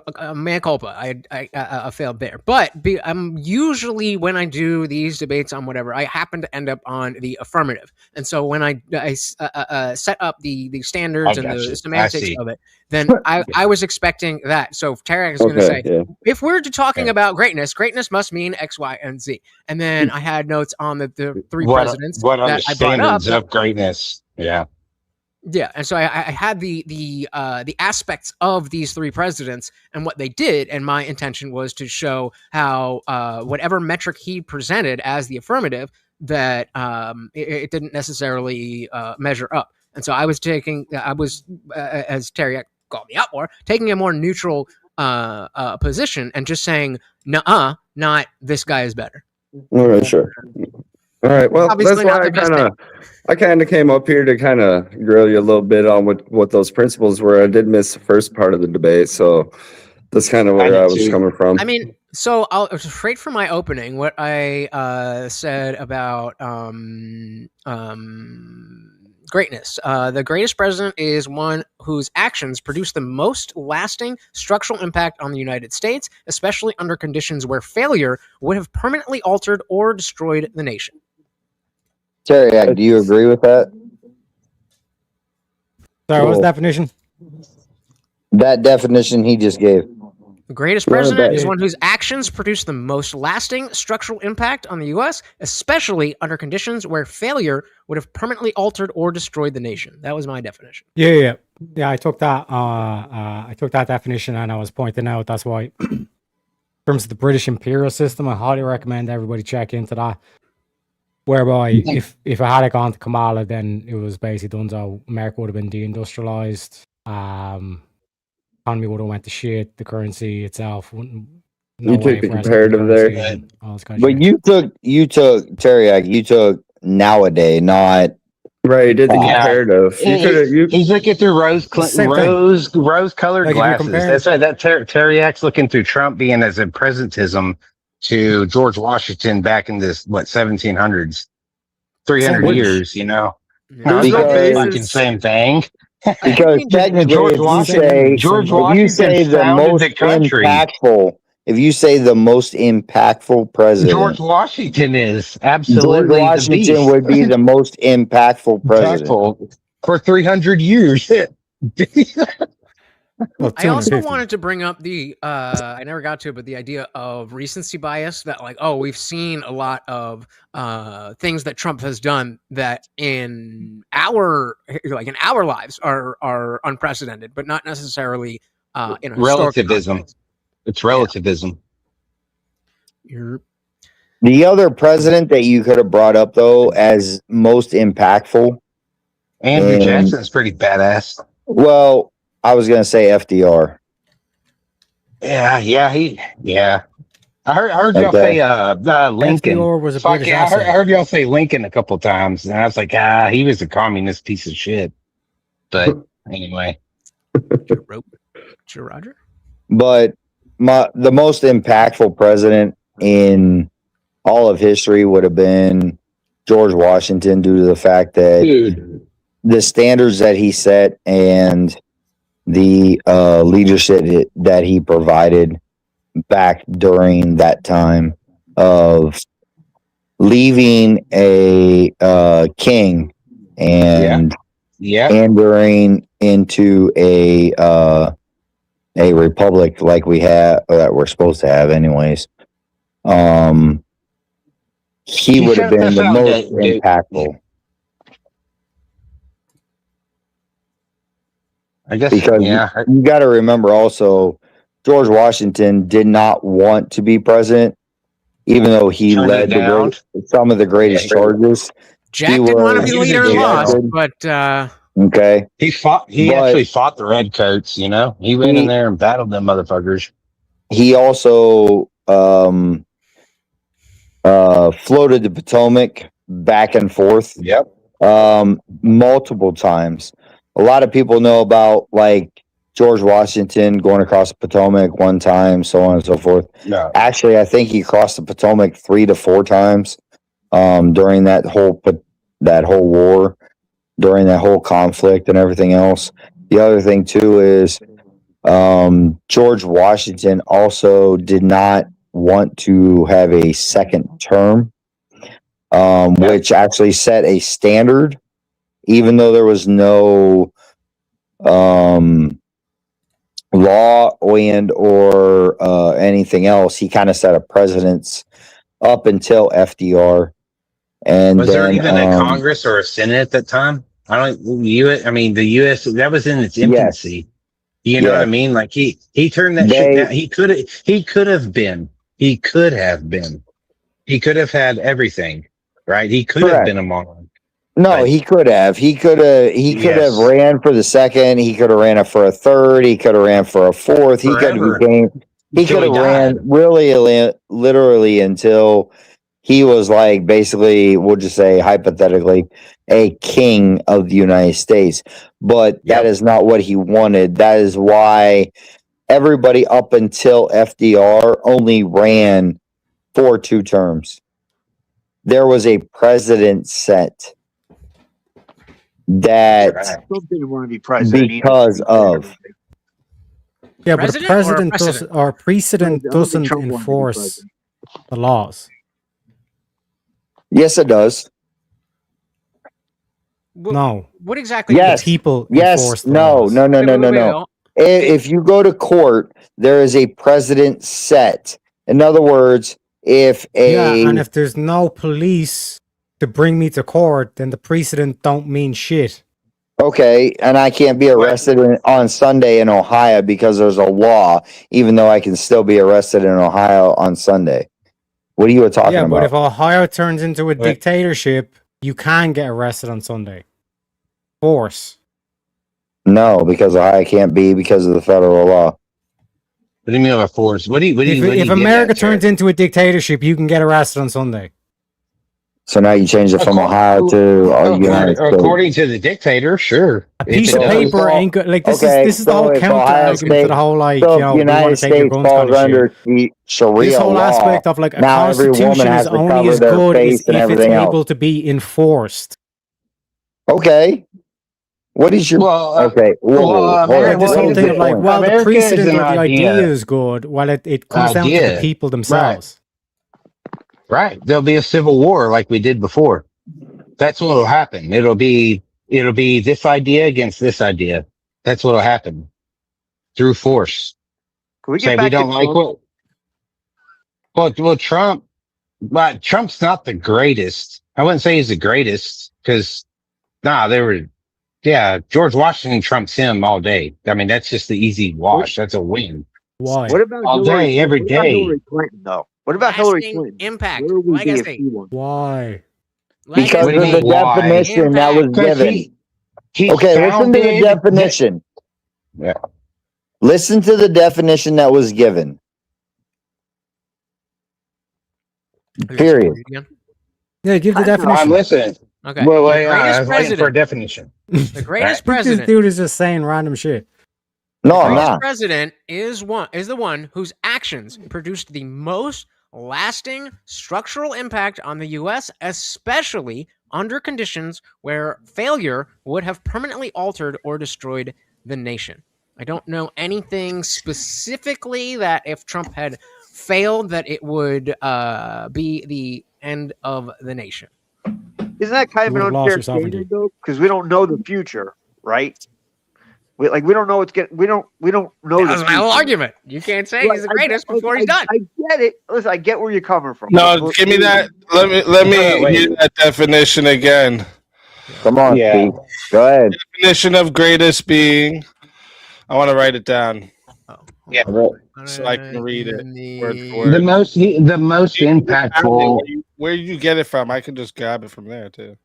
mea culpa. I failed there, but I'm usually when I do these debates on whatever, I happen to end up on the affirmative, and so when I set up the standards and the semantics of it, then I was expecting that. So Tareyak is going to say, if we're talking about greatness must mean X, Y, and Z, and then I had notes on the three presidents what are that the I brought up. standards of greatness? Yeah. Yeah, and so I had the aspects of these three presidents and what they did, and my intention was to show how whatever metric he presented as the affirmative, that it didn't necessarily measure up. And so I was as Tareyak called me out for, taking a more neutral position and just saying, nuh-uh, not this guy is better. All right, sure. All right, well, Obviously that's why I kind of came up here to kind of grill you a little bit on what those principles were. I did miss the first part of the debate, so that's kind of where I was coming from. I mean, so I'll straight from my opening what I said about greatness. The greatest president is one whose actions produce the most lasting structural impact on the United States, especially under conditions where failure would have permanently altered or destroyed the nation. Tareyak, do you agree with that? Sorry, what's the definition? That definition he just gave. The greatest president is one whose actions produce the most lasting structural impact on the U.S., especially under conditions where failure would have permanently altered or destroyed the nation. That was my definition. Yeah. I took that. I took that definition, and I was pointing out that's why, in terms of the British imperial system, I highly recommend everybody check into that. Whereby, if it had gone to Kamala, then it was basically done. So America would have been deindustrialized. Economy would have went to shit. The currency itself wouldn't. You took the comparative there, but you took Tareyak. You took nowadays, not right. You did the comparative. He's looking through rose-colored glasses. That's right. That Tareyak's looking through Trump being as a presentism to George Washington back in this 1700s, 300 years. You know, there's no basis. Same thing. Because technically, if you say the most impactful president, George Washington is absolutely. George Washington would be the most impactful president for 300 years. I also wanted to bring up I never got to it, but the idea of recency bias, that we've seen a lot of things that Trump has done that in our lives are unprecedented, but not necessarily relativism. It's relativism. Yeah. The other president that you could have brought up though as most impactful, Andrew Jackson's pretty badass. Well, I was gonna say FDR. Yeah. I heard y'all say Lincoln. FDR was a British asset. I heard y'all say Lincoln a couple times, and I was like, he was a communist piece of shit. But anyway, sure, Roger. But the most impactful president in all of history would have been George Washington, due to the fact that the standards that he set and the leadership that he provided back during that time of leaving a king and entering into a republic like we have, or that we're supposed to have anyways. He would have been the most impactful. I guess, because you got to remember also George Washington did not want to be president, even though he Turned led it down. some of the greatest charges. Jack didn't want to be he the was leader in and lost, jail. but Okay. He fought. He But- actually fought the redcoats. You know, he went in there and battled them motherfuckers. He also floated the Potomac back and forth Yep. multiple times. A lot of people know about like George Washington going across the Potomac one time, so on and so forth. No. Actually, I think he crossed the Potomac 3 to 4 times during that whole war, during that whole conflict and everything else. The other thing too is George Washington also did not want to have a second term, which actually set a standard, even though there was no law or anything else. He kind of set a precedence up until FDR. And Was there even a um, Congress or a Senate at that time? I mean, the U.S. that was in its infancy. You know what I mean? Like he turned that shit down. He could have had everything, right? He could have been a monarch. No, he could have. He could have ran for the second. He could have ran it for a third. He could have ran for a fourth. He could have ran really, literally until he was like basically, we'll just say hypothetically, a king of the United States. But that is not what he wanted. That is why everybody up until FDR only ran for 2 terms. There was a president set that Trump didn't want to be president because of Yeah, but the President or president does, or precedent I don't think doesn't Trump wanted to be enforce president. the laws. yes, it does. No. what exactly? Yes, The people yes, enforce the no, laws. no, no, no, no, Wait, no. If you go to court, there is a precedent set. In other words, if Yeah, and if there's no police to bring me to court, then the precedent don't mean shit. okay, and I can't be arrested on Sunday in Ohio because there's a law, even though I can still be arrested in Ohio on Sunday. What are you talking Yeah, about? but if Ohio turns into a dictatorship, you can get arrested on Sunday. Force. No, because Ohio can't be because of the federal law. What do you mean by force? If America turns into a dictatorship, you can get arrested on Sunday. So now you change it from Ohio to United States. According to the dictator, sure. A piece of paper ain't good. Like this is the whole counter argument to the whole like so you know we United want to take your States guns falls kind of under shit. the Sharia This whole law. aspect of like a Now every woman constitution has is to only cover as their good as face and if it's everything else. able to be enforced. Okay. What is your okay? Hold Like on. this What whole is thing your of like, point? well, the America is precedent an or the idea. idea is good. Well, it comes down to the people themselves. Right. There'll be a civil war like we did before. That's what'll happen. It'll be this idea against this idea. That's what'll happen through force. Can we Say get back we don't to like Trump? well Trump, but Trump's not the greatest. I wouldn't say he's the greatest because George Washington trumps him all day. I mean, that's just the easy wash. That's a win. Why? What about all Hillary, day, every what about day? Hillary Clinton, though? What about Hillary Lasting Clinton? impact. Where would we Like I be if say, she won? Why? Because What do of you the mean, why? definition that was Because given. he Okay, listen to the founded definition. Yeah. Listen to the definition that was given. Period. Yeah, give the I'm definition. listening. Okay. Well, The I was greatest waiting for a president. definition. The greatest This president. dude is just saying random shit. No, I'm Greatest not. president is the one whose actions produced the most lasting structural impact on the U.S., especially under conditions where failure would have permanently altered or destroyed the nation. I don't know anything specifically that if Trump had failed, that it would be the end of the nation. Isn't that kind of You an would've lost unfair your sovereignty. statement, though? Because we don't know the future, right? We don't know what's getting. We don't know. That was the my whole future. argument. You can't say he's the Right, greatest before he's done. I get it. Listen, I get where you're coming from. No, But- give me that. Let me hear that definition again. Come on, Steve. Go ahead. Definition of greatest being. I want to write it down. Yeah. So I can read it word for The word. most impactful. Where did you get it from? I can just grab it from there too.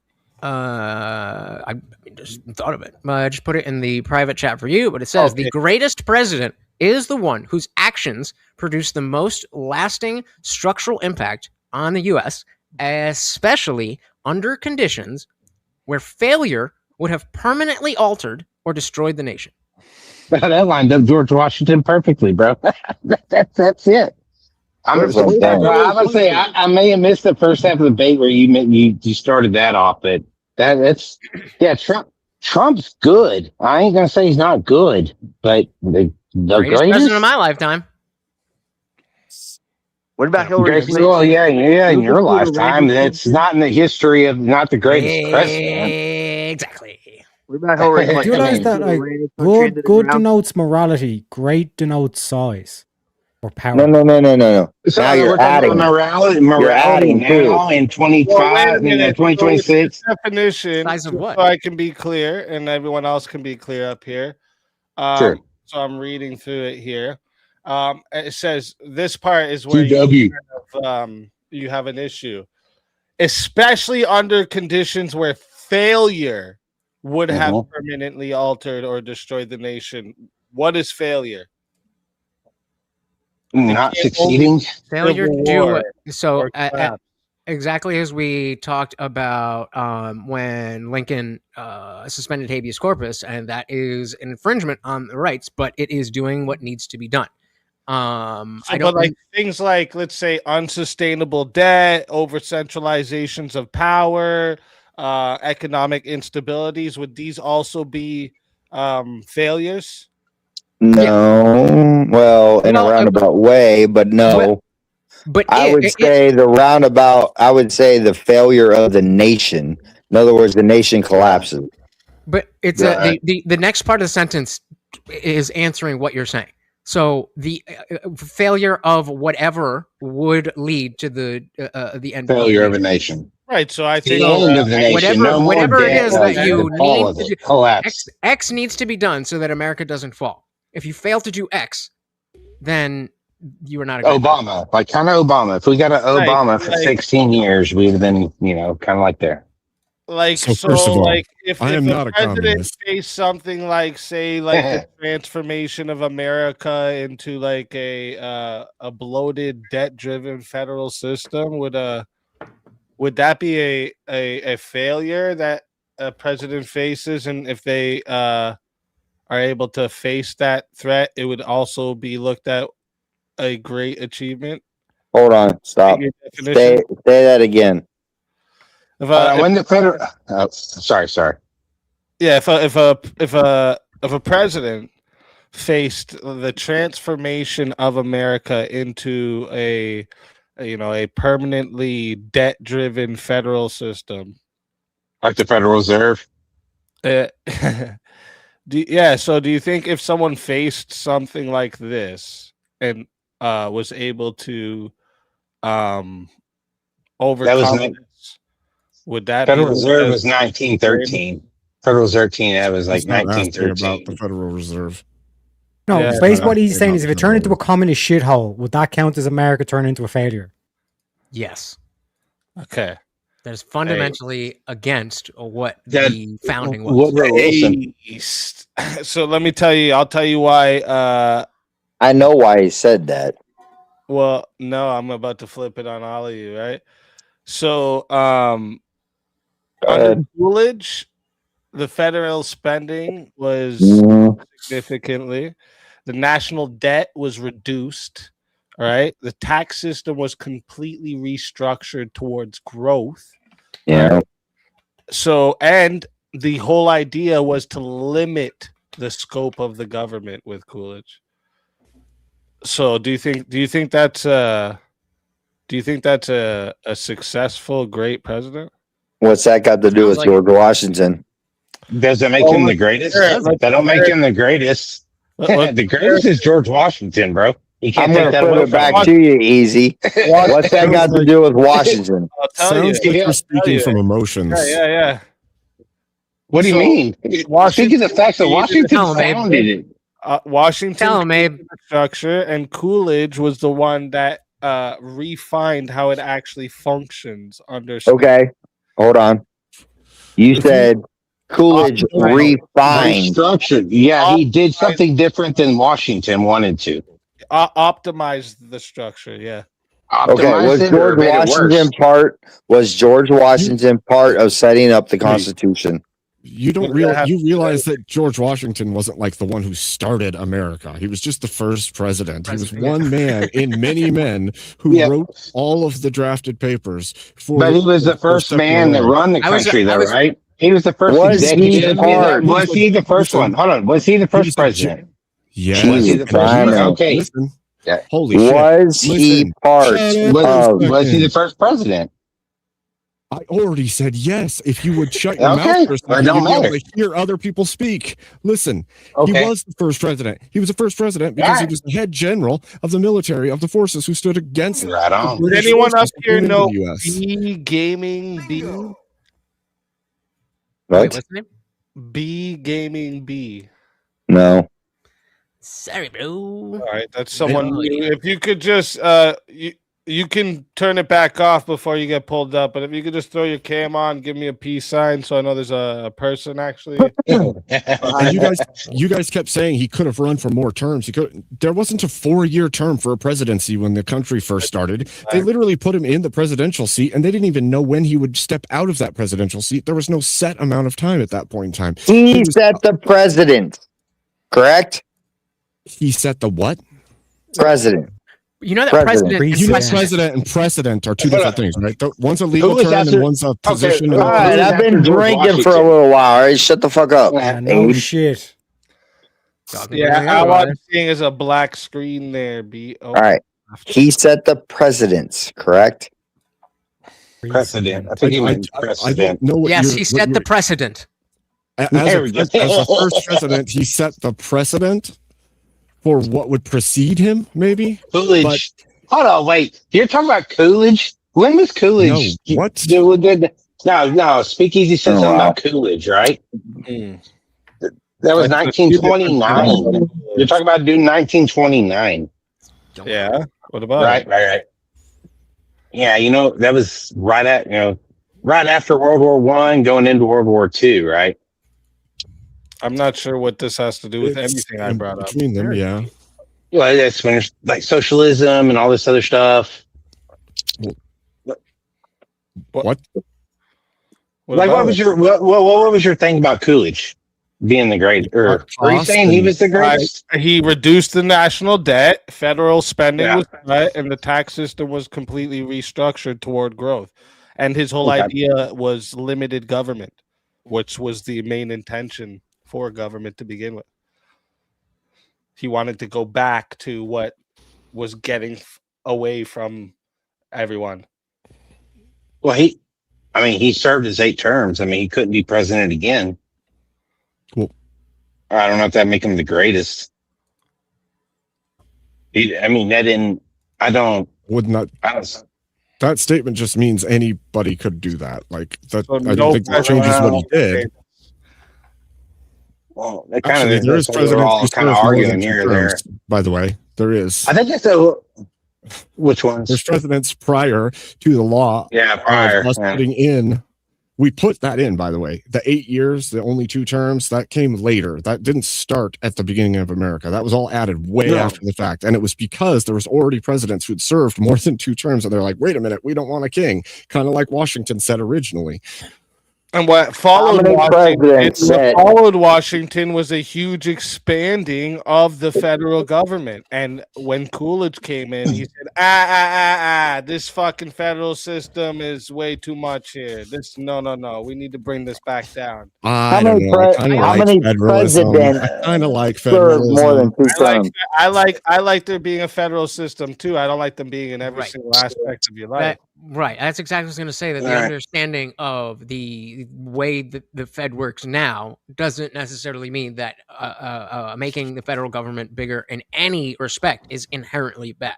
I just thought of it. I just put it in the private chat for you, but it says Okay. the greatest president is the one whose actions produce the most lasting structural impact on the U.S., especially under conditions where failure would have permanently altered or destroyed the nation. That lined up George Washington perfectly, bro. That's it. I'm Where's that done? gonna say I may have missed the first half of the debate where you started that off, but that's Trump's good. I ain't gonna say he's not good, but the Greatest president of my lifetime. What about Hillary greatest, Clinton? well, yeah, in your Who was the lifetime. Randy That's not in the history of not the greatest president. Exactly. What about Hillary Do you Clinton? realize She that ran the country into the good ground. denotes morality, great denotes size or power? No. So Now we're you're talking about adding. morality adding now too. in 25, Well, wait a minute. 2026. Definition, Size of what? so I can be clear, and everyone else can be clear up here. Sure. So I'm reading through it here. It says this part is where you have an issue, especially under conditions where failure would have permanently altered or destroyed the nation. What is failure? Not succeeding. Failure to Civil do war what? So or collapse. exactly as we talked about when Lincoln suspended habeas corpus, and that is an infringement on the rights, but it is doing what needs to be done. But like things like, let's say, unsustainable debt, over centralizations of power, economic instabilities, would these also be failures? No. Well, in a roundabout way, but no. But I would say the failure of the nation. In other words, the nation collapses. But it's the next part of the sentence is answering what you're saying. So the failure of whatever would lead to the end. Failure of a nation. Right. So I think end of the nation. Whatever it is that you need to do, collapse. X needs to be done so that America doesn't fall. If you fail to do X, then you are not a great Obama, like kind of Obama. If we got an Obama for 16 years, we'd have been, kind of like there. Like, so first of all, like if I am the not a president communist. faced something like, say, like the transformation of America into like a bloated, debt-driven federal system, would that be a failure that a president faces? And if they are able to face that threat, it would also be looked at a great achievement. Hold on, stop. Say that again. When the federal, sorry. Yeah, if a president faced the transformation of America into a permanently debt-driven federal system, like the Federal Reserve. So do you think if someone faced something like this and was able to overcome this, would that Federal be Reserve was 1913. Federal Reserve that was like Not asking 1913. about the Federal Reserve. No, Yeah, basically what he's yeah, saying not is if it the turned into a Federal communist shithole, would that count as America turning into a failure? Yes. Okay. That is fundamentally against what the founding was. Woodrow Wilson. So let me tell you. I'll tell you why. I know why he said that. Well, no, I'm about to flip it on all of you, right? So, under Coolidge, the federal spending was significantly. The national debt was reduced. All right, the tax system was completely restructured towards growth. Yeah. Right? So, and the whole idea was to limit the scope of the government with Coolidge. So, do you think that's a successful, great president? What's that got to do with George Washington? Does it make him the greatest? That don't make him the greatest. The greatest is George Washington, bro. You can't I'm take going to that flip away it from back him. to you, Easy. What's that got to do with Washington? I'll tell Sounds you. like you're speaking from emotions. Yeah. What do you mean? Speaking of the facts that Washington No, man. founded it. Washington Tell him, Abe. created the structure, and Coolidge was the one that refined how it actually functions under. Okay, hold on. You said Coolidge refined. Restructured. Yeah, he did something different than Washington wanted to. Optimized the structure. Yeah. Okay, was George Washington part of setting up the Constitution? You don't realize that George Washington wasn't like the one who started America. He was just the first president. He was one man in many men who wrote all of the drafted papers. But he was the first man that run the country, right? He was the first executive. Was he the first one? Hold on. Was he the first president? Yes. Was he the first? Okay. Listen. Yeah. Holy was shit. he part was he the first president? I already said yes. If you would shut your Okay. mouth for a second, Don't you'd be able matter. to hear other people speak. Listen, Okay. he was the first president. He was the first president because he was the head general of the military of the forces who stood against Right on. the British Does anyone up forces here in the know US. B Gaming B? Wait, What? what's the name? B Gaming B. No. Sorry, bro. All right, that's someone new. If you could just you can turn it back off before you get pulled up, but if you could just throw your cam on, give me a peace sign so I know there's a person actually. And you guys kept saying he could have run for more terms. There wasn't a 4-year term for a presidency when the country first started. They literally put him in the presidential seat, and they didn't even know when he would step out of that presidential seat. There was no set amount of time at that point in time. He set the president, correct? He set the what? President. You know that President. president And precedent are two different things, right? One's a legal was term after- and one's a position. All right, I've been drinking for a little while. All right, shut the fuck up. No shit. Yeah, all I'm seeing is a black screen there. All right, he set the presidents, correct? Precedent. I think he meant precedent. Yes, he set the precedent. As the first president, he set the precedent for what would precede him, maybe. Coolidge. Hold on, wait. You're talking about Coolidge? When was Coolidge? No, what? No. Speakeasy said something about Coolidge, right? That was 1929. You're talking about doing 1929. Yeah. What about Right. Yeah, that was right after World War I, going into World War II, right? I'm not sure what this has to do with anything I brought up. Between them, yeah. Well, that's when there's like socialism and all this other stuff. What? Like, what was your thing about Coolidge being the great? Or were you saying he was the greatest? He reduced the national debt, federal spending was cut, and the tax system was completely restructured toward growth. And his whole idea was limited government, which was the main intention for government to begin with. He wanted to go back to what was getting away from everyone. Well, he served his 8 terms. I mean, he couldn't be president again. Well, I don't know if that make him the greatest. That statement just means anybody could do that. Like that, So I don't think that changes what he did. Well, Actually, there is presidents all who kind of serve more arguing than 2 here or there. terms, by the way. There is. I think that's which ones? There's presidents prior to the law. Yeah, prior. Of us putting in. We put that in, by the way. The 8 years, the only 2 terms, that came later. That didn't start at the beginning of America. That was all added way after the fact. And it was because there was already presidents who'd served more than 2 terms. And they're like, wait a minute, we don't want a king. Kind of like Washington said originally. And what followed Washington was a huge expanding of the federal government. And when Coolidge came in, he said, this fucking federal system is way too much here. No. We need to bring this back down. How many presidents I kind of like federalism. more than 2 terms? I like there being a federal system too. I don't like them being in every single aspect of your life. Right. That's exactly what I was going to say, that the understanding of the way that the Fed works now doesn't necessarily mean that making the federal government bigger in any respect is inherently bad.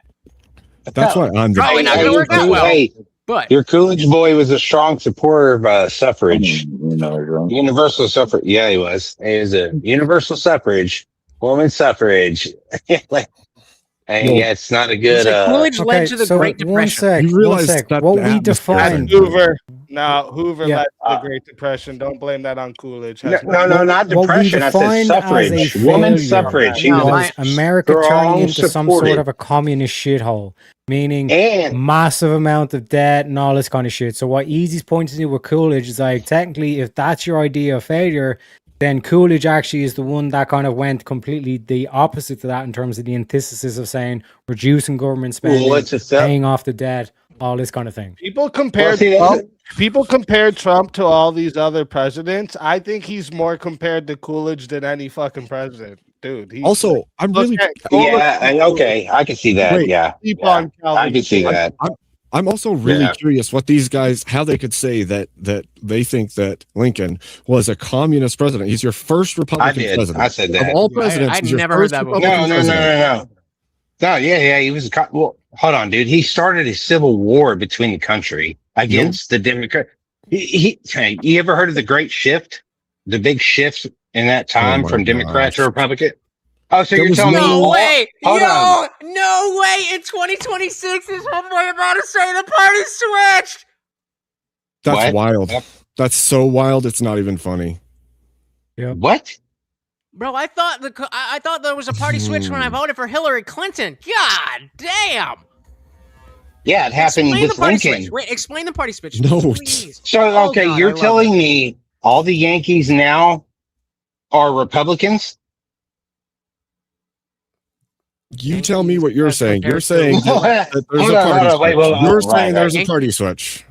That's why I'm probably not going to work that well. But your Coolidge boy was a strong supporter of suffrage. Universal suffrage. Yeah, he was. He was a universal suffrage. woman suffrage. Like, and yeah, it's not a good. Coolidge led to the so Great Depression. You One realize sec. that What the we atmosphere That's define. Hoover. No, Hoover Yeah. led to the Great Depression. Don't blame that on Coolidge. No, Has no, no, not What we depression. I said defined as a suffrage. Woman failure suffrage. He No, was was America turning strong into some sort supported. of a communist shithole, meaning And massive amount of debt and all this kind of shit. So what Easy's pointing to with Coolidge is like, technically, if that's your idea of failure, then Coolidge actually is the one that kind of went completely the opposite to that in terms of the antithesis of saying reducing government spending, what's it up? paying off the debt, all this kind of thing. People compared see, that's People compared Trump to all these other presidents. I think he's more compared to Coolidge than any fucking president, dude. He's Also, I'm look really at- go look Yeah, at and okay, I can see that. Wait, yeah, keep yeah. on Calvin. I can see that. I'm also really Yeah. curious what these guys, how they could say that they think that Lincoln was a communist president. He's your first I Republican did. president. I said that. Of all presidents, I'd he's your never heard first that before. Republican No, no, no, president. no. Yeah. He was. Well, hold on, dude. He started a civil war between the country against the Democrat. Hey, you ever heard of the Great Shift? The big shift in that time my from Democrat to gosh. Republican. Oh, so There you're was telling me? No all- way! Hold on. No way! In 2026 is homeboy about to say the party switched! That's What? wild. Yep. That's so wild. It's not even funny. What? Bro, I thought there was a party switch when I voted for Hillary Clinton. God damn! Yeah, it happened Explain the with party Lincoln. switch. Wait, explain the party switch. No, please. So, Oh, okay, God, I you're love telling it. me all the Yankees now are Republicans? You tell me what you're Yankees saying. You're as saying Hold that there's on, a party hold on, wait, switch. hold on, You're right, saying there's right. a party switch.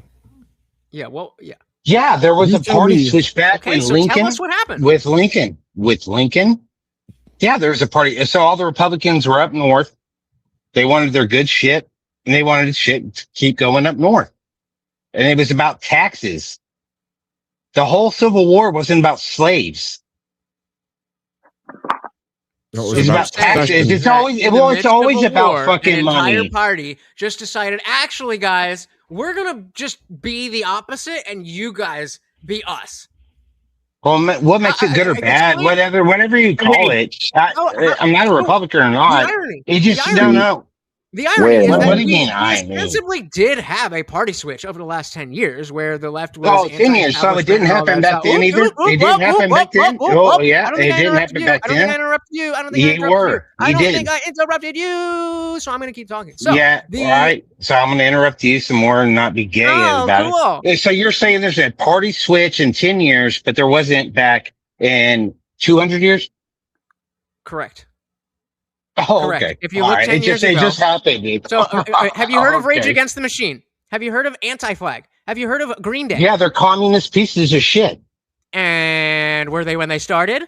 Yeah, well, yeah. Yeah, there was You a tell party me. switch back Okay, when so Lincoln. tell us what happened. With Lincoln. Yeah, there was a party. So all the Republicans were up north. They wanted their good shit, and they wanted shit to keep going up north. And it was about taxes. The whole Civil War wasn't about slaves. No, So It's you're about saying taxes. It's that always in the well, it's midst of always a about war, fucking an entire money. party just decided, actually, guys, we're gonna just be the opposite, and you guys be us. Well, what makes it good or bad? Whatever you call it. I'm not a Republican or not. The irony. It just the no, irony, no. the irony Wait a is minute. that What do you we mean irony? ostensibly did have a party switch over the last 10 years where the left was Oh, 10 years. So it didn't anti-establishment and all happen that back stuff. then either. It didn't happen back then. Oh, yeah, I don't it think I didn't interrupted happen you. back I don't think I then. interrupted you. I don't think I You interrupted you. were. I You don't did. think I interrupted you. So I'm going to keep talking. So Yeah, all right. So I'm going to interrupt you some more and not be gay about it. So you're saying there's a party switch in 10 years, but there wasn't back in 200 years? Correct. Oh, Correct. okay. If you All look right. 10 years It ago. just happened, dude. So have you heard of Rage Okay. Against the Machine? Have you heard of Anti-Flag? Have you heard of Green Day? Yeah, they're communist pieces of shit. And were they when they started?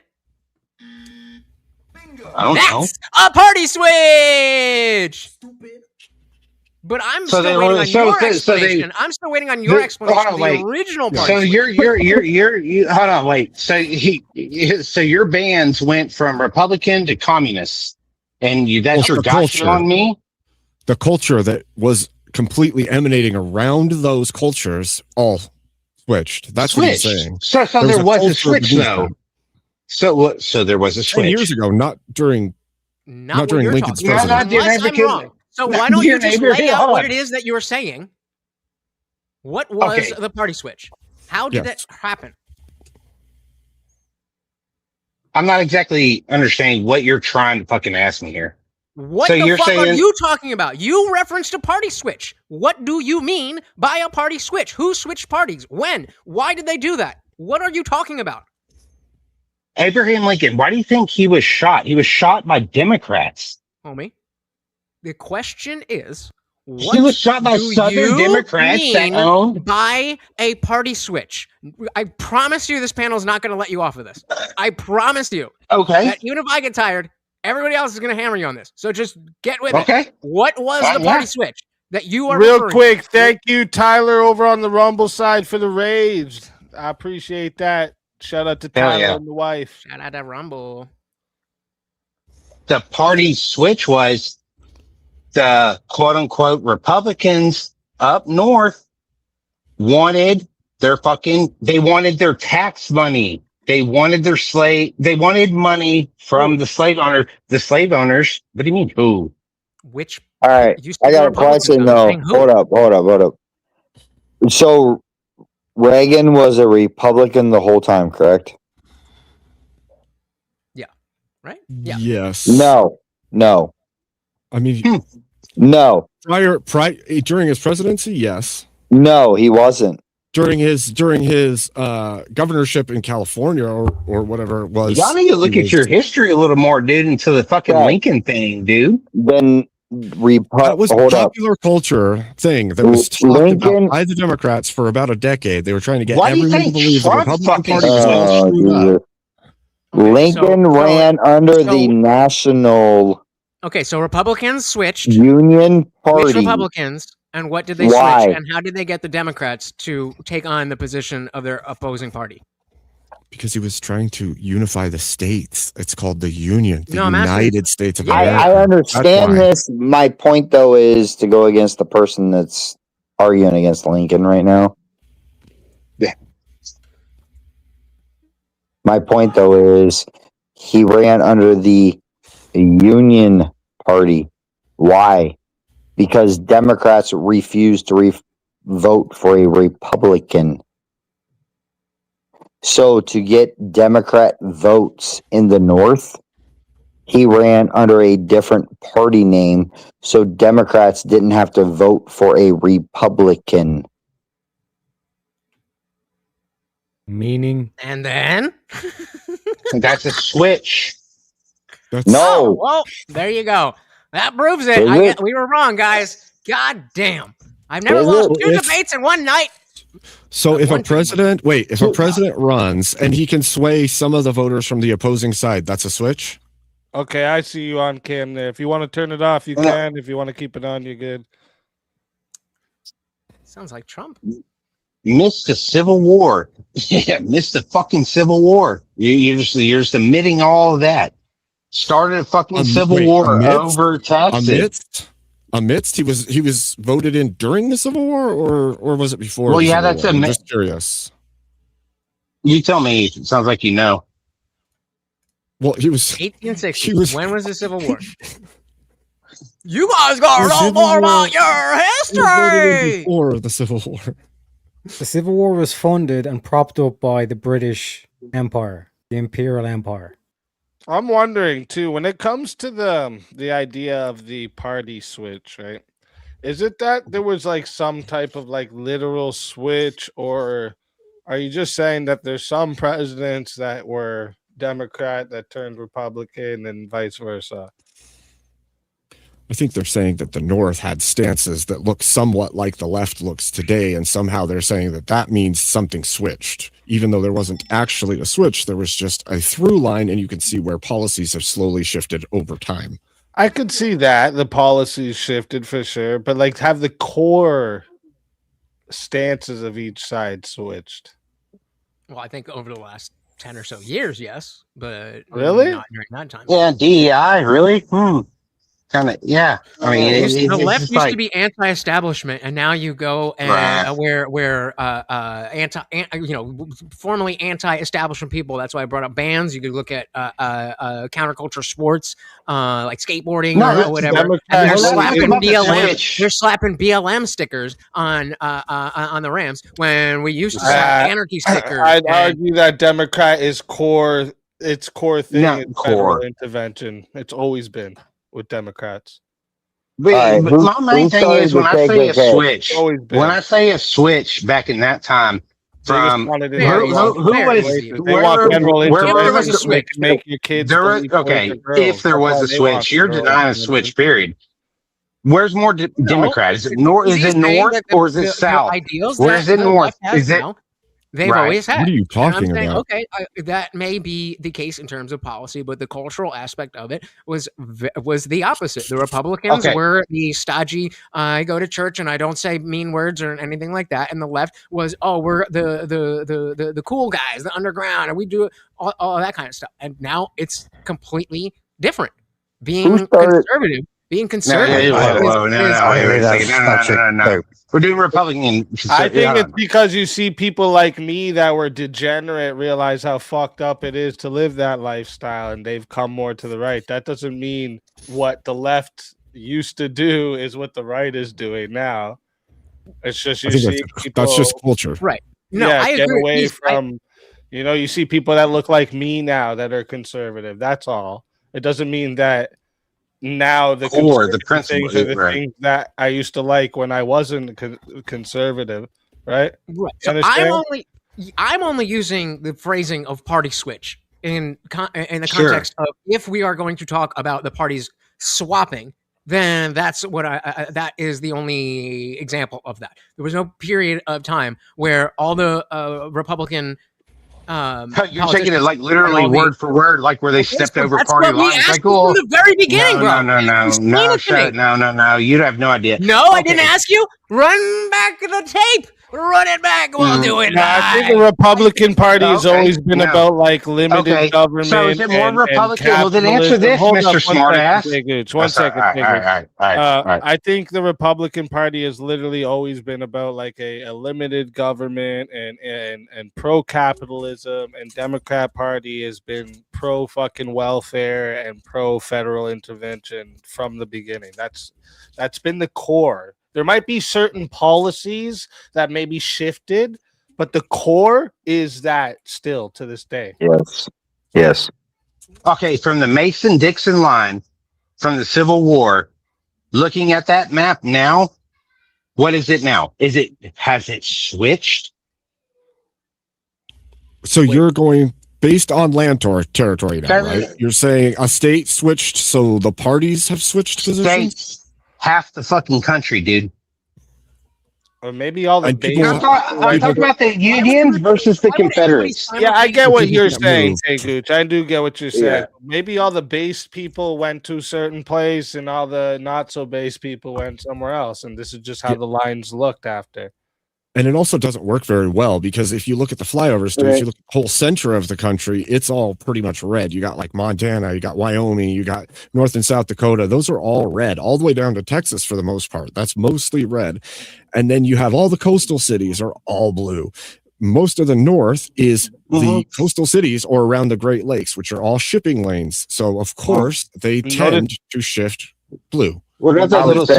I don't know. That's a party switch. But I'm So still they waiting were- on so your they- explanation. I'm still waiting on your Hold explanation on, of wait. the original party So switch. you hold on, wait. So your bands went from Republican to communist, and that's Well, your the gotcha culture. on me. The culture that was completely emanating around those cultures all switched. That's what he's Switched. saying. So There there was a culture switch beneath though. them. So there was a 10 switch. years ago, not during Not not what during you're Lincoln's talking about. presidency. No, not Unless I'm during wrong. So Not why don't you during just Abraham. lay out Hold what on. it is that you were saying? What was Okay. the party switch? How did Yes. that happen? I'm not exactly understanding what you're trying to fucking ask me here. What So the you're fuck are saying- you talking about? You referenced a party switch. What do you mean by a party switch? Who switched parties? When? Why did they do that? What are you talking about? Abraham Lincoln, why do you think he was shot? He was shot by Democrats. Homie, the question is, He was shot by do Southern you Democrats that mean owned. by a party switch? I promise you this panel is not going to let you off of this. I promise you Okay. that even if I get tired, everybody else is going to hammer you on this. So just get with it. Okay. What was the Yeah. party switch that you are Real referring to? quick, thank you, Tyler, over on the Rumble side for the rage. I appreciate that. Shout out to Hell Tyler yeah. and the wife. Shout out to Rumble. The party switch was the quote unquote Republicans up north wanted they wanted their tax money. They wanted their slave. They wanted money from the slave owners. What do you mean? Who? Which All right, you I said the got a Republicans? question I'm though. saying who? Hold up. So Reagan was a Republican the whole time, correct? Yeah. Right? Yeah. Yes. No. I mean, No. prior during his presidency, yes. No, he wasn't. During his governorship in California or whatever it was. Y'all need to look at your history a little more, dude, into the fucking Yeah. Lincoln thing, dude. Then that was a hold up. popular culture thing that was talked Lincoln- about by the Democrats for about a decade. They were trying to get Why do you everyone to think believe the Trump Republican fucking Party was all Oh, screwed up. Jesus. Okay, Lincoln so- ran under so- the National Okay, so Republicans switched. Union Which Party. Republicans, and what did they Why? switch, and how did they get the Democrats to take on the position of their opposing party? Because he was trying to unify the states. It's called the Union, the No, I'm asking- United States of Yeah. America. I That's understand why. this. My point, though, is to go against the person that's arguing against Lincoln right now. Yeah. My point, though, is he ran under the Union Party. Why? Because Democrats refused to vote for a Republican. So to get Democrat votes in the North, he ran under a different party name, so Democrats didn't have to vote for a Republican. Meaning? And then? That's a switch. Oh, No, well, there you go. That proves it. Is it? We were wrong, guys. God damn. I've never Is lost it? two If- debates in one night. So if a One- president runs and he can sway some of the voters from the opposing side, that's a switch. Okay, I see you on cam there. If you want to turn it off, you No. can. If you want to keep it on, you're good. Sounds like Trump. Missed the Civil War. Yeah, missed the fucking Civil War. You're just admitting all of that. Started a fucking Civil War over taxes. Amidst he was voted in during the Civil War or was it before? Well, the yeah, Civil that's War? a I'm mi- just curious. You tell me. It sounds like you know. Well, he was 1860. He was- When was the Civil War? You guys gotta The know Civil more War- about your he was voted in history. before the Civil War. The Civil War was funded and propped up by the British Empire, the Imperial Empire. I'm wondering too, when it comes to the idea of the party switch, right? Is it that there was like some type of like literal switch, or are you just saying that there's some presidents that were Democrat that turned Republican and vice versa? I think they're saying that the North had stances that look somewhat like the left looks today, and somehow they're saying that that means something switched, even though there wasn't actually a switch. There was just a through line, and you can see where policies have slowly shifted over time. I could see that the policies shifted for sure, but like have the core stances of each side switched? Well, I think over the last 10 or so years, yes, but Really? not during that time. Yeah, DEI, really? Kind of, yeah. I mean, The left it's used like, to be anti-establishment, and now you go and Right. where formerly anti-establishment people. That's why I brought up bands. You could look at counterculture sports, like skateboarding No, or that's whatever. Democrat- And they're Well, let's slapping talk about the BLM. switch. They're slapping BLM stickers on the Rams when we used to slap anarchy stickers. I'd and- argue that Democrat is core. Its core thing Not is federal core. intervention. It's always been with Democrats. but, All right, but who- my main who thing started is when the I say a KKK? switch, Always been. when I say a switch back in that time, They just from wanted it Fair, to who- belong who to was- places. They where- want federal where intervention. was a so they switch? can make your kids there was, believe boys okay, are girls. if there That's was why a they want switch, you're federal denying a intervention. switch, period. Where's more Democrat? Is it north? Is He's it saying north that or is it the south? ideals Where that is it the north? left has Is it now, they've right? always had. What are you And I'm talking saying, about? okay, that may be the case in terms of policy, but the cultural aspect of it was the opposite. The Republicans Okay. were the stodgy, I go to church and I don't say mean words or anything like that, and the left was, oh, we're the cool guys, the underground, and we do all that kind of stuff. And now it's completely different. Being Who started- conservative being No, conservative. wait a second. No. We're doing Republican. I think it's because you see people like me that were degenerate realize how fucked up it is to live that lifestyle, and they've come more to the right. That doesn't mean what the left used to do is what the right is doing now. It's just you see people. That's just culture, right? No, I get agree. away from. You see people that look like me now that are conservative. That's all. It doesn't mean that. Now the core, the things are the things that I used to like when I wasn't conservative, right? Right. So I'm only using the phrasing of party switch in the context of if we are going to talk about the parties swapping, then that's what that is the only example of that. There was no period of time where all the Republican you're taking it like literally word for word, like where they stepped over party lines. Like, from the very beginning, bro. No. You have no idea. No, I didn't ask you. Run back the tape. Run it back. We'll do it. I think the Republican Party has always been about like limited government. So is it more Republican? Well, then answer this, Mr. Smartass. One second. All right. I think the Republican Party has literally always been about like a limited government and pro capitalism, and Democrat Party has been pro fucking welfare and pro federal intervention from the beginning. That's been the core. There might be certain policies that may be shifted, but the core is that still to this day. Yes. Okay, from the Mason-Dixon line, from the Civil War, looking at that map now, what is it now? Has it switched? So you're going based on land territory now, right? You're saying a state switched, so the parties have switched positions? States. Half the fucking country, dude. Or maybe all the I'm talking about the Unions versus the Confederates. Yeah, I get what you're saying, Gooch. I do get what you're saying. Yeah. Maybe all the base people went to a certain place and all the not so base people went somewhere else. And this is just how the lines looked after. And it also doesn't work very well because if you look at the flyover states, you look at the whole center of the country, it's all pretty much red. You got like Montana, you got Wyoming, you got North and South Dakota. Those are all red, all the way down to Texas for the most part. That's mostly red. And then you have all the coastal cities are all blue. Most of the north is the coastal cities or around the Great Lakes, which are all shipping lanes. So, of course, they tend to shift blue. Well, that's a little the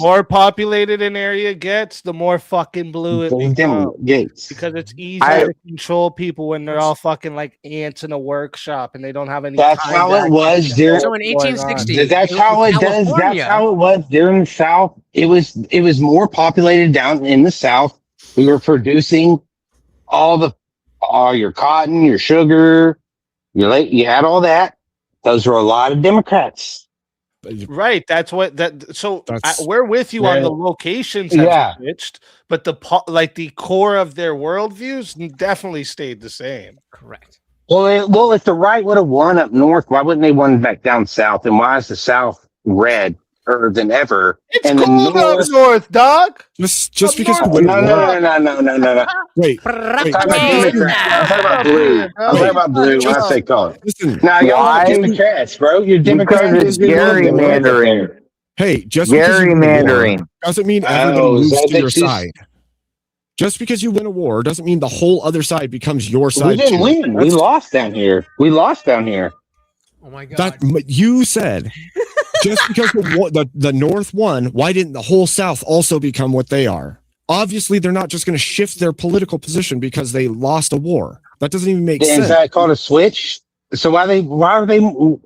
more populated an area gets, the more fucking blue it becomes. Because it's easier to control people when they're all fucking like ants in a workshop and they don't have any. That's how it was during. So in 1860, that's how it does. That's how it was during the South. It was more populated down in the South. We were producing all your cotton, your sugar. You had all that. Those were a lot of Democrats. Right. That's what that. So we're with you on the locations have switched, but the core of their worldviews definitely stayed the same. Correct. Well, if the right would have won up north, why wouldn't they won back down south? And why is the South red? Than ever. It's cold up north, dog. Just because no. Wait. I'm talking about blue. I'm talking about blue when I say color. Listen, y'all are Democrats, bro. You're Democrats. Gerrymandering. Hey, just gerrymandering doesn't mean everybody moves to your side. Just because you win a war doesn't mean the whole other side becomes your side. We didn't win. We lost down here. Oh my God. That you said. Just because the North won, why didn't the whole South also become what they are? Obviously, they're not just going to shift their political position because they lost a war. That doesn't even make sense. Is that called a switch? So why are they more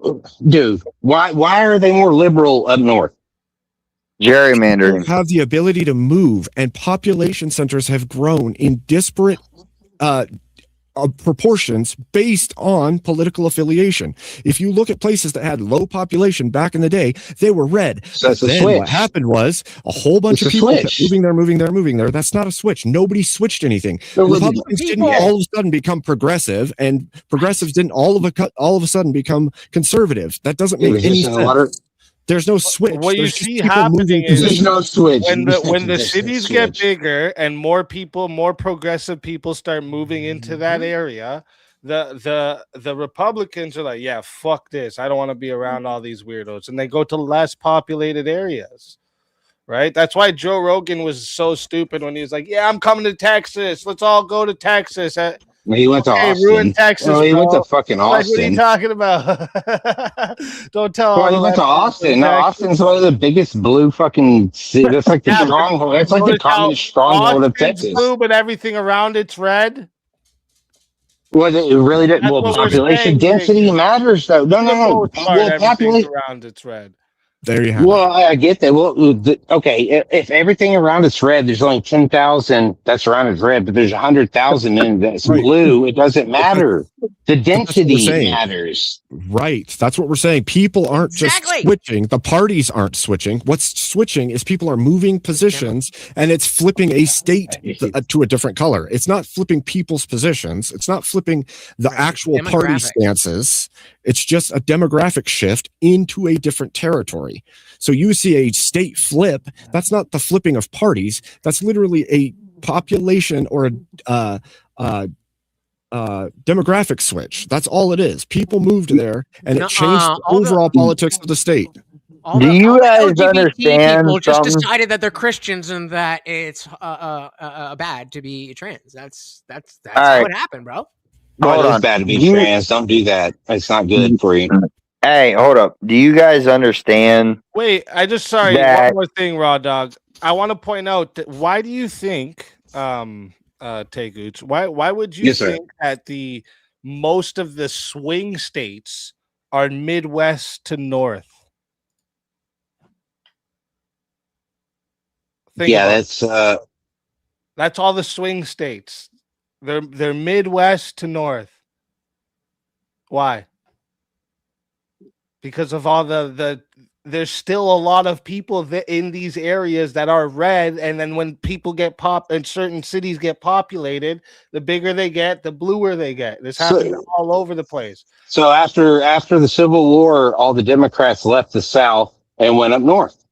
liberal up north? Gerrymandering. People have the ability to move, and population centers have grown in disparate proportions based on political affiliation. If you look at places that had low population back in the day, they were red. So that's then what happened was a whole bunch of people kept moving there. That's not a switch. Nobody switched anything. Republicans didn't all of a sudden become progressive, and progressives didn't all of a sudden become conservative. That doesn't make any sense. There's no switch. What you see happening is there's no switch. When the cities get bigger and more progressive people start moving into that area, the Republicans are like, yeah, fuck this. I don't want to be around all these weirdos, and they go to less populated areas. Right? That's why Joe Rogan was so stupid when he was like, "Yeah, I'm coming to Texas. Let's all go to Texas." He went to Austin. Ruin Texas. Oh, he bro. went to fucking Like, what are you Austin. talking about? Don't tell. Well, he went to Austin. No, Austin's one of the biggest blue fucking cities. That's like the stronghold. That's like the communist stronghold of Texas. Blue, but everything around it's red. Well, it really did. Well, population density matters, though. No. Well, population around it's red. There you have it. Well, I get that. Well, okay, if everything around it's red, there's only 10,000 that's around it's red, but there's 100,000 in that's blue. It doesn't matter. The density matters. Right. That's what we're saying. People aren't just switching. The parties aren't switching. What's switching is people are moving positions, and it's flipping a state to a different color. It's not flipping people's positions. It's not flipping the actual party stances. It's just a demographic shift into a different territory. So you see a state flip. That's not the flipping of parties. That's literally a population or a demographic switch. That's all it is. People moved there, and it changed the overall politics of the state. Do you guys understand? People just decided that they're Christians and that it's bad to be trans. That's how it happened, bro. Oh, it is bad to be trans. Don't do that. It's not good for you. Hey, hold up. Do you guys understand? Wait, one more thing, Raw Dog. I want to point out that why do you think, Taguch, why would you think that the most of the swing states are Midwest to North? That's all the swing states. They're Midwest to North. Why? Because of all the there's still a lot of people in these areas that are red, and then when people get and certain cities get populated, the bigger they get, the bluer they get. This happens all over the place. So after the Civil War, all the Democrats left the South and went up north.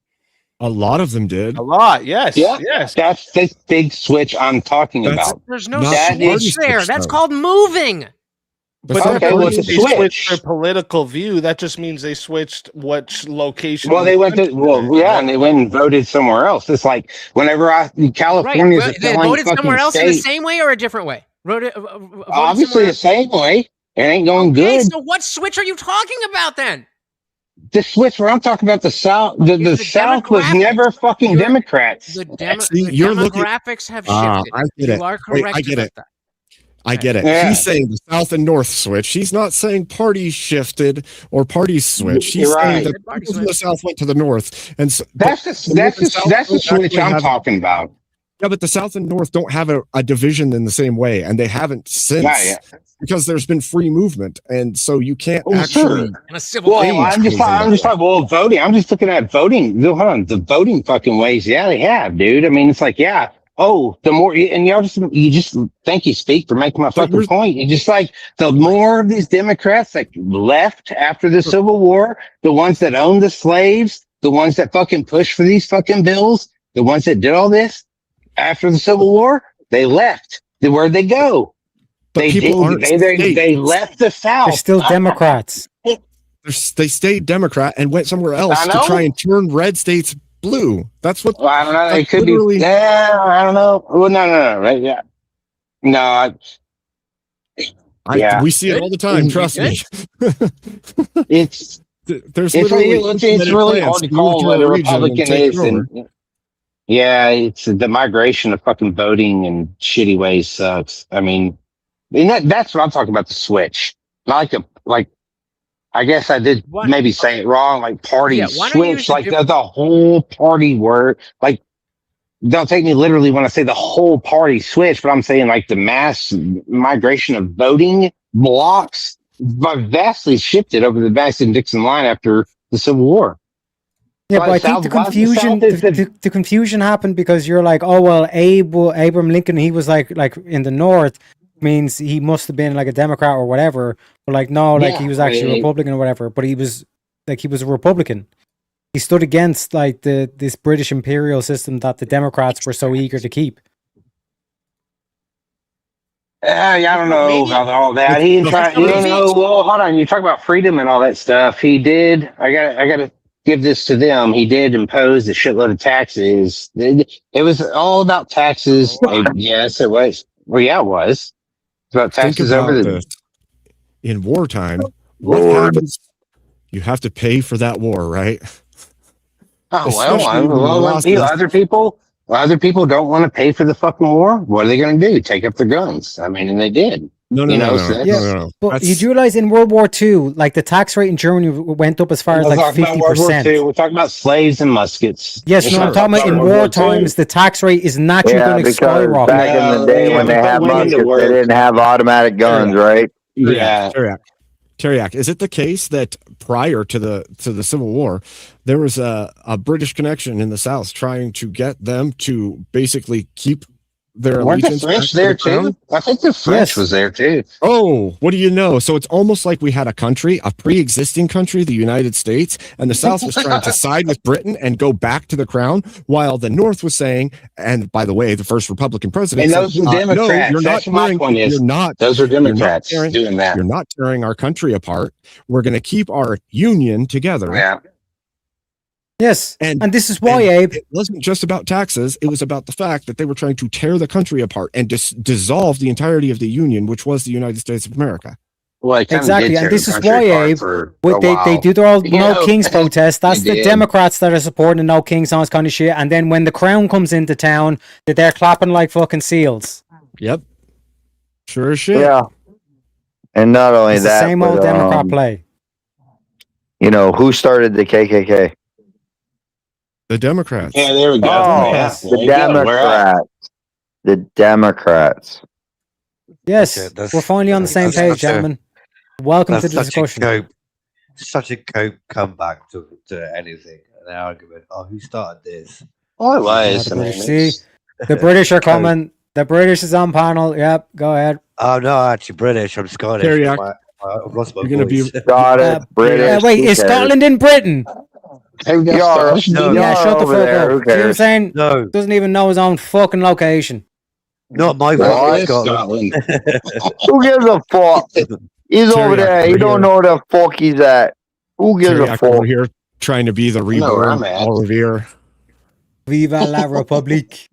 A lot of them did. A lot, yes. Yeah, yes. That's the big switch I'm talking about. There's no switch there. That's called moving. But it's a switch. Switched their political view. That just means they switched what location. Well, they went to and they went and voted somewhere else. It's like whenever California they voted somewhere else in the same way or a different way. Obviously, the same way. It ain't going good. So what switch are you talking about then? The switch where I'm talking about the South. The South was never fucking Democrats. The demographics have shifted. I get it. You are correct. I get it. That. I get it. Yeah. He's saying the South and North switch. He's not saying parties shifted or parties switched. He's saying that people from the South went to the North, and so, that's the switch I'm talking about. Yeah, but the South and North don't have a division in the same way, and they haven't since because there's been free movement, and so you can't actually. And a civil I'm just talking. Well, voting. I'm just looking at voting. Hold on, the voting fucking ways. Yeah, they have, dude. I mean, it's like, yeah. Oh, the more, and you just think you speak for making my fucking point. It's just like the more of these Democrats that left after the Civil War, the ones that owned the slaves, the ones that fucking pushed for these fucking bills, the ones that did all this after the Civil War, they left. Where'd they go? But they left the South. They're still Democrats. They stayed Democrat and went somewhere else to try and turn red states blue. That's what. Well, I don't know. It could be. Yeah, I don't know. Well, no. Right? Yeah. No. We see it all the time. Trust me. It's really hard to call what a Republican is. It's the migration of fucking voting in shitty ways sucks. I mean, that's what I'm talking about. The switch, not like. I guess I did maybe say it wrong, like party switch, like the whole party word. Like, don't take me literally when I say the whole party switch, but I'm saying like the mass migration of voting blocks vastly shifted over the Madison-Dixon line after the Civil War. Yeah, but I think the confusion happened because you're like, oh well, Abraham Lincoln, he was like in the North. Means he must have been like a Democrat or whatever, but like no, like he was actually a Republican or whatever. But he was a Republican. He stood against like this British imperial system that the Democrats were so eager to keep. I don't know Maybe- about all that. He didn't try. You Maybe- know, well, hold on. You talk about freedom and all that stuff. He did. I got to give this to them. He did impose a shitload of taxes. It was all about taxes. Yes, it was. Well, yeah, it was. It's about Think taxes about over the. this. In wartime, what Lord. happens? You have to pay for that war, right? Oh Especially when you well, lost this- other people don't want to pay for the fucking war. What are they going to do? Take up their guns? I mean, and they did. No, You know, so no, that's- no, no. But That's- you realize in World War II, like the tax rate in Germany went up as far as We're like talking about World War II. 50%. We're talking about slaves and muskets. Yes, It's no, I'm not talking about in World War war II. times, the tax rate is naturally Yeah, going to because skyrocket. back in the day Yeah, when but they they had went into muskets, they work. didn't have automatic guns, right? Yeah. Tareyak, is it the case that prior to the Civil War, there was a British connection in the South trying to get them to basically keep their Weren't the allegiance French back to there the crown? too? I think the French Yes. was there too. Oh, what do you know? So it's almost like we had a country, a pre-existing country, the United States, and the South was trying to side with Britain and go back to the crown, while the North was saying, and by the way, the first Republican president And said, those were no, Democrats. you're not That's what my tearing, point is. you're not, Those are you're not Democrats tearing, doing that. you're not tearing our country apart. We're going to keep our union together. Yeah. Yes, And this is why, and Abe. it wasn't just about taxes. It was about the fact that they were trying to tear the country apart and dissolve the entirety of the union, which was the United States of America. Well, it kinda Exactly, did and tear this the is country why, apart Abe, for They a while. do their old You No know, Kings protest. That's they the did. Democrats that are supporting the No Kings and all this kind of shit. And then when the crown comes into town, they're clapping like fucking seals. Yep. Sure as shit. Yeah. And not only It's the that, same old but, Democrat play. you know, who started the KKK? The Democrats. Yeah, there we go. Oh, Yeah, the there you go. We're at. Democrats. The Democrats. Yes, That's- we're finally on the same that's page, such a- gentlemen. Welcome to That's the such a discussion. such a comeback to anything, an argument. Oh, who started this? Oh, it Yeah, was. the I mean, British, see, it's- the British are coming. The British is on panel. Yep, go ahead. I'm not actually British. I'm Scottish. Tareyak, I've lost my you're gonna voice. be- Got it. British. Wait, who is cares? Scotland in Britain? Hey, we got Y'all- Scottish No. dude. Yeah, y'all shut the over fuck there, up. who See what I'm cares? saying? No, Doesn't even know his own fucking location. not my Well, voice. it's Scotland. Who gives a fuck? He's over Tareyak, there. He over don't here. know where the fuck he's at. Who gives a Tareyak fuck? over here trying to be the know where reborn I'm at. Paul Revere. Viva la Republique.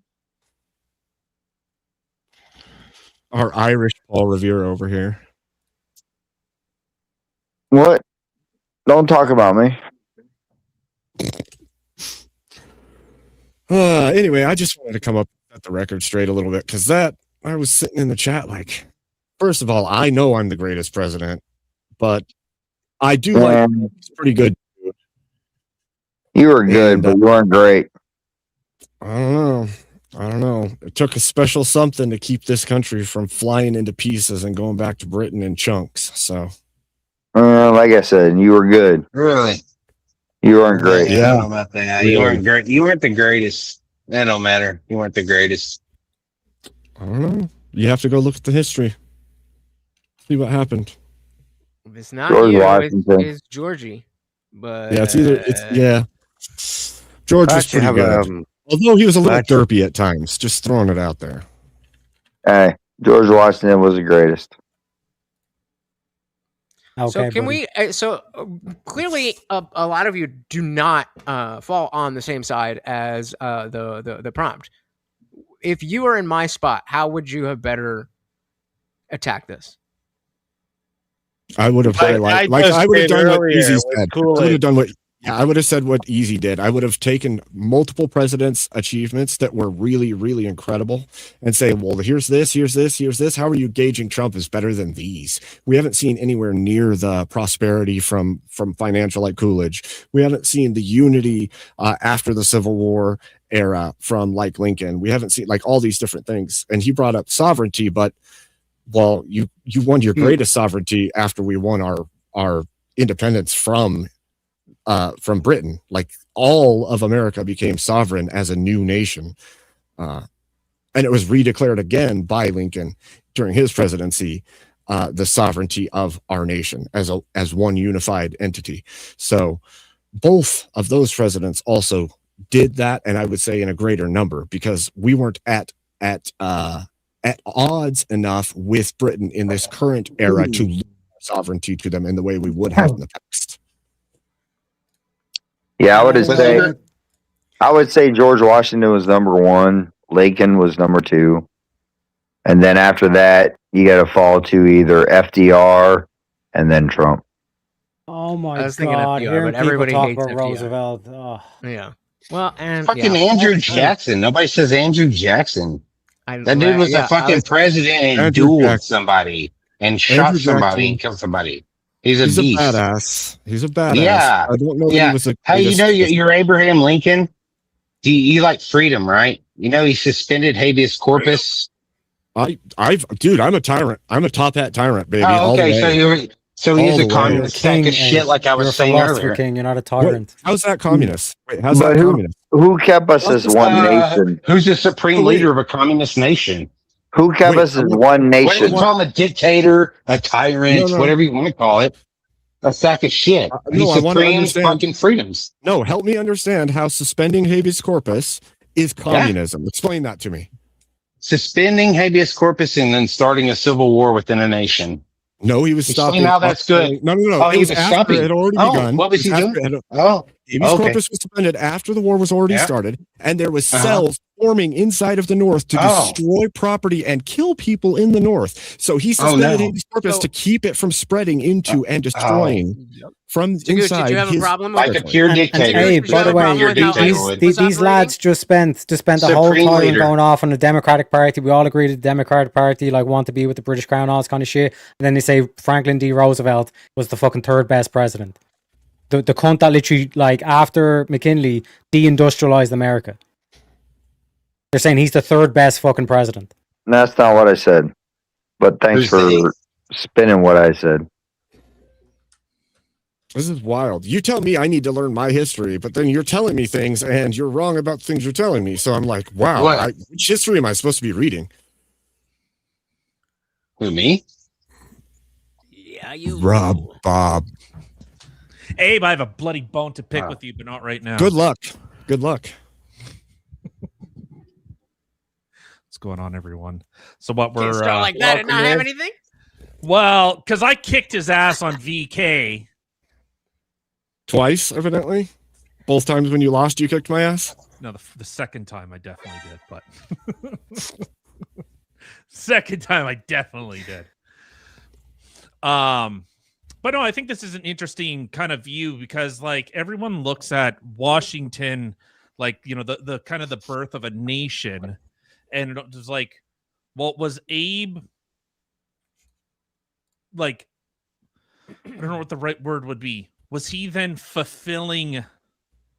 Our Irish Paul Revere over here. What? Don't talk about me. Anyway, I just wanted to come up and set the record straight a little bit because that I was sitting in the chat like, first of all, I know I'm the greatest president, but I do like it's pretty good. You were good, And, but you weren't great. I don't know. It took a special something to keep this country from flying into pieces and going back to Britain in chunks. So Like I said, you were good. Really? You weren't great. I don't know about that. Really. You weren't great. You weren't the greatest. That don't matter. You weren't the greatest. I don't know. You have to go look at the history. See what happened. If it's not George you, Washington. it's Georgie. But Yeah, yeah. George I was actually pretty have good. Although he was a little actually- derpy at times, just throwing it out there. Hey, George Washington was the greatest. Okay, so can buddy. we? Clearly, a lot of you do not fall on the same side as the prompt. If you were in my spot, how would you have better attacked this? I would have highlighted, like I would have done what Easy said. I would have done what, yeah, I would have said what Easy did. I would have taken multiple presidents' achievements that were really, really incredible and say, well, here's this, here's this, here's this. How are you gauging Trump is better than these? We haven't seen anywhere near the prosperity from financial like Coolidge. We haven't seen the unity after the Civil War era from like Lincoln. We haven't seen like all these different things. And he brought up sovereignty, but well, you won your greatest sovereignty after we won our independence from Britain. Like all of America became sovereign as a new nation, and it was redeclared again by Lincoln during his presidency, the sovereignty of our nation as one unified entity. So both of those presidents also did that, and I would say in a greater number, because we weren't at at odds enough with Britain in this current era to lose sovereignty to them in the way we would have in the past. Yeah, I would say George Washington was number one, Lincoln was number two, and then after that, you got to fall to either FDR and then Trump. Oh my I was thinking god! FDR, Hearing but people everybody talk hates about FDR. Roosevelt. Oh. Yeah. Well, and Fucking Andrew Jackson. Nobody says Andrew Jackson. That dude was a fucking president and Andrew dueled Jackson. somebody and shot Andrew somebody Jackson. and killed somebody. He's a He's beast. a badass. He's a badass. Yeah. I don't know that Yeah. he was a Hey, you greatest- know you're Abraham Lincoln? Do you like freedom, right? You know he suspended habeas corpus. I'm a tyrant. I'm a top hat tyrant, baby. Oh, all the okay. way. So he's All a the way. communist sack of shit, like I You're a was saying philosopher earlier. king. You're not a tyrant. Wait, how's that communist? Wait, how's But that communist? who kept us as one nation? Who's the supreme leader of a communist nation? Who kept us as one What do nation? you call him? A dictator, a tyrant, No. whatever you want to call it. A sack of shit. He's I want to supreme understand. fucking freedoms. No, help me understand how suspending habeas corpus is communism. Explain that to me. Suspending habeas corpus and then starting a civil war within a nation. No, he was Explain stopping. how that's good. No. Oh, it he was was after stopping. it had already Oh, begun. what was he It doing? after it had- Oh, Habeas okay. corpus was suspended after the war was already Yeah. started, and there was Uh-huh. cells forming inside of the North to Oh. destroy property and kill people in the North. So he suspended no. habeas corpus to keep it from spreading into and destroying from So, Gooch, inside. did you have a his problem Like with a pure And dictator. hey, Did you by have the a problem way, with how dictator ICE would. was these operating? lads just spent the whole Supreme time leader. going off on the Democratic Party. We all agree that the Democratic Party like want to be with the British Crown, all this kind of shit. And then they say Franklin D. Roosevelt was the fucking third best president. The cunt that literally like after McKinley deindustrialized America. They're saying he's the third best fucking president. That's not what I said. But thanks Who's they? for spinning what I said. This is wild. You tell me I need to learn my history, but then you're telling me things and you're wrong about things you're telling me. So I'm like, wow, What? which history am I supposed to be reading? Who, me? Yeah, you. Bob. Abe, I have a bloody bone to pick with you, but not right now. Good luck. Good luck. What's going on, everyone? So what Can't we're start like that and not have anything? well, because I kicked his ass on VK. Twice, evidently. Both times when you lost, you kicked my ass. No, the second time I definitely did, but second time I definitely did. But no, I think this is an interesting kind of view because like everyone looks at Washington like, you know, the kind of the birth of a nation, and it was like, well, was Abe like, I don't know what the right word would be. Was he then fulfilling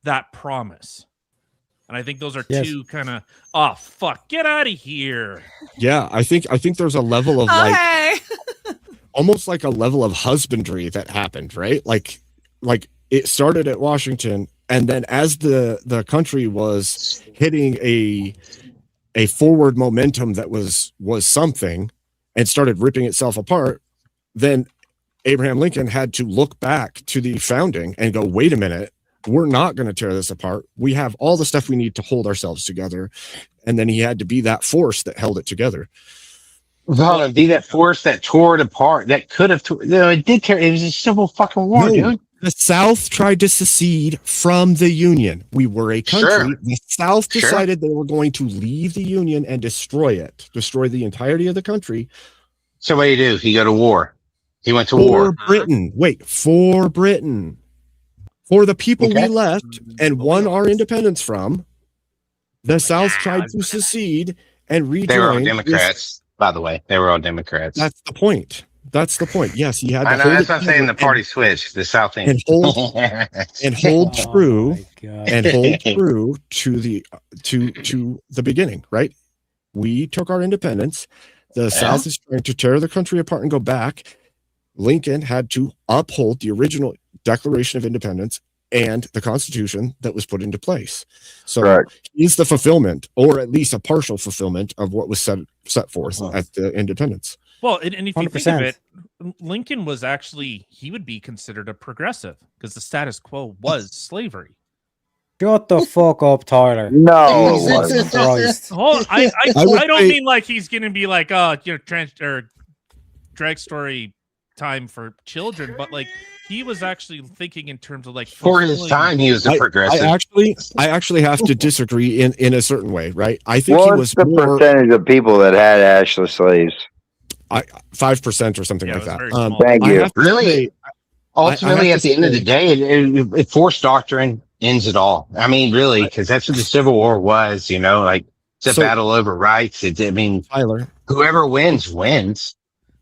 that promise? And I think those are Yes. two kind of, oh fuck, get out of here. Yeah, I think there's a level of like hey. almost like a level of husbandry that happened, right? Like it started at Washington, and then as the country was hitting a forward momentum that was something and started ripping itself apart, then Abraham Lincoln had to look back to the founding and go, wait a minute, we're not going to tear this apart. We have all the stuff we need to hold ourselves together. And then he had to be that force that held it together. Well, be that force that tore it apart. That could have, it did tear. It was a civil fucking war, dude. The South tried to secede from the Union. We were a country. Sure. The South Sure. decided they were going to leave the Union and destroy the entirety of the country. So what did he do? He go to war. He went to For war. Britain. Wait, for Britain. For the people Okay. we left and won our independence from, the South tried to secede and rejoin. They were all this- Democrats, by the way. They were all Democrats. That's the point. That's the point. Yes, he had to I know. hold That's it what I'm saying. The together party switched. The South end. and hold and hold Oh true my God. and hold true to the beginning, right? We took our independence. The South is trying to tear the country apart and go back. Lincoln had to uphold the original Declaration of Independence and the Constitution that was put into place. So Correct. he's the fulfillment, or at least a partial fulfillment, of what was set forth at the independence. Well, and if you think 100%. of it, Lincoln was actually, he would be considered a progressive because the status quo was slavery. Shut the fuck up, Tyler. No, it Jesus wasn't. Christ. Oh, I would don't say- mean like he's gonna be like, oh, you know, drag story time for children, but like he was actually thinking in terms of like For his fulfilling- time, he was a progressive. I actually have to disagree in a certain way, right? I think he What's was the more percentage of people that had Ashley slaves? 5% or something Yeah, like it was that. very small. Thank I you. have to Really? say- Ultimately, have at to the end of the say- day, it forced doctrine ends it all. I mean, really, because that's what the Civil War was. You know, like it's a So- battle over rights. I mean, Tyler, whoever wins wins.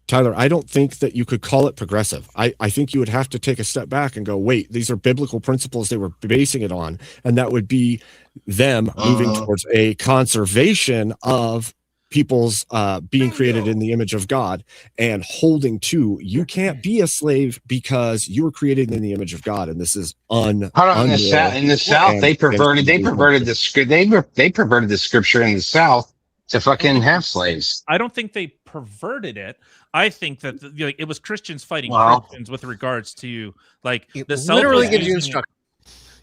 Tyler, I don't think that you could call it progressive. I think you would have to take a step back and go, wait, these are biblical principles they were basing it on. And that would be them moving towards a conservation of people's being created in the image of God and holding to, you can't be a slave because you were created in the image of God. And this is Hold on, in the South, they perverted the scripture in the South to fucking have slaves. I don't think they perverted it. I think that like it was Christians fighting Wow. Christians with regards to like It the South literally was gives you using it- instruction.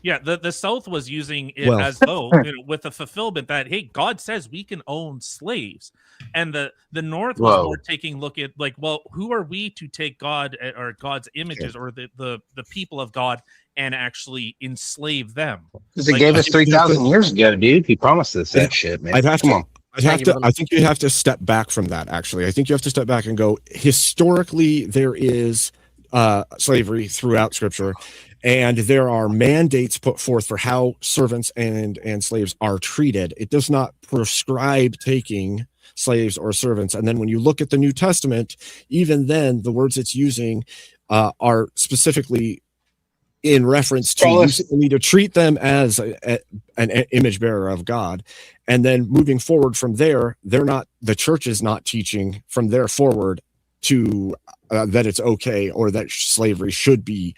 Yeah, the South was using it Well- as though with the fulfillment that hey, God says we can own slaves, and the North was Whoa. more taking look at like, well, who are we to take God or God's images or the people of God and actually enslave them? Because he Like, gave I us think 3,000 years ago, dude. He promised us that shit, man. I'd have Come to, on. I think you have to step back from that, actually. I think you have to step back and go, historically, there is slavery throughout Scripture, and there are mandates put forth for how servants and slaves are treated. It does not prescribe taking slaves or servants. And then when you look at the New Testament, even then, the words it's using are specifically in reference to you need to treat them as an image bearer of God. And then moving forward from there, the church is not teaching from there forward to that it's okay or that slavery should be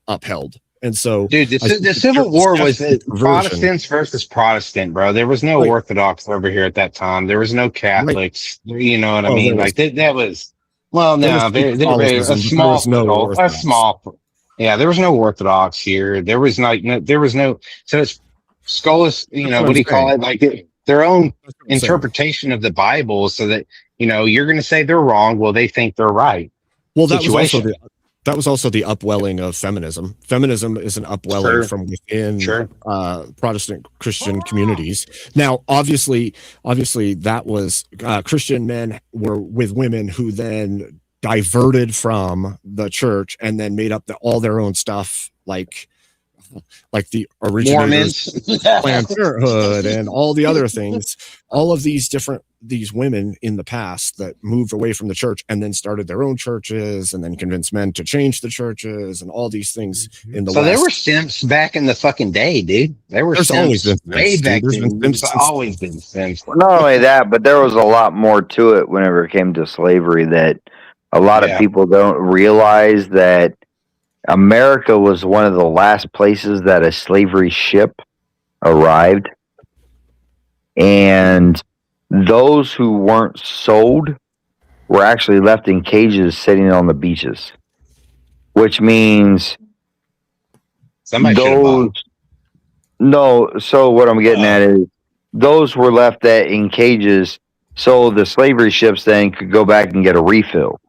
upheld. And so, Dude, the Civil War was Protestants versus Protestant, bro. There was no Orthodox over here at that time. There was no Catholics. Right. You know what I mean? Like that was, well, no, a small. Yeah, there was no Orthodox here. There was no. So it's scholars. You know, what do you call it? Like their own interpretation of the Bible, so that you're going to say they're wrong. Well, they think they're right. Well, that was also the upwelling of feminism. Feminism is an upwelling from within Protestant Christian communities. Now, obviously, that was Christian men were with women who then diverted from the church and then made up all their own stuff, like the originators, Planned Parenthood, and all the other things. All of these women in the past that moved away from the church and then started their own churches and then convinced men to change the churches and all these things in the West. There were simps back in the fucking day, dude. There's always been way back then. There's always been simps. Well, not only that, but there was a lot more to it whenever it came to slavery that a lot of people don't realize that America was one of the last places that a slavery ship arrived. And those who weren't sold were actually left in cages sitting on the beaches, which means so what I'm getting at is those were left in cages so the slavery ships then could go back and get a refill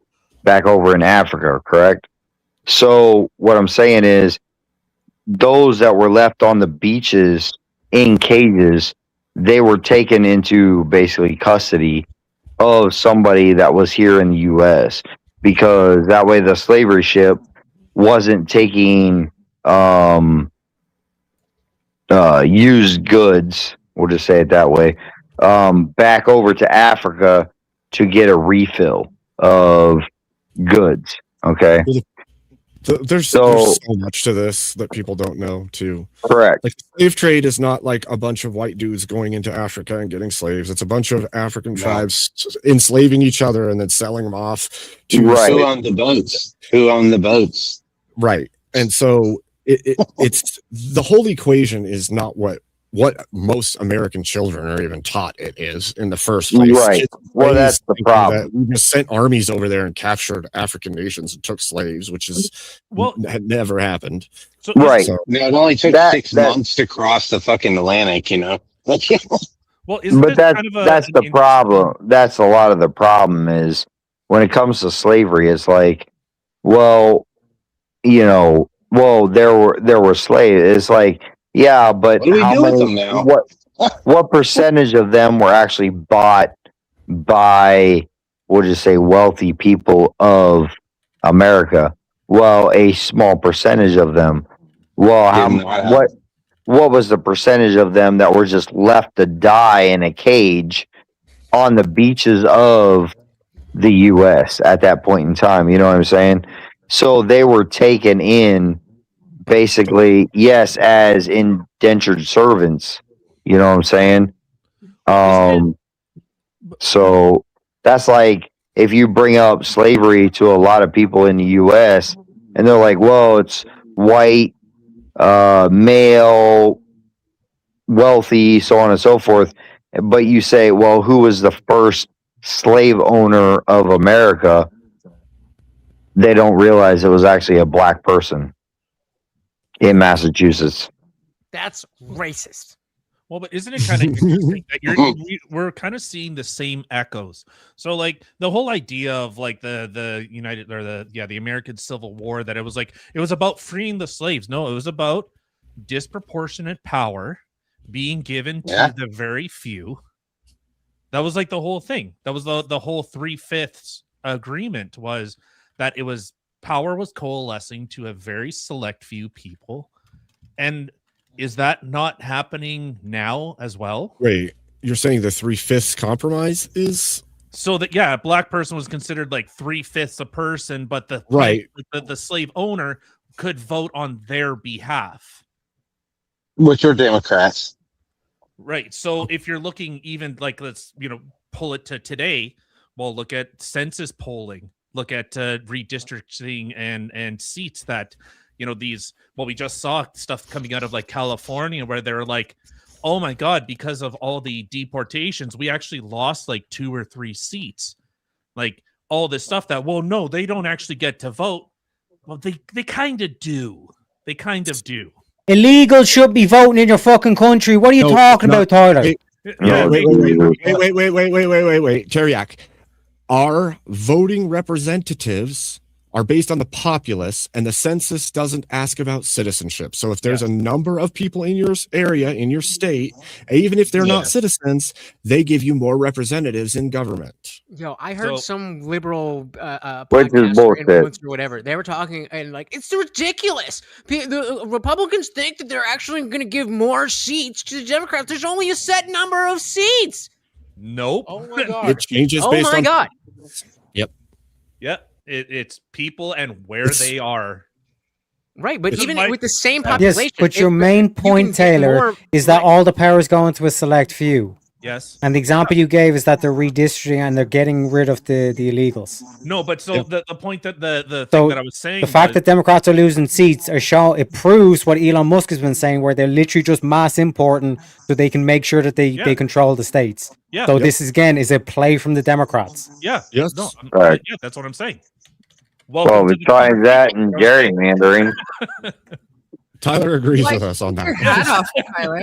back over in Africa, correct? So what I'm saying is those that were left on the beaches in cages, they were taken into basically custody of somebody that was here in the U.S. because that way the slavery ship wasn't taking used goods, we'll just say it that way, back over to Africa to get a refill of goods. Okay. There's so much to this that people don't know too. Correct. Like the slave trade is not like a bunch of white dudes going into Africa and getting slaves. It's a bunch of African tribes enslaving each other and then selling them off to who owned the boats. Right. And so it's the whole equation is not what what most American children are even taught it is in the first place. Right. Kids Well, raised that's the thinking problem. that we just sent armies over there and captured African nations and took slaves, which had never happened. Right. So, No, it only took That- 6 that- months to cross the fucking Atlantic, you know? Well, isn't But this that's kind of that's the problem. That's a lot of the problem is when it comes to slavery. It's like, well, there were slaves. It's like, yeah, but What do we how do with many? them now? What percentage of them were actually bought by, we'll just say, wealthy people of America? Well, a small percentage of them. Well, what was the percentage of them that were just left to die in a cage on the beaches of the U.S. at that point in time? You know what I'm saying? So they were taken in basically, yes, as indentured servants. You know what I'm saying? So that's like if you bring up slavery to a lot of people in the U.S. and they're like, well, it's white, male, wealthy, so on and so forth. But you say, well, who was the first slave owner of America? They don't realize it was actually a black person in Massachusetts. That's racist. Well, but isn't it kind of interesting that we're kind of seeing the same echoes? So, like the whole idea of like the United or the American Civil War, that it was about freeing the slaves. No, it was about disproportionate power being given to the very few. That was like the whole thing. That was the whole 3/5 agreement, was that it was power was coalescing to a very select few people. And is that not happening now as well? wait, you're saying the 3/5 compromise is So that a black person was considered like 3/5 a person, but the slave owner could vote on their behalf. Which are Democrats. Right. So if you're looking even like, let's pull it to today. Well, look at census polling. Look at redistricting and seats that we just saw stuff coming out of like California where they're like, oh my God, because of all the deportations, we actually lost like 2 or 3 seats. Like all this stuff that, well, no, they don't actually get to vote. Well, they kind of do. They kind of do. Illegals should be voting in your fucking country. What are you talking about, Tyler? Wait, Tareyak. Our voting representatives are based on the populace, and the census doesn't ask about citizenship. So if there's a number of people in your area, in your state, even if they're not citizens, they give you more representatives in government. Yo, I heard some liberal Which is podcaster, bullshit. influencer, or whatever. They were talking and like, it's ridiculous. The Republicans think that they're actually going to give more seats to the Democrats. There's only a set number of seats. Nope. Oh my God. It changes Oh based my on. God. Yep. Yep. It's people and where they are. Right, but This is even my- with the same population. Yes, but your main point, Taylor, is that all the power is going to a select few. Yes. And the example you gave is that they're redistricting and they're getting rid of the illegals. No, but so the point that the So thing that I was saying, the fact that Democrats are losing seats it proves what Elon Musk has been saying, where they're literally just mass importing so they can make sure that they control the states. Yeah. So Yep. this is a play from the Democrats. Yeah. Yes. No, Right. yeah, that's what I'm saying. Well, besides that and gerrymandering, Tyler agrees with us on that. Hat off, Tyler.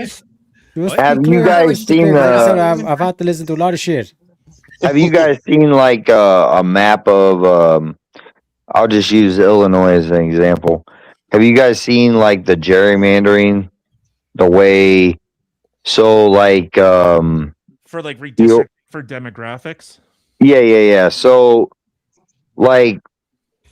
Just Have be you clear, guys just be seen clear. Like I said, the- I've had to listen to a lot of shit. have you guys seen like a map of? I'll just use Illinois as an example. Have you guys seen like the gerrymandering, the way? So like for like redistricting for demographics. Yeah. So, like,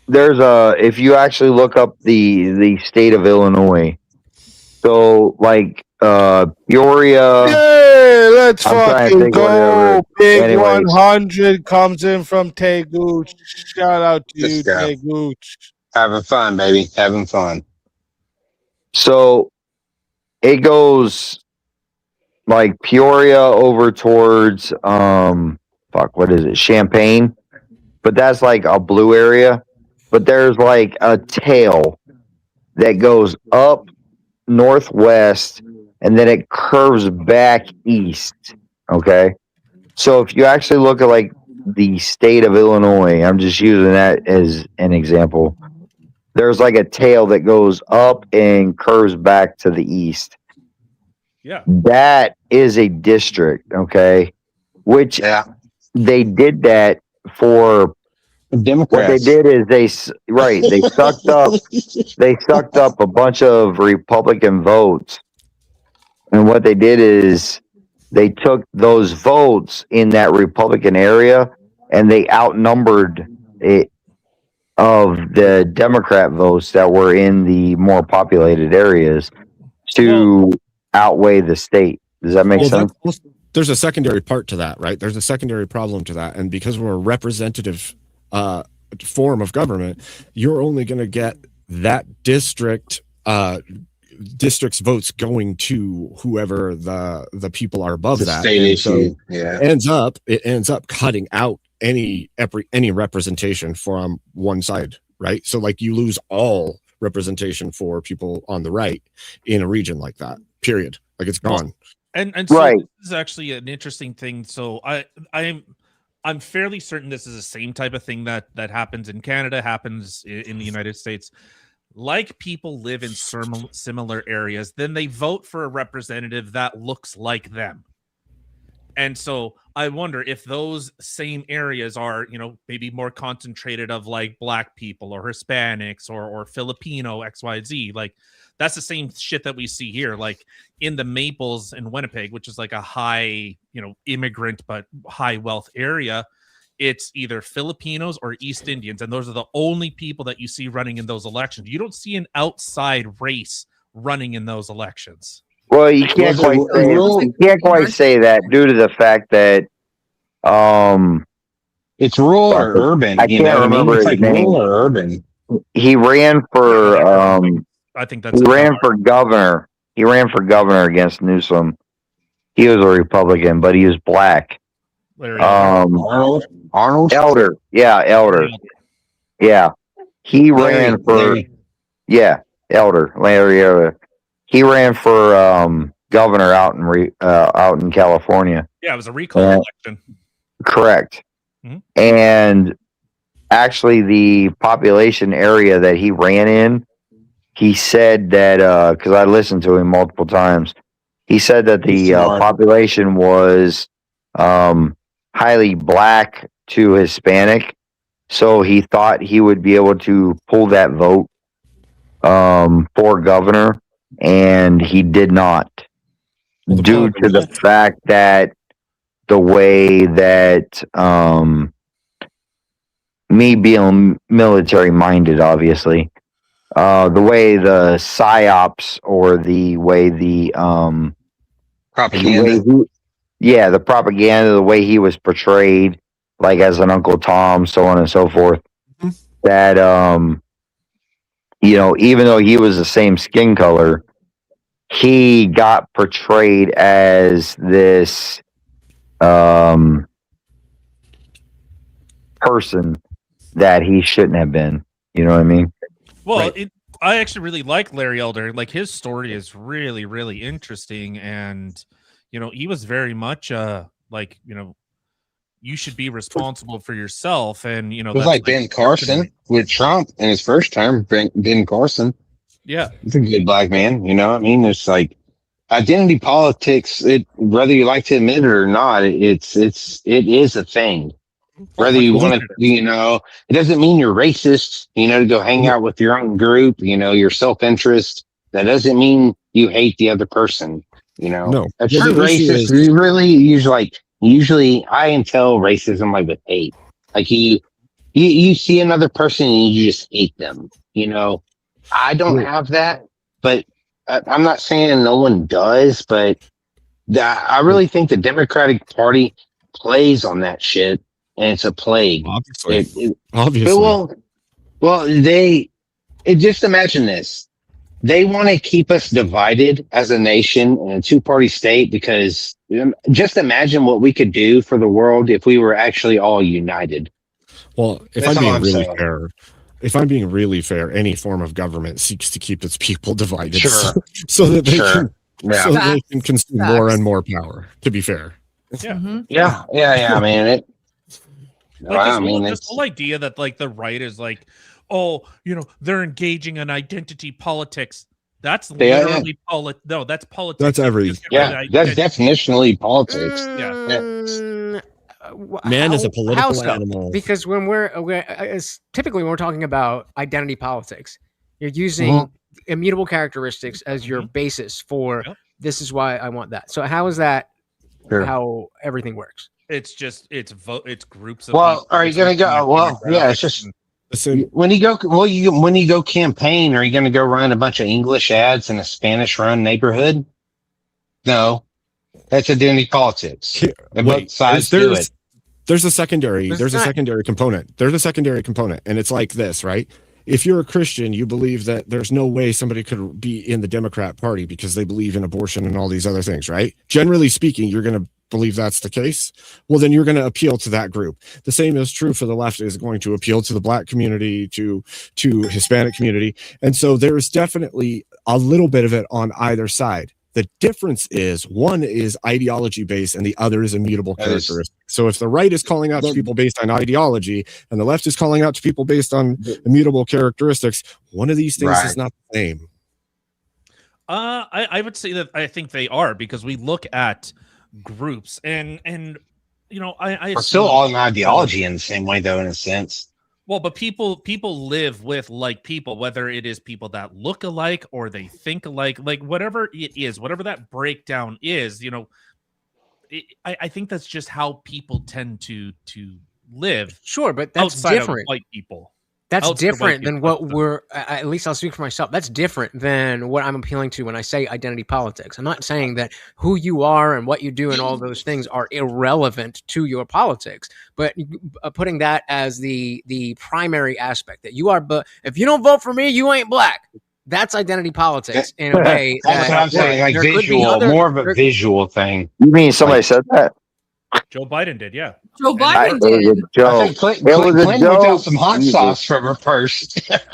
there's if you actually look up the state of Illinois, so like Peoria. Hey, let's I'm trying to fucking think go. whatever. Big Anyways. 100 comes in from Tay Gooch. Shout out to you, Let's go. Tay Gooch. Having fun, baby. Having fun. So it goes like Peoria over towards what is it? Champaign. But that's like a blue area. But there's like a tail that goes up northwest and then it curves back east. Okay. So if you actually look at like the state of Illinois, I'm just using that as an example. There's like a tail that goes up and curves back to the east. Yeah. That is a district, okay? Which they did that for Democrats. What they did is they sucked up a bunch of Republican votes. And what they did is they took those votes in that Republican area and they outnumbered it of the Democrat votes that were in the more populated areas to outweigh the state. Does that make sense? There's a secondary part to that, right? There's a secondary problem to that. And because we're a representative form of government, you're only going to get that district's votes going to whoever the people are above The that. state And issue, so yeah. it ends up cutting out any representation from one side, right? So like you lose all representation for people on the right in a region like that. Period. Like it's gone. And so this is actually an interesting thing. So I'm fairly certain this is the same type of thing that happens in Canada, happens in the United States. Like people live in similar areas, then they vote for a representative that looks like them. And so I wonder if those same areas are, maybe more concentrated of like Black people or Hispanics or Filipino XYZ. Like that's the same shit that we see here, like in the Maples in Winnipeg, which is like a high, immigrant but high wealth area. It's either Filipinos or East Indians, and those are the only people that you see running in those elections. You don't see an outside race running in those elections. Well, you can't quite say that due to the fact that it's rural or urban. I can't remember It's his like name. rural or urban. He ran for I think that's he ran for governor. He ran for governor against Newsom. He was a Republican, but he was Black. Arnold. Elder. Yeah, Elder. Yeah. He ran for Elder. Larry Elder. He ran for governor out in California. Yeah, it was a recall election. Correct. Mm-hmm. And actually the population area that he ran in, he said that because I listened to him multiple times, he said that the population was highly Black to Hispanic, so he thought he would be able to pull that vote for governor, and he did not, due to the fact that the way that me being military minded, obviously, the way the psyops or the way the propaganda, the propaganda, the way he was portrayed, like as an Uncle Tom, so on and so forth, that even though he was the same skin color, he got portrayed as this person that he shouldn't have been. You know what I mean? Well, I actually really like Larry Elder. Like his story is really, really interesting, and he was very much you should be responsible for yourself, and it was like Ben Carson with Trump in his first term. Ben Carson, yeah, he's a good Black man. I mean, it's like identity politics. Whether you like to admit it or not, it is a thing. Whether you want to, it doesn't mean you're racist, to go hang out with your own group, your self-interest. That doesn't mean you hate the other person, No. A true racist, usually I entail racism like with hate. Like you see another person and you just hate them, I don't have that, but I'm not saying no one does, but I really think the Democratic Party plays on that shit. And it's a plague. Obviously. Well, just imagine this. They want to keep us divided as a nation in a two-party state because just imagine what we could do for the world if we were actually all united. Well, if I'm being really fair, any form of government seeks to keep its people divided, so that they can Yeah. So they can consume more and more power, to be fair. Yeah. I mean it. Like I mean, this whole idea that like the right is like, oh, they're engaging in identity politics. That's literally no, that's politics. That's every that's definitionally politics. Man is a political animal. Because when typically when we're talking about identity politics, you're using immutable characteristics as your basis for this is why I want that. So how is that how everything works? It's just it's groups of Well, people. are you gonna go? Well, yeah, it's just when you go campaign, are you gonna go run a bunch of English ads in a Spanish run neighborhood? No. That's identity politics. Both sides do it. There's a secondary component. There's a secondary component, and it's like this, right? If you're a Christian, you believe that there's no way somebody could be in the Democrat Party because they believe in abortion and all these other things, right? Generally speaking, you're going to believe that's the case. Well, then you're going to appeal to that group. The same is true for the left, is going to appeal to the Black community, to Hispanic community. And so there is definitely a little bit of it on either side. The difference is one is ideology based and the other is immutable characteristics. So if the right is calling out to people based on ideology and the left is calling out to people based on immutable characteristics, one of these things is not the same. I would say that I think they are, because we look at groups and I We're still all in ideology in the same way, though, in a sense. Well, but people live with like people, whether it is people that look alike or they think alike, like whatever it is, whatever that breakdown is, I think that's just how people tend to live. Sure, but that's outside different. Of white people. That's Outside of white different than people. what at least I'll speak for myself. That's different than what I'm appealing to when I say identity politics. I'm not saying that who you are and what you do and all those things are irrelevant to your politics, but putting that as the primary aspect that you are, but if you don't vote for me, you ain't Black. That's identity politics in a way. That's what I'm saying, like visual, more of a visual thing. You mean somebody said that? Joe Biden did, yeah. Joe Biden It was a joke. I think Clinton It was a whipped out joke. some hot sauce from her purse.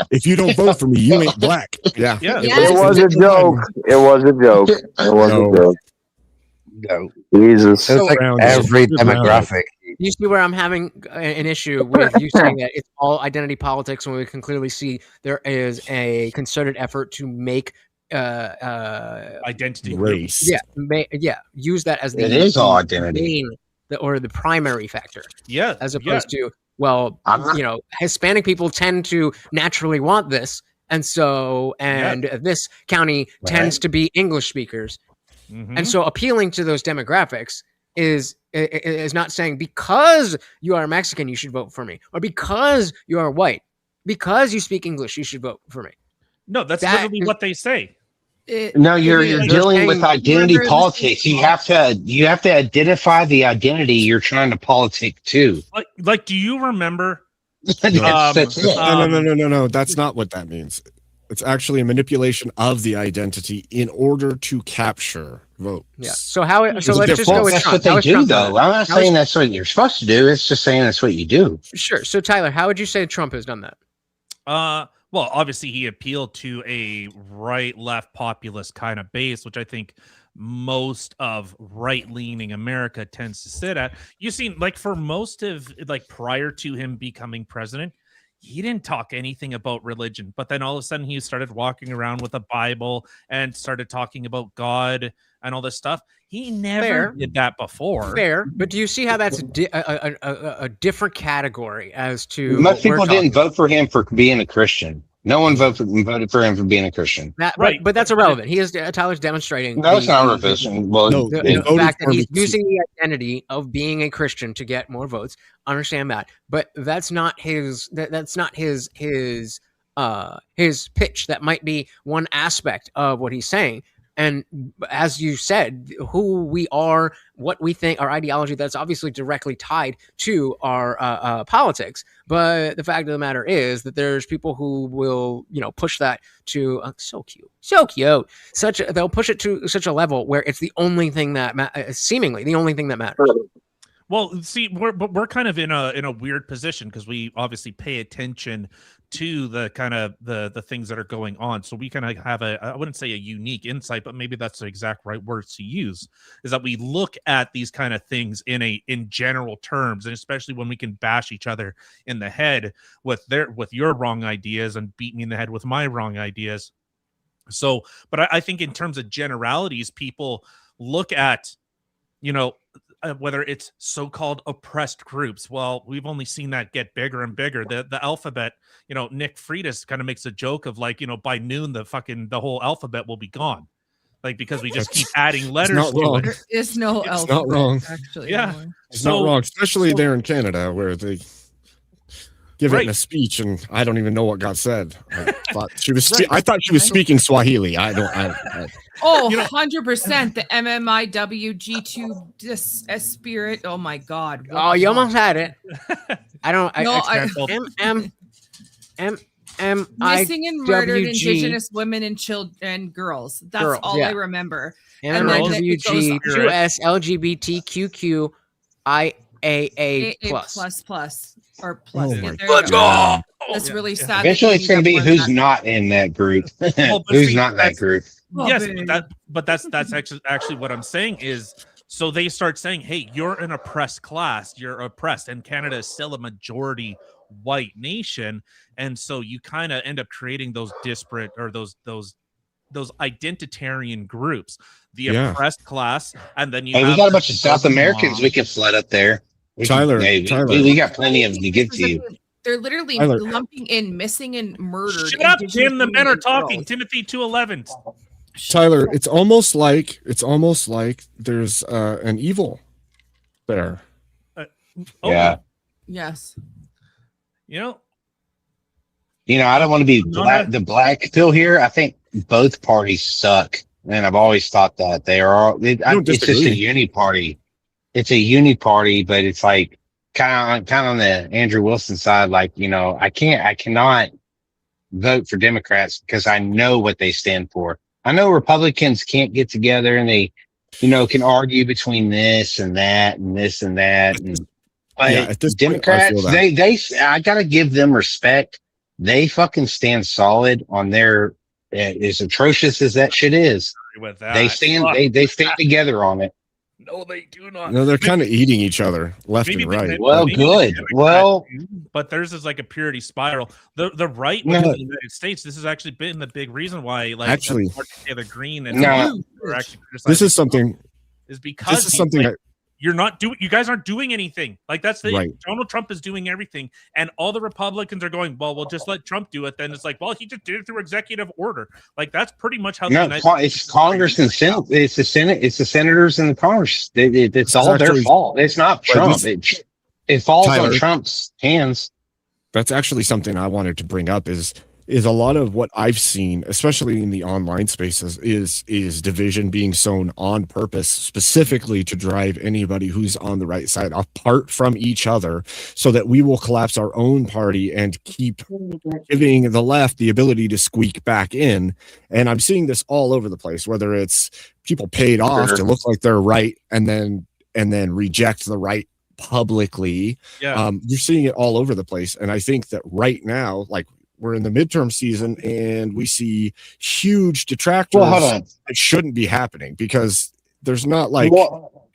If you don't vote for me, you ain't Black. Yeah. It was a joke. It was a joke. It was a joke. No. Jesus. It's like every demographic. You see where I'm having an issue with you saying that it's all identity politics when we can clearly see there is a concerted effort to make identity race. Use that as the It is all identity. main, or the primary factor. Yeah. As opposed to, well, Hispanic people tend to naturally want this, and so this county tends to be English speakers. Mm-hmm. And so appealing to those demographics is not saying because you are Mexican, you should vote for me, or because you are white, because you speak English, you should vote for me. No, that's literally what they say. No, you're dealing with identity politics. You have to identify the identity you're trying to politic to. Like, do you remember? That's it. No. That's not what that means. It's actually a manipulation of the identity in order to capture votes. Yeah. So let's just go with that's Trump. what they do, though. I'm not saying that's what you're supposed to do. It's just saying that's what you do. Sure. So Tyler, how would you say Trump has done that? Well, obviously he appealed to a right-left populist kind of base, which I think most of right-leaning America tends to sit at. You see, like for most of prior to him becoming president, he didn't talk anything about religion, but then all of a sudden he started walking around with a Bible and started talking about God and all this stuff. He never did that before. Fair, but do you see how that's a different category as to most people didn't vote for him for being a Christian. No one voted for him for being a Christian. But that's irrelevant. Tyler's demonstrating. No, it's not irrelevant. Well, the fact that he's using the identity of being a Christian to get more votes. Understand that, but that's not his. That's not his pitch. That might be one aspect of what he's saying. And as you said, who we are, what we think, our ideology, that's obviously directly tied to our politics. But the fact of the matter is that there's people who will, push that to so cute. They'll push it to such a level where it's the only thing that seemingly the only thing that matters. Well, see, we're kind of in a weird position because we obviously pay attention to the kind of the things that are going on. So we kind of have I wouldn't say a unique insight, but maybe that's the exact right words to use, is that we look at these kind of things in general terms, and especially when we can bash each other in the head with your wrong ideas and beat me in the head with my wrong ideas. So, but I think in terms of generalities, people look at, whether it's so-called oppressed groups. Well, we've only seen that get bigger and bigger. The alphabet, Nick Freitas kind of makes a joke of like, by noon, the whole alphabet will be gone. Like, because we just keep adding letters to it. There is no It's alphabet, not wrong. actually. Yeah. anymore. It's not wrong, especially there in Canada where they give it in a speech, and I don't even know what got said. I thought she was. I thought she was speaking Swahili. I don't. Oh, 100%. The MMIWG2 spirit. Oh my God. Oh, you almost had it. I don't. Missing and murdered MMIWG. Indigenous women and children and girls. That's Girls, all yeah. I remember. And then it goes MMIWG on. 2S LGBTQIAA plus. Or plus. Oh Yeah, my there you go. God. That's really sad. Eventually, it's going to be that you who's got more not in that group. Well, but Who's see, not in that group? Yes, babe. but that's actually what I'm saying is, so they start saying, hey, you're an oppressed class, you're oppressed, and Canada is still a majority white nation, and so you kind of end up creating those disparate or those identitarian groups, the oppressed class, and then you Hey, have we got a bunch of the South Americans we can flood up there. Tyler, we got plenty of them to give to you. They're literally Tyler. lumping in missing and murdered. Shut up, Indigenous Tim. The women men are and talking. girls. Timothy 2:11. Tyler, it's almost like there's an evil there. Yeah. Yes. You know, I don't want to be the black pill here. I think both parties suck, and I've always thought that they are all. It's just a uni party. It's a uni party, but it's like kind of on the Andrew Wilson side. Like, I cannot vote for Democrats because I know what they stand for. I know Republicans can't get together and they, can argue between this and that and this and that. But at this point, Democrats, I feel that. I gotta give them respect. They fucking stand solid on their, as atrocious as that shit is. with that. They stand together on it. No, they do not. No, they're kind of eating each other left Maybe and they- right. maybe Well, the good. Democrats Well, do, but theirs is like a purity spiral. The right No. within the United States. This has actually been the big reason why, like, Actually- the Green and No. are actually This criticizing is something. is because This is something. like, you're not doing. You guys aren't doing anything. Like that's the Right. Donald Trump is doing everything, and all the Republicans are going, well, we'll just let Trump do it. Then it's like, well, he just did it through executive order. Like that's pretty much how. no, it's Congress and Senate. It's the Senate. It's the senators and the Congress. It's all their actually- fault. It's not Trump. It falls Tyler. on Trump's hands. That's actually something I wanted to bring up is a lot of what I've seen, especially in the online spaces, is division being sown on purpose, specifically to drive anybody who's on the right side apart from each other, so that we will collapse our own party and keep giving the left the ability to squeak back in. And I'm seeing this all over the place, whether it's people paid off to look like they're right and then reject the right publicly. Yeah. You're seeing it all over the place. And I think that right now, like, we're in the midterm season and we see huge detractors. Well, hold on. It shouldn't be happening because there's not like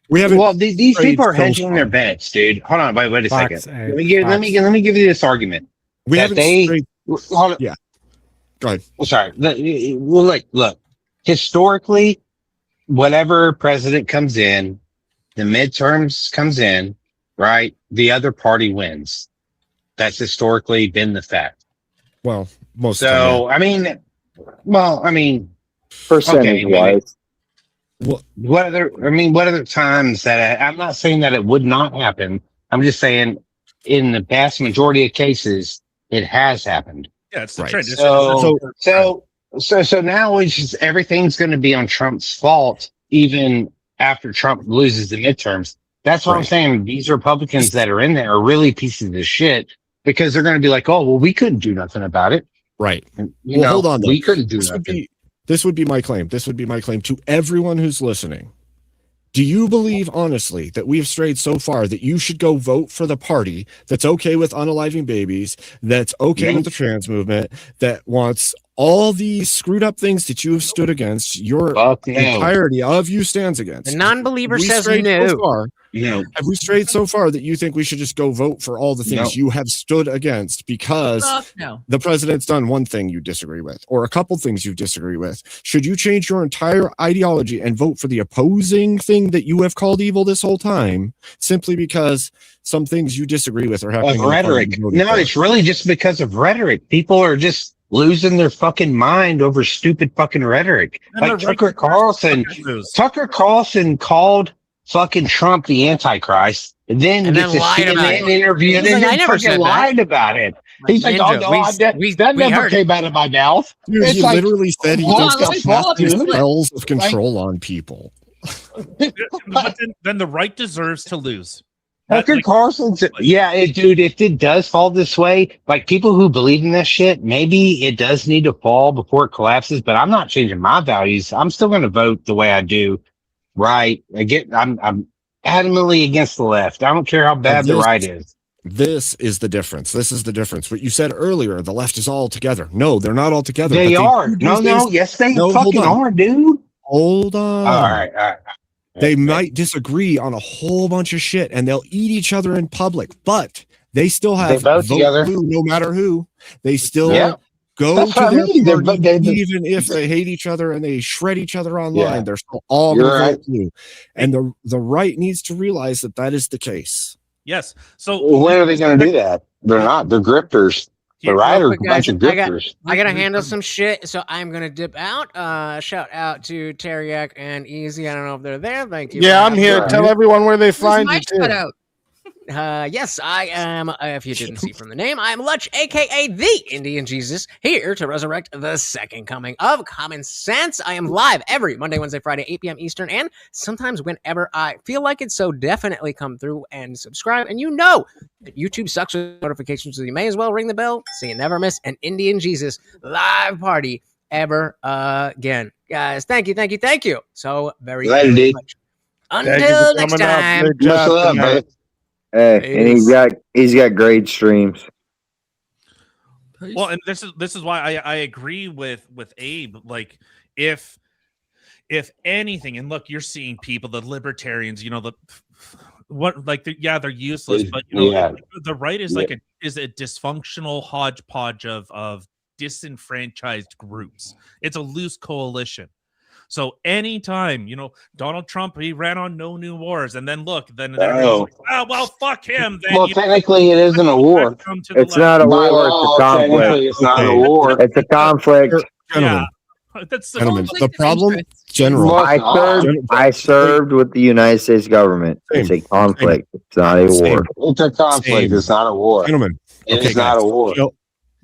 we haven't. Well, these strayed people are so hedging far. their bets, dude. Hold on, wait a Facts, second. eh, Let me give you this argument. We that haven't they. strayed- Hold on. Yeah. Go ahead. Well, sorry. Well, look. Historically, whatever president comes in, the midterms comes in, right? The other party wins. That's historically been the fact. Well, most So, I mean, Percentage wise. what other times that I'm not saying that it would not happen. I'm just saying in the vast majority of cases, it has happened. Yeah, it's the Right. trend. So now it's just everything's going to be on Trump's fault, even after Trump loses the midterms. That's what I'm Right. saying. These Republicans that are in there are really pieces of shit because they're going to be like, oh, well, we couldn't do nothing about it. Right. You know, hold on. Though. we couldn't do This would nothing. be my claim. This would be my claim to everyone who's listening. Do you believe honestly that we have strayed so far that you should go vote for the party that's okay with unaliving babies, that's okay with the trans movement, that wants all these screwed up things that you have stood against, your entirety of you stands against? The non-believer We says strayed no. so far. No. Have we strayed so far that you think we should just go vote for all the things you have stood against because No. the president's done one thing you disagree with or a couple things you disagree with? Should you change your entire ideology and vote for the opposing thing that you have called evil this whole time simply because some things you disagree with are happening? Of rhetoric. No, it's really just because of rhetoric. People are just losing their fucking mind over stupid fucking rhetoric. And Like Tucker Carlson called fucking Trump the Antichrist, and then gets a CNN interview, and then fucking lied about it. He's like, "Oh no, that never came out of my mouth." Dude, It's he like, literally said he what thinks the that fuck, has dude? spells of control on people. But then the right deserves to lose. Tucker Carlson's, dude, if it does fall this way, like people who believe in that shit, maybe it does need to fall before it collapses, but I'm not changing my values. I'm still going to vote the way I do. Right. I'm adamantly against the left. I don't care how bad the right is. This is the difference. This is the difference. What you said earlier, the left is all together. No, they're not all together. They are. Yes, they fucking are, dude. Hold on. All right. They might disagree on a whole bunch of shit and they'll eat each other in public, but they still have vote together. blue no matter who. They still go That's to what I their mean. party, even if they hate each other and they shred each other online. They're still all You're going to right. vote blue. And the right needs to realize that that is the case. Yes. So when are they going to do that? They're not. They're grifters. The right are a bunch of I grifters. gotta handle some shit, so I'm gonna dip out. Shout out to Tareyak and Easy. I don't know if they're there. Thank you. Yeah, I'm here. Tell everyone where they find you too. Out. Yes, I am. If you didn't see from the name, I'm Lutch, aka the Indian Jesus, here to resurrect the second coming of Common Sense. I am live every Monday, Wednesday, Friday, 8 p.m. Eastern, and sometimes whenever I feel like it. So definitely come through and subscribe. And you know that YouTube sucks with notifications, so you may as well ring the bell so you never miss an Indian Jesus live party ever again. Guys, thank you so very much. Until next time. Much love, brother. Hey, and he's got great streams. Well, and this is why I agree with Abe. Like, if anything, and look, you're seeing people, the libertarians, they're useless, but the right is like a dysfunctional hodgepodge of disenfranchised groups. It's a loose coalition. So anytime, Donald Trump, he ran on no new wars, and then look, then everyone's like, well, fuck him. Then, Well, technically, it isn't a war. It's not a war. It's a conflict. It's not a war. It's a conflict. Gentlemen, that's gentlemen, the problem, General. I served with the United States government. It's a conflict. It's not a war. It's a conflict. It's not a war. Gentlemen, It's not a war.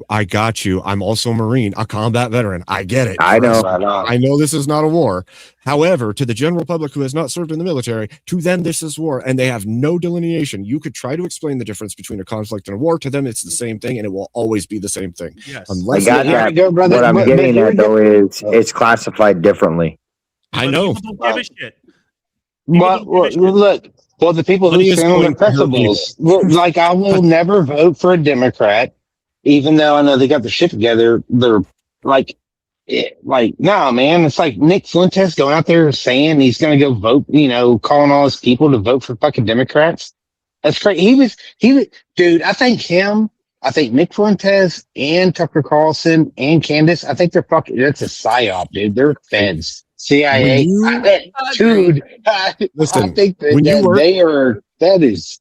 I got you. I'm also a Marine, a combat veteran. I get it. I know. I know this is not a war. However, to the general public who has not served in the military, to them this is war, and they have no delineation. You could try to explain the difference between a conflict and a war. To them, it's the same thing, and it will always be the same thing. Yes. I got that. What I'm getting at though is it's classified differently. I know. People don't give a shit. But look, the people who stand on the principles, like I will never vote for a Democrat. Even though I know they got their shit together, they're like, no, man. It's like Nick Fuentes going out there saying he's going to go vote, calling all his people to vote for fucking Democrats. That's crazy. He was, dude, I think Nick Fuentes and Tucker Carlson and Candace, I think that's a psyop, dude. They're feds, CIA. Dude, listen, I think that is.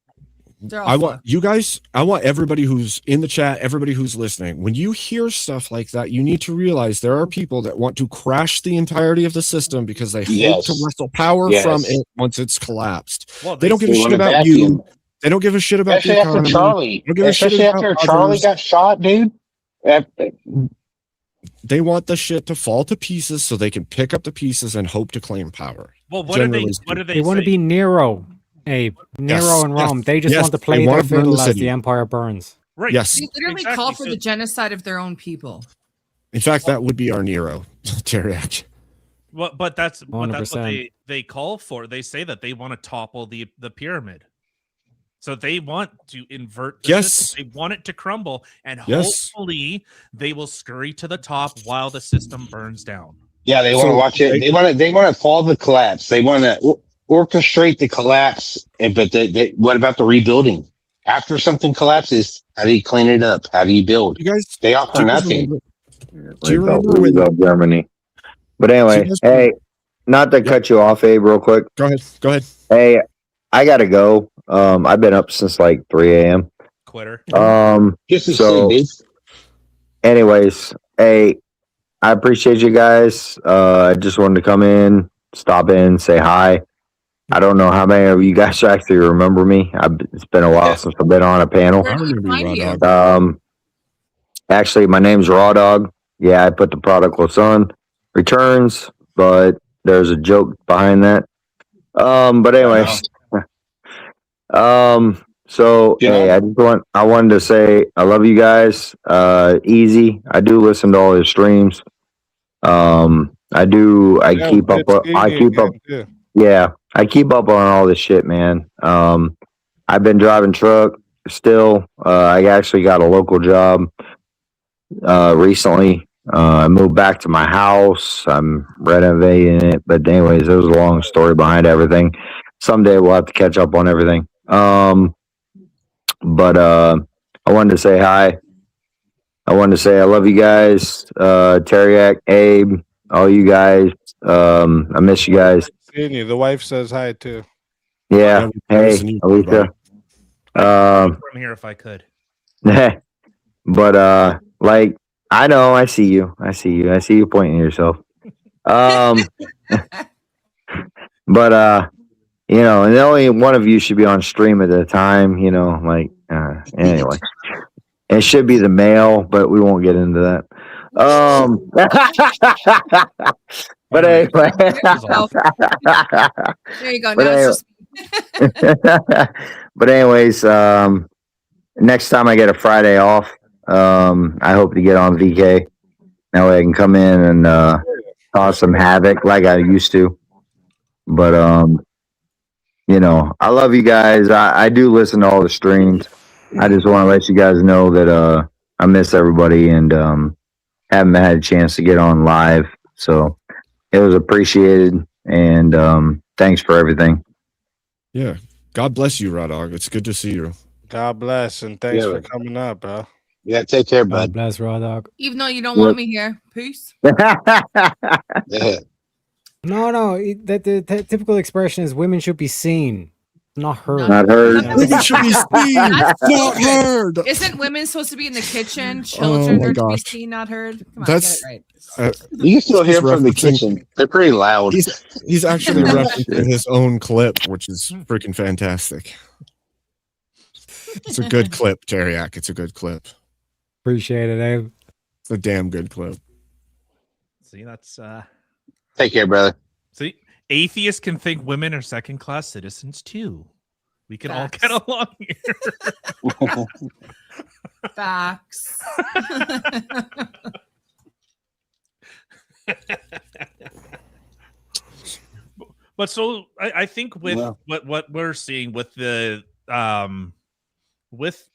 I want everybody who's in the chat, everybody who's listening, when you hear stuff like that, you need to realize there are people that want to crash the entirety of the system because they hope to wrestle power from it once it's collapsed. Well, they don't give a shit about you. They don't give a shit about the economy. Charlie. They don't give a shit Especially after about Charlie others. got shot, dude. They want the shit to fall to pieces so they can pick up the pieces and hope to claim power. Well, what do they They want to be Nero. Nero in Rome. They just want to play their fiddle as the empire burns. Right. Yes. They literally call for the genocide of their own people. In fact, that would be our Nero, Tareyak. but that's what 100%. they call for. They say that they want to topple the pyramid. So they want to invert the system. They want it to crumble, and hopefully they will scurry to the top while the system burns down. Yeah, they want to watch it. They want to follow the collapse. They want to orchestrate the collapse. But what about the rebuilding? After something collapses, how do you clean it up? How do you build? You guys, they offer nothing. Do you remember Germany? But anyway, hey, not to cut you off, Abe, real quick. Go ahead. Hey, I gotta go. I've been up since like 3 a.m. Quitter. Anyways, hey, I appreciate you guys. I just wanted to come in, stop in, say hi. I don't know how many of you guys actually remember me. It's been a while since I've been on a panel. I remember you, Raw Dog. Actually, my name's Raw Dog. Yeah, I put the prodigal son returns, but there's a joke behind that. But anyways, hey, I wanted to say I love you guys. Easy. I do listen to all your streams. I keep up on all this shit, man. I've been driving truck still. I actually got a local job recently. I moved back to my house. I'm renovating it. But anyways, there's a long story behind everything. Someday we'll have to catch up on everything. But I wanted to say hi. I wanted to say I love you guys. Tareyak, Abe, all you guys. I miss you guys. Seeing you. The wife says hi too. Yeah. Hey, Alicia. From here if I could. But like I know, I see you pointing at yourself. But you know, and only one of you should be on stream at a time, you know, like anyway. It should be the male, but we won't get into that. But anyway. There you go. Now it's just but anyways, next time I get a Friday off, I hope to get on VK. That way I can come in and cause some havoc like I used to. But you know, I love you guys. I do listen to all the streams. I just want to let you guys know that I miss everybody and haven't had a chance to get on live. So it was appreciated, and thanks for everything. Yeah. God bless you, Raw Dog. It's good to see you. God bless, and thanks for coming up, bro. Yeah, take care, God bud. bless, Raw Dog. Even though you don't want me here. Peace. No. The typical expression is women should be seen, not heard. Not heard. Women should be seen, not heard. Isn't women supposed to be in the kitchen? Children are to be seen, not heard. Come on, That's get it right. You can still hear from the kitchen. They're pretty loud. He's actually referencing his own clip, which is freaking fantastic. It's a good clip, Tareyak. It's a good clip. Appreciate it, Abe. It's a damn good clip. See, that's Take care, brother. See, atheists can think women are second-class citizens too. We can all get along here. Facts. But so I think with what we're seeing with the with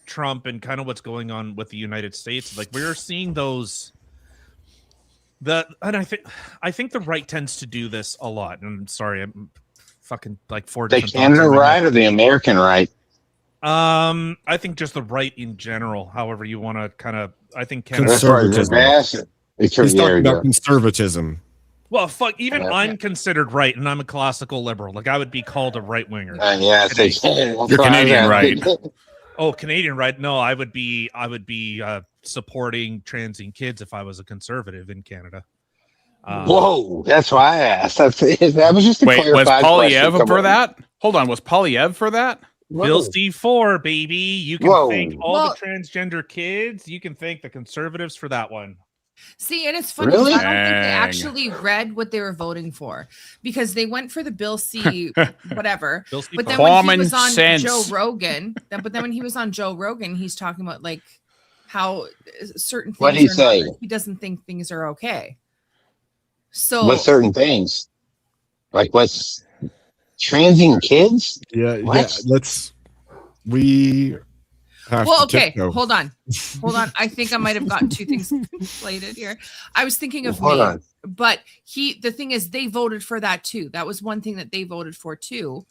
Trump and kind of what's going on with the United States, like we're seeing those. And I think the right tends to do this a lot. And I'm sorry, I'm fucking like four. The Canada right or the American right? I think just the right in general. However you want to kind of. I think Canada. Conservatism. He's talking about conservatism. Well, fuck. Even I'm considered right, and I'm a classical liberal. Like I would be called a right winger. Yeah, you're Canadian right. Oh, Canadian right? No, I would be supporting transing kids if I was a conservative in Canada. Whoa, that's why I asked. That was just a clarified was question. Polyev for that? Hold on, was Polyev for that? Bill C4, baby. You can thank all the transgender kids. You can thank the conservatives for that one. See, and it's funny. Really? I don't think they actually read what they were voting for because they went for the Bill C whatever. Bill C but then Common when he was on sense. Joe Rogan, but then when he was on Joe Rogan, he's talking about like how certain things What'd he are say? not, he doesn't think things are okay. So with certain things, like what's transing kids. Yeah, What? We have well, to okay, tiptoe. hold on. I think I might have gotten two things conflated here. I was thinking of Hold me, on. but the thing is, they voted for that too. That was one thing that they voted for too.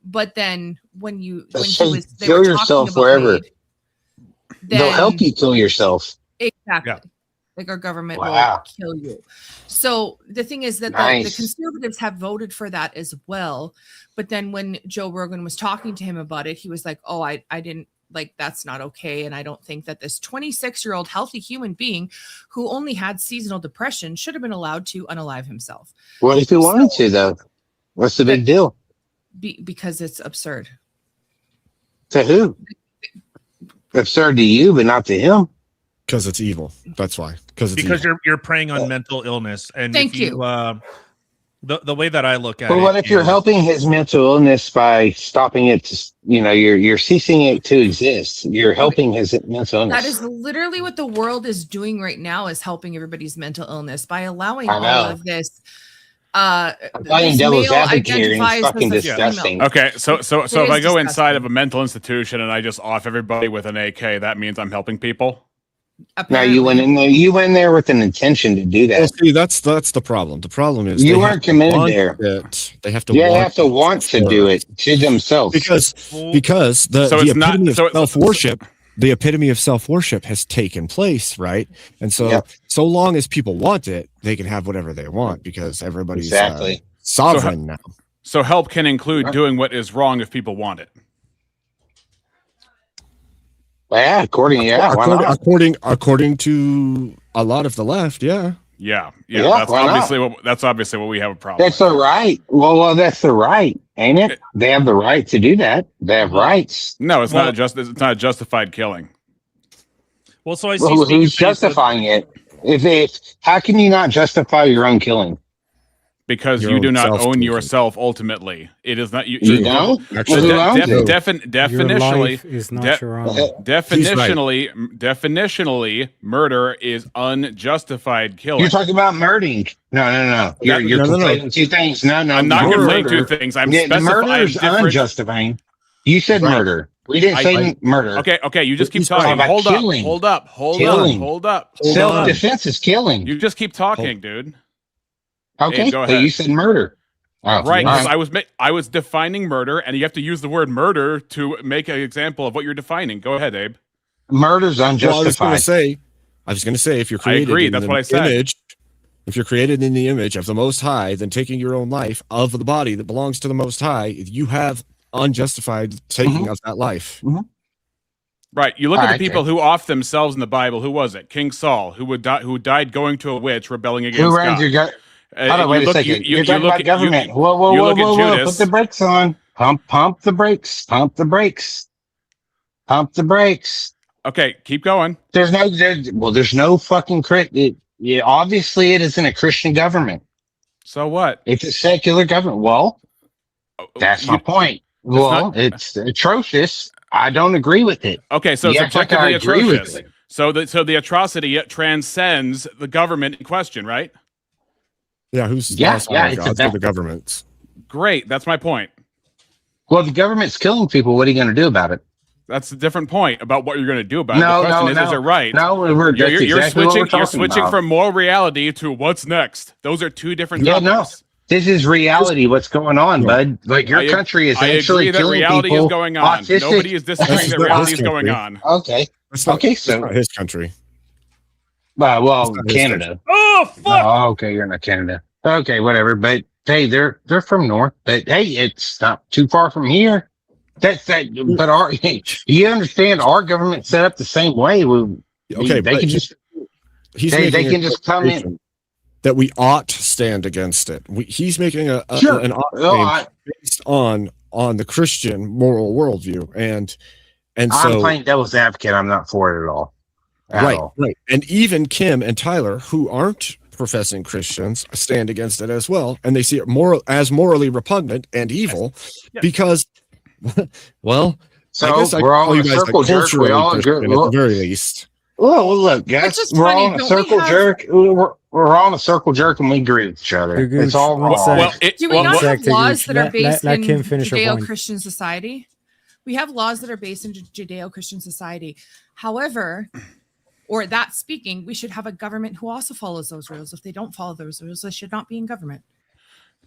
But then when they Kill were talking yourself about wherever. Wade, They'll help you kill yourself. Exactly. Yeah. Like our government Wow. will kill you. So the thing is that the Nice. conservatives have voted for that as well. But then when Joe Rogan was talking to him about it, he was like, oh, I didn't like, that's not okay. And I don't think that this 26-year-old healthy human being who only had seasonal depression should have been allowed to unalive himself. What if he wanted to, though? What's the big deal? Because it's absurd. To who? Absurd to you, but not to him. Because it's evil. That's why. Because you're preying on mental illness. And Thank if you. The way that I look at But it. what if you're helping his mental illness by stopping it to, you're ceasing it to exist. You're helping his mental illness. That is literally what the world is doing right now, is helping everybody's mental illness by allowing I all know. of this. playing devil's advocate here, and it's fucking disgusting. Okay, so if I is go disgusting. inside of a mental institution and I just off everybody with an AK, that means I'm helping people. No, you went in there. You went there with an intention to do that. Well, see, that's the problem. The problem is You they weren't have to committed want there. it. They have to. They want have to want to do it to themselves. because the So it's not- epitome of so- self-worship. The epitome of self-worship has taken place, right? And so, so long as people want it, they can have whatever they want because everybody's Exactly. sovereign now. So help can include doing what is wrong if people want it. Well, yeah, according to a lot of the left, yeah. Yeah, Yeah, that's why not? obviously what we have a problem. That's the right. Well, that's the right, ain't it? They have the right to do that. They have rights. No, it's not a justified killing. Well, so I see. Well, Speaking who's Face with- justifying it? How can you not justify your own killing? Because Your you own do not own self-killing. yourself ultimately. It is not you. You don't? Actually, Well, who owns it? Definitionally, life is not your own. definitionally, murder is unjustified killing. You're talking about murdering. No. You're No. conflating two things. No. I'm not Murder- conflating two things. I'm murder is specifying. unjustifying. You said Right. murder. We didn't say murder. Okay. You just keep He's talking talking. about Hold killing. up. Killing. Hold up. Self-defense is killing. You just keep talking, dude. Okay, Hey, go but ahead. you said murder. Oh, Right, all because I was defining murder, and you have to use the word murder to make an example of what you're defining. Go ahead, Abe. Murder's Well, I was unjustified. going to say, if you're I created agree, in that's the what I said. image, if you're created in the image of the Most High, then taking your own life of the body that belongs to the Most High, you have unjustified taking of that life. Right. You look All at right, the people who off themselves in the Bible. Who was it? King Saul, who died going to a witch, rebelling against Who runs God. your gut? Hold on, you wait a look- second. you- You're talking you look about at- government. you- Whoa, you look at Put Judas. the brakes on. Pump the brakes. Pump the brakes. Pump the brakes. Okay, keep going. There's no fucking obviously it isn't a Christian government. So what? It's a secular government. Well, that's my point. Well, it's atrocious. I don't agree with it. Okay, so it's Yeah, fuck, objectively I agree with atrocious. it. So the atrocity transcends the government in question, right? Yeah, who's Yeah, last yeah, one, it's God, about- the governments. Great, that's my point. Well, the government's killing people. What are you going to do about it? That's a different point about what you're going to do about it. No, The question no, is it right? No, You're exactly what switching. we're talking You're switching about. from moral reality to what's next. Those are two different Yeah, topics. no. This is reality. What's going on, bud? Like your I- country is I actually agree that killing reality people. is going on. Autistic. Nobody is disagreeing that reality is going on. Okay. That's not, Okay, that's so not his country. well, not his Canada. Oh fuck! Oh, okay, you're not Canada. Okay, whatever. But hey, they're from north. But hey, it's not too far from here. That's that. But you understand our government set up the same way. Okay, they but can just he's they making can a just come in. declaration that we ought to stand against it. He's making an ought Well, claim based on the Christian moral worldview, and I'm so playing devil's advocate. I'm not for it at all. right. And even Kim and Tyler, who aren't professing Christians, stand against it as well, and they see it as morally repugnant and evil because, well, So I guess I we're call all you a guys circle jerk. We culturally all Christian agree. at the very least. Well, look, guys, It's just we're funny, all a don't we circle have- jerk. We're We're all in a circle jerk and we agree with each other. Gooch, It's all one wrong. sec. Do we One not sec, have laws Gooch. that are based let in Kim finish her point. Judeo-Christian society? We have laws that are based in Judeo-Christian society. However, or that speaking, we should have a government who also follows those rules. If they don't follow those rules, they should not be in government.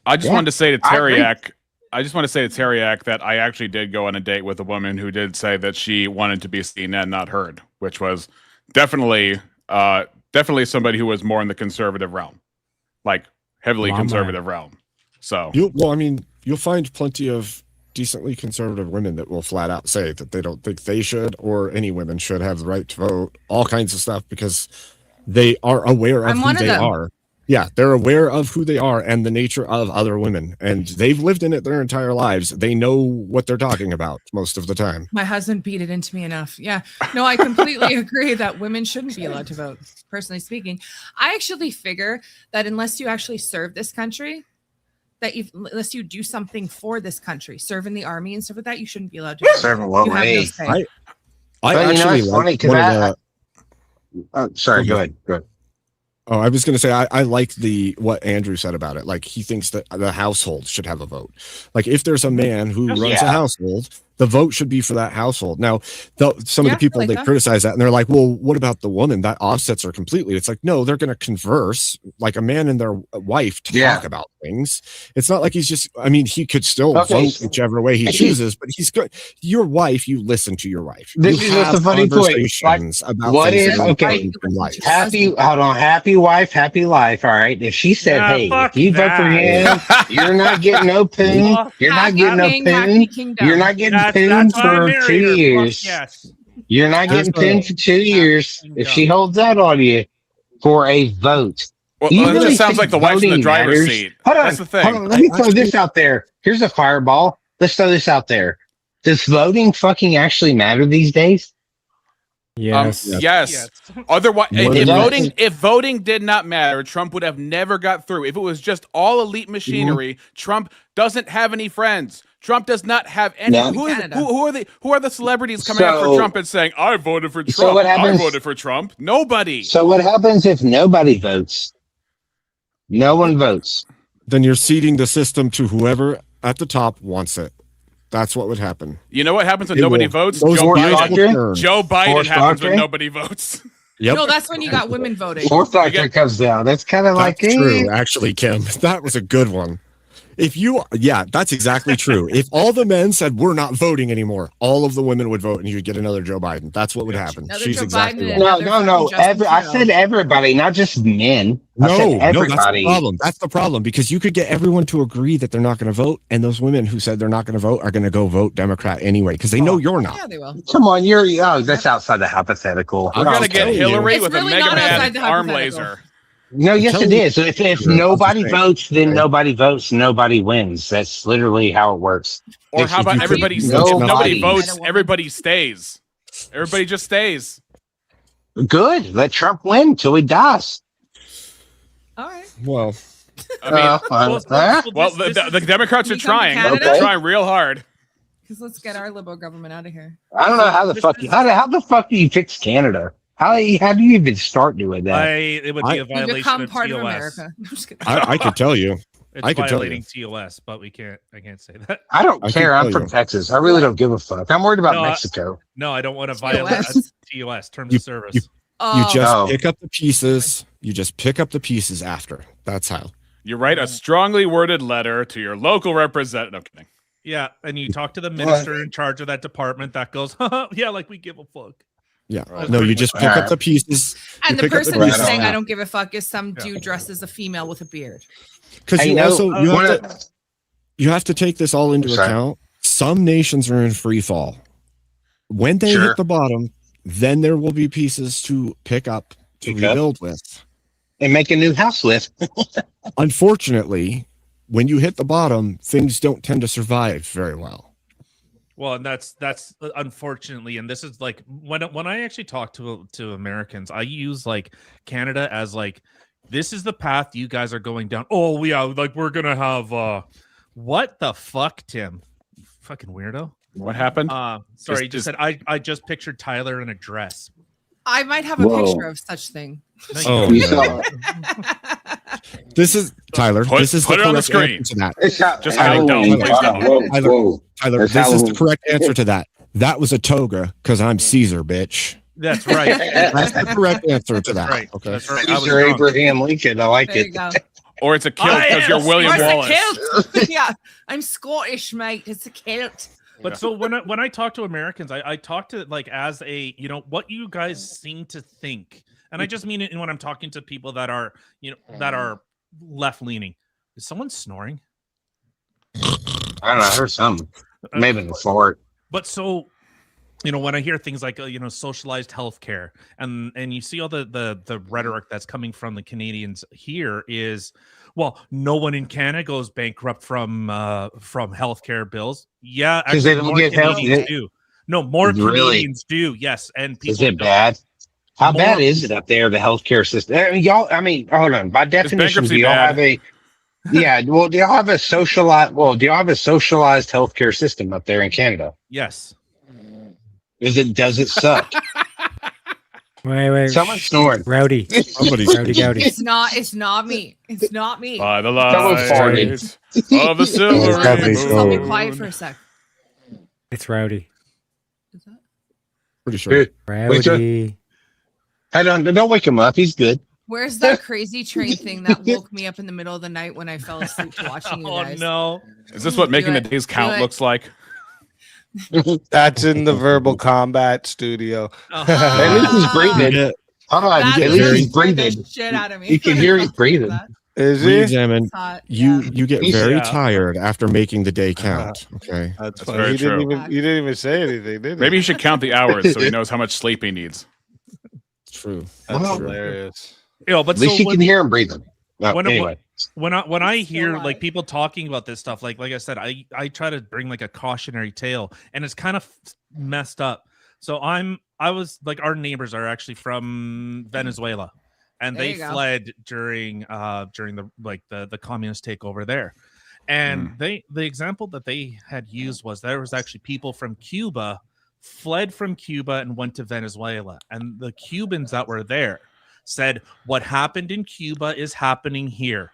I just Yeah, wanted to say to I agree. Tareyak, that I actually did go on a date with a woman who did say that she wanted to be seen and not heard, which was definitely somebody who was more in the conservative realm, like heavily Wow, conservative realm. So You'll find plenty of decently conservative women that will flat out say that they don't think they should or any women should have the right to vote, all kinds of stuff, because they are aware of I'm who one of they them. are. Yeah, they're aware of who they are and the nature of other women, and they've lived in it their entire lives. They know what they're talking about most of the time. My husband beat it into me enough. Yeah. No, I completely agree that women shouldn't be allowed to vote, personally speaking. I actually figure that unless you actually serve this country, unless you do something for this country, serve in the army and stuff like that, you shouldn't be allowed to vote. Serving low You have no wage. say. I But actually it's funny like because one of the. sorry, go ahead. Oh, I was going to say I like what Andrew said about it. Like, he thinks that the household should have a vote. Like, if there's a man who runs a household, the vote should be for that household. Now, some of the people they criticize that, and they're like, "Well, what about the woman? That offsets her completely." It's like, no, they're going to converse like a man and their wife talk about things. It's not like he's just. I mean, he could still vote whichever way he chooses, but he's good. Your wife, you listen to your wife. This is just a funny point. Like, about what things if that are okay? important in life. Happy wife, happy life. All right. If she said, "Hey, if you vote for him, you're not getting no poon. You're not getting no poon. You're not getting poon for 2 years. You're not getting poon for 2 years." If she holds out on you for a vote, well, do you it really just sounds think like the wife's in the voting driver's matters? seat. Hold on, That's the thing. hold on. Let me throw this out there. Here's a fireball. Let's throw this out there. Does voting fucking actually matter these days? Yes. Yes. Otherwise, if voting did not matter, Trump would have never got through. If it was just all elite machinery, Trump doesn't have any friends. Trump does not have any. No. Who are the celebrities coming after Trump and saying, "I voted for Trump"? So what happens- I voted for Trump. Nobody. So what happens if nobody votes? No one votes. Then you're ceding the system to whoever at the top wants it. That's what would happen. You know what happens when It nobody will. votes? Those Joe views will Biden. turn. Joe Biden Forced happens when doctrine? nobody votes. Yep. No, that's when you got women voting. Fourth doctor comes down. That's kind of like That's true, actually, Kim. That was a good one. That's exactly true. If all the men said we're not voting anymore, all of the women would vote, and you'd get another Joe Biden. That's what would happen. Another She's Joe exactly Biden right. and No. I said everybody, not just men. I said No, that's the everybody. problem. That's the problem, because you could get everyone to agree that they're not going to vote, and those women who said they're not going to vote are going to go vote Democrat anyway, because they know you're not. Yeah, they will. Come on, that's outside the hypothetical. We're gonna get Hillary It's with really a Mega not outside Man the arm hypothetical. laser. No, yes, it is. If nobody saying. votes, then nobody votes. Nobody wins. That's literally how it works. Or If how about you- everybody? If nobody- nobody votes, everybody stays. Everybody just stays. Good. Let Trump win till he dies. All right. Well, I mean, the Democrats are Can we come to trying. Canada? They're trying real hard. Because let's get our liberal government out of here. I don't know how the fuck do you fix Canada? How do you even start doing that? It would be a We violation become of part TOS. of America. I'm just kidding. I could tell you. It's I could tell violating you. TOS, but I can't say that. I don't I care. can I'm tell from you. Texas. I really don't give a fuck. I'm worried about No, Mexico. No, I don't want to violate TOS, terms You- of service. You Oh. just pick up the pieces. You just pick up the pieces after. That's how. You write a strongly worded letter to your local representative. No kidding. Yeah, and you talk to the minister in charge of that department that goes, yeah, like we give a fuck. Yeah. That's No, pretty you much just what pick up happened. the pieces. And the pick up person Right who's on. saying I don't give a fuck is some dude dressed as a female with a beard. Because Hey, you no, also one of- you have to take this all into Sorry. account. Some nations are in free fall. When they Sure. hit the bottom, then there will be pieces to pick up to Pick up. rebuild with. and make a new house with. Unfortunately, when you hit the bottom, things don't tend to survive very well. Well, and that's unfortunately, and this is like when I actually talk to Americans, I use like Canada as like this is the path you guys are going down. Oh yeah, like we're gonna have what the fuck, Tim? You fucking weirdo. What happened? Sorry, just said I just pictured Tyler in a dress. I might have a picture of such thing. Oh, You no. saw This is Tyler. Put- this is put the it on the correct screen. answer to that. it's Just kidding. Halloween. Don't, please don't. Tyler, It's this is the Halloween. correct answer to that. That was a toga because I'm Caesar, bitch. That's right. That's the correct answer to that. Right. Okay. That's right. I was Caesar wrong. Abraham Lincoln. I like There it. you go. Or it's a kilt because you're William Or it's Wallace. a kilt. Yeah, I'm Scottish, mate. It's a kilt. But so when I talk to Americans, I talk to like as a what you guys seem to think, and I just mean it when I'm talking to people that are that are left leaning. Is someone snoring? I don't know. I heard something. Maybe the fart. But so when I hear things like socialized healthcare, and you see all the rhetoric that's coming from the Canadians here is, well, no one in Canada goes bankrupt from healthcare bills. Yeah, Because they actually, don't more get health. Canadians do. No, more Really? Canadians do. Yes, and people Is it don't. bad? How More- bad is it up there? The healthcare system. I mean, hold on. By definition, bankruptcy do y'all bad? have a? Yeah. Well, do y'all have a socialized? Well, do y'all have a socialized healthcare system up there in Canada? Yes. Does it suck? Wait. Someone's snoring. Rowdy. Somebody's Rowdy Gowdy. It's not me. It's not me. By the Someone light farted. of the silvery I'll be moon. quiet for a sec. It's Rowdy. pretty sure. Rowdy. Don't wake him up. He's good. Where's that crazy train thing that woke me up in the middle of the night when I fell asleep watching you Oh guys? no. Is this what making the it. days Do count it. looks like? That's in the verbal combat studio. At least he's breathing. Yeah. Hold on. That At least just he's scared the breathing. shit out of me. You can hear he's breathing. Is Re-examine. Thought, You yeah. you get He's- very yeah. tired after making the day count. Okay. That's That's funny. very He didn't true. even say anything, did he? Maybe he should count the hours so he knows how much sleep he needs. True. That's Well, hilarious. But At least so you when- can hear him breathing. Well, when, anyway. when I hear alive. like people talking about this stuff, like I said, I try to bring like a cautionary tale, and it's kind of messed up. So I was like, our neighbors are actually from Venezuela, and There they you go. fled during the communist takeover there. And the example that they had used was there was actually people from Cuba fled from Cuba and went to Venezuela, and the Cubans that were there said, what happened in Cuba is happening here.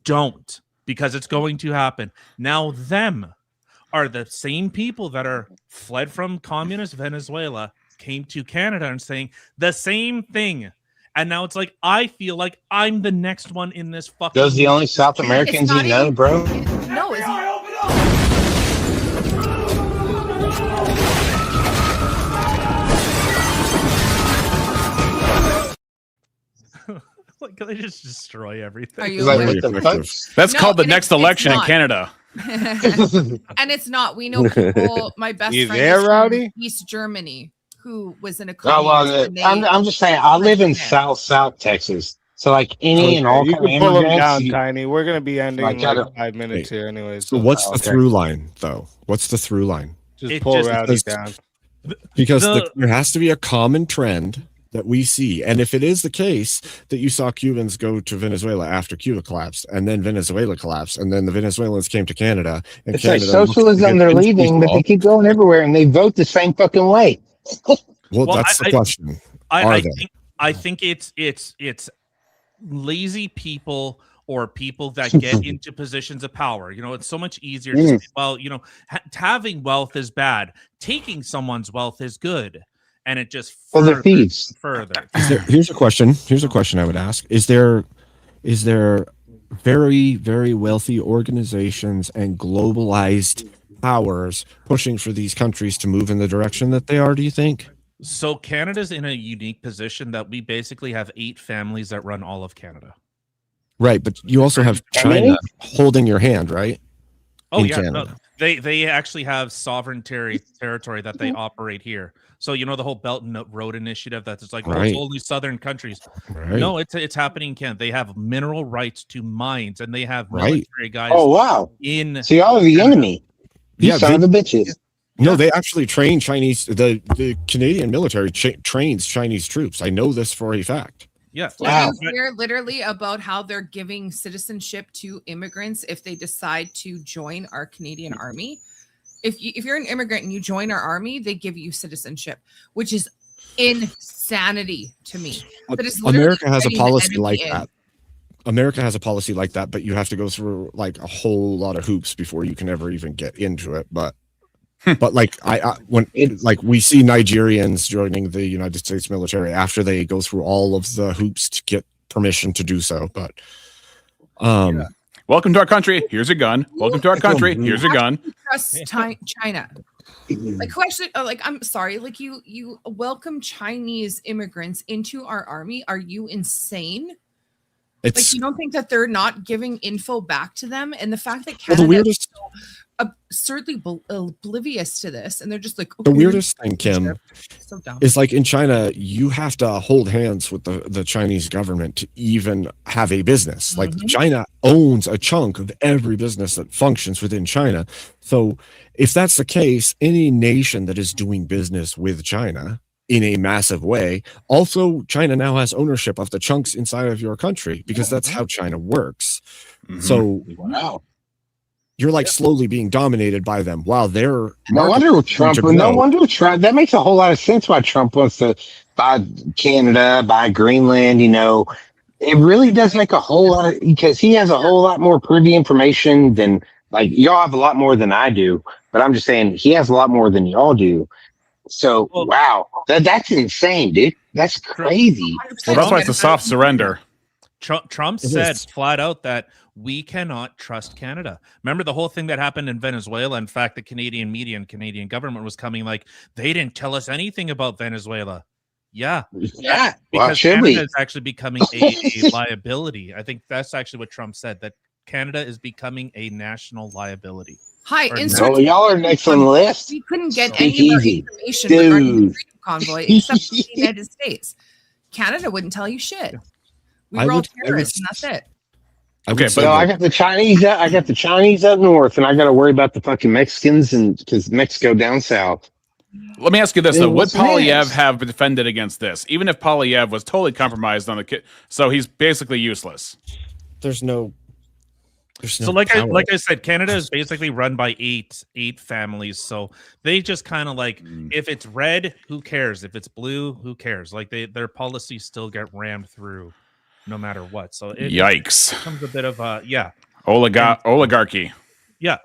Don't, because it's going to happen. Now them are the same people that are fled from communist Venezuela, came to Canada and saying the same thing. And now it's like, I feel like I'm the next one in this fucking... Those the only South Americans you know, bro? No, it's like, they just destroy everything. Are you Like, aware? what the fuck? That's No, called the and next it's election in not. Canada. And it's not. We know people. My best You friend there, is from Rowdy? East Germany, who was in a Oh, well, communist. and they- I'm just saying, I live in South Texas. So, like, any and all you kind of can pull him immigrants. down, Tiny. We're gonna be ending Like, in like 5 minutes here, anyways. So what's the Okay. through line though? What's the through line? Just It pull just- Rowdy down. Because The- there has to be a common trend that we see. And if it is the case that you saw Cubans go to Venezuela after Cuba collapsed, and then Venezuela collapsed, and then the Venezuelans came to Canada, and It's Canada like looked socialism, at they're it leaving, but they keep going everywhere and they vote the same fucking way. Well, Well, that's the question. I think it's lazy people or people that get into positions of power. It's so much easier to say, well, having wealth is bad. Taking someone's wealth is good. And it just Well, they're further, thieves. further. Here's a question. Here's a question I would ask. Is there very, very wealthy organizations and globalized powers pushing for these countries to move in the direction that they are, do you think? So Canada's in a unique position that we basically have 8 families that run all of Canada. Right, but you also have China holding your hand, right? Oh In yeah, no, Canada. they actually have sovereign territory that they operate here. So the whole Belt and Road Initiative that's like Right. it's only southern countries. Right. No, it's happening in Canada. They have mineral rights to mines, and they have Right. military guys. Oh, wow. In So y'all are the enemy. You son of a bitches. No, they actually train Chinese. The Canadian military trains Chinese troops. I know this for a fact. Yeah. Did you hear literally about how they're giving citizenship to immigrants if they decide to join our Canadian Army? If you're an immigrant and you join our army, they give you citizenship, which is insanity to me. That is literally America has a letting the policy enemy like in. that. America has a policy like that, but you have to go through like a whole lot of hoops before you can ever even get into it. But like when like we see Nigerians joining the United States military after they go through all of the hoops to get permission to do so. But welcome to our country. Here's a gun. Welcome to our country. Here's a gun. Trust China. Like who actually? Like I'm sorry. Like you welcome Chinese immigrants into our army. Are you insane? Like you don't think that they're not giving info back to them, and the fact that Canada is so absurdly oblivious to this, and they're just like the weirdest thing, Kim, so dumb. is like in China, you have to hold hands with the Chinese government to even have a business. Like China owns a chunk of every business that functions within China. So if that's the case, any nation that is doing business with China in a massive way, also China now has ownership of the chunks inside of your country because that's how China works. So you're like slowly being dominated by them while they're no wonder Trump that makes a whole lot of sense why Trump wants to buy Canada, buy Greenland. It really does make a whole lot of, because he has a whole lot more privy information than, like, y'all have a lot more than I do, but I'm just saying he has a lot more than y'all do. So wow, that's insane, dude. That's crazy. Well, that's why it's a soft surrender. Trump said flat out that we cannot trust Canada. Remember the whole thing that happened in Venezuela? In fact, the Canadian media and Canadian government was coming like, they didn't tell us anything about Venezuela. Yeah. Because Canada is actually becoming a liability. I think that's actually what Trump said, that Canada is becoming a national liability. Hi, so y'all are next on the list. We couldn't get any more information regarding the Freedom Convoy except the United States. Canada wouldn't tell you shit. We were all terrorists, and that's it. Okay, so I got the Chinese. I got the Chinese up north, and I got to worry about the fucking Mexicans, and because Mexico down south. Let me ask you this though: would what's Polyev next? have defended against this, even if Polyev was totally compromised on the kid? So he's basically useless. There's no So like I said, Canada is basically run by eight families. So they just kind of like, if it's red, who cares? If it's blue, who cares? Like their policies still get rammed through no matter what. So Yikes. It becomes a bit of a oligarchy. Yeah.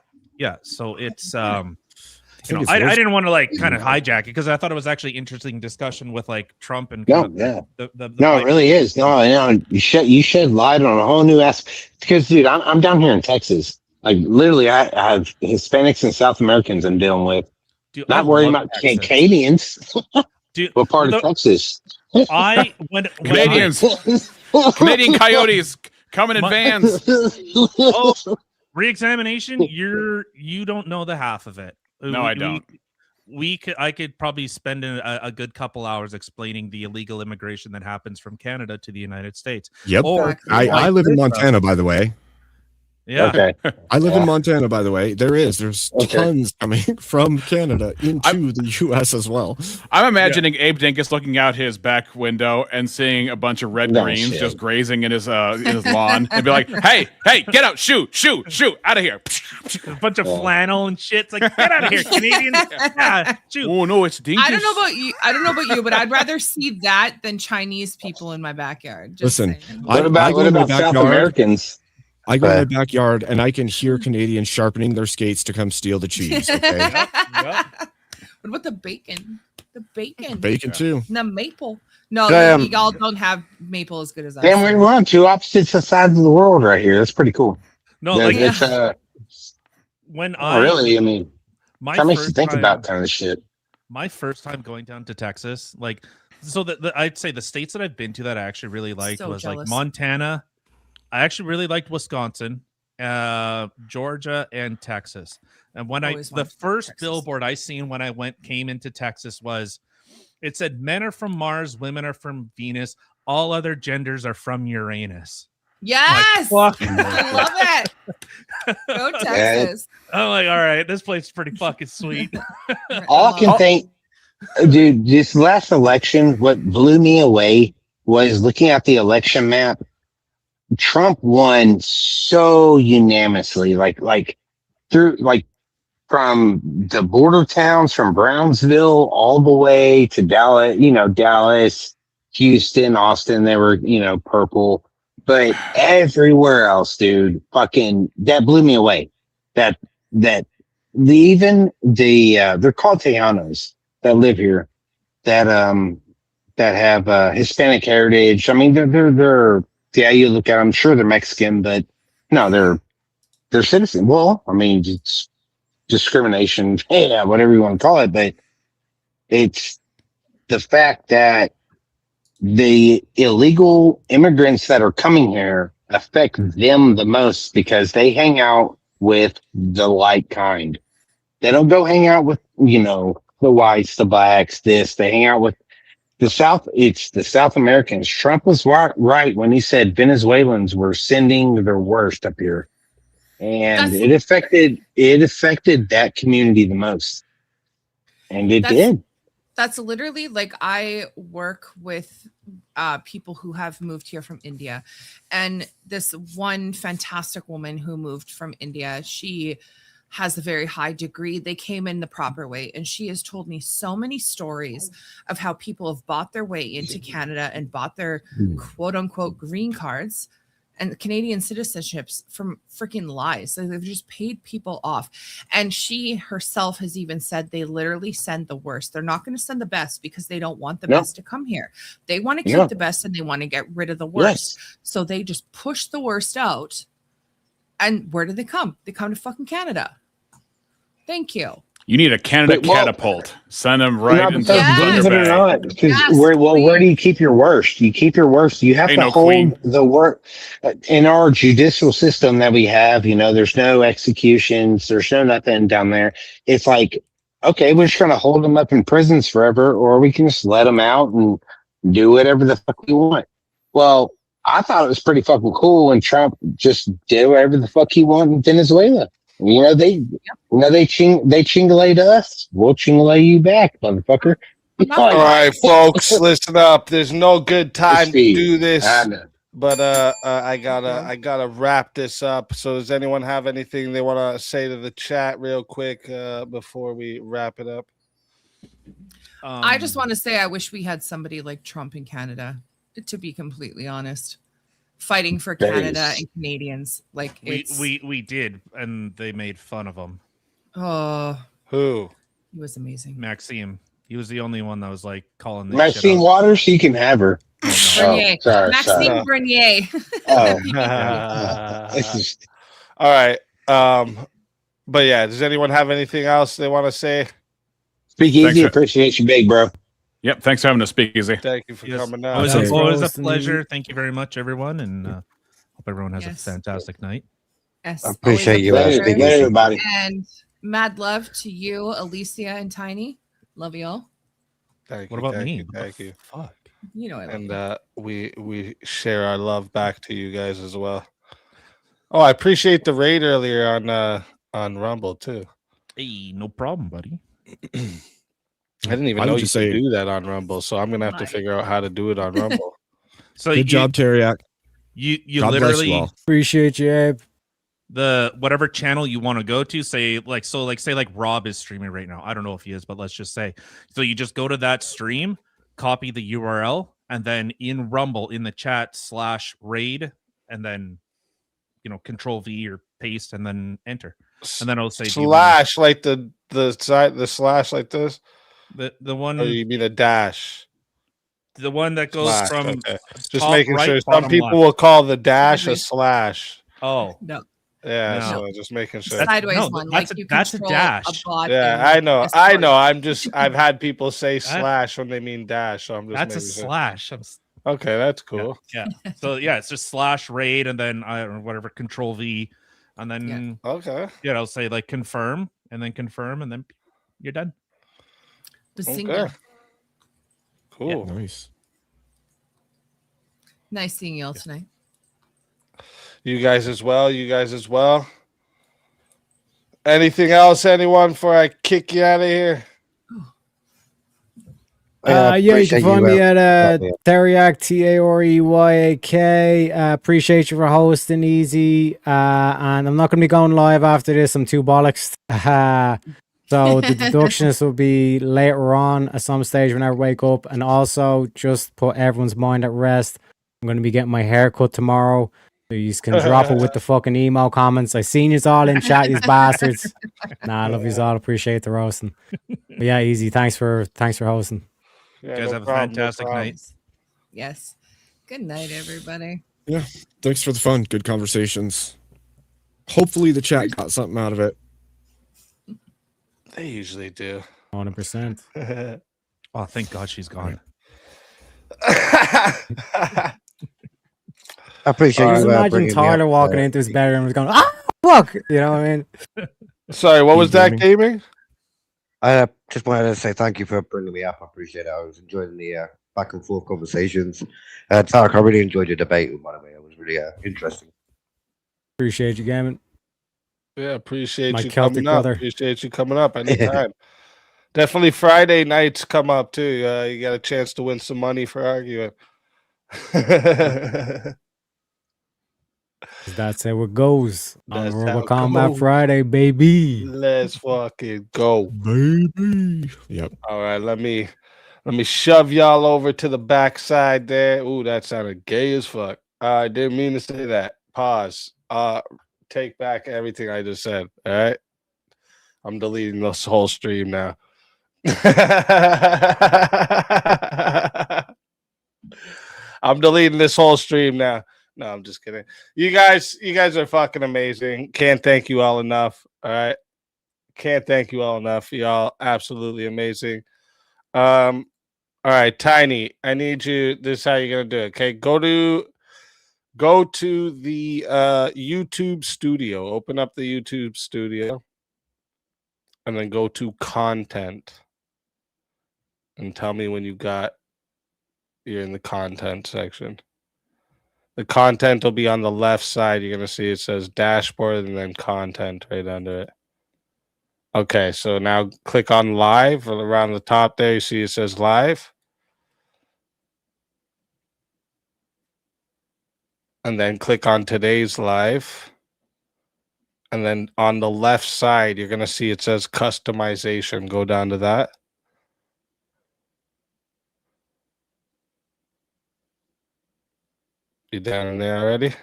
So it's I didn't want to like kind of hijack it because I thought it was actually interesting discussion with like Trump and it really is. No, you shed light on a whole new aspect. Because dude, I'm down here in Texas. Like literally, I have Hispanics and South Americans I'm dealing with. Dude, not worrying about Canadians. Dude, what part of Texas? Canadians, Canadian coyotes coming in vans. Re-examination, you don't know the half of it. No, I don't. I could probably spend a good couple hours explaining the illegal immigration that happens from Canada to the United States. Yep. I live in Montana, by the way. Yeah. Okay. I live in Montana, by the way. There's tons coming from Canada into the U.S. as well. I'm imagining Abe Dinkus looking out his back window and seeing a bunch of red greens just grazing in his lawn and be like, hey, get out, shoot, out of here. A bunch of flannel and shit. It's like, get out of here, Canadians. Yeah, shoot. Oh no, it's Dinkus. I don't know about you, but I'd rather see that than Chinese people in my backyard. Listen, what about South Americans? I go in my backyard and I can hear Canadians sharpening their skates to come steal the cheese. Okay. What about the bacon? The bacon. Bacon too. The maple. No, y'all don't have maple as good as I. Damn, we're on two opposite sides of the world right here. That's pretty cool. No, like it's really, I mean, that makes you think about kind of shit. My first time going down to Texas, like, so I'd say the states that I've been to that I actually really liked was like Montana. I actually really liked Wisconsin, Georgia, and Texas. And when the first billboard I seen when I came into Texas it said, "Men are from Mars, women are from Venus, all other genders are from Uranus." Yes, like, I love it. Go Texas. I'm like, all right, this place is pretty fucking sweet. All I can think, dude, this last election, what blew me away was looking at the election map. Trump won so unanimously, like through like from the border towns, from Brownsville all the way to Dallas, Dallas, Houston, Austin, they were, purple. But everywhere else, dude, fucking, that blew me away. That they're called Tejanos that live here that have Hispanic heritage. I mean, they're yeah, you look at them, sure they're Mexican, but no, they're citizens. Well, I mean, it's discrimination, yeah, whatever you want to call it, but it's the fact that the illegal immigrants that are coming here affect them the most because they hang out with the like kind. They don't go hang out with, the whites, the blacks, this. They hang out with the South. It's the South Americans. Trump was right when he said Venezuelans were sending their worst up here. And it affected that community the most. And it did. That's literally like I work with people who have moved here from India. And this one fantastic woman who moved from India, she has a very high degree. They came in the proper way. And she has told me so many stories of how people have bought their way into Canada and bought their quote unquote green cards and Canadian citizenships from freaking lies. So they've just paid people off. And she herself has even said they literally send the worst. They're not going to send the best because they don't want the best to come here. They want to keep the best and they want to get rid of the worst. Yes. So they just push the worst out. And where do they come? They come to fucking Canada. Thank you. You need a Canada catapult. Send them right into believe it or not, because where do you keep your worst? You keep your worst. You have to hold the worst in our judicial system that we have. There's no executions. There's no nothing down there. It's like, okay, we're just going to hold them up in prisons forever, or we can just let them out and do whatever the fuck we want. Well, I thought it was pretty fucking cool when Trump just did whatever the fuck he wanted in Venezuela. They chingale to us. We'll chingale you back, motherfucker. All right, folks, listen up. There's no good time to do this, but I gotta wrap this up. So, does anyone have anything they want to say to the chat real quick before we wrap it up? I just want to say I wish we had somebody like Trump in Canada. To be completely honest. Fighting for Canada and Canadians, like we did, and they made fun of him. Oh, who? He was amazing. Maxime. He was the only one that was like calling this Maxine shit Waters. He can have her. Bernier. Sorry, Maxime Bernier. All right. But yeah, does anyone have anything else they want to say? Speak easy. Appreciate you, big bro. Yep, thanks for having us speak easy. Thank you for coming out. It was always a pleasure. Thank you very much, everyone, and hope everyone has a fantastic night. Yes, I appreciate you. Everybody. And mad love to you, Alicia and Tiny. Love you all. Thank what you, about thank me? You, thank you. Fuck. You know I love and you. We share our love back to you guys as well. Oh, I appreciate the raid earlier on Rumble too. Hey, no problem, buddy. I didn't even know you could do that on Rumble, so I'm gonna have to figure out how to do it on Rumble. So good job, Tareyak. You God literally appreciate you, Abe. The whatever channel you want to go to, say Rob is streaming right now. I don't know if he is, but let's just say. So you just go to that stream, copy the URL, and then in Rumble in the chat /raid, and then Control V or paste and then enter, and then it'll say slash like the slash like this. The one. Or you mean a dash? The one that goes slash, from okay. Just top making right, sure. Some bottom people left. will call the dash a slash. Oh no. Yeah, No. so just making sure. Sideways no, one, that's like you that's a control dash. bot Yeah, in I know. Discord. I've had people say slash when they mean dash, so I'm just. That's a making sure. slash. Okay, that's cool. Yeah. So yeah, it's just /raid and then I don't know, whatever Control V, and then okay. Yeah, I'll say like confirm and then you're done. Bazinga. Cool. Yeah. Nice. Nice seeing you all tonight. You guys as well. Anything else, anyone, before I kick you out of here? Yeah, you can appreciate find me at yeah. Tareyak, Tareyak. Appreciate you for hosting, Easy. And I'm not going to be going live after this. I'm too bollocks. So the deductions will be later on at some stage when I wake up. And also, just put everyone's mind at rest. I'm going to be getting my hair cut tomorrow. So you can drop it with the fucking email comments. I seen yous all in chat, these bastards. Nah, I love yous all. Appreciate the roasting. But yeah, Easy. Thanks for hosting. Yeah, guys no have a problem, no fantastic problem. night. Yes. Good night, everybody. Yeah. Thanks for the fun. Good conversations. Hopefully the chat got something out of it. They usually do. 100%. Oh, thank God she's gone. I appreciate Just you. imagine Bringing me Tyler up, walking into his bedroom and going, "Ah, fuck!" You know what I mean? Sorry, what was that, gaming? I just wanted to say thank you for bringing me up. I appreciate it. I was enjoying the back and forth conversations. Tarek, I really enjoyed your debate, by the way. It was really interesting. Appreciate you, Gavin. Yeah, appreciate My you Celtic coming up. brother. Appreciate you coming up anytime. Definitely Friday nights come up too. You got a chance to win some money for arguing. That's how it goes on That's Robo how it Combat goes. Friday, baby. Let's fucking go, baby. Yep. All right, let me shove y'all over to the backside there. Ooh, that sounded gay as fuck. I didn't mean to say that. Pause. Take back everything I just said. All right. I'm deleting this whole stream now. I'm deleting this whole stream now. No, I'm just kidding. You guys are fucking amazing. Can't thank you all enough. All right. Can't thank you all enough. Y'all absolutely amazing. All right, Tiny, I need you. This is how you're gonna do it. Okay. Go to the YouTube studio. Open up the YouTube studio. And then go to content. And tell me when you're in the content section. The content will be on the left side. You're going to see it says dashboard and then content right under it. Okay, so now click on live. Around the top there, you see it says live. And then click on today's live. And then on the left side, you're going to see it says customization. Go down to that. You down in there already?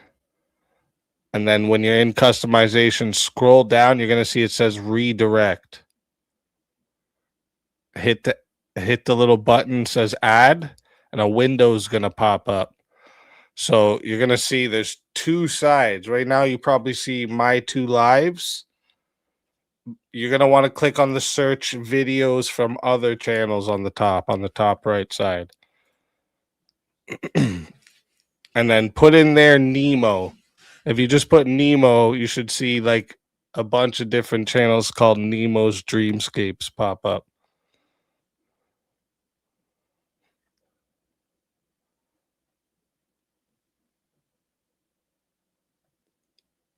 And then when you're in customization, scroll down, you're going to see it says redirect. Hit the little button says add, and a window's going to pop up. So you're going to see there's two sides. Right now you probably see my two lives. You're going to want to click on the search videos from other channels on the top right side. And then put in there Nemo. If you just put Nemo, you should see like a bunch of different channels called Nemo's Dreamscapes pop up.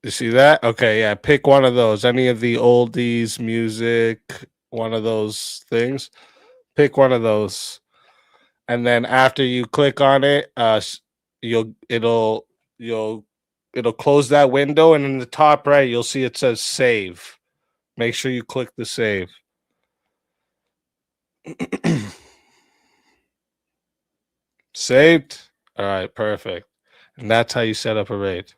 You see that? Okay, yeah. Pick one of those. Any of the oldies, music, one of those things. Pick one of those. And then after you click on it, it'll close that window, and in the top right, you'll see it says save. Make sure you click the save. Saved? All right, perfect. And that's how you set up a raid.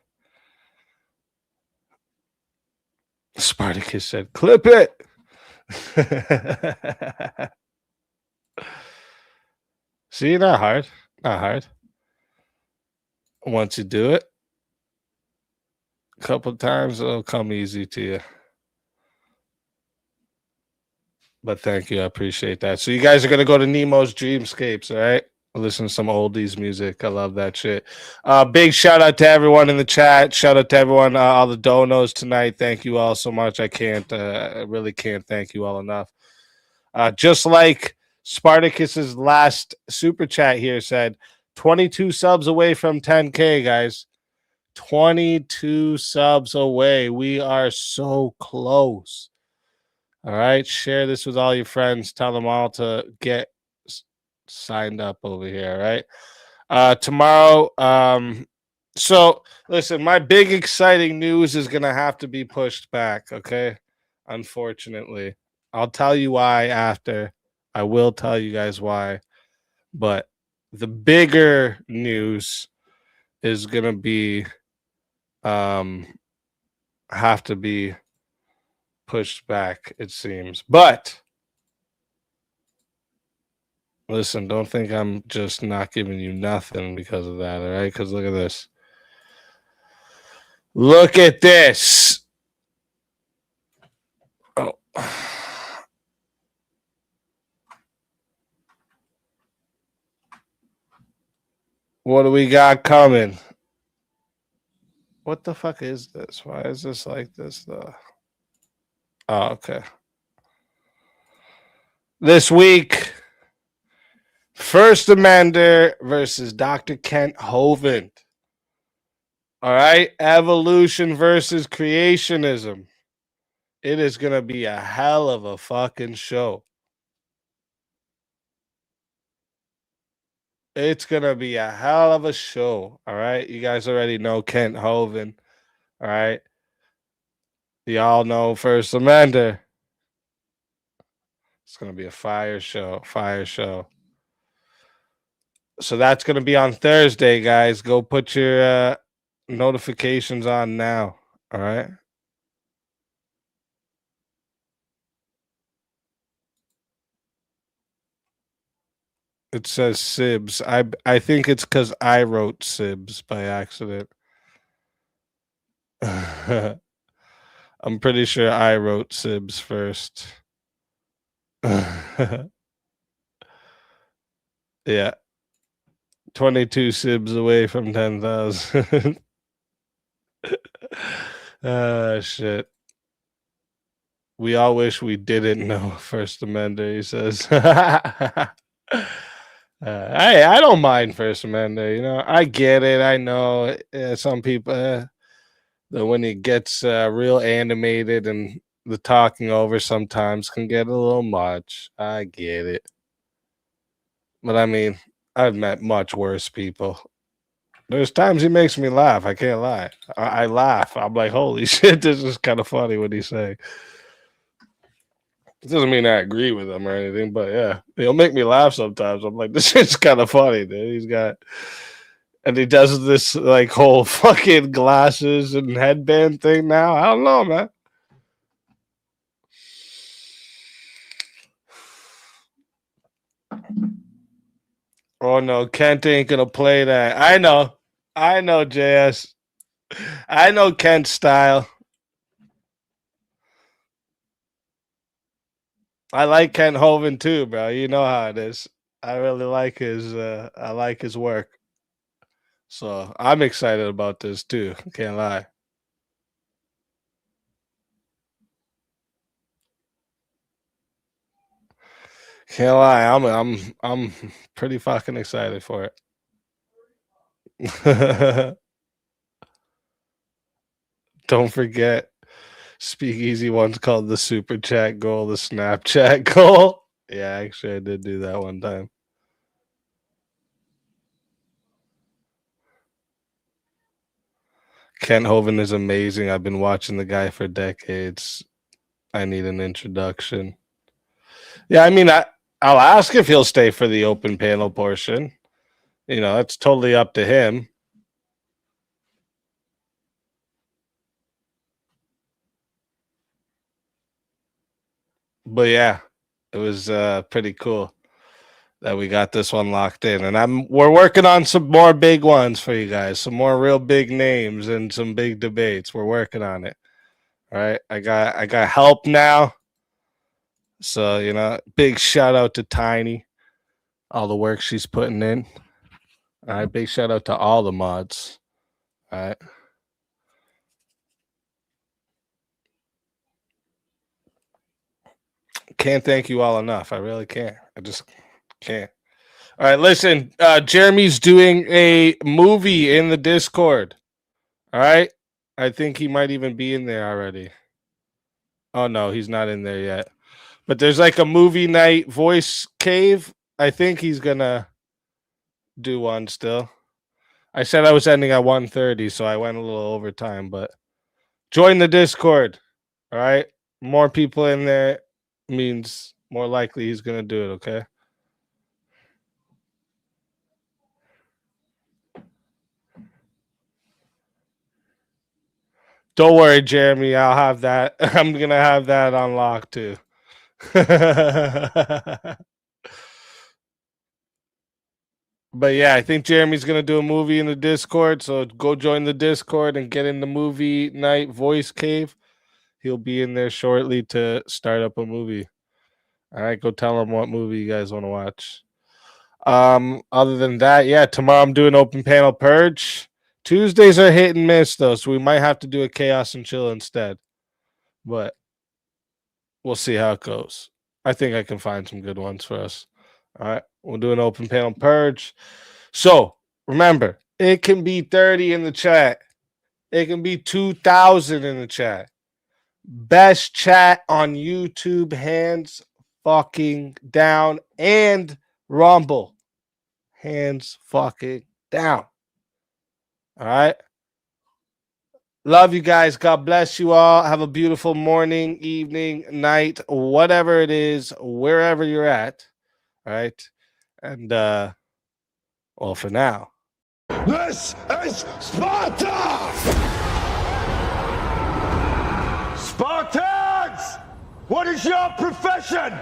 Spartacus said, clip it. See, not hard. Not hard. Once you do it a couple times, it'll come easy to you. But thank you. I appreciate that. So you guys are going to go to Nemo's Dreamscapes, all right? Listen to some oldies music. I love that shit. Big shout out to everyone in the chat. Shout out to everyone, all the donos tonight. Thank you all so much. I really can't thank you all enough. Just like Spartacus's last super chat here said, 22 subs away from 10K, guys. 22 subs away. We are so close. All right. Share this with all your friends. Tell them all to get signed up over here, right? Tomorrow, so listen, my big exciting news is gonna have to be pushed back, okay? Unfortunately. I'll tell you why after. I will tell you guys why. But the bigger news is gonna be have to be pushed back, it seems. But listen, don't think I'm just not giving you nothing because of that, all right? Because look at this. Look at this. Oh. What do we got coming? What the fuck is this? Why is this like this, though? Oh, okay. This week, First Amendment versus Dr. Kent Hovind. All right, evolution versus creationism. It is going to be a hell of a fucking show. It's going to be a hell of a show. All right, you guys already know Kent Hovind. All right, y'all know First Amendment. It's going to be a fire show. So that's going to be on Thursday, guys. Go put your notifications on now. All right. It says Sibs. I think it's because I wrote Sibs by accident. I'm pretty sure I wrote Sibs first. Yeah. 22 Sibs away from 10,000. Shit. We all wish we didn't know First Amendment, he says. I don't mind First Amendment, you know. I get it. I know some people that when it gets real animated and the talking over sometimes can get a little much. I get it. But I mean, I've met much worse people. There's times he makes me laugh. I can't lie. I laugh. I'm like, holy shit, this is kind of funny what he's saying. It doesn't mean I agree with him or anything, but yeah, he'll make me laugh sometimes. I'm like, this is kind of funny, dude. And he does this like whole fucking glasses and headband thing now. I don't know, man. Oh no, Kent ain't gonna play that. I know, JS. I know Kent's style. I like Kent Hovind too, bro. You know how it is. I really like his work. So I'm excited about this too. Can't lie. Can't lie. I'm pretty fucking excited for it. Don't forget, Speakeasy once called the super chat goal the Snapchat goal. Yeah, actually, I did do that one time. Kent Hovind is amazing. I've been watching the guy for decades. I need an introduction. Yeah, I mean, I'll ask if he'll stay for the open panel portion. You know, it's totally up to him. But yeah, it was pretty cool that we got this one locked in, and we're working on some more big ones for you guys, some more real big names and some big debates. We're working on it. All right, I got help now, so you know, big shout out to Tiny, all the work she's putting in. All right, big shout out to all the mods. All right. Can't thank you all enough. I really can't. I just can't. All right, listen. Jeremy's doing a movie in the Discord. All right. I think he might even be in there already. Oh no, he's not in there yet. But there's like a movie night voice cave I think he's gonna do one still. I said I was ending at 1:30, so I went a little over time, but join the Discord. All right. More people in there means more likely he's gonna do it, okay? Don't worry, Jeremy. I'll have that. I'm gonna have that unlocked too. But yeah, I think Jeremy's gonna do a movie in the Discord. So go join the Discord and get in the movie night voice cave. He'll be in there shortly to start up a movie. All right, go tell him what movie you guys want to watch. Other than that, yeah, tomorrow I'm doing open panel purge. Tuesdays are hit and miss though, so we might have to do a chaos and chill instead. But we'll see how it goes. I think I can find some good ones for us. All right, we'll do an open panel purge. So remember, it can be 30 in the chat. It can be 2,000 in the chat. Best chat on YouTube, hands fucking down, and Rumble, hands fucking down. All right. Love you guys. God bless you all. Have a beautiful morning, evening, night, whatever it is, wherever you're at. All right. And well, for now. This is Sparta! Spartans! What is your profession?